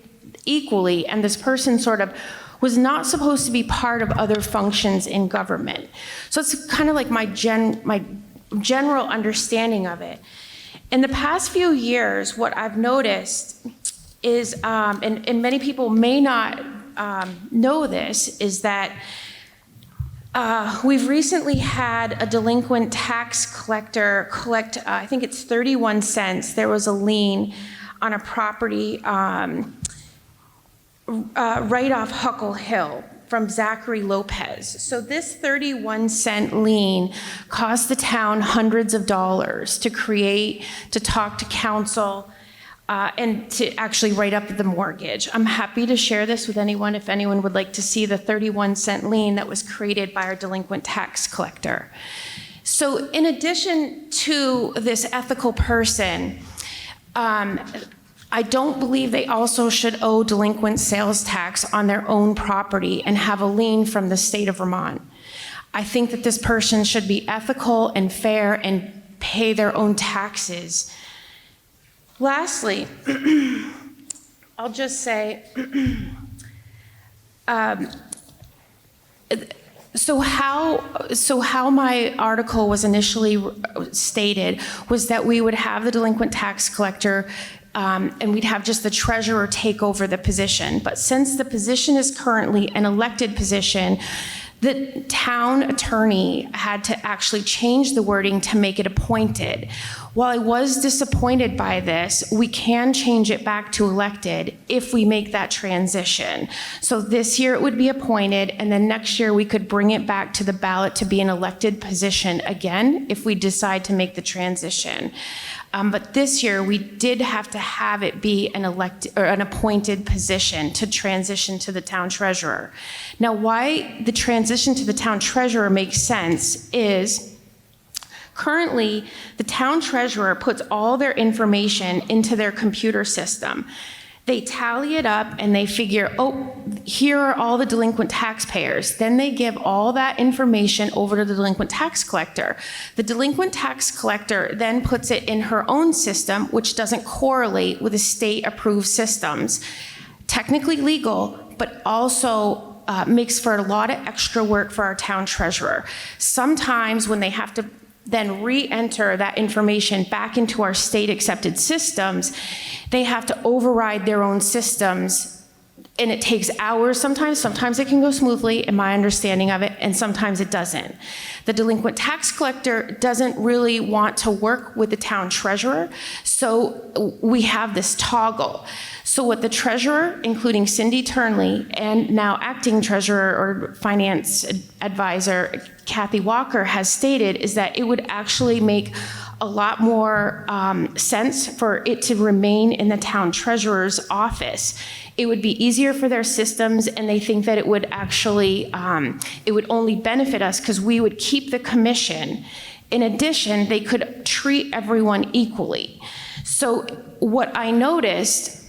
equally, and this person sort of was not supposed to be part of other functions in government. So it's kind of like my general understanding of it. In the past few years, what I've noticed is, and many people may not know this, is that we've recently had a delinquent tax collector collect, I think it's 31 cents. There was a lien on a property right off Huckle Hill from Zachary Lopez. So this 31-cent lien cost the town hundreds of dollars to create, to talk to council, and to actually write up the mortgage. I'm happy to share this with anyone if anyone would like to see the 31-cent lien that was created by our delinquent tax collector. So in addition to this ethical person, I don't believe they also should owe delinquent sales tax on their own property and have a lien from the state of Vermont. I think that this person should be ethical and fair and pay their own taxes. Lastly, I'll just say, so how my article was initially stated was that we would have the delinquent tax collector and we'd have just the treasurer take over the position. But since the position is currently an elected position, the town attorney had to actually change the wording to make it appointed. While I was disappointed by this, we can change it back to elected if we make that transition. So this year it would be appointed, and then next year we could bring it back to the ballot to be an elected position again if we decide to make the transition. But this year we did have to have it be an elected or an appointed position to transition to the town treasurer. Now, why the transition to the town treasurer makes sense is currently the town treasurer puts all their information into their computer system. They tally it up and they figure, oh, here are all the delinquent taxpayers. Then they give all that information over to the delinquent tax collector. The delinquent tax collector then puts it in her own system, which doesn't correlate with the state-approved systems. Technically legal, but also makes for a lot of extra work for our town treasurer. Sometimes when they have to then re-enter that information back into our state-accepted systems, they have to override their own systems, and it takes hours sometimes. Sometimes it can go smoothly, in my understanding of it, and sometimes it doesn't. The delinquent tax collector doesn't really want to work with the town treasurer, so we have this toggle. So what the treasurer, including Cindy Turnley, and now acting treasurer or finance advisor Kathy Walker has stated is that it would actually make a lot more sense for it to remain in the town treasurer's office. It would be easier for their systems, and they think that it would actually, it would only benefit us because we would keep the commission. In addition, they could treat everyone equally. So what I noticed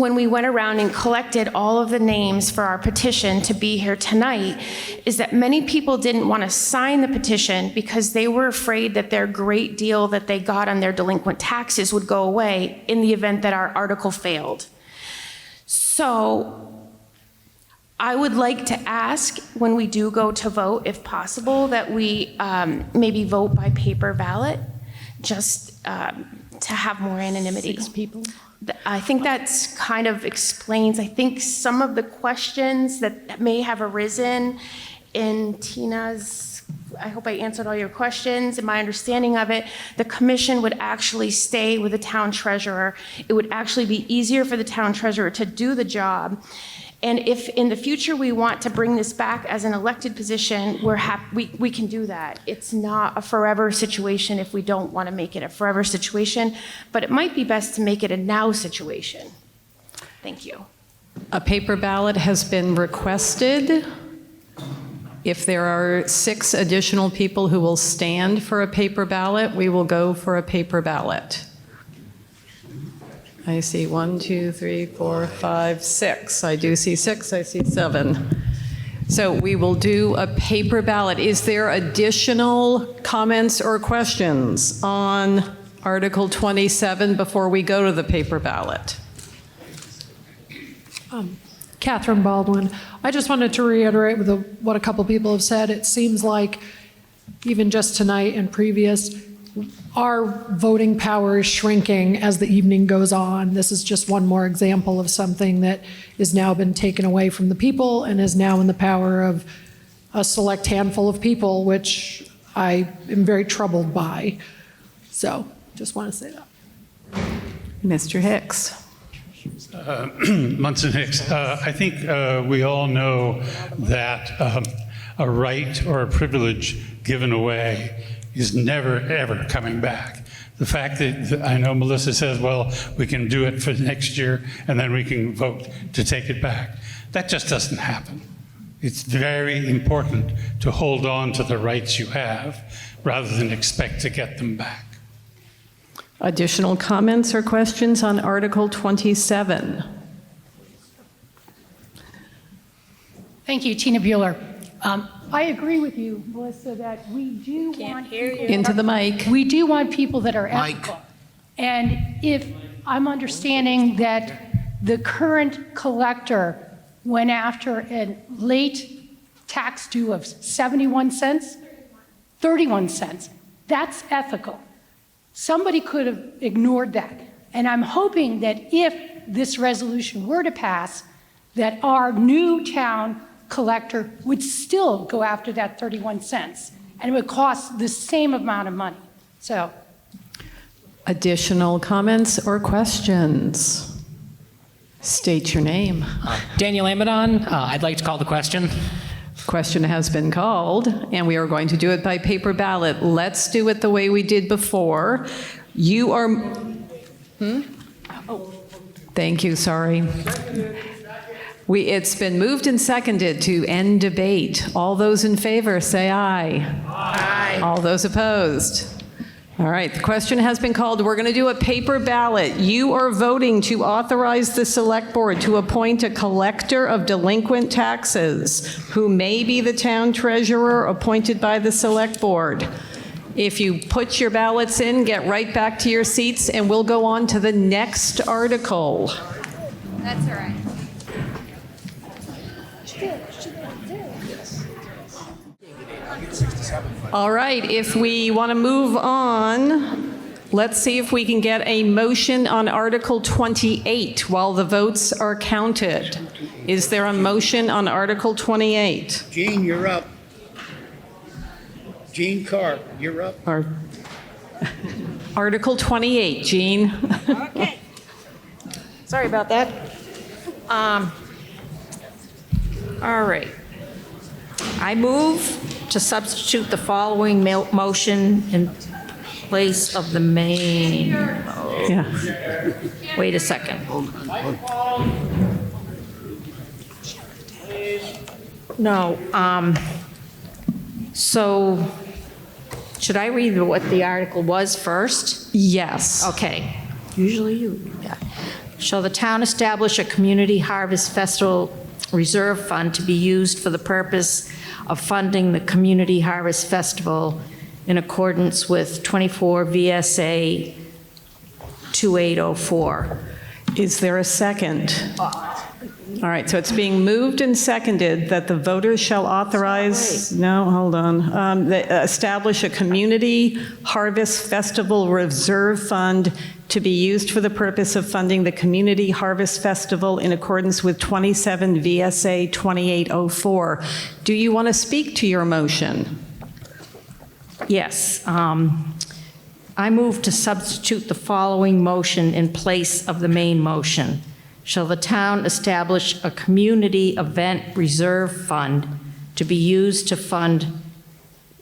when we went around and collected all of the names for our petition to be here tonight, is that many people didn't want to sign the petition because they were afraid that their great deal that they got on their delinquent taxes would go away in the event that our article failed. So I would like to ask, when we do go to vote, if possible, that we maybe vote by paper ballot, just to have more anonymity. 6 people. I think that's kind of explains, I think, some of the questions that may have arisen in Tina's, I hope I answered all your questions. In my understanding of it, the commission would actually stay with the town treasurer. It would actually be easier for the town treasurer to do the job. And if in the future we want to bring this back as an elected position, we can do that. It's not a forever situation if we don't want to make it a forever situation, but it might be best to make it a now situation. Thank you. A paper ballot has been requested. If there are 6 additional people who will stand for a paper ballot, we will go for a paper ballot. I see 1, 2, 3, 4, 5, 6. I do see 6, I see 7. So we will do a paper ballot. Is there additional comments or questions on Article 27 before we go to the paper ballot? Catherine Baldwin. I just wanted to reiterate what a couple people have said. It seems like even just tonight and previous, our voting power is shrinking as the evening goes on. This is just one more example of something that has now been taken away from the people and is now in the power of a select handful of people, which I am very troubled by. So just want to say that. Mr. Hicks. Munson Hicks, I think we all know that a right or a privilege given away is never, ever coming back. The fact that I know Melissa says, well, we can do it for next year and then we can vote to take it back. That just doesn't happen. It's very important to hold on to the rights you have rather than expect to get them back. Additional comments or questions on Article 27? Thank you, Tina Bueller. I agree with you, Melissa, that we do want people Into the mic. We do want people that are ethical. And if I'm understanding that the current collector went after a late tax due of 71 cents, 31 cents, that's ethical. Somebody could have ignored that. And I'm hoping that if this resolution were to pass, that our new town collector would still go after that 31 cents, and it would cost the same amount of money. So, Additional comments or questions? State your name. Daniel Amadon, I'd like to call the question. Question has been called, and we are going to do it by paper ballot. Let's do it the way we did before. You are... Oh, thank you, sorry. It's been moved and seconded to end debate. All those in favor, say aye. Aye. All those opposed? All right, the question has been called. We're going to do a paper ballot. You are voting to authorize the Select Board to appoint a collector of delinquent taxes who may be the town treasurer appointed by the Select Board. If you put your ballots in, get right back to your seats, and we'll go on to the next article. That's all right. All right, if we want to move on, let's see if we can get a motion on Article 28 while the votes are counted. Is there a motion on Article 28? Gene, you're up. Gene Carr, you're up. Article 28, Jean. Okay. Sorry about that. All right. I move to substitute the following motion in place of the main. Yeah. Wait a second. No. So, should I read what the article was first? Yes. Okay. Usually you. Yeah. shall the town establish a community harvest festival reserve fund to be used for the purpose of funding the community harvest festival in accordance with 24 VSA 2804. Is there a second? All right, so it's being moved and seconded that the voters shall authorize, no, hold on, establish a community harvest festival reserve fund to be used for the purpose of funding the community harvest festival in accordance with 27 VSA 2804. Do you want to speak to your motion? Yes. I move to substitute the following motion in place of the main motion. Shall the town establish a community event reserve fund to be used to fund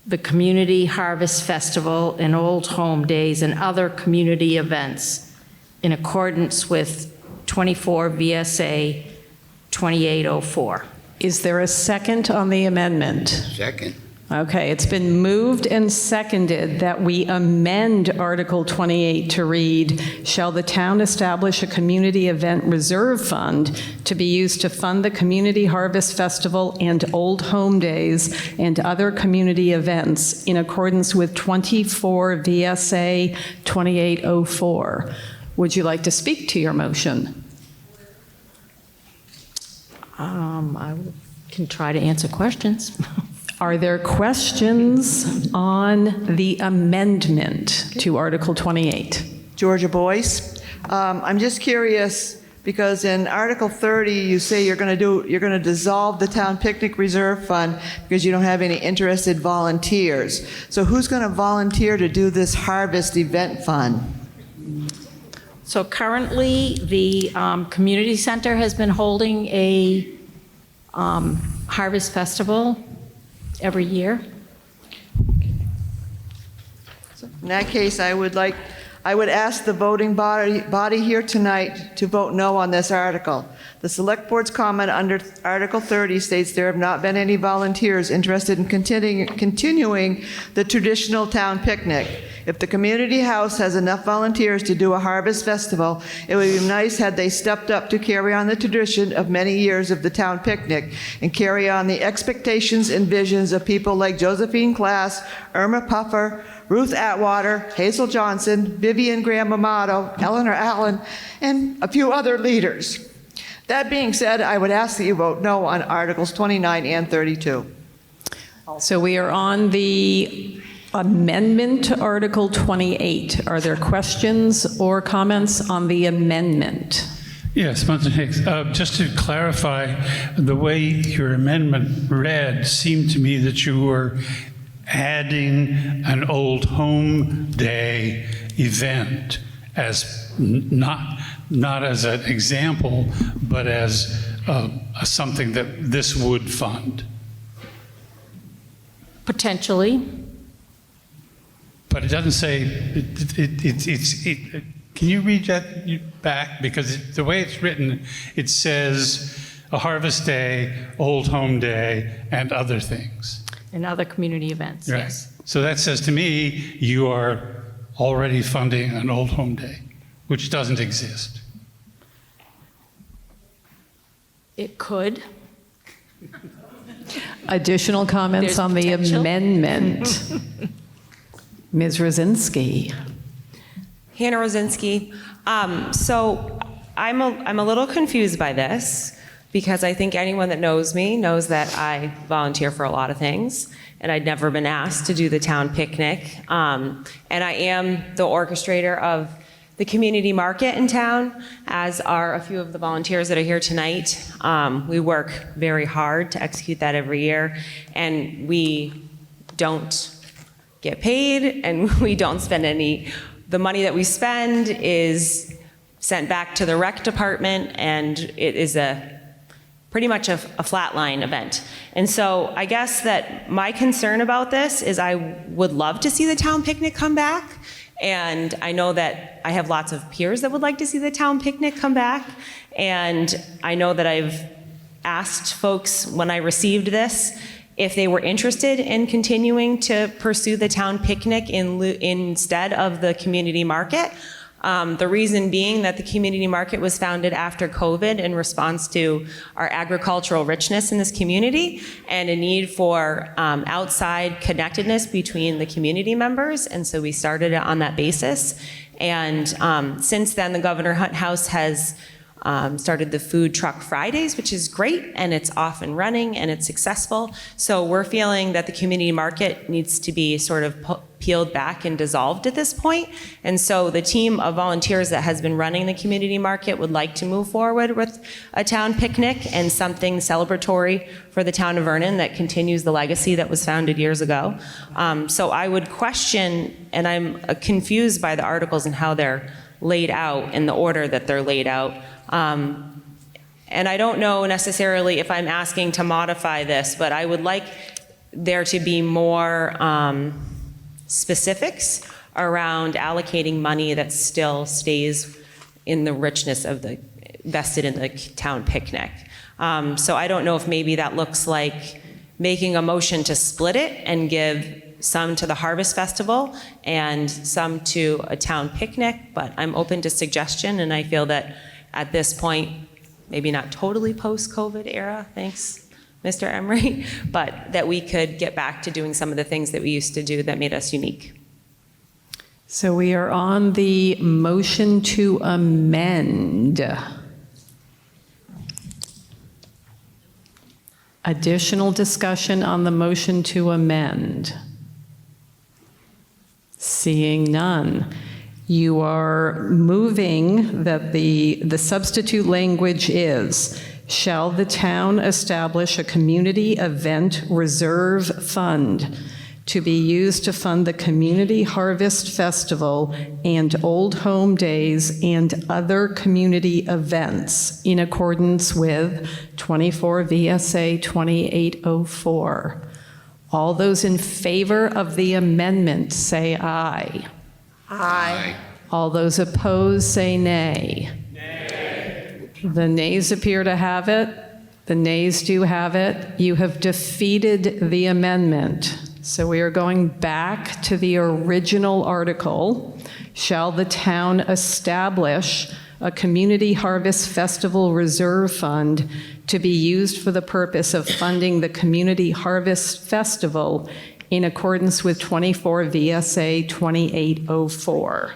the Community Harvest Festival and Old Home Days and other community events in accordance with 24 VSA 2804. Is there a second on the amendment? Second. Okay, it's been moved and seconded that we amend Article 28 to read, shall the town establish a community event reserve fund to be used to fund the Community Harvest Festival and Old Home Days and other community events in accordance with 24 VSA 2804. Would you like to speak to your motion? I can try to answer questions. Are there questions on the amendment to Article 28? Georgia Boyce. I'm just curious because in Article 30 you say you're going to dissolve the town picnic reserve fund because you don't have any interested volunteers. So who's going to volunteer to do this harvest event fund? So currently, the community center has been holding a harvest festival every year. In that case, I would ask the voting body here tonight to vote no on this article. The Select Board's comment under Article 30 states there have not been any volunteers interested in continuing the traditional town picnic. If the community house has enough volunteers to do a harvest festival, it would be nice had they stepped up to carry on the tradition of many years of the town picnic and carry on the expectations and visions of people like Josephine Class, Irma Puffer, Ruth Atwater, Hazel Johnson, Vivian Graham Amato, Eleanor Allen, and a few other leaders. That being said, I would ask that you vote no on Articles 29 and 32. So we are on the amendment to Article 28. Are there questions or comments on the amendment? Yes, Munson Hicks. Just to clarify, the way your amendment read seemed to me that you were adding an Old Home Day event as not as an example, but as something that this would fund. Potentially. But it doesn't say, can you read that back? Because the way it's written, it says a harvest day, Old Home Day, and other things. And other community events, Right. yes. So that says to me, you are already funding an Old Home Day, which doesn't exist. It could. Additional comments There's on the potential. amendment? Ms. Rosinski. Hannah Rosinski. So I'm a little confused by this because I think anyone that knows me knows that I volunteer for a lot of things, and I'd never been asked to do the town picnic. And I am the orchestrator of the community market in town, as are a few of the volunteers that are here tonight. We work very hard to execute that every year, and we don't get paid, and we don't spend any. The money that we spend is sent back to the rec department, and it is pretty much a flatline event. And so I guess that my concern about this is I would love to see the town picnic come back, and I know that I have lots of peers that would like to see the town picnic come back, and I know that I've asked folks when I received this if they were interested in continuing to pursue the town picnic instead of the community market. The reason being that the community market was founded after COVID in response to our agricultural richness in this community and a need for outside connectedness between the community members. And so we started it on that basis. And since then, the Governor Hunt House has started the Food Truck Fridays, which is great, and it's off and running, and it's successful. So we're feeling that the community market needs to be sort of peeled back and dissolved at this point. And so the team of volunteers that has been running the community market would like to move forward with a town picnic and something celebratory for the town of Vernon that continues the legacy that was founded years ago. So I would question, and I'm confused by the articles and how they're laid out in the order that they're laid out. And I don't know necessarily if I'm asking to modify this, but I would like there to be more specifics around allocating money that still stays in the richness of the vested in the town picnic. So I don't know if maybe that looks like making a motion to split it and give some to the Harvest Festival and some to a town picnic, but I'm open to suggestion, and I feel that at this point, maybe not totally post-COVID era, thanks, Mr. Emery, but that we could get back to doing some of the things that we used to do that made us unique. So we are on the motion to amend. Additional discussion on the motion to amend. Seeing none. You are moving that the substitute language is, shall the town establish a community event reserve fund to be used to fund the Community Harvest Festival and Old Home Days and other community events in accordance with 24 VSA 2804. All those in favor of the amendment say aye. Aye. All those opposed say nay. Nay. The nays appear to have it. The nays do have it. You have defeated the amendment. So we are going back to the original article. Shall the town establish a Community Harvest Festival Reserve Fund to be used for the purpose of funding the Community Harvest Festival in accordance with 24 VSA 2804.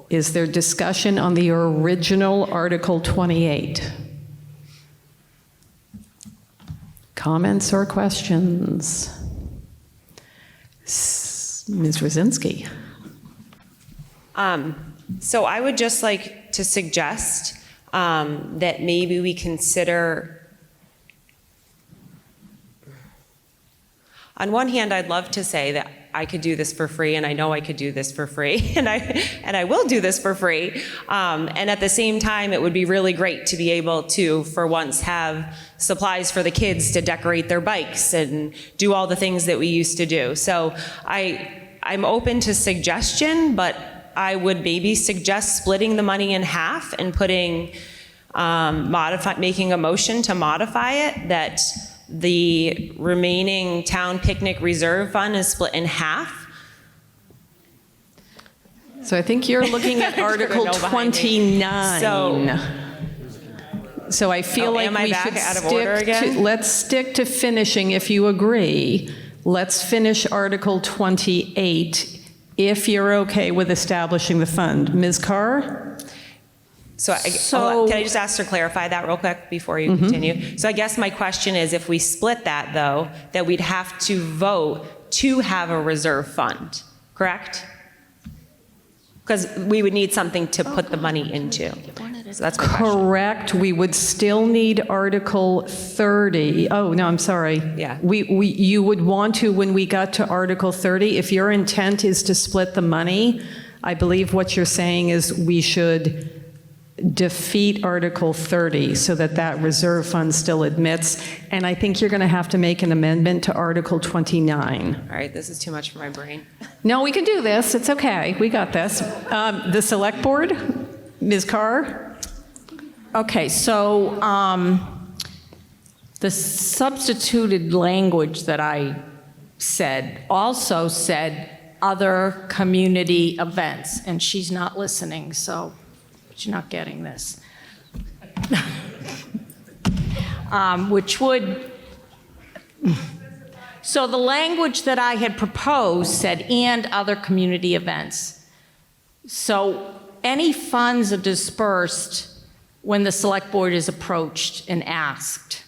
Is there discussion on the original Article 28? Comments or questions? Ms. Rosinski. So I would just like to suggest that maybe we consider, on one hand, I'd love to say that I could do this for free, and I know I could do this for free, and I will do this for free. And at the same time, it would be really great to be able to, for once, have supplies for the kids to decorate their bikes and do all the things that we used to do. So I'm open to suggestion, but I would maybe suggest splitting the money in half and putting, making a motion to modify it, that the remaining town picnic reserve fund is split in half. So I think you're looking at Article 29. So I feel like we should let's stick to finishing, if you agree. Let's finish Article 28, if you're okay with establishing the fund. Ms. Carr? So can I just ask to clarify that real quick before you continue? So I guess my question is, if we split that, though, that we'd have to vote to have a reserve fund, correct? Because we would need something to put the money into. So that's my question. Correct. We would still need Article 30. Oh, no, I'm sorry. Yeah. You would want to, when we got to Article 30, if your intent is to split the money, I believe what you're saying is we should defeat Article 30 so that that reserve fund still admits. And I think you're going to have to make an amendment to Article 29. All right, this is too much for my brain. No, we can do this. It's okay. We got this. The Select Board, Ms. Carr? Okay, so the substituted language that I said also said other community events. And she's not listening, so she's not getting this. Which would, so the language that I had proposed said, and other community events. So any funds are dispersed when the select board is approached and asked.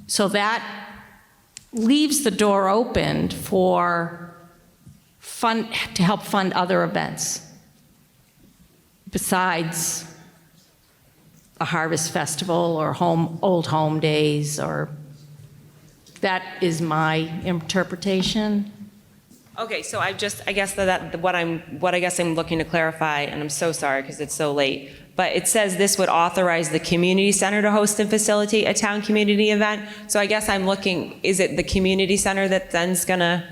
So that leaves the door open for to help fund other events besides a harvest festival or old home days, or that is my interpretation. Okay, so I guess what I guess I'm looking to clarify, and I'm so sorry because it's so late, but it says this would authorize the community center to host and facilitate a town community event. So I guess I'm looking, is it the community center that then's gonna?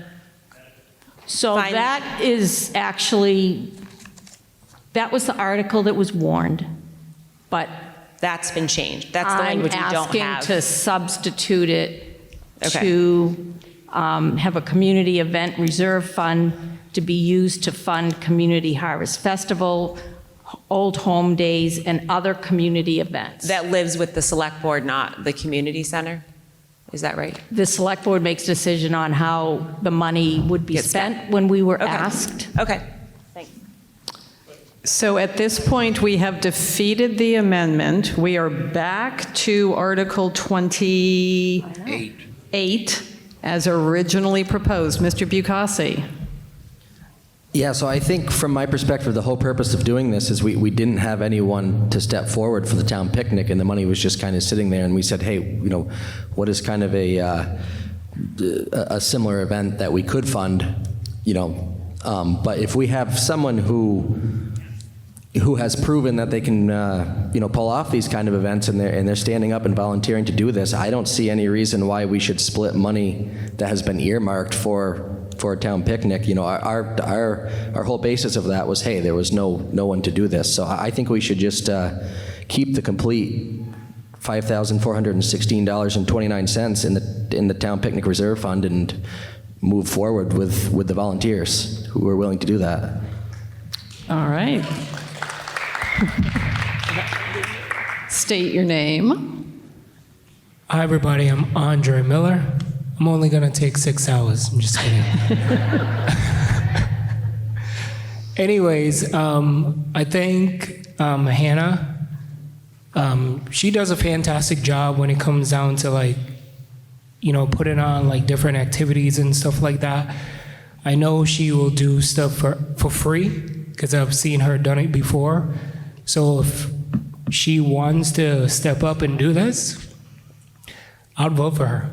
So that is actually, that was the article that was warned, but that's been changed. That's the language we don't have. I'm asking to substitute it to have a community event reserve fund to be used to fund community harvest festival, old home days, and other community events. That lives with the select board, not the community center? Is that right? The select board makes decision on how the money would be spent when we were asked. Okay. So at this point, we have defeated the amendment. We are back to Article 28 as originally proposed. Mr. Bukasi. Yeah, so I think from my perspective, the whole purpose of doing this is we didn't have anyone to step forward for the town picnic, and the money was just kind of sitting there, and we said, hey, what is kind of a similar event that we could fund, but if we have someone who has proven that they can, pull off these kind of events, and they're standing up and volunteering to do this, I don't see any reason why we should split money that has been earmarked for a town picnic. Our whole basis of that was, hey, there was no one to do this. So I think we should just keep the complete $5,416.29 in the town picnic reserve fund and move forward with the volunteers who are willing to do that. All right. State your name. Hi, everybody. I'm Andre Miller. I'm only going to take 6 hours. I'm just kidding. Anyways, I think Hannah, she does a fantastic job when it comes down to putting on different activities and stuff like that. I know she will do stuff for free because I've seen her done it before. So if she wants to step up and do this, I'd vote for her.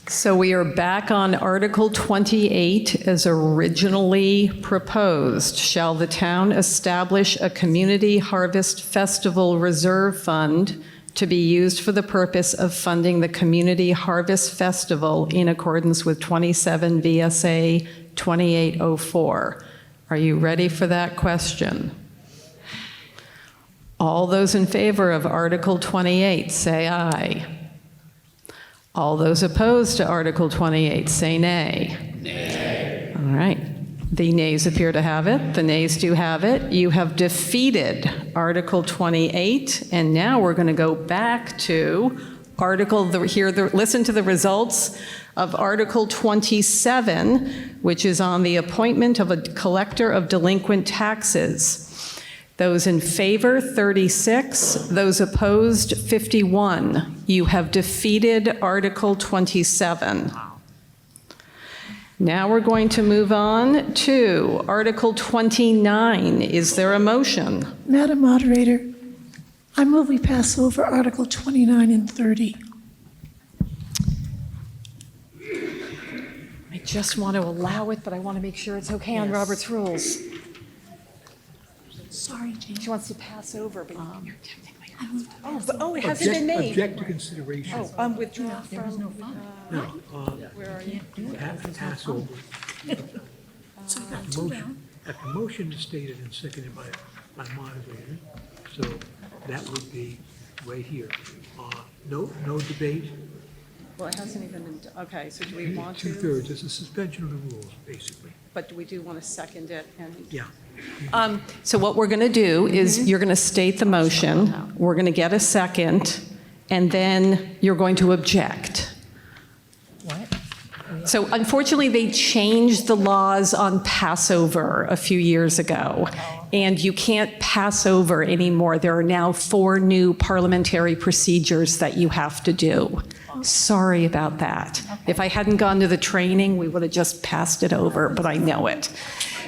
So we are back on Article 28 as originally proposed. Shall the town establish a community harvest festival reserve fund to be used for the purpose of funding the community harvest festival in accordance with 27 VSA 2804? Are you ready for that question? All those in favor of Article 28, say aye. All those opposed to Article 28, say nay. Nay. All right. The nays appear to have it. The nays do have it. You have defeated Article 28, and now we're going to go back to listen to the results of Article 27, which is on the appointment of a collector of delinquent taxes. Those in favor, 36. Those opposed, 51. You have defeated Article 27. Now we're going to move on to Article 29. Is there a motion? Madam Moderator, I move we pass over Article 29 and 30. I just want to allow it, but I want to make sure it's okay on Robert's rules. Sorry, Jane. She wants to pass over, but you're technically it hasn't been made. Object to consideration. Withdraw from... No. Where are you? Pass over. After motion is stated and seconded by moderator, so that would be right here. No debate, Well, it hasn't even been, okay, so do we want to? Two-thirds, it's a suspension of the rules, basically. But do we want to second it? Yeah. So what we're going to do is you're going to state the motion, we're going to get a second, and then you're going to object. So unfortunately, they changed the laws on Passover a few years ago, and you can't pass over anymore. There are now 4 new parliamentary procedures that you have to do. Sorry about that. If I hadn't gone to the training, we would have just passed it over, but I know it.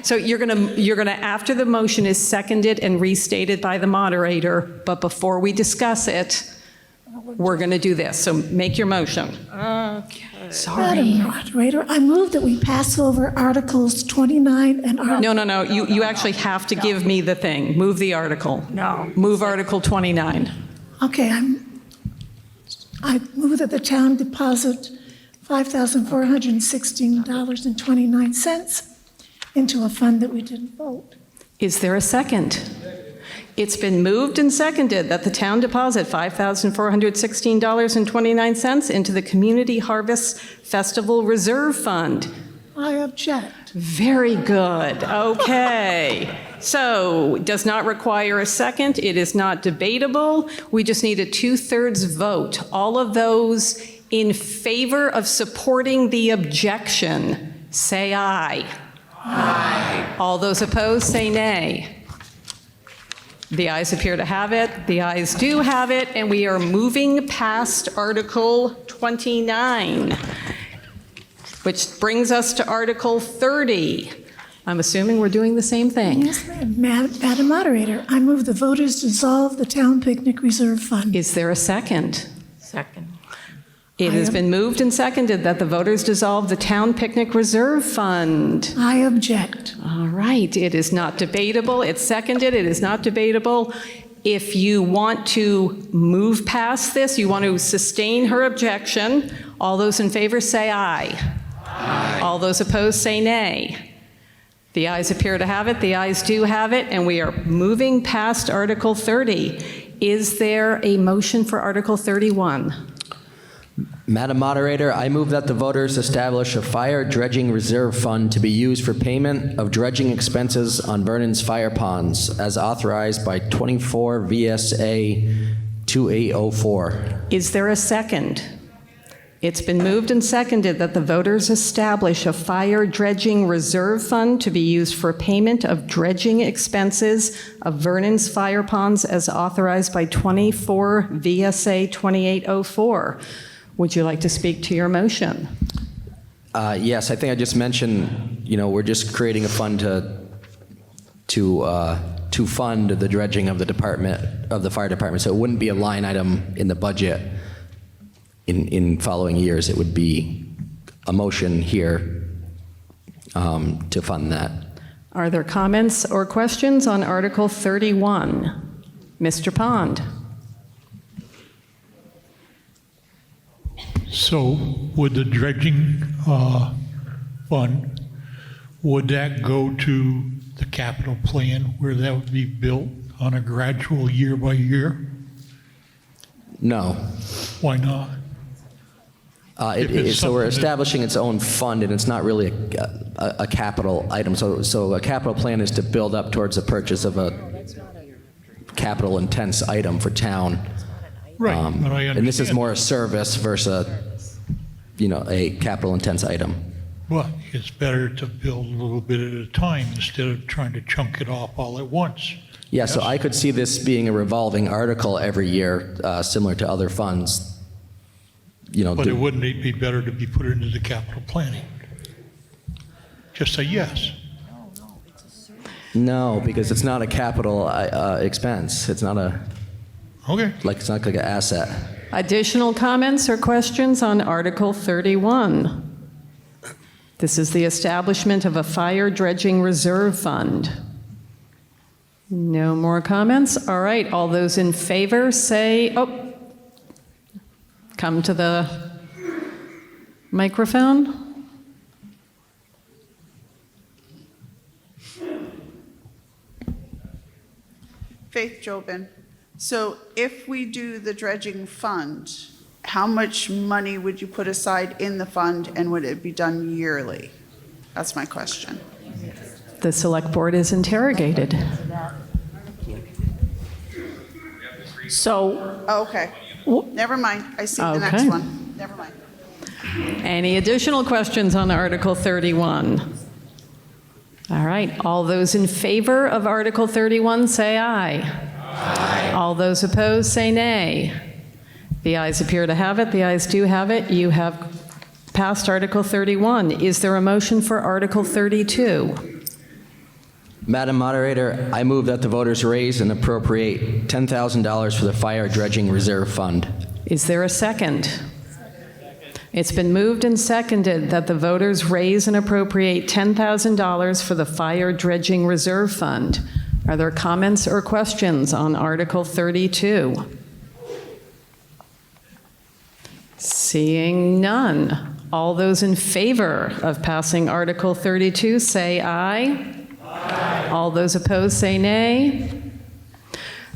So you're gonna, after the motion is seconded and restated by the moderator, but before we discuss it, we're gonna do this. So make your motion. Madam Sorry. Moderator, I move that we pass over Articles 29 and Article... No. You actually have to give me the thing. Move the article. No. Move Article 29. Okay, I move that the town deposit $5,416.29 into a fund that we didn't vote. Is there a second? It's been moved and seconded that the town deposit $5,416.29 into the Community Harvest Festival Reserve Fund. I object. Very good. Okay. So, does not require a second. It is not debatable. We just need a 2/3 vote. All of those in favor of supporting the objection, say aye. Aye. All those opposed, say nay. The ayes appear to have it. The ayes do have it, and we are moving past Article 29, which brings us to Article 30. I'm assuming we're doing the same thing. Yes, ma'am. Madam Moderator, I move the voters dissolve the Town Picnic Reserve Fund. Is there a second? Second. It has been moved and seconded that the voters dissolve the Town Picnic Reserve Fund. I object. All right, it is not debatable. It's seconded. It is not debatable. If you want to move past this, you want to sustain her objection, all those in favor say aye. Aye. All those opposed say nay. The ayes appear to have it. The ayes do have it, and we are moving past Article 30. Is there a motion for Article 31? Madam Moderator, I move that the voters establish a Fire Dredging Reserve Fund to be used for payment of dredging expenses on Vernon's fire ponds, as authorized by 24 VSA 2804. Is there a second? It's been moved and seconded that the voters establish a Fire Dredging Reserve Fund to be used for payment of dredging expenses of Vernon's fire ponds, as authorized by 24 VSA 2804. Would you like to speak to your motion? Yes, I think I just mentioned, we're just creating a fund to fund the dredging of the fire department. So it wouldn't be a line item in the budget in following years. It would be a motion here to fund that. Are there comments or questions on Article 31? Mr. Pond. So would the dredging fund, would that go to the capital plan where that would be built on a gradual year by year? No. Why not? So we're establishing its own fund, and it's not really a capital item. So a capital plan is to build up towards the purchase of a capital intense item for town. Right, but I understand. And this is more a service versus a capital intense item. But it's better to build a little bit at a time instead of trying to chunk it off all at once. Yeah, so I could see this being a revolving article every year, similar to other funds. But it wouldn't it be better to be put into the capital planning? Just say yes. No, because it's not a capital expense. It's not a. Okay. It's not like an asset. Additional comments or questions on Article 31? This is the establishment of a Fire Dredging Reserve Fund. No more comments? All right, all those in favor say, come to the microphone. Faith Jobin. So if we do the dredging fund, how much money would you put aside in the fund, and would it be done yearly? That's my question. The Select Board is interrogated. So, Oh, okay. Never mind. I see the next Okay. one. Never mind. any additional questions on Article 31? All right, all those in favor of Article 31, say aye. Aye. All those opposed, say nay. The ayes appear to have it. The ayes do have it. You have passed Article 31. Is there a motion for Article 32? Madam Moderator, I move that the voters raise and appropriate $10,000 for the Fire Dredging Reserve Fund. Is there a second? It's been moved and seconded that the voters raise and appropriate $10,000 for the Fire Dredging Reserve Fund. Are there comments or questions on Article 32? Seeing none. All those in favor of passing Article 32 say aye. Aye. All those opposed say nay.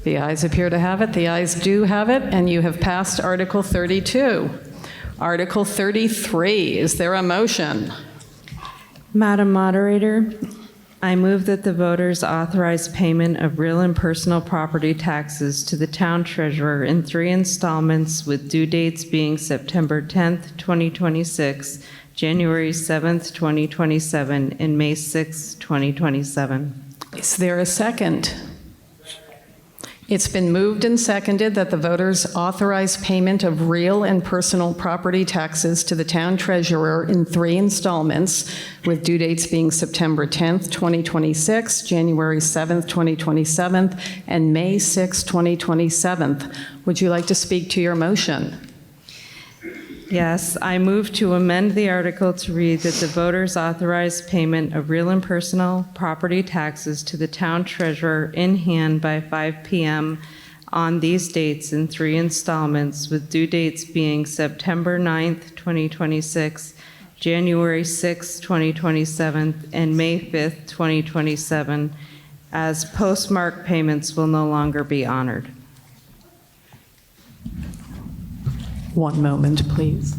The ayes appear to have it. The ayes do have it, and you have passed Article 32. Article 33, is there a motion? Madam Moderator, I move that the voters authorize payment of real and personal property taxes to the town treasurer in 3 installments with due dates being September 10th, 2026, January 7th, 2027, and May 6th, 2027. Is there a second? It's been moved and seconded that the voters authorize payment of real and personal property taxes to the town treasurer in 3 installments, with due dates being September 10th, 2026, January 7th, 2027, and May 6th, 2027. Would you like to speak to your motion? Yes, I move to amend the article to read that the voters authorize payment of real and personal property taxes to the town treasurer in hand by 5 p.m. on these dates in 3 installments, with due dates being September 9th, 2026, January 6th, 2027, and May 5th, 2027, as postmark payments will no longer be honored. One moment, please.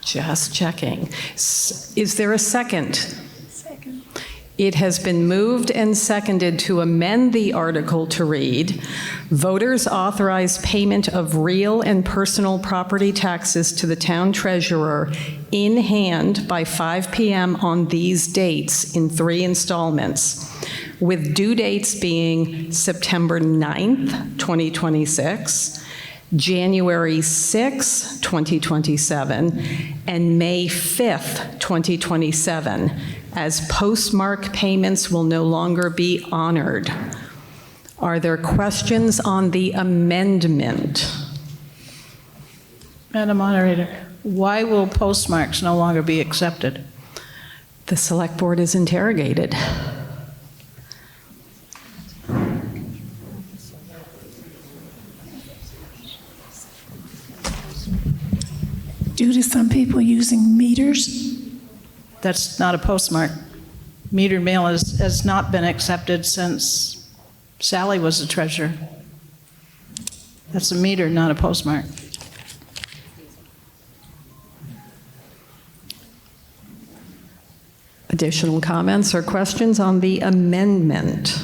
Just checking. Is there a second? Second. It has been moved and seconded to amend the article to read, voters authorize payment of real and personal property taxes to the town treasurer in hand by 5 p.m. on these dates in 3 installments, with due dates being September 9th, 2026, January 6, 2027, and May 5th, 2027, as postmark payments will no longer be honored. Are there questions on the amendment? Madam Moderator, why will postmarks no longer be accepted? The Select Board is interrogated. Due to some people using meters? That's not a postmark. Metered mail has not been accepted since Sally was the treasurer. That's a meter, not a postmark. Additional comments or questions on the amendment?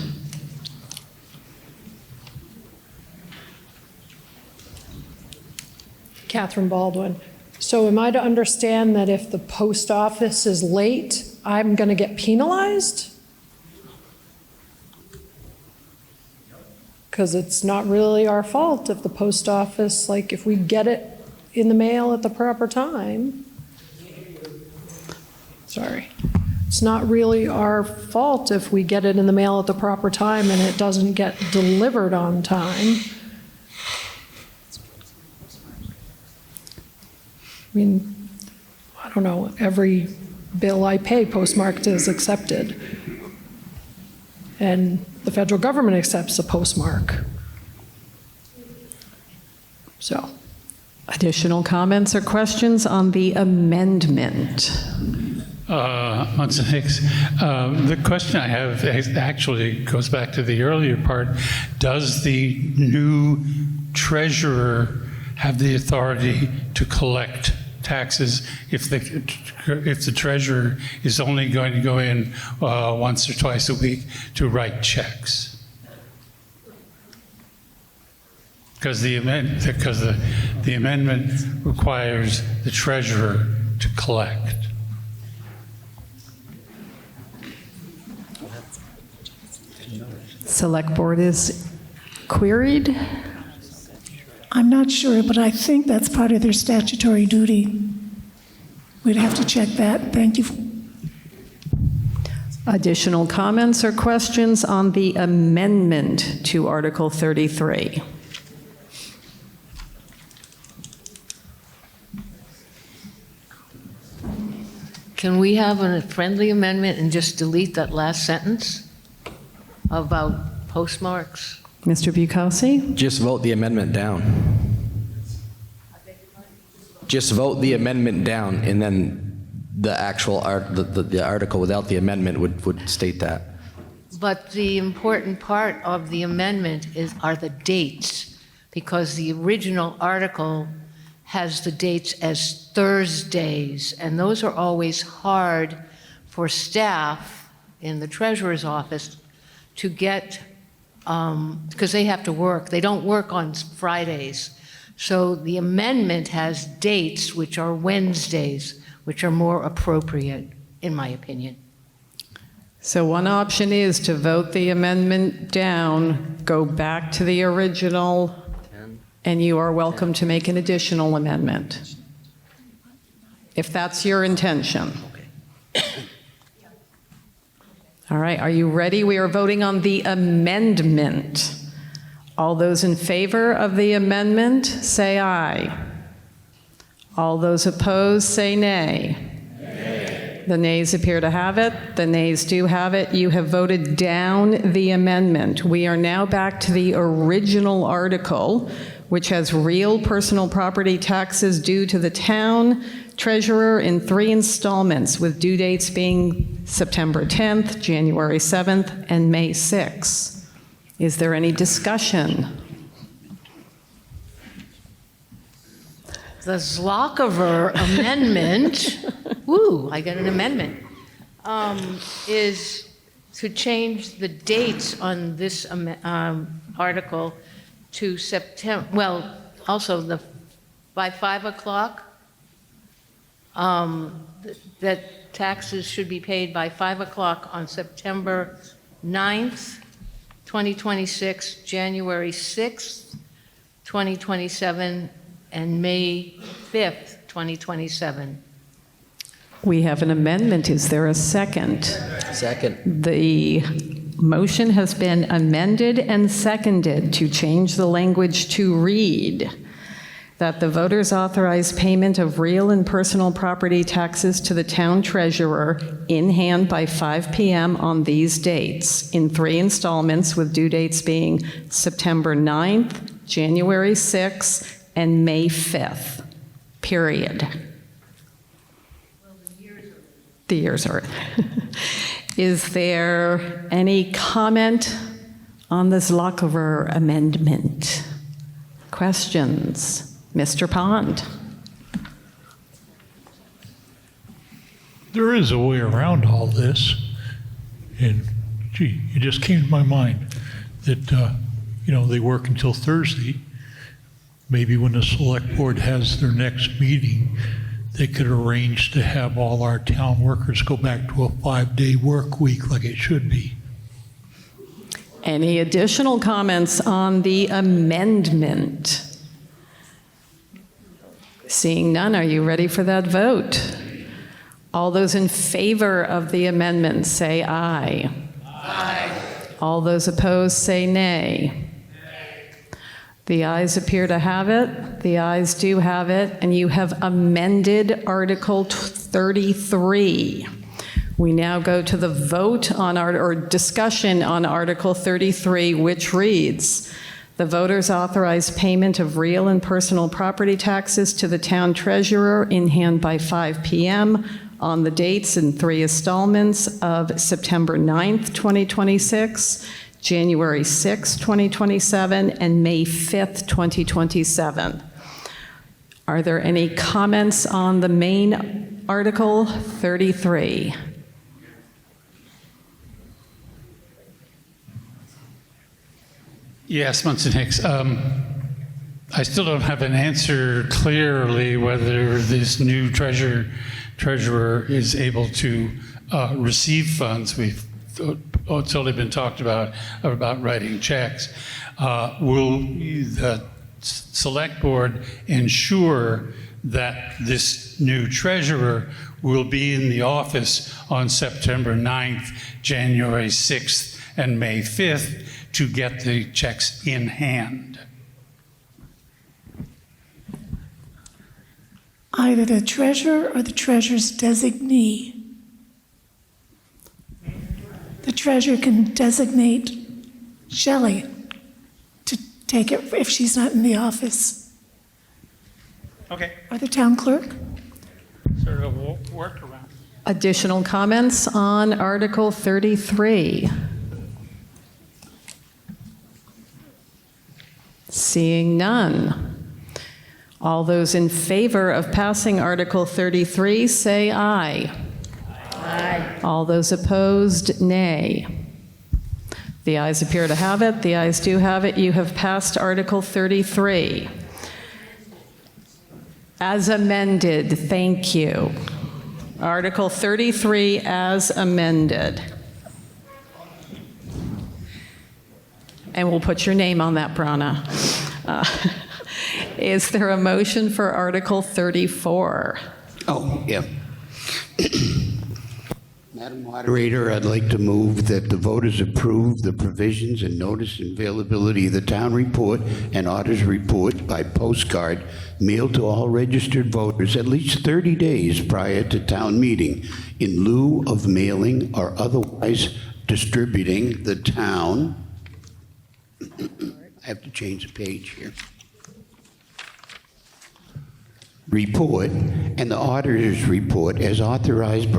Catherine Baldwin. So am I to understand that if the post office is late, I'm going to get penalized? Because it's not really our fault if the post office, like if we get it in the mail at the proper time. Sorry. It's not really our fault if we get it in the mail at the proper time and it doesn't get delivered on time. I mean, I don't know, every bill I pay postmarked is accepted. And the federal government accepts a postmark. So. Additional comments or questions on the amendment? Munson Hicks. The question I have actually goes back to the earlier part. Does the new treasurer have the authority to collect taxes if the treasurer is only going to go in once or twice a week to write checks? Because the amendment requires the treasurer to collect. Select Board is queried. I'm not sure, but I think that's part of their statutory duty. We'd have to check that. Thank you. Additional comments or questions on the amendment to Article 33? Can we have a friendly amendment and just delete that last sentence about postmarks? Mr. Bukowski? Just vote the amendment down. Just vote the amendment down, and then the actual the article without the amendment would state that. But the important part of the amendment are the dates, because the original article has the dates as Thursdays, and those are always hard for staff in the treasurer's office to get, because they have to work. They don't work on Fridays. So the amendment has dates which are Wednesdays, which are more appropriate, in my opinion. So one option is to vote the amendment down, go back to the original, and you are welcome to make an additional amendment, if that's your intention. All right, are you ready? We are voting on the amendment. All those in favor of the amendment, say aye. All those opposed, say nay. Nay. The nays appear to have it. The nays do have it. You have voted down the amendment. We are now back to the original article, which has real personal property taxes due to the town treasurer in 3 installments, with due dates being September 10th, January 7th, and May 6th. Is there any discussion? The Zlockover amendment, woo, I got an amendment, is to change the dates on this article to September, well, also by 5 o'clock, that taxes should be paid by 5 o'clock on September 9th, 2026, January 6th, 2027, and May 5th, 2027. We have an amendment. Is there a second? Second. The motion has been amended and seconded to change the language to read that the voters authorize payment of real and personal property taxes to the town treasurer in hand by 5 p.m. on these dates in 3 installments, with due dates being September 9th, January 6th, and May 5th, period. The years are. Is there any comment on this Zlockover amendment? Questions? Mr. Pond. There is a way around all this, and gee, it just came to my mind that, they work until Thursday. Maybe when the select board has their next meeting, they could arrange to have all our town workers go back to a 5-day work week like it should be. Any additional comments on the amendment? Seeing none, are you ready for that vote? All those in favor of the amendment say aye. Aye. All those opposed say nay. The ayes appear to have it. The ayes do have it, and you have amended Article 33. We now go to the vote on or discussion on Article 33, which reads, the voters authorize payment of real and personal property taxes to the town treasurer in hand by 5 p.m. on the dates in 3 installments of September 9th, 2026, January 6th, 2027, and May 5th, 2027. Are there any comments on the main Article 33? Yes, Munson Hicks. I still don't have an answer clearly whether this new treasurer is able to receive funds. It's only been talked about writing checks. Will the select board ensure that this new treasurer will be in the office on September 9th, January 6th, and May 5th to get the checks in hand? Either the treasurer or the treasurer's designee. The treasurer can designate Shelley to take it if she's not in the office. Okay. Or the town clerk. Sort of a workaround. Additional comments on Article 33? Seeing none. All those in favor of passing Article 33, say aye. Aye. All those opposed, nay. The ayes appear to have it. The ayes do have it. You have passed Article 33. As amended, thank you. Article 33 as amended. And we'll put your name on that, Brana. Is there a motion for Article 34? Oh, yeah. Madam Moderator, I'd like to move that the voters approve the provisions and notice and availability of the town report and auditor's report by postcard mailed to all registered voters at least 30 days prior to town meeting in lieu of mailing or otherwise distributing the town. I have to change the page here. Report and the auditor's report as authorized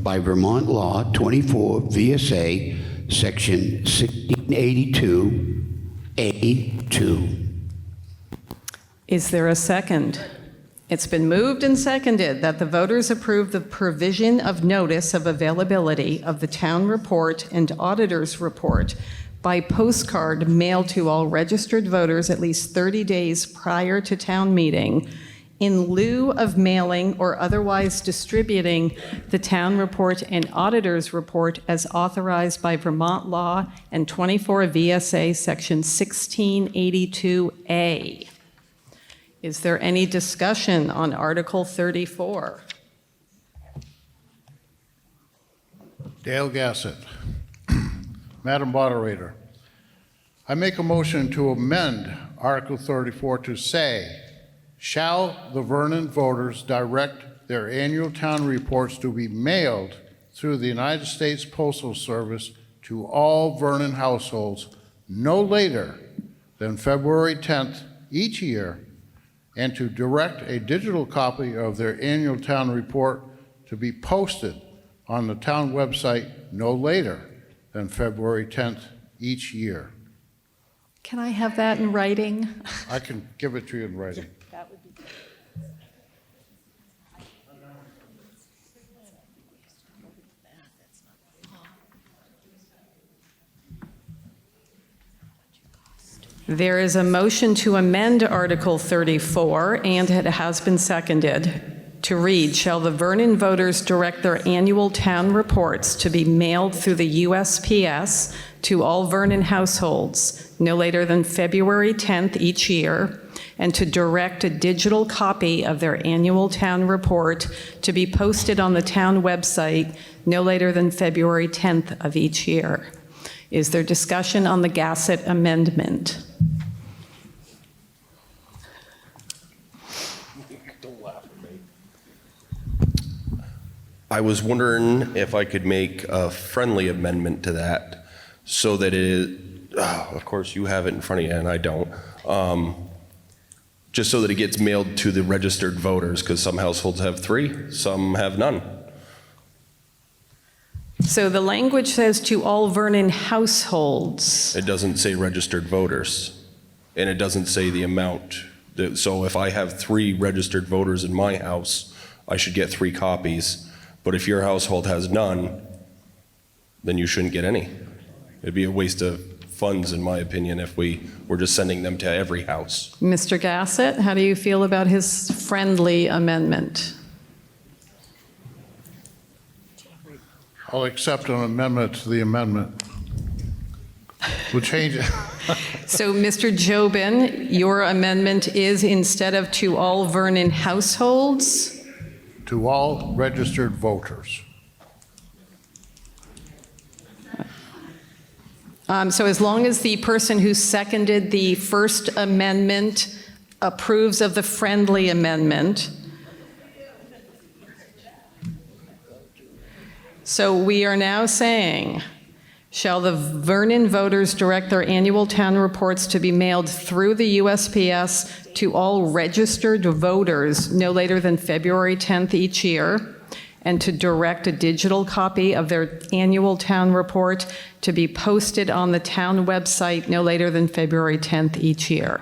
by Vermont Law 24 VSA Section 1682A2. Is there a second? It's been moved and seconded that the voters approve the provision of notice of availability of the town report and auditor's report by postcard mailed to all registered voters at least 30 days prior to town meeting in lieu of mailing or otherwise distributing the town report and auditor's report as authorized by Vermont law and 24 VSA Section 1682A. Is there any discussion on Article 34? Dale Gassett. Madam Moderator, I make a motion to amend Article 34 to say, shall the Vernon voters direct their annual town reports to be mailed through the United States Postal Service to all Vernon households no later than February 10th each year, and to direct a digital copy of their annual town report to be posted on the town website no later than February 10th each year. Can I have that in writing? I can give it to you in writing. That would be good. There is a motion to amend Article 34, and it has been seconded, to read, shall the Vernon voters direct their annual town reports to be mailed through the USPS to all Vernon households no later than February 10th each year, and to direct a digital copy of their annual town report to be posted on the town website no later than February 10th of each year. Is there discussion on the Gassett amendment? Don't laugh at me. I was wondering if I could make a friendly amendment to that so that of course you have it in front of you and I don't, just so that it gets mailed to the registered voters, because some households have 3, some have none. So the language says to all Vernon households. It doesn't say registered voters, and it doesn't say the amount. So if I have 3 registered voters in my house, I should get 3 copies. But if your household has none, then you shouldn't get any. It'd be a waste of funds, in my opinion, if we were just sending them to every house. Mr. Gassett, how do you feel about his friendly amendment? I'll accept an amendment to the amendment. We'll change it. So, Mr. Jobin, your amendment is instead of to all Vernon households? To all registered voters. So as long as the person who seconded the first amendment approves of the friendly amendment. So we are now saying, shall the Vernon voters direct their annual town reports to be mailed through the USPS to all registered voters no later than February 10th each year, and to direct a digital copy of their annual town report to be posted on the town website no later than February 10th each year.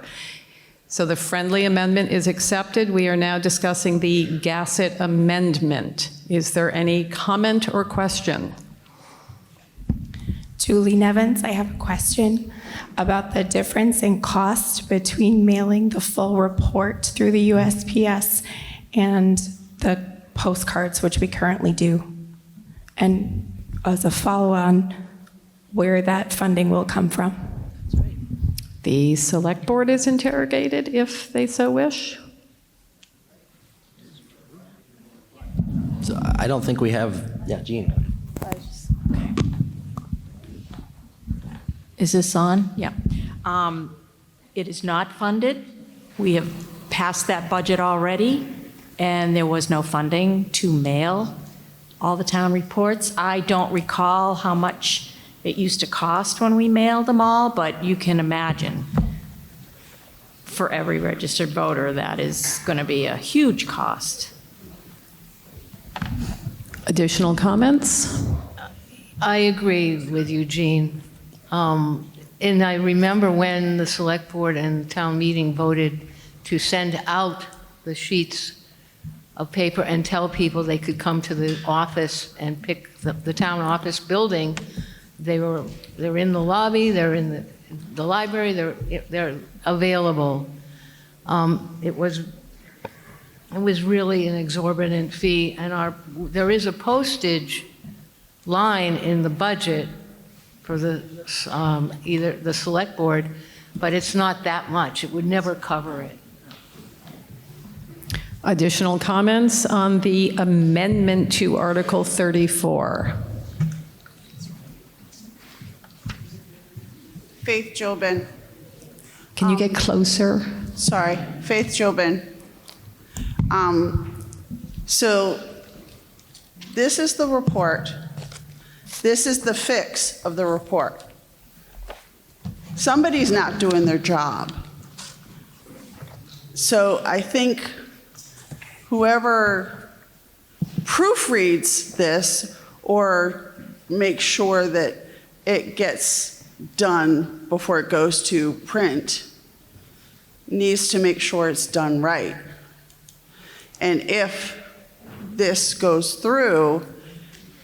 So the friendly amendment is accepted. We are now discussing the Gassett amendment. Is there any comment or question? Julie Nevins, I have a question about the difference in cost between mailing the full report through the USPS and the postcards, which we currently do. And as a follow-on, where that funding will come from. The select board is interrogated if they so wish. So I don't think we have, yeah, Jean. Is this on? Yeah. It is not funded. We have passed that budget already, and there was no funding to mail all the town reports. I don't recall how much it used to cost when we mailed them all, but you can imagine for every registered voter, that is going to be a huge cost. Additional comments? I agree with Eugene. And I remember when the select board and town meeting voted to send out the sheets of paper and tell people they could come to the office and pick the town office building. They're in the lobby, they're in the library, they're available. It was really an exorbitant fee, and there is a postage line in the budget for the either the select board, but it's not that much. It would never cover it. Additional comments on the amendment to Article 34? Faith Jobin. Can you get closer? Sorry, Faith Jobin. So this is the report. This is the fix of the report. Somebody's not doing their job. So I think whoever proofreads this or makes sure that it gets done before it goes to print needs to make sure it's done right. And if this goes through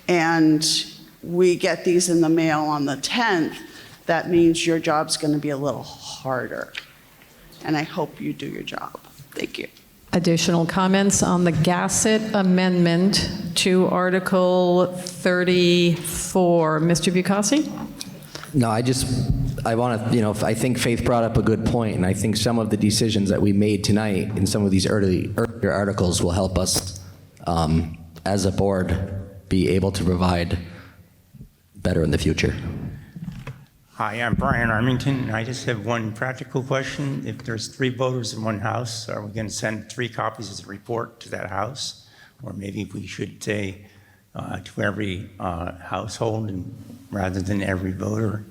and we get these in the mail on the 10th, that means your job's going to be a little harder. And I hope you do your job. Thank you. Additional comments on the Gassett amendment to Article 34. Mr. Bukowski? No, I want to, I think Faith brought up a good point, and I think some of the decisions that we made tonight in some of these earlier articles will help us, as a board, be able to provide better in the future. Hi, I'm Brian Armington. I just have one practical question. If there's 3 voters in one house, are we going to send 3 copies of the report to that house? Or maybe we should say to every household rather than every voter,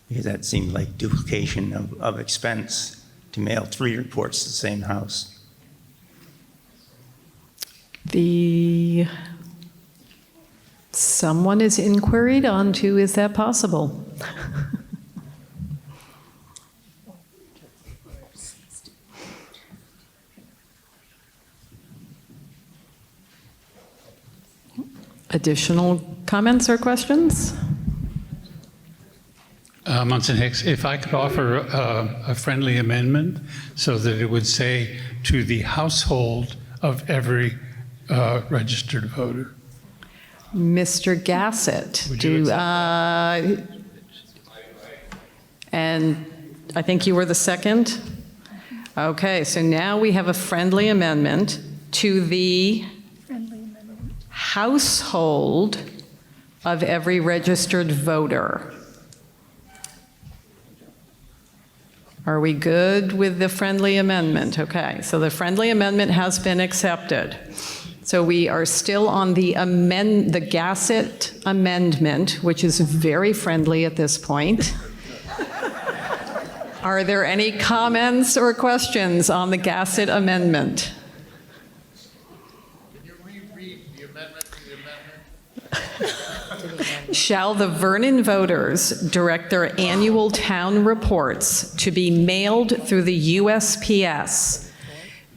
because that seems like duplication of expense to mail 3 reports to the same house. Someone is inquired onto, is that possible? Additional comments or questions? Munson Hicks, if I could offer a friendly amendment so that it would say to the household of every registered voter. Mr. Gassett, and I think you were the second? Okay, so now we have a friendly amendment to the household of every registered voter. Are we good with the friendly amendment? Okay, so the friendly amendment has been accepted. So we are still on the Gassett amendment, which is very friendly at this point. Are there any comments or questions on the Gassett amendment? Can you reread the amendment to the amendment? Shall the Vernon voters direct their annual town reports to be mailed through the USPS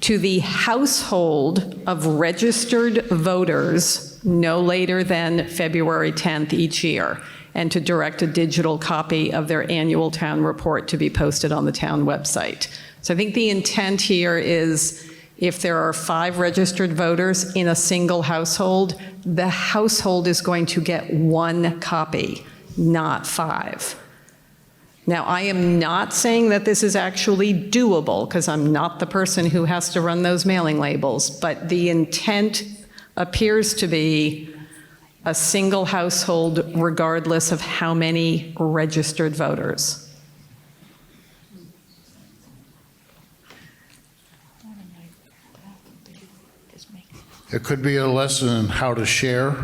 to the household of registered voters no later than February 10th each year, and to direct a digital copy of their annual town report to be posted on the town website. So I think the intent here is if there are 5 registered voters in a single household, the household is going to get 1 copy, not 5. Now, I am not saying that this is actually doable, because I'm not the person who has to run those mailing labels, but the intent appears to be a single household regardless of how many registered voters. It could be a lesson in how to share.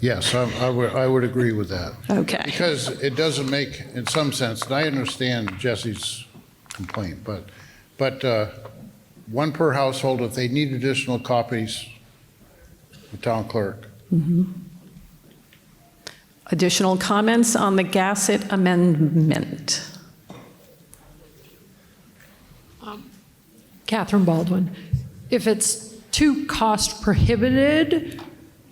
Yes, I would agree with that. Okay. Because it doesn't make, in some sense, and I understand Jesse's complaint, but 1 per household, if they need additional copies, the town clerk. Mm-hmm. Additional comments on the Gassett amendment? Catherine Baldwin. If it's too cost prohibited,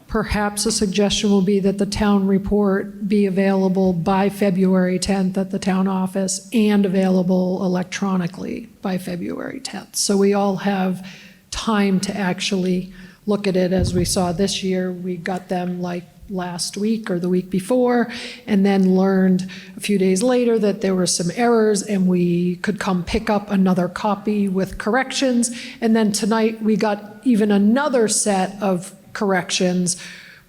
perhaps a suggestion will be that the town report be available by February 10th at the town office and available electronically by February 10th. So we all have time to actually look at it. As we saw this year, we got them like last week or the week before, and then learned a few days later that there were some errors, and we could come pick up another copy with corrections. And then tonight we got even another set of corrections.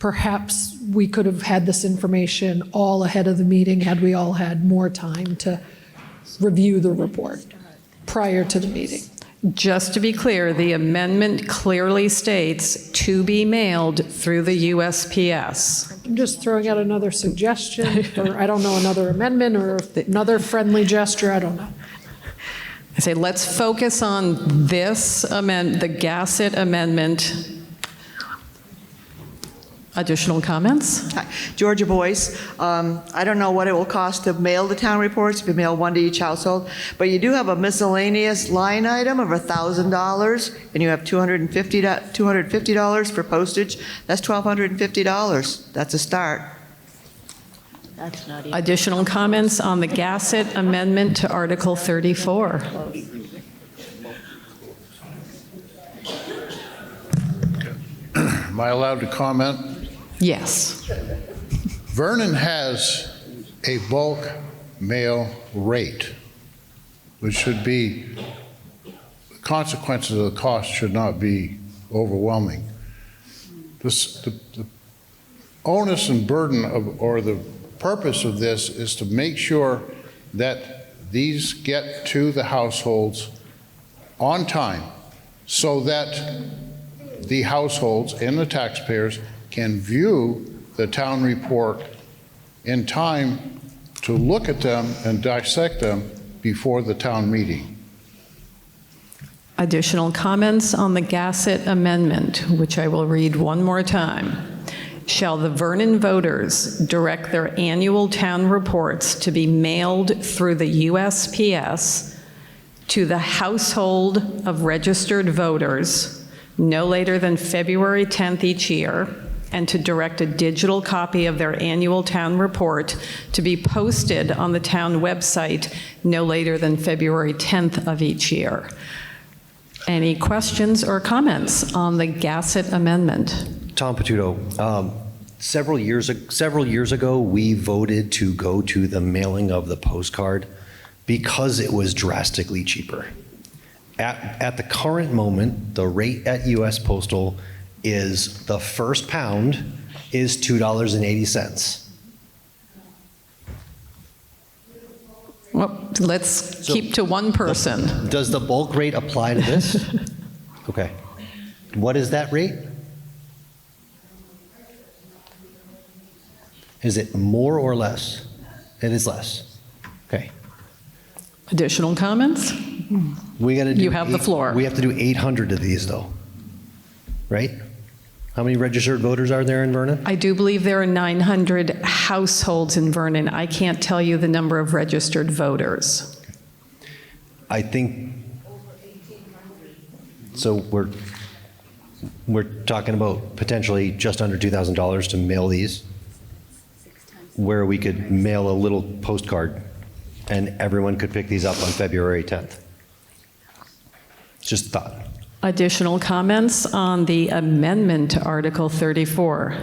Perhaps we could have had this information all ahead of the meeting had we all had more time to review the report prior to the meeting. Just to be clear, the amendment clearly states to be mailed through the USPS. I'm just throwing out another suggestion, or I don't know, another amendment or another friendly gesture, I don't know. I say let's focus on this the Gassett amendment. Additional comments? Hi, Georgia Boyce. I don't know what it will cost to mail the town reports, if you mail 1 to each household, but you do have a miscellaneous line item of $1,000, and you have $250 for postage. That's $1,250. That's a start. That's not even. Additional comments on the Gassett amendment to Article 34? Am I allowed to comment? Yes. Vernon has a bulk mail rate, which should be, the consequences of the cost should not be overwhelming. The onus and burden of, or the purpose of this is to make sure that these get to the households on time so that the households and the taxpayers can view the town report in time to look at them and dissect them before the town meeting. Additional comments on the Gassett amendment, which I will read one more time. shall the Vernon voters direct their annual town reports to be mailed through the USPS to the household of registered voters no later than February 10th each year, and to direct a digital copy of their annual town report to be posted on the town website no later than February 10th of each year. Any questions or comments on the Gassett amendment? Tom Patuto, several years ago, we voted to go to the mailing of the postcard because it was drastically cheaper. At the current moment, the rate at US Postal is the first pound is $2.80. Well, let's keep to one person. Does the bulk rate apply to this? Okay. What is that rate? Is it more or less? It is less. Okay. Additional comments? We got to do. You have the floor. We have to do 800 of these, though, right? How many registered voters are there in Vernon? I do believe there are 900 households in Vernon. I can't tell you the number of registered voters. I think. So we're talking about potentially just under $2,000 to mail these, where we could mail a little postcard and everyone could pick these up on February 10th. Just a thought. Additional comments on the amendment to Article 34?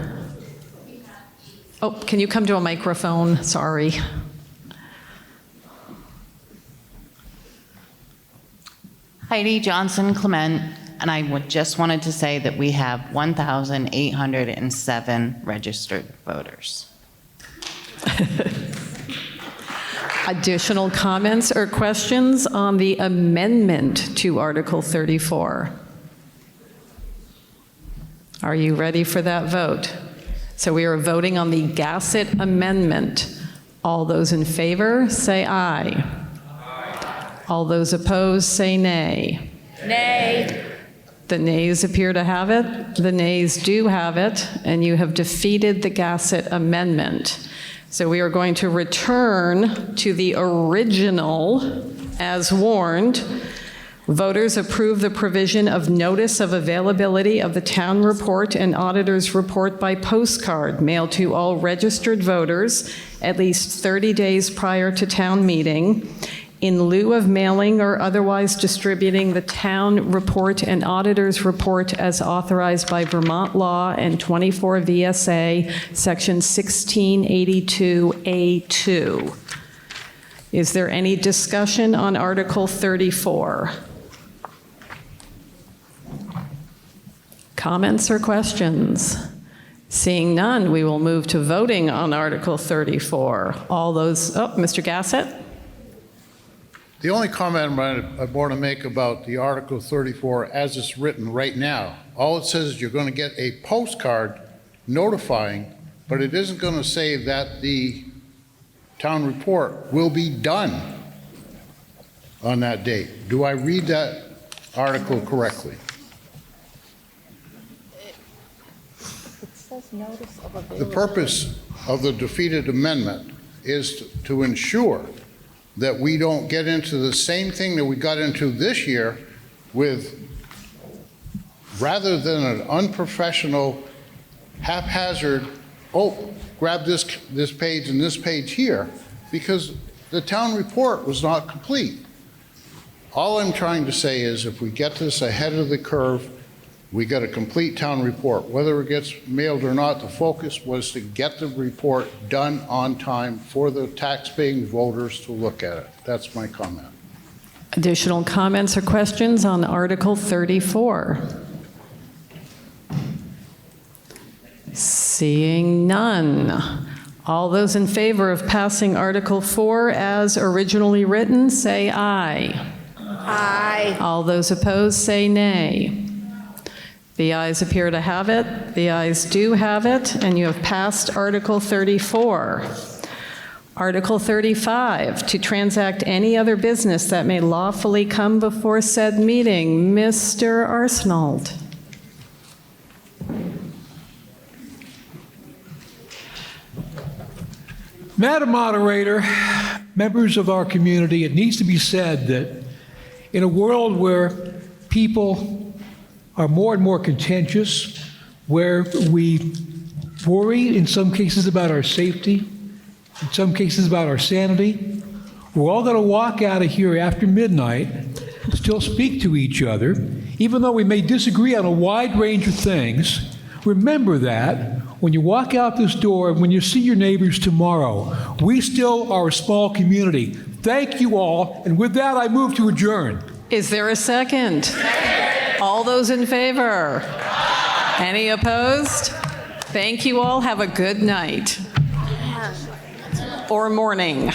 Oh, can you come to a microphone? Sorry. Heidi Johnson Clement, and I just wanted to say that we have 1,807 registered voters. Additional comments or questions on the amendment to Article 34? Are you ready for that vote? So we are voting on the Gassett amendment. All those in favor, say aye. Aye. All those opposed, say nay. Nay. The nays appear to have it. The nays do have it, and you have defeated the Gassett amendment. So we are going to return to the original as warned. Voters approve the provision of notice of availability of the town report and auditor's report by postcard mailed to all registered voters at least 30 days prior to town meeting, in lieu of mailing or otherwise distributing the town report and auditor's report as authorized by Vermont law and 24 VSA, section 1682A2. Is there any discussion on Article 34? Comments or questions? Seeing none, we will move to voting on Article 34. All those, Mr. Gassett? The only comment I want to make about the Article 34 as it's written right now, all it says is you're going to get a postcard notifying, but it isn't going to say that the town report will be done on that date. Do I read that article correctly? It says notice of availability. The purpose of the defeated amendment is to ensure that we don't get into the same thing that we got into this year with, rather than an unprofessional, haphazard, grab this page and this page here, because the town report was not complete. All I'm trying to say is if we get this ahead of the curve, we got a complete town report. Whether it gets mailed or not, the focus was to get the report done on time for the tax-paying voters to look at it. That's my comment. Additional comments or questions on Article 34? Seeing none. All those in favor of passing Article 4 as originally written, say aye. Aye. All those opposed, say nay. The ayes appear to have it. The ayes do have it, and you have passed Article 34. Article 35, to transact any other business that may lawfully come before said meeting. Mr. Arsenault. Madam Moderator, members of our community, it needs to be said that in a world where people are more and more contentious, where we worry in some cases about our safety, in some cases about our sanity, we're all going to walk out of here after midnight, still speak to each other, even though we may disagree on a wide range of things. Remember that when you walk out this door and when you see your neighbors tomorrow, we still are a small community. Thank you all, and with that, I move to adjourn. Is there a second? All those in favor? Any opposed? Thank you all. Have a good night. Or morning.